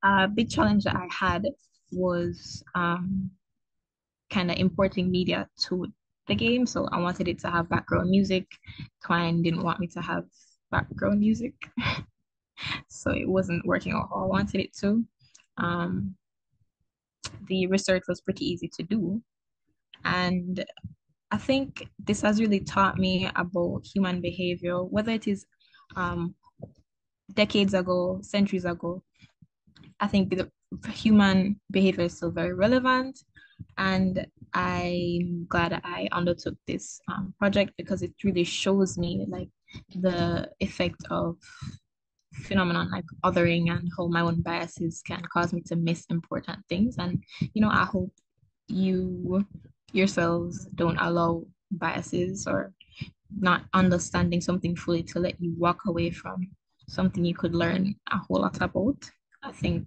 Speaker 7: A big challenge that I had was kind of importing media to the game. So I wanted it to have background music. Twine didn't want me to have background music. So it wasn't working out how I wanted it to. The research was pretty easy to do. And I think this has really taught me about human behavior, whether it is decades ago, centuries ago. I think the human behavior is still very relevant. And I'm glad I undertook this project because it really shows me like the effect of phenomenon like othering and how my own biases can cause me to miss important things. And, I hope you yourselves don't allow biases or not understanding something fully to let you walk away from something you could learn a whole lot about. I think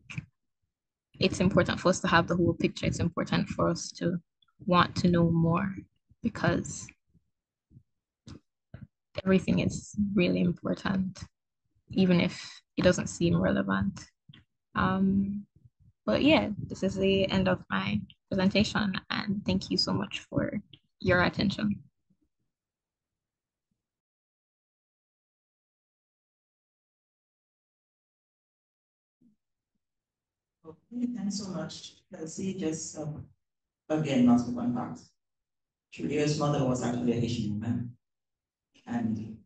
Speaker 7: it's important for us to have the whole picture. It's important for us to want to know more because everything is really important, even if it doesn't seem relevant. But yeah, this is the end of my presentation, and thank you so much for your attention.
Speaker 9: Okay, thanks so much. Kelsey, just again, not one fact. Julia's mother was actually a Haitian woman, and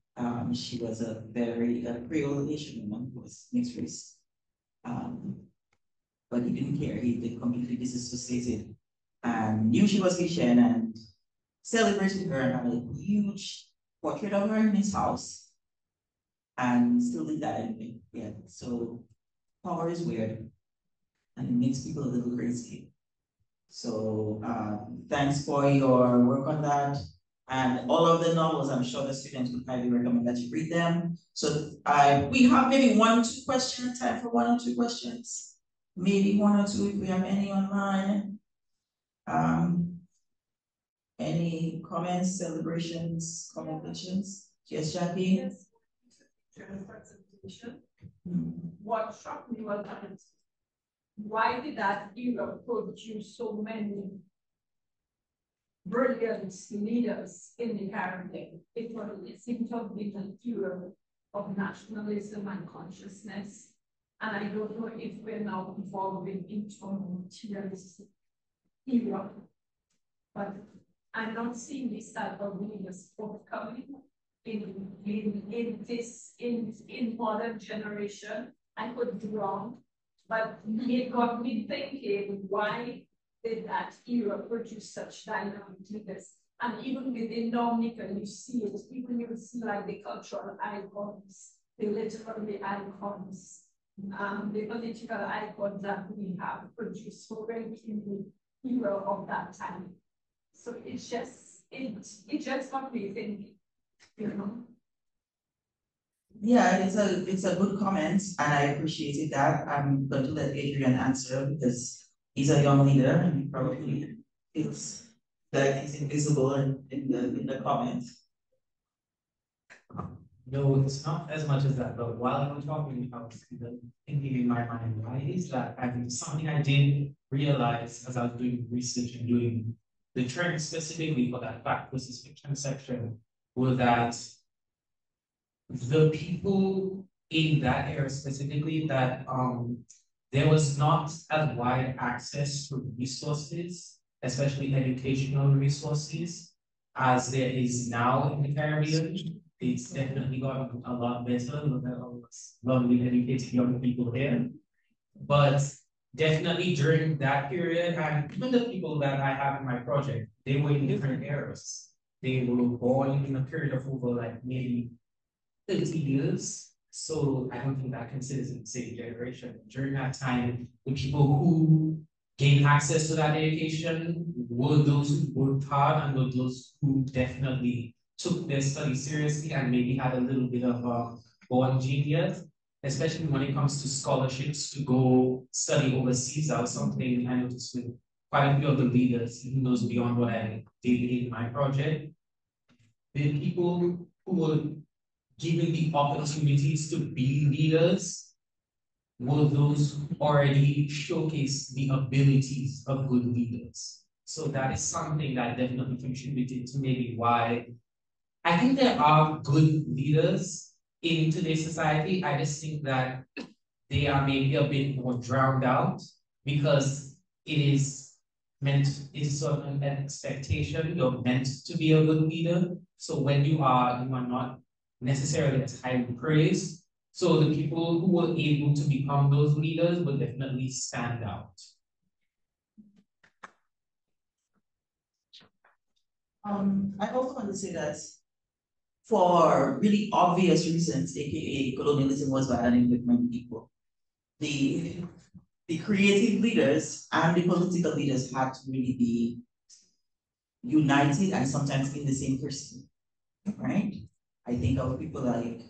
Speaker 9: she was a very Creole Haitian woman who was mixed race. But he didn't care. He did completely disassociated and knew she was Haitian and celebrated her and had a huge portrait of her in his house. And still did that anyway. Yeah. So power is weird and it makes people a little crazy. So thanks for your work on that. And all of the novels, I'm sure the students would highly recommend that you read them. So we have maybe 1 or 2 questions, time for 1 or 2 questions. Maybe 1 or 2 if we have any online. Any comments, celebrations, commendations? Yes, Jackie?
Speaker 13: Yes. What struck me was that why did that era produce so many brilliant leaders in the Caribbean? It seemed to have been an era of nationalism and consciousness. And I don't know if we're now evolving into a materialist era, but I'm not seeing this type of leaders forthcoming in modern generation. I could be wrong, but it got me thinking, why did that era produce such dynamic leaders? And even within Dominica, you see it, even you see like the cultural icons, the literary icons, the political icons that we have produced already in the era of that time. So it just got me thinking,
Speaker 9: Yeah, it's a good comment, and I appreciated that. I'm going to let Adrian answer because he's a young leader and he probably feels that he's invisible in the comments.
Speaker 1: No, it's not as much as that, but while you were talking, I was thinking in my mind, why is that? And something I did realize as I was doing research and doing the trend specifically for that fact versus fiction section was that the people in that era specifically that there was not as wide access to resources, especially educational resources, as there is now in the Caribbean. It's definitely gotten a lot better. Look at all those lovely educated young people there. But definitely during that period, and even the people that I have in my project, they were in different eras. They were born in a period of over like maybe 30 years. So I don't think that considers the same generation. During that time, the people who gained access to that education were those who worked hard and were those who definitely took their study seriously and maybe had a little bit of a born genius, especially when it comes to scholarships to go study overseas. That was something I noticed with quite a few of the leaders, even those beyond what I did in my project. The people who were given the opportunities to be leaders were those who already showcase the abilities of good leaders. So that is something that definitely contributed to maybe why I think there are good leaders in today's society. I just think that they are maybe a bit more drowned out because it is sort of an expectation. You're meant to be a good leader. So when you are not necessarily as highly praised. So the people who were able to become those leaders will definitely stand out.
Speaker 9: I also want to say that for really obvious reasons, aka colonialism was violent with many people. The creative leaders and the political leaders had to really be united and sometimes in the same person, right? I think of people like,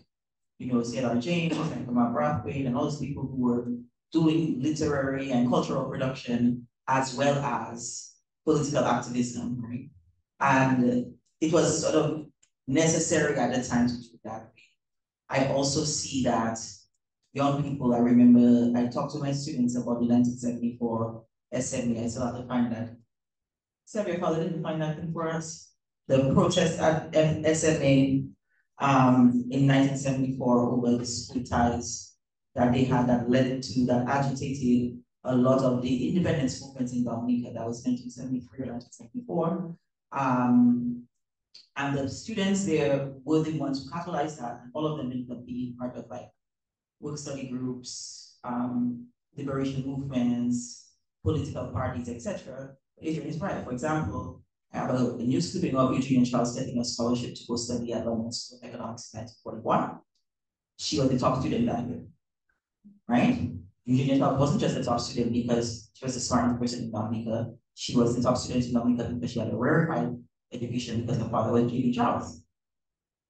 Speaker 9: C.L.R. James and Kamau Brathwaite and all those people who were doing literary and cultural production as well as political activism, right? And it was sort of necessary at the time to do that. I also see that young people, I remember I talked to my students about the 1974 SMA. I still have to find that. Several probably didn't find that thing for us. The protest at SMA in 1974 over the school ties that they had that led to, that agitated a lot of the independence movements in Dominica. That was 1973 or 1974. And the students there were the ones who catalyzed that, and all of them ended up being part of like work study groups, liberation movements, political parties, etc. Adrian is right. For example, I have a news clipping of Adrian Charles getting a scholarship to go study at London School of Economics in 1941. She was the top student that year, right? Eugenia Charles wasn't just the top student because she was the smartest person in Dominica. She was the top student in Dominica because she had a rarefied education because her father was J.B. Charles.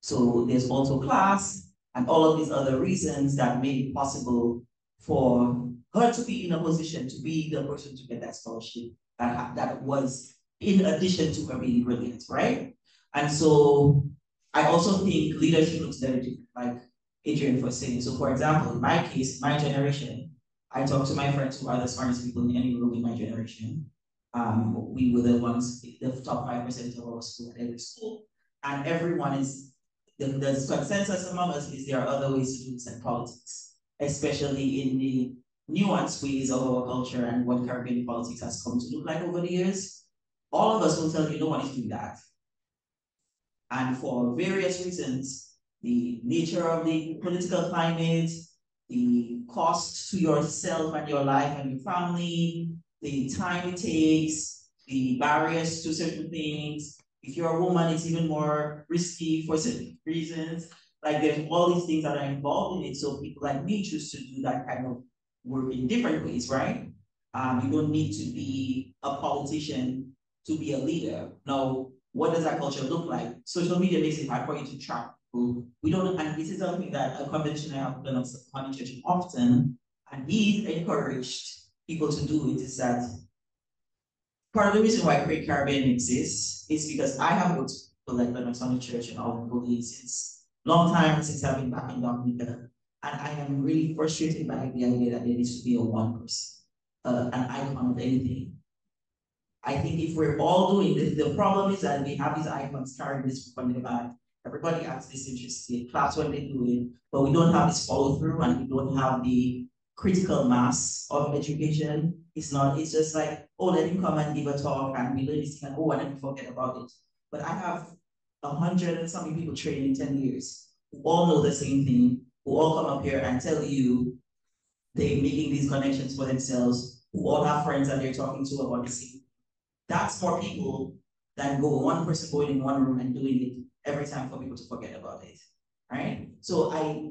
Speaker 9: So there's also class and all of these other reasons that made it possible for her to be in a position to be the person to get that scholarship that was in addition to her being brilliant, right? And so I also think leadership looks very different, like Adrian was saying. So for example, in my case, my generation, I talk to my friends who are the smartest people in any room in my generation. We were the ones, the top 5% of our school at every school. And everyone is, the consensus among us is there are other ways to do this in politics, especially in the nuanced ways of our culture and what Caribbean politics has come to look like over the years. All of us will tell you no one is doing that. And for various reasons, the nature of the political climate, the cost to yourself and your life and your family, the time it takes, the barriers to certain things. If you're a woman, it's even more risky for certain reasons. Like there's all these things that are involved in it. So people like me choose to do that kind of work in different ways, right? You don't need to be a politician to be a leader. Now, what does that culture look like? Social media makes it hard for you to track people. We don't, and this is something that a convention I have done of Honey Church often, and he's encouraged people to do it, is that part of the reason why Great Caribbean exists is because I have worked with like Leonard Honey Church and all the bullies since long time since I've been back in Dominica. And I am really frustrated by the idea that there needs to be a one person, an icon of anything. I think if we're all doing this, the problem is that we have these icons carrying this from the back. Everybody acts disinterested, claps when they do it, but we don't have this follow through and we don't have the critical mass of education. It's just like, oh, let him come and give a talk and we learn this thing and oh, and then we forget about it. But I have 100 and something people trained in 10 years who all know the same thing, who all come up here and tell you they're making these connections for themselves, who all have friends that they're talking to about the same. That's more people than one person going in one room and doing it every time for people to forget about it, right? So I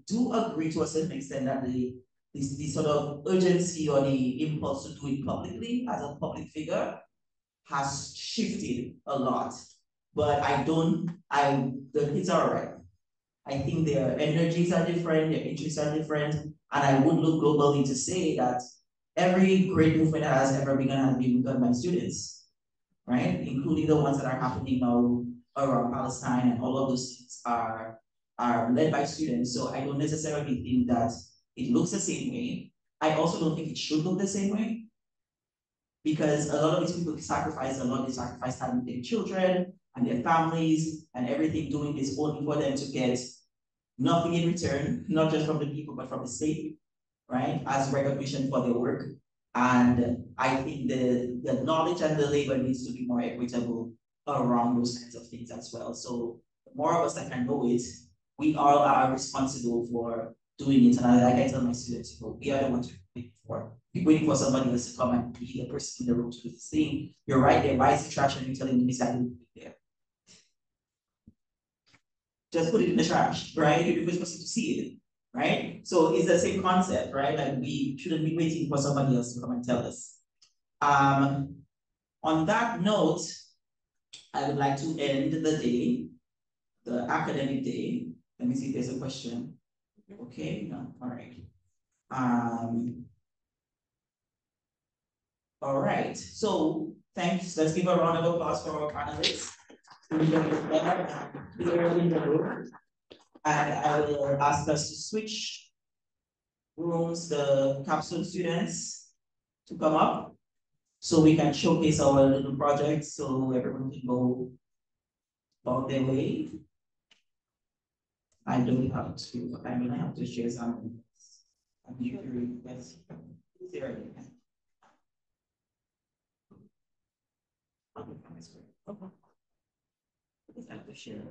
Speaker 9: do agree to a certain extent that the sort of urgency or the impulse to do it publicly as a public figure has shifted a lot. But the kids are all right. I think their energies are different, their interests are different, and I would look globally to say that every great movement that has ever begun has been begun by students, right? Including the ones that are happening now around Palestine, and all of those things are led by students. So I don't necessarily think that it looks the same way. I also don't think it should look the same way, because a lot of these people sacrifice a lot. They sacrifice time with their children and their families and everything, doing this only for them to get nothing in return, not just from the people, but from the state, right? As recognition for their work. And I think the knowledge and the labor needs to be more equitable around those kinds of things as well. So the more of us that can know it, we all are responsible for doing it. And like I tell my students, we are the ones waiting for somebody else to come and be the person in the room to do this thing. You're right there, why is the trash and you're telling me this I didn't be there? just put it in the trash, right? You're the first person to see it, right? So it's the same concept, right? Like we shouldn't be waiting for somebody else to come and tell us. On that note, I would like to end the day, the academic day. Let me see if there's a question. Okay, no, all right. All right, so thanks. Let's give a round of applause for our panelists. And I will ask us to switch rooms, the capsule students to come up so we can showcase our little project so everyone can go about their way. I don't have to, I mean, I have to share something. I'm usually, yes, there. I have to share.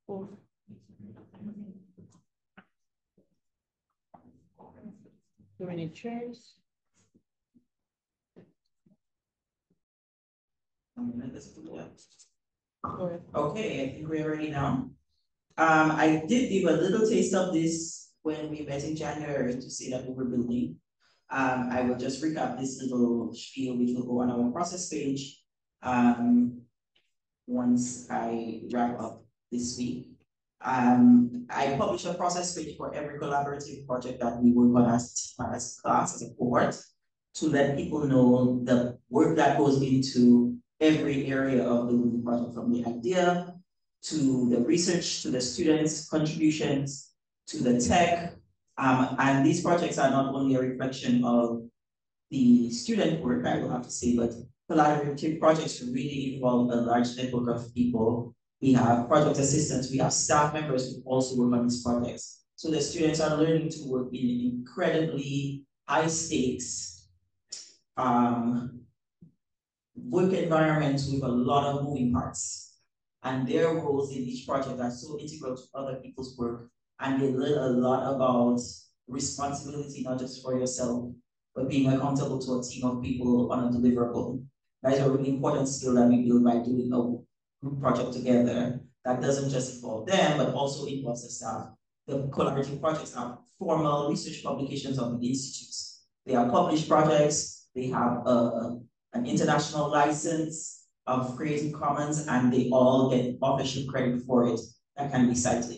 Speaker 14: Do we need chairs?
Speaker 9: Okay, I think we're ready now. I did give a little taste of this when we met in January to say that we were building. I will just recap this little spiel, which will go on our process page once I wrap up this week. I publish a process page for every collaborative project that we work on as class, as a cohort, to let people know the work that goes into every area of the project, from the idea to the research, to the students' contributions, to the tech. And these projects are not only a reflection of the student work, I will have to say, but collaborative projects really involve a large network of people. We have project assistants, we have staff members who also work on these projects. So the students are learning to work in incredibly high stakes work environments with a lot of moving parts. And their roles in each project are so integral to other people's work. And they learn a lot about responsibility, not just for yourself, but being accountable to a team of people on a deliverable. That is a really important skill that we build by doing a group project together. That doesn't just involve them, but also involves the staff. The collaborative projects are formal research publications of the institutes. They are published projects, they have an international license of Creative Commons, and they all get authorship credit for it that can be cited.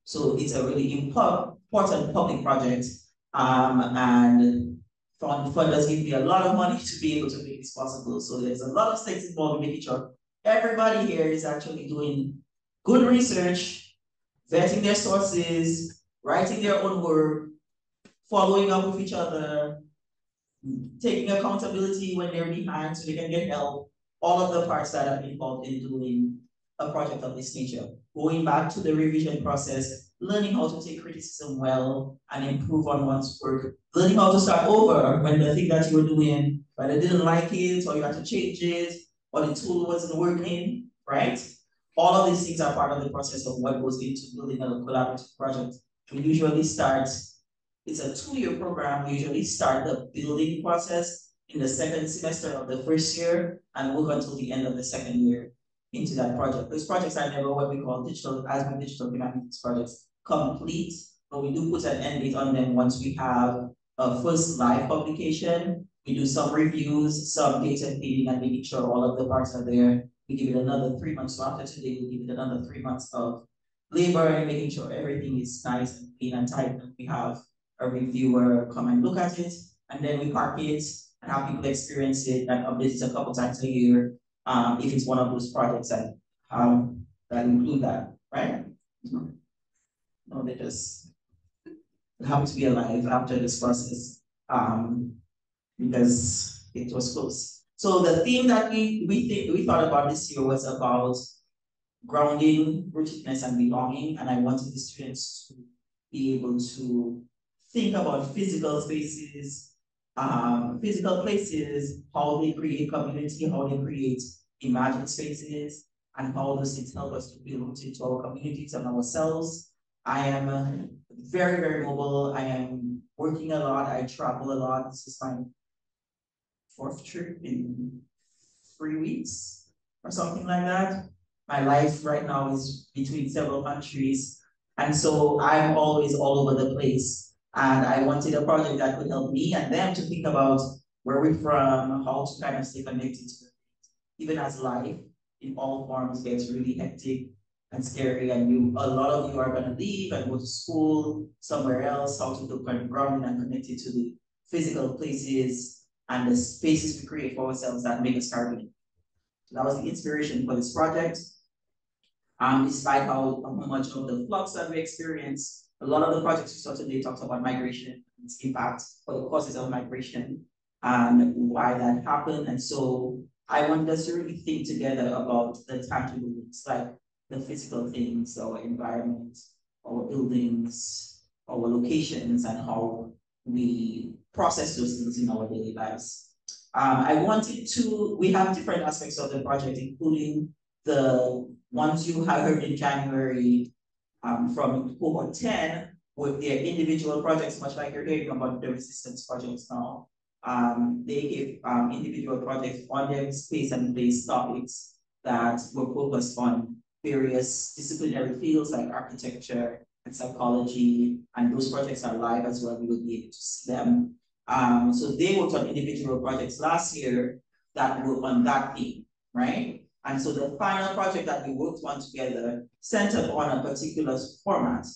Speaker 9: So it's a really important public project, and funders give me a lot of money to be able to make this possible. So there's a lot of stakes involved in making sure everybody here is actually doing good research, vetting their sources, writing their own work, following up with each other, taking accountability when they're behind so they can get help, all of the parts that are involved in doing a project of this nature. Going back to the revision process, learning how to take criticism well and improve on one's work, learning how to start over when the thing that you were doing, but I didn't like it, or you had to change it, or the tool wasn't working, right? All of these things are part of the process of what goes into building a collaborative project. We usually start, it's a 2-year program, we usually start the building process in the second semester of the first year and work until the end of the second year into that project. Those projects are never what we call digital humanities projects complete, but we do put an end date on them once we have a first live publication. We do some reviews, some data cleaning, and making sure all of the parts are there. We give it another 3 months. So after today, we give it another 3 months of labor and making sure everything is nice and clean and tight. And we have a reviewer come and look at it, and then we park it and have people experience it and update it a couple times a year. If it's one of those projects that include that, right? No, they just happen to be alive after this process because it was close. So the theme that we thought about this year was about grounding, rootedness, and belonging, and I wanted the students to be able to think about physical spaces, physical places, how they create community, how they create imagined spaces, and how those things help us to be rooted to our communities and ourselves. I am very, very mobile. I am working a lot. I travel a lot. This is my 4th trip in 3 weeks or something like that. My life right now is between several countries. And so I'm always all over the place. And I wanted a project that would help me and them to think about where we're from, how to kind of stay connected to it. Even as life in all forms gets really hectic and scary, and a lot of you are going to leave and go to school somewhere else, how to feel grounded and connected to the physical places and the spaces we create for ourselves that make us Caribbean. So that was the inspiration for this project. Despite how much of the flux that we experience, a lot of the projects we saw today talked about migration and its impact for the causes of migration and why that happened. And so I wanted us to really think together about the tangible things, like the physical things, our environment, our buildings, our locations, and how we process those things in our daily lives. We have different aspects of the project, including the ones you have heard in January from cohort 10 with their individual projects, much like you're hearing about the resistance projects now. They gave individual projects on their space and place topics that were focused on various disciplinary fields like architecture and psychology, and those projects are live as well. We will be able to see them. So they worked on individual projects last year that were on that theme, right? And so the final project that we worked on together centered on a particular format.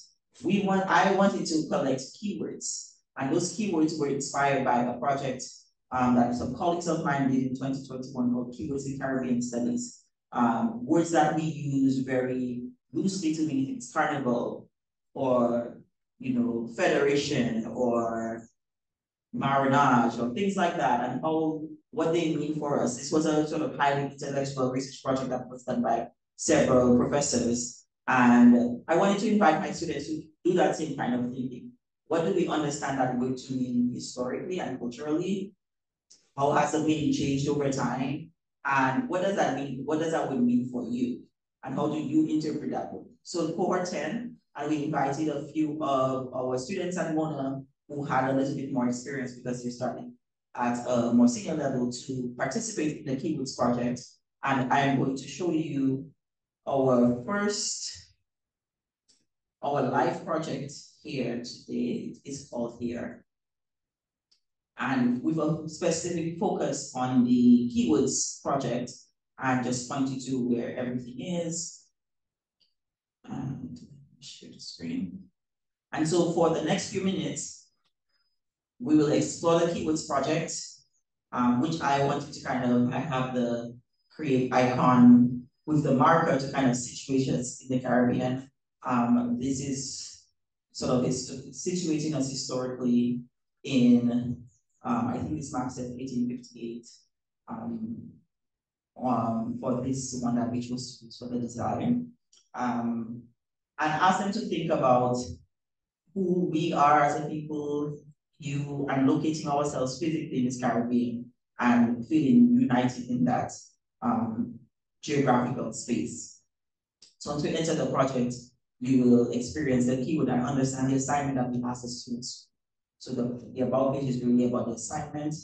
Speaker 9: I wanted to collect keywords, and those keywords were inspired by a project that some colleagues of mine did in 2021 called Keywords in Caribbean Studies. Words that we use very loosely to mean things, carnival, or federation, or marinage, or things like that, and what they mean for us. This was a sort of highly intellectual research project that was done by several professors. And I wanted to invite my students to do that same kind of thinking. What do we understand that word to mean historically and culturally? How has the meaning changed over time? And what does that mean? What does that word mean for you? And how do you interpret that word? So cohort 10, and we invited a few of our students and Mona who had a little bit more experience because they're starting at a more senior level to participate in the Keywords project. And I'm going to show you our live project here today. It is called Here. And with a specific focus on the Keywords project, and just point you to where everything is. And share the screen. And so for the next few minutes, we will explore the Keywords project, which I wanted to I have the create icon with the marker to kind of situations in the Caribbean. This is sort of situating us historically in, I think this map said 1858, for this one that we chose to use for the design. And ask them to think about who we are as a people, and locating ourselves physically in this Caribbean and feeling united in that geographical space. So once we enter the project, you will experience the keyword and understand the assignment that we ask the students. So the about page is really about the assignment.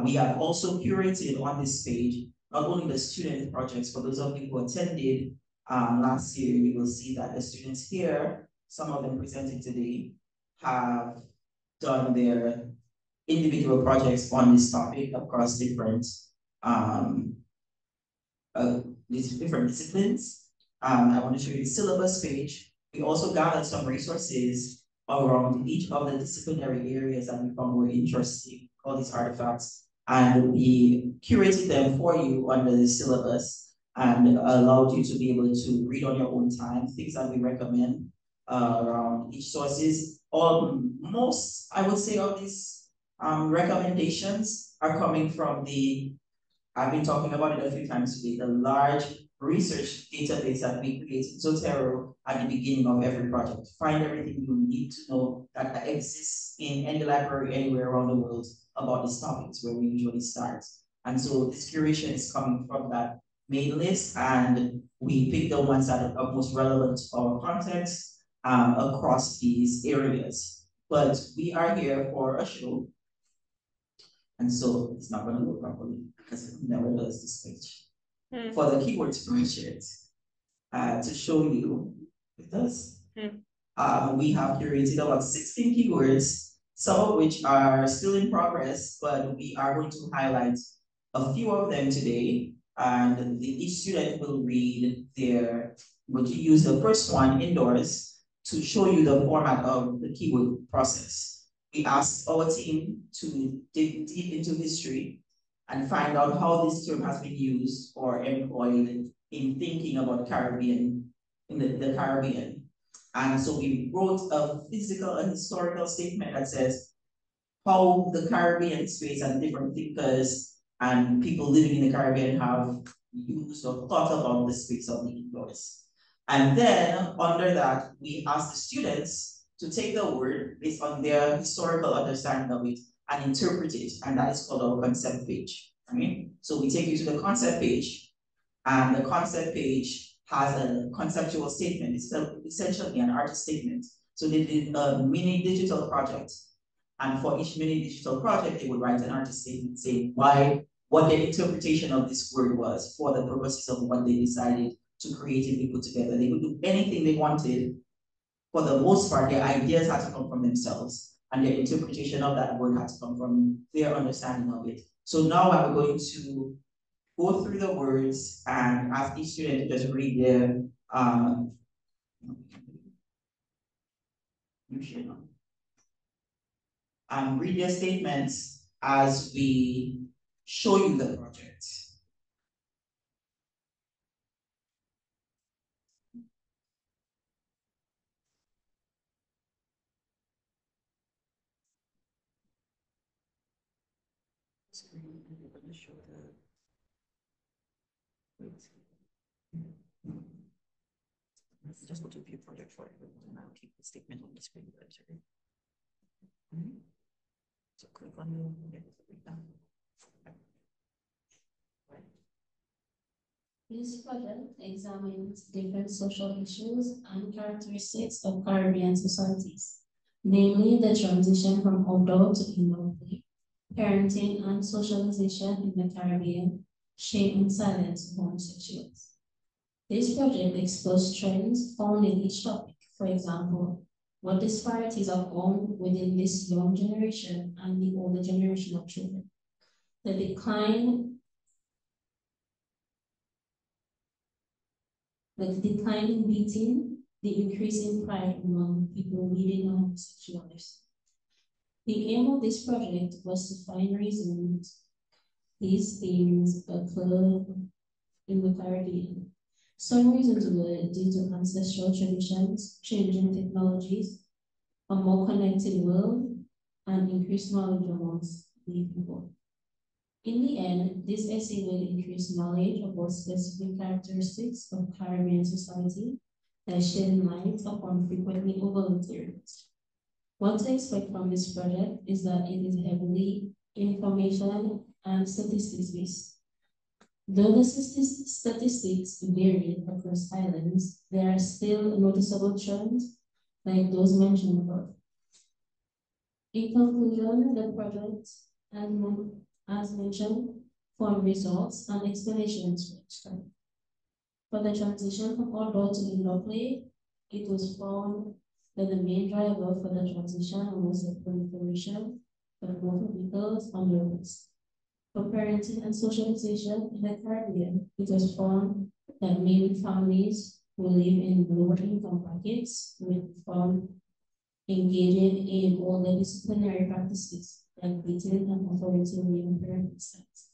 Speaker 9: We have also curated on this page not only the student projects. For those of you who attended last year, you will see that the students here, some of them presenting today, have done their individual projects on this topic across different disciplines. I want to show you the syllabus page. We also gathered some resources around each of the disciplinary areas that we found were interesting, all these artifacts, and we curated them for you under the syllabus and allowed you to be able to read on your own time, things that we recommend around each sources. Most, I would say, of these recommendations are coming from I've been talking about it a few times today, the large research database that we created, Zotero, at the beginning of every project. Find everything you need to know that exists in any library anywhere around the world about these topics where we usually start. And so this curation is coming from that main list, and we pick the ones that are most relevant to our context across these areas. But we are here for a show, and so it's not going to look properly because it never does this page. For the Keywords project, to show you with us. We have curated about 16 keywords, some of which are still in progress, but we are going to highlight a few of them today. And each student will read going to use the first one indoors to show you the format of the keyword process. We asked our team to dig deep into history and find out how this term has been used or employed in thinking about Caribbean, in the Caribbean. And so we wrote a historical statement that says how the Caribbean space and different thinkers and people living in the Caribbean have used or thought about the space of the indoors. And then under that, we asked the students to take the word based on their historical understanding of it and interpret it, and that is called our concept page. Right? So we take you to the concept page, and the concept page has a conceptual statement. It's essentially an artist statement. So they did a mini digital project, and for each mini digital project, they would write an artist statement saying what their interpretation of this word was for the purposes of what they decided to creatively put together. They could do anything they wanted. For the most part, their ideas had to come from themselves, and their interpretation of that word had to come from their understanding of it. So now I'm going to go through the words and ask each student to just read their read their statements as we show you the project. Let's just go to view project for everyone, and I'll keep the statement on the screen. So click on the
Speaker 3: This project examines different social issues and characteristics of Caribbean societies, namely the transition from outdoor to indoor play, parenting and socialization in the Caribbean, shame and silence of homosexuals. This project explores trends found in each topic. For example, what disparities are found within this young generation and the older generation of children. The decline in beating, the increase in pride among people leading a homosexual lifestyle. The aim of this project was to find reasons these themes occur in the Caribbean. Some reasons were due to ancestral traditions, changing technologies, a more connected world, and increased knowledge amongst the people. In the end, this essay will increase knowledge about specific characteristics of Caribbean society that shed light upon frequently overlooked areas. What to expect from this project is that it is heavily information and statistics based. Though the statistics vary across islands, there are still noticeable trends like those mentioned above. In conclusion, the project, as mentioned, formed results and explanations for the transition from outdoor to indoor play. It was found that the main driver for the transition was the proliferation of motor vehicles on the roads. For parenting and socialization in the Caribbean, it was found that many families who live in lower income brackets were found engaging in all the disciplinary practices like beating and authoritarian parenting styles.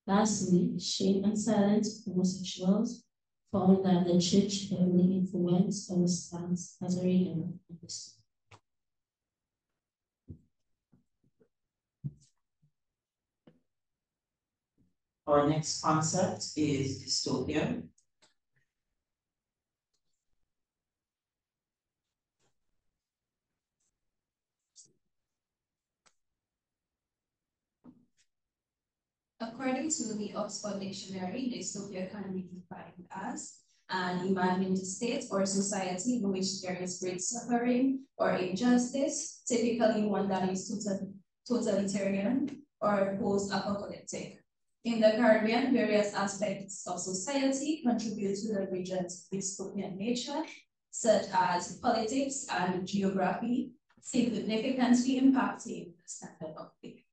Speaker 3: Lastly, shame and silence homosexuals found that the church heavily influenced our stance as a region of this.
Speaker 9: Our next concept is dystopia.
Speaker 22: According to the Oxford Dictionary, dystopia can be defined as an imagined state or society in which there is great suffering or injustice, typically one that is totalitarian or post-apocalyptic. In the Caribbean, various aspects of society contribute to the region's dystopian nature, such as politics and geography, significantly impacting the standard of living.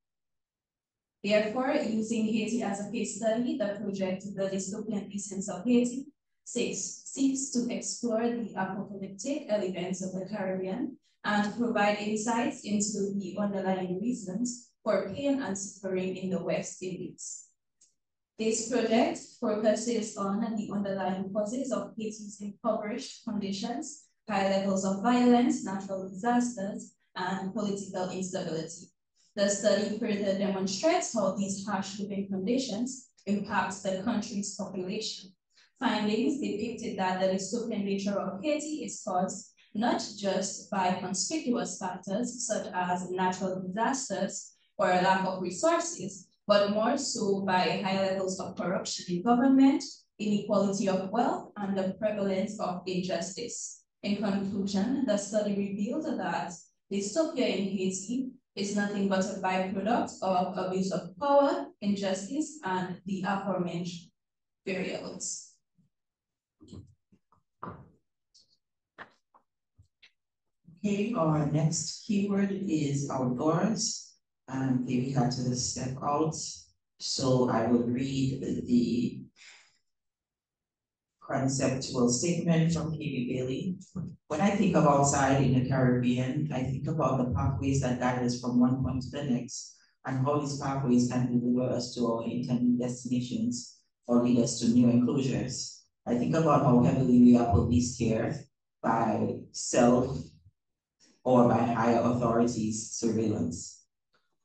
Speaker 22: Therefore, using Haiti as a case study, the project The Dystopian Essence of Haiti seeks to explore the apocalyptic elements of the Caribbean and provide insights into the underlying reasons for pain and suffering in the West Indies. This project focuses on the underlying causes of Haiti's impoverished conditions, high levels of violence, natural disasters, and political instability. The study further demonstrates how these harsh living conditions impact the country's population. Findings depicted that the dystopian nature of Haiti is caused not just by conspicuous factors such as natural disasters or a lack of resources, but more so by high levels of corruption in government, inequality of wealth, and the prevalence of injustice. In conclusion, the study revealed that dystopia in Haiti is nothing but a byproduct of abuse of power, injustice, and the aforementioned variables.
Speaker 9: Okay, our next keyword is outdoors. Okay, we had to step out. So I will read the conceptual statement from KB Bailey. When I think of outside in the Caribbean, I think about the pathways that guide us from one point to the next and how these pathways can deliver us to our intended destinations or lead us to new enclosures. I think about how heavily we are policed here by self or by higher authorities' surveillance.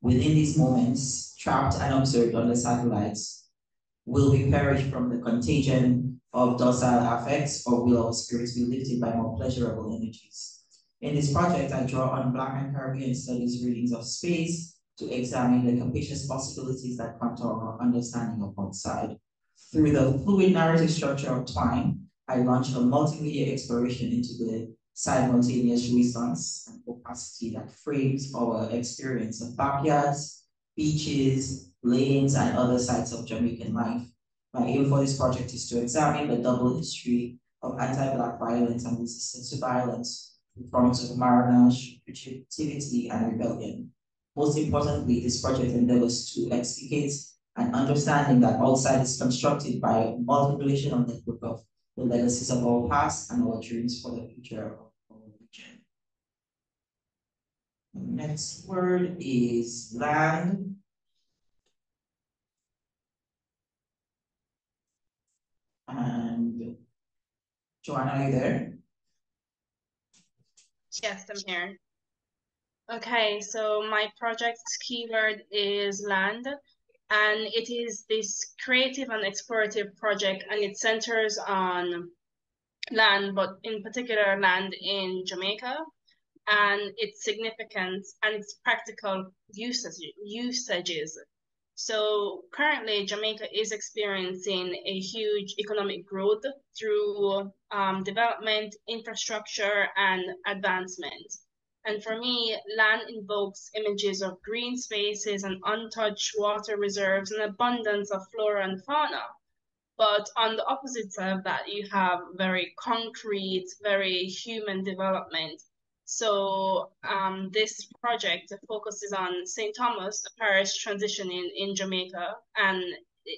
Speaker 9: Within these moments, trapped and observed on the satellites, will we perish from the contagion of docile affects, or will our spirits be lifted by more pleasurable energies? In this project, I draw on Black and Caribbean Studies readings of space to examine the capacious possibilities that contour our understanding of outside. Through the fluid narrative structure of Twine, I launch a multimedia exploration into the simultaneous resonance and opacity that frames our experience of backyards, beaches, lanes, and other sites of Jamaican life. My aim for this project is to examine the double history of anti-Black violence and resistance to violence in forms of marronage, fugitivity, and rebellion. Most importantly, this project endeavors to explicate an understanding that outside is constructed by a multiplicational network of the legacies of our past and our dreams for the future of our region. The next word is land. And Joanna, are you there?
Speaker 15: Yes, I'm here. Okay, so my project's keyword is land, and it is this creative and explorative project, and it centers on land, but in particular land in Jamaica, and its significance and its practical usages. So currently, Jamaica is experiencing a huge economic growth through development, infrastructure, and advancement. And for me, land invokes images of green spaces and untouched water reserves and abundance of flora and fauna. But on the opposite side of that, you have very concrete, very human development. So this project focuses on St. Thomas, a parish transitioning in Jamaica, and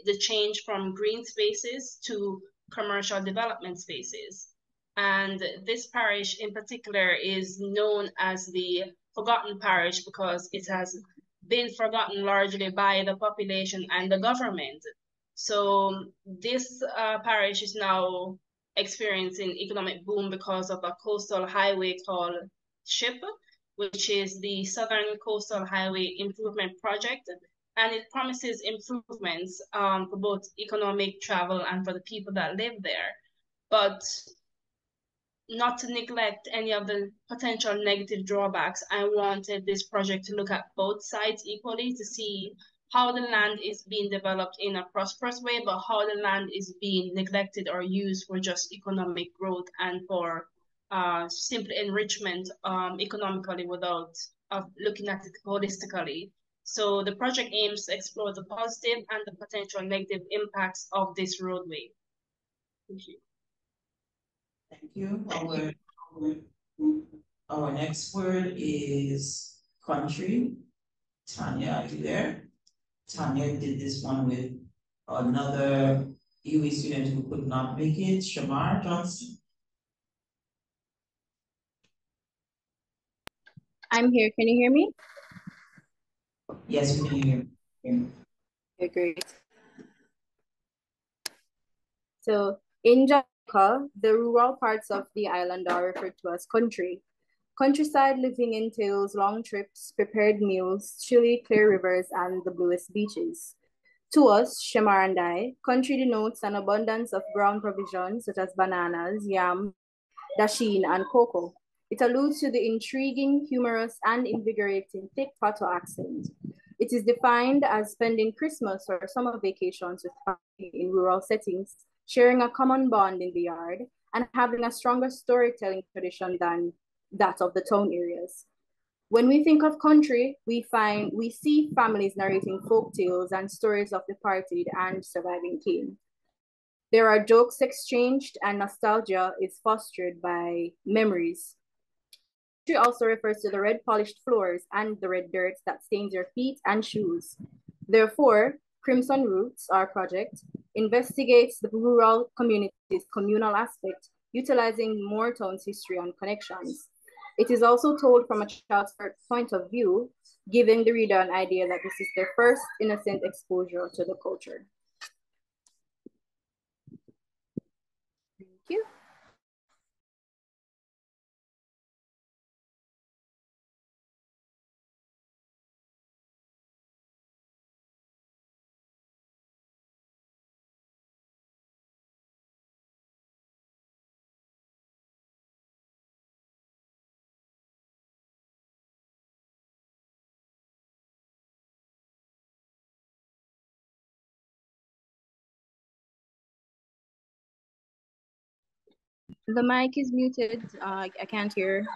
Speaker 15: the change from green spaces to commercial development spaces. And this parish in particular is known as the forgotten parish because it has been forgotten largely by the population and the government. So this parish is now experiencing economic boom because of a coastal highway called SHIP, which is the Southern Coastal Highway Improvement Project, and it promises improvements for both economic travel and for the people that live there. But not to neglect any of the potential negative drawbacks, I wanted this project to look at both sides equally to see how the land is being developed in a prosperous way, but how the land is being neglected or used for just economic growth and for simple enrichment economically without looking at it holistically. So the project aims to explore the positive and the potential negative impacts of this roadway. Thank you.
Speaker 9: Thank you. Our next word is country. Tanya, are you there? Tanya did this one with another UA student who could not make it, Shamar Johnson.
Speaker 4: I'm here. Can you hear me?
Speaker 9: Yes, we can hear you.
Speaker 4: Okay, great. So in Jamaica, the rural parts of the island are referred to as country. Countryside living entails long trips, prepared meals, chilly, clear rivers, and the bluest beaches. To us, Shamar and I, country denotes an abundance of ground provisions such as bananas, yam, dasheen, and cocoa. It alludes to the intriguing, humorous, and invigorating thick Pato accent. It is defined as spending Christmas or summer vacations with family in rural settings, sharing a common bond in the yard, and having a stronger storytelling tradition than that of the town areas. When we think of country, we see families narrating folk tales and stories of departed and surviving kin. There are jokes exchanged, and nostalgia is fostered by memories. Country also refers to the red polished floors and the red dirt that stains your feet and shoes. Therefore, Crimson Roots, our project, investigates the rural community's communal aspect, utilizing Moortown's history and connections. It is also told from a child's point of view, giving the reader an idea that this is their first innocent exposure to the culture. Thank you. The mic is muted. I can't hear.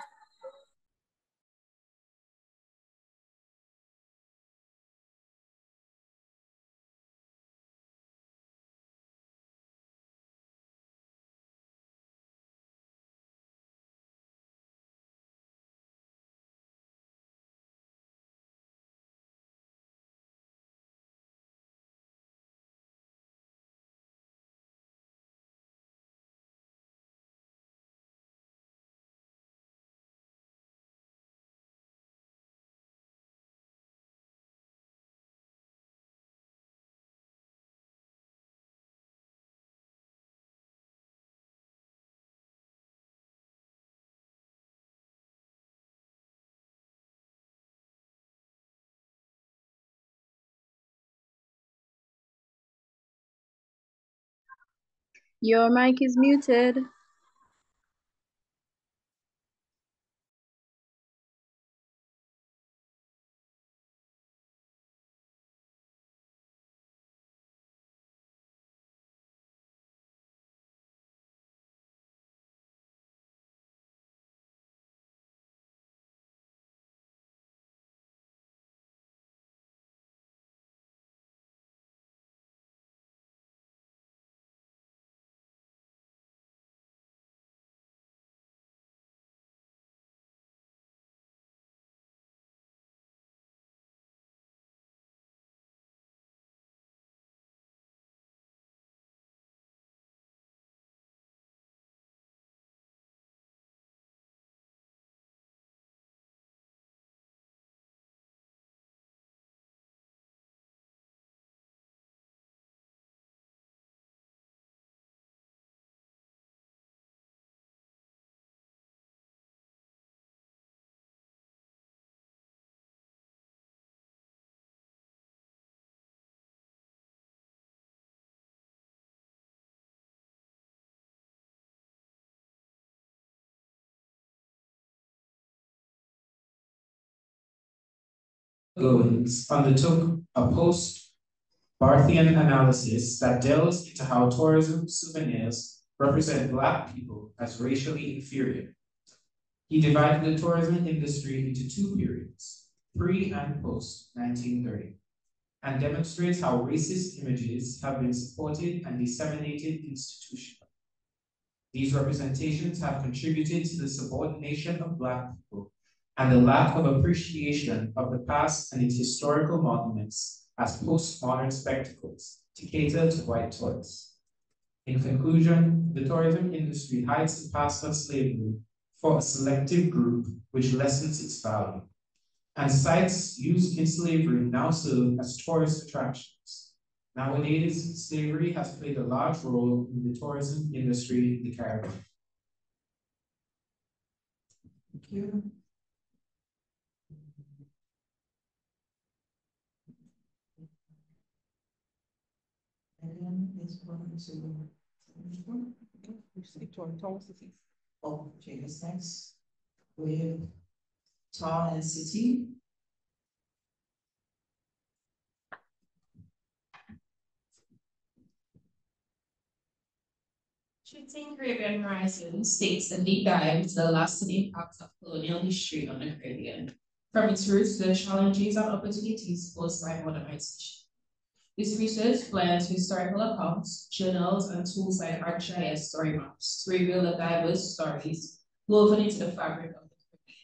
Speaker 4: Your mic is muted.
Speaker 1: Goins undertook a post-Barthian analysis that delves into how tourism souvenirs represent Black people as racially inferior. He divided the tourism industry into two periods, pre and post 1930, and demonstrates how racist images have been supported and disseminated institutionally. These representations have contributed to the subordination of Black people and the lack of appreciation of the past and its historical monuments as postmodern spectacles to cater to white tourists. In conclusion, the tourism industry hides the past of slavery for a selective group which lessens its value, and sites used in slavery now serve as tourist attractions. Nowadays, slavery has played a large role in the tourism industry in the Caribbean.
Speaker 11: Thank you. Oh, James next. With town and city.
Speaker 3: Treating Caribbean Horizon states a deep dive into the lasting impacts of colonial history on the Caribbean, from its roots to the challenges and opportunities posed by modernization. This research blends historical accounts, journals, and tools like ArcGIS story maps to reveal the diverse stories woven into the fabric of the Caribbean.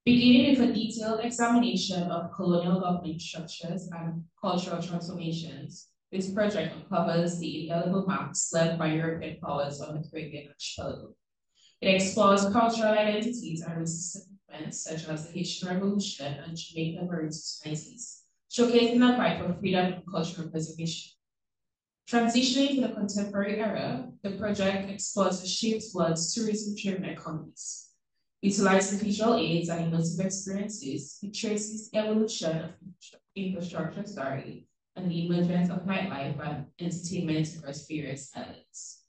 Speaker 3: Beginning with a detailed examination of colonial government structures and cultural transformations, this project uncovers the indelible maps left by European powers on the Caribbean archipelago. It explores cultural identities and resistance movements such as the Haitian Revolution and Jamaican Maroon societies, showcasing the fight for freedom and cultural preservation. Transitioning to the contemporary era, the project explores the shift towards tourism-driven economies. Utilizing visual aids and immersive experiences, it traces the evolution of infrastructure and the emergence of nightlife and entertainment across various islands.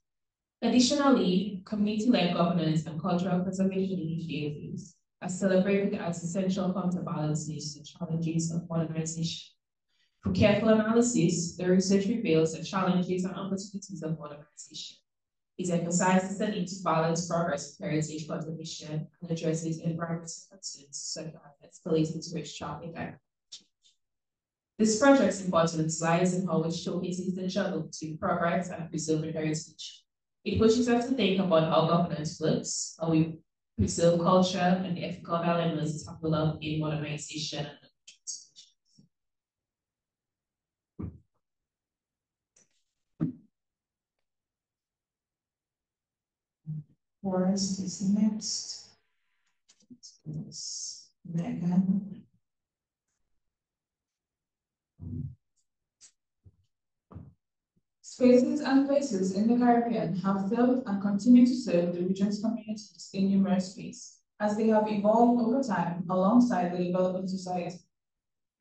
Speaker 3: Additionally, community-led governance and cultural preservation initiatives are celebrated as essential counterbalances to challenges of modernization. Through careful analysis, the research reveals the challenges and opportunities of modernization. It emphasizes the need to balance progress with heritage conservation and addresses environmental concerns such as escalating tourist traffic and this project's importance lies in how it showcases the juggle between progress and preserving heritage. It pushes us to think about how governance works, how we preserve culture, and the ethical dilemmas tackled up in modernization and
Speaker 11: Forest is next. Megan.
Speaker 5: Spaces and places in the Caribbean have served and continue to serve the region's communities in numerous ways, as they have evolved over time alongside the developing society.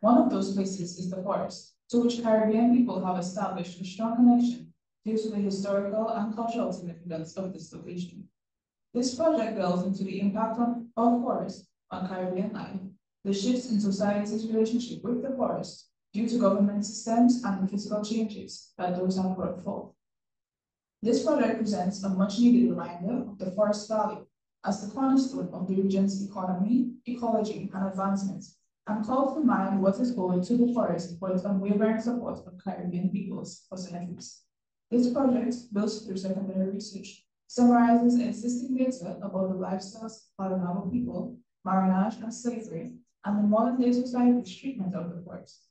Speaker 5: One of those places is the forest, to which Caribbean people have established a strong connection due to the historical and cultural significance of this location. This project delves into the impact of forest on Caribbean life, the shifts in society's relationship with the forest, due to government systems and the physical changes that those have brought forth. This project presents a much-needed reminder of the forest value as the cornerstone of the region's economy, ecology, and advancement, and calls to mind what is owed to the forest for its unwavering support of Caribbean peoples for centuries. This project, built through secondary research, summarizes existing data about the lifestyles of Palanago people, marinage and slavery, and the modern-day society's treatment of the forest.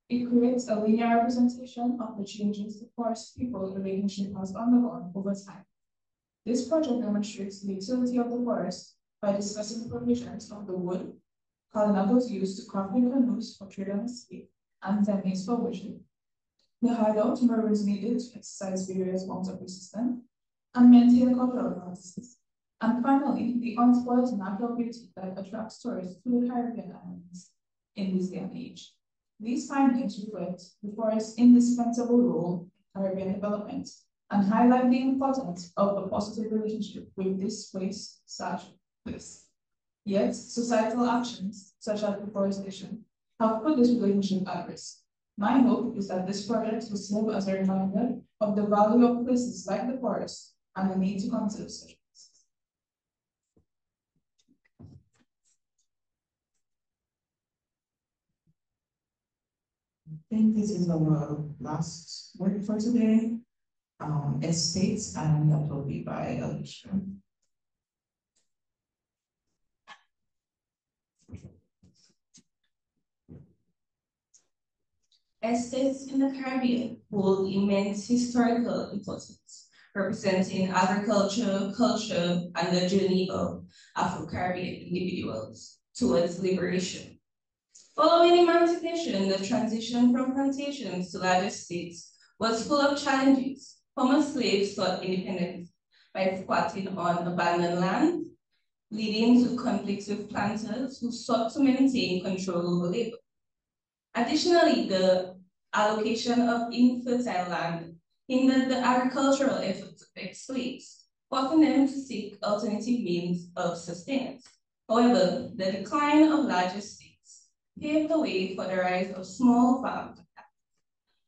Speaker 5: It creates a linear representation of the changes the forest people relationship has undergone over time. This project demonstrates the utility of the forest by discussing the provisions of the wood Palanagos used to craft their canoes for trade and escape, and techniques for wishing. The hideout maroons needed to exercise various forms of resistance and maintain cultural practices. And finally, the unspoiled natural beauty that attracts tourists to the Caribbean islands in this day and age. These findings reflect the forest's indispensable role in Caribbean development and highlight the importance of a positive relationship with this place/place. Yet, societal actions, such as deforestation, have put this relationship at risk. My hope is that this project will serve as a reminder of the value of places like the forest and the need to conserve such places.
Speaker 9: think this is our last word for today. Estates, and that will be by Alicia.
Speaker 8: Estates in the Caribbean hold immense historical importance, representing agriculture, culture, and the journey of Afro-Caribbean individuals towards liberation. Following emancipation, the transition from plantations to large estates was full of challenges. Former slaves sought independence by squatting on abandoned land, leading to conflicts with planters who sought to maintain control over labor. Additionally, the allocation of infertile land hindered the agricultural efforts of slaves, forcing them to seek alternative means of sustenance. However, the decline of large estates paved the way for the rise of small farms.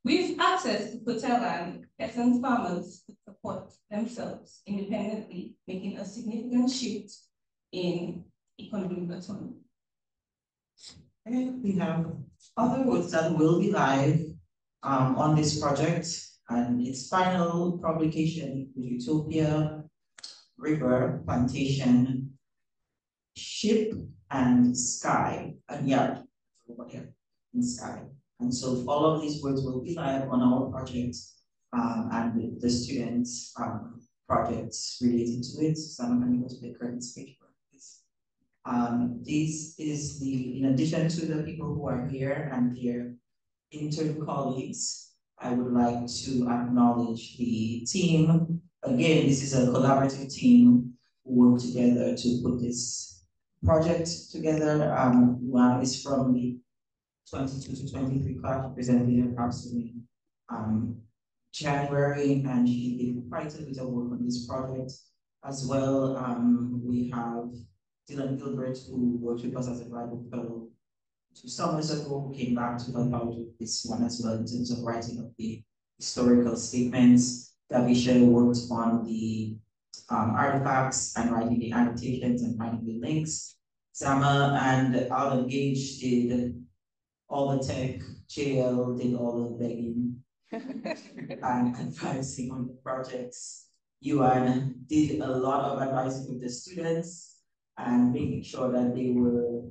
Speaker 8: With access to fertile land, peasant farmers could support themselves independently, making a significant shift in economic autonomy.
Speaker 9: And we have other works that will be live on this project, and its final publication include Utopia, River, Plantation, Ship, and Sky, and Yard, and Sky. And so all of these works will be live on our project and the students' projects related to it. So I'm going to go to the current page for this. This is in addition to the people who are here and their intern colleagues, I would like to acknowledge the team. Again, this is a collaborative team who work together to put this project together. One is from the 22 to 23 class, represented perhaps in January, and she did quite a bit of work on this project. As well, we have Dylan Gilbert, who worked with us as a graduate fellow 2 summers ago, who came back to help out with this one as well in terms of writing of the historical statements. Davisha worked on the artifacts and writing the annotations and finding the links. Zama and Alan Gage did all the tech, JL did all the begging and advising on the projects. Yuan did a lot of advising with the students and making sure that they were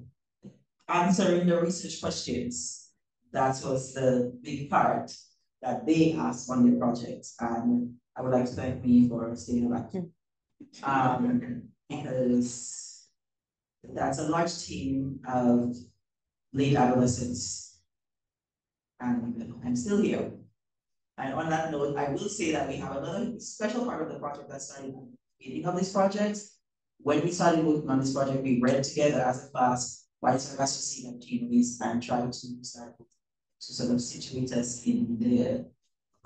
Speaker 9: answering the research questions. That was the big part that they asked on their projects. And I would like to thank me for staying back. Because that's a large team of late adolescents, and I'm still here. And on that note, I will say that we have another special part of the project that started at the beginning of this project. When we started working on this project, we read together as a class White Sargasso and Genoese and tried to start to sort of situate us in the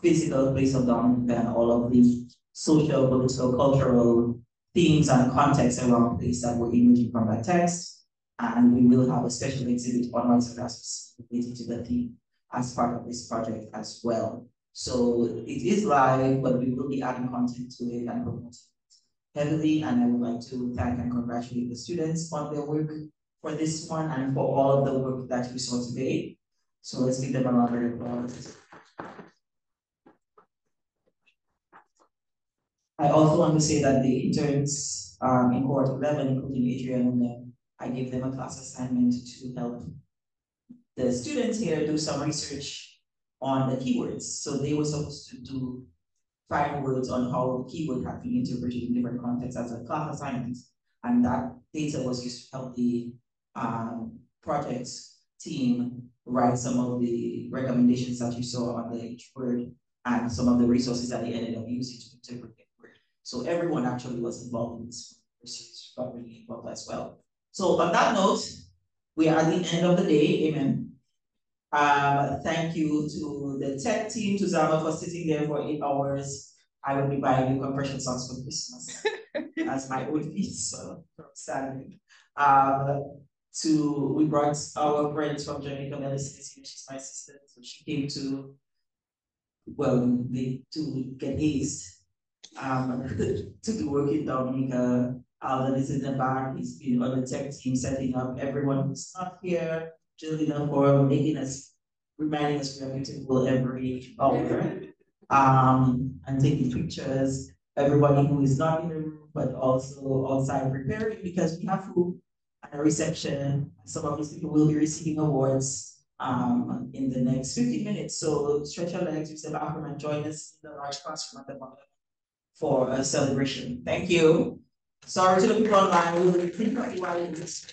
Speaker 9: physical place of Dominica and all of the social, political, cultural themes and contexts around place that were emerging from that text. And we will have a special exhibit on White Sargasso related to the theme as part of this project as well. So it is live, but we will be adding content to it and promoting it heavily. And I would like to thank and congratulate the students on their work for this one and for all of the work that we saw today. So let's give them a round of applause. I also want to say that the interns in cohort 11, including Adrian and them, I gave them a class assignment to help the students here do some research on the keywords. So they were supposed to find words on how the keyword had been interpreted in different contexts as a class assignment. And that data was used to help the project team write some of the recommendations that you saw on the each word and some of the resources that they ended up using to interpret the word. So everyone actually was involved in this research, got really involved as well. So on that note, we are at the end of the day, amen. Thank you to the tech team, to Zama for sitting there for 8 hours. I will be buying you compression socks for Christmas as my old piece, so standing. We brought our friends from Jamaica, Melissa, she's my sister, so she came to, well, to get Ace to do work in Dominica. Alden is in the back, he's been on the tech team setting up everyone who's not here, Juliana for making us reminding us we are meeting every hour. And taking pictures. Everybody who is not in the room, but also outside preparing, because we have food and a reception. Some of these people will be receiving awards in the next 15 minutes. So stretch your legs, step back and join us in the large classroom at the bottom for a celebration. Thank you. Sorry to the people online, we will think of you while in this.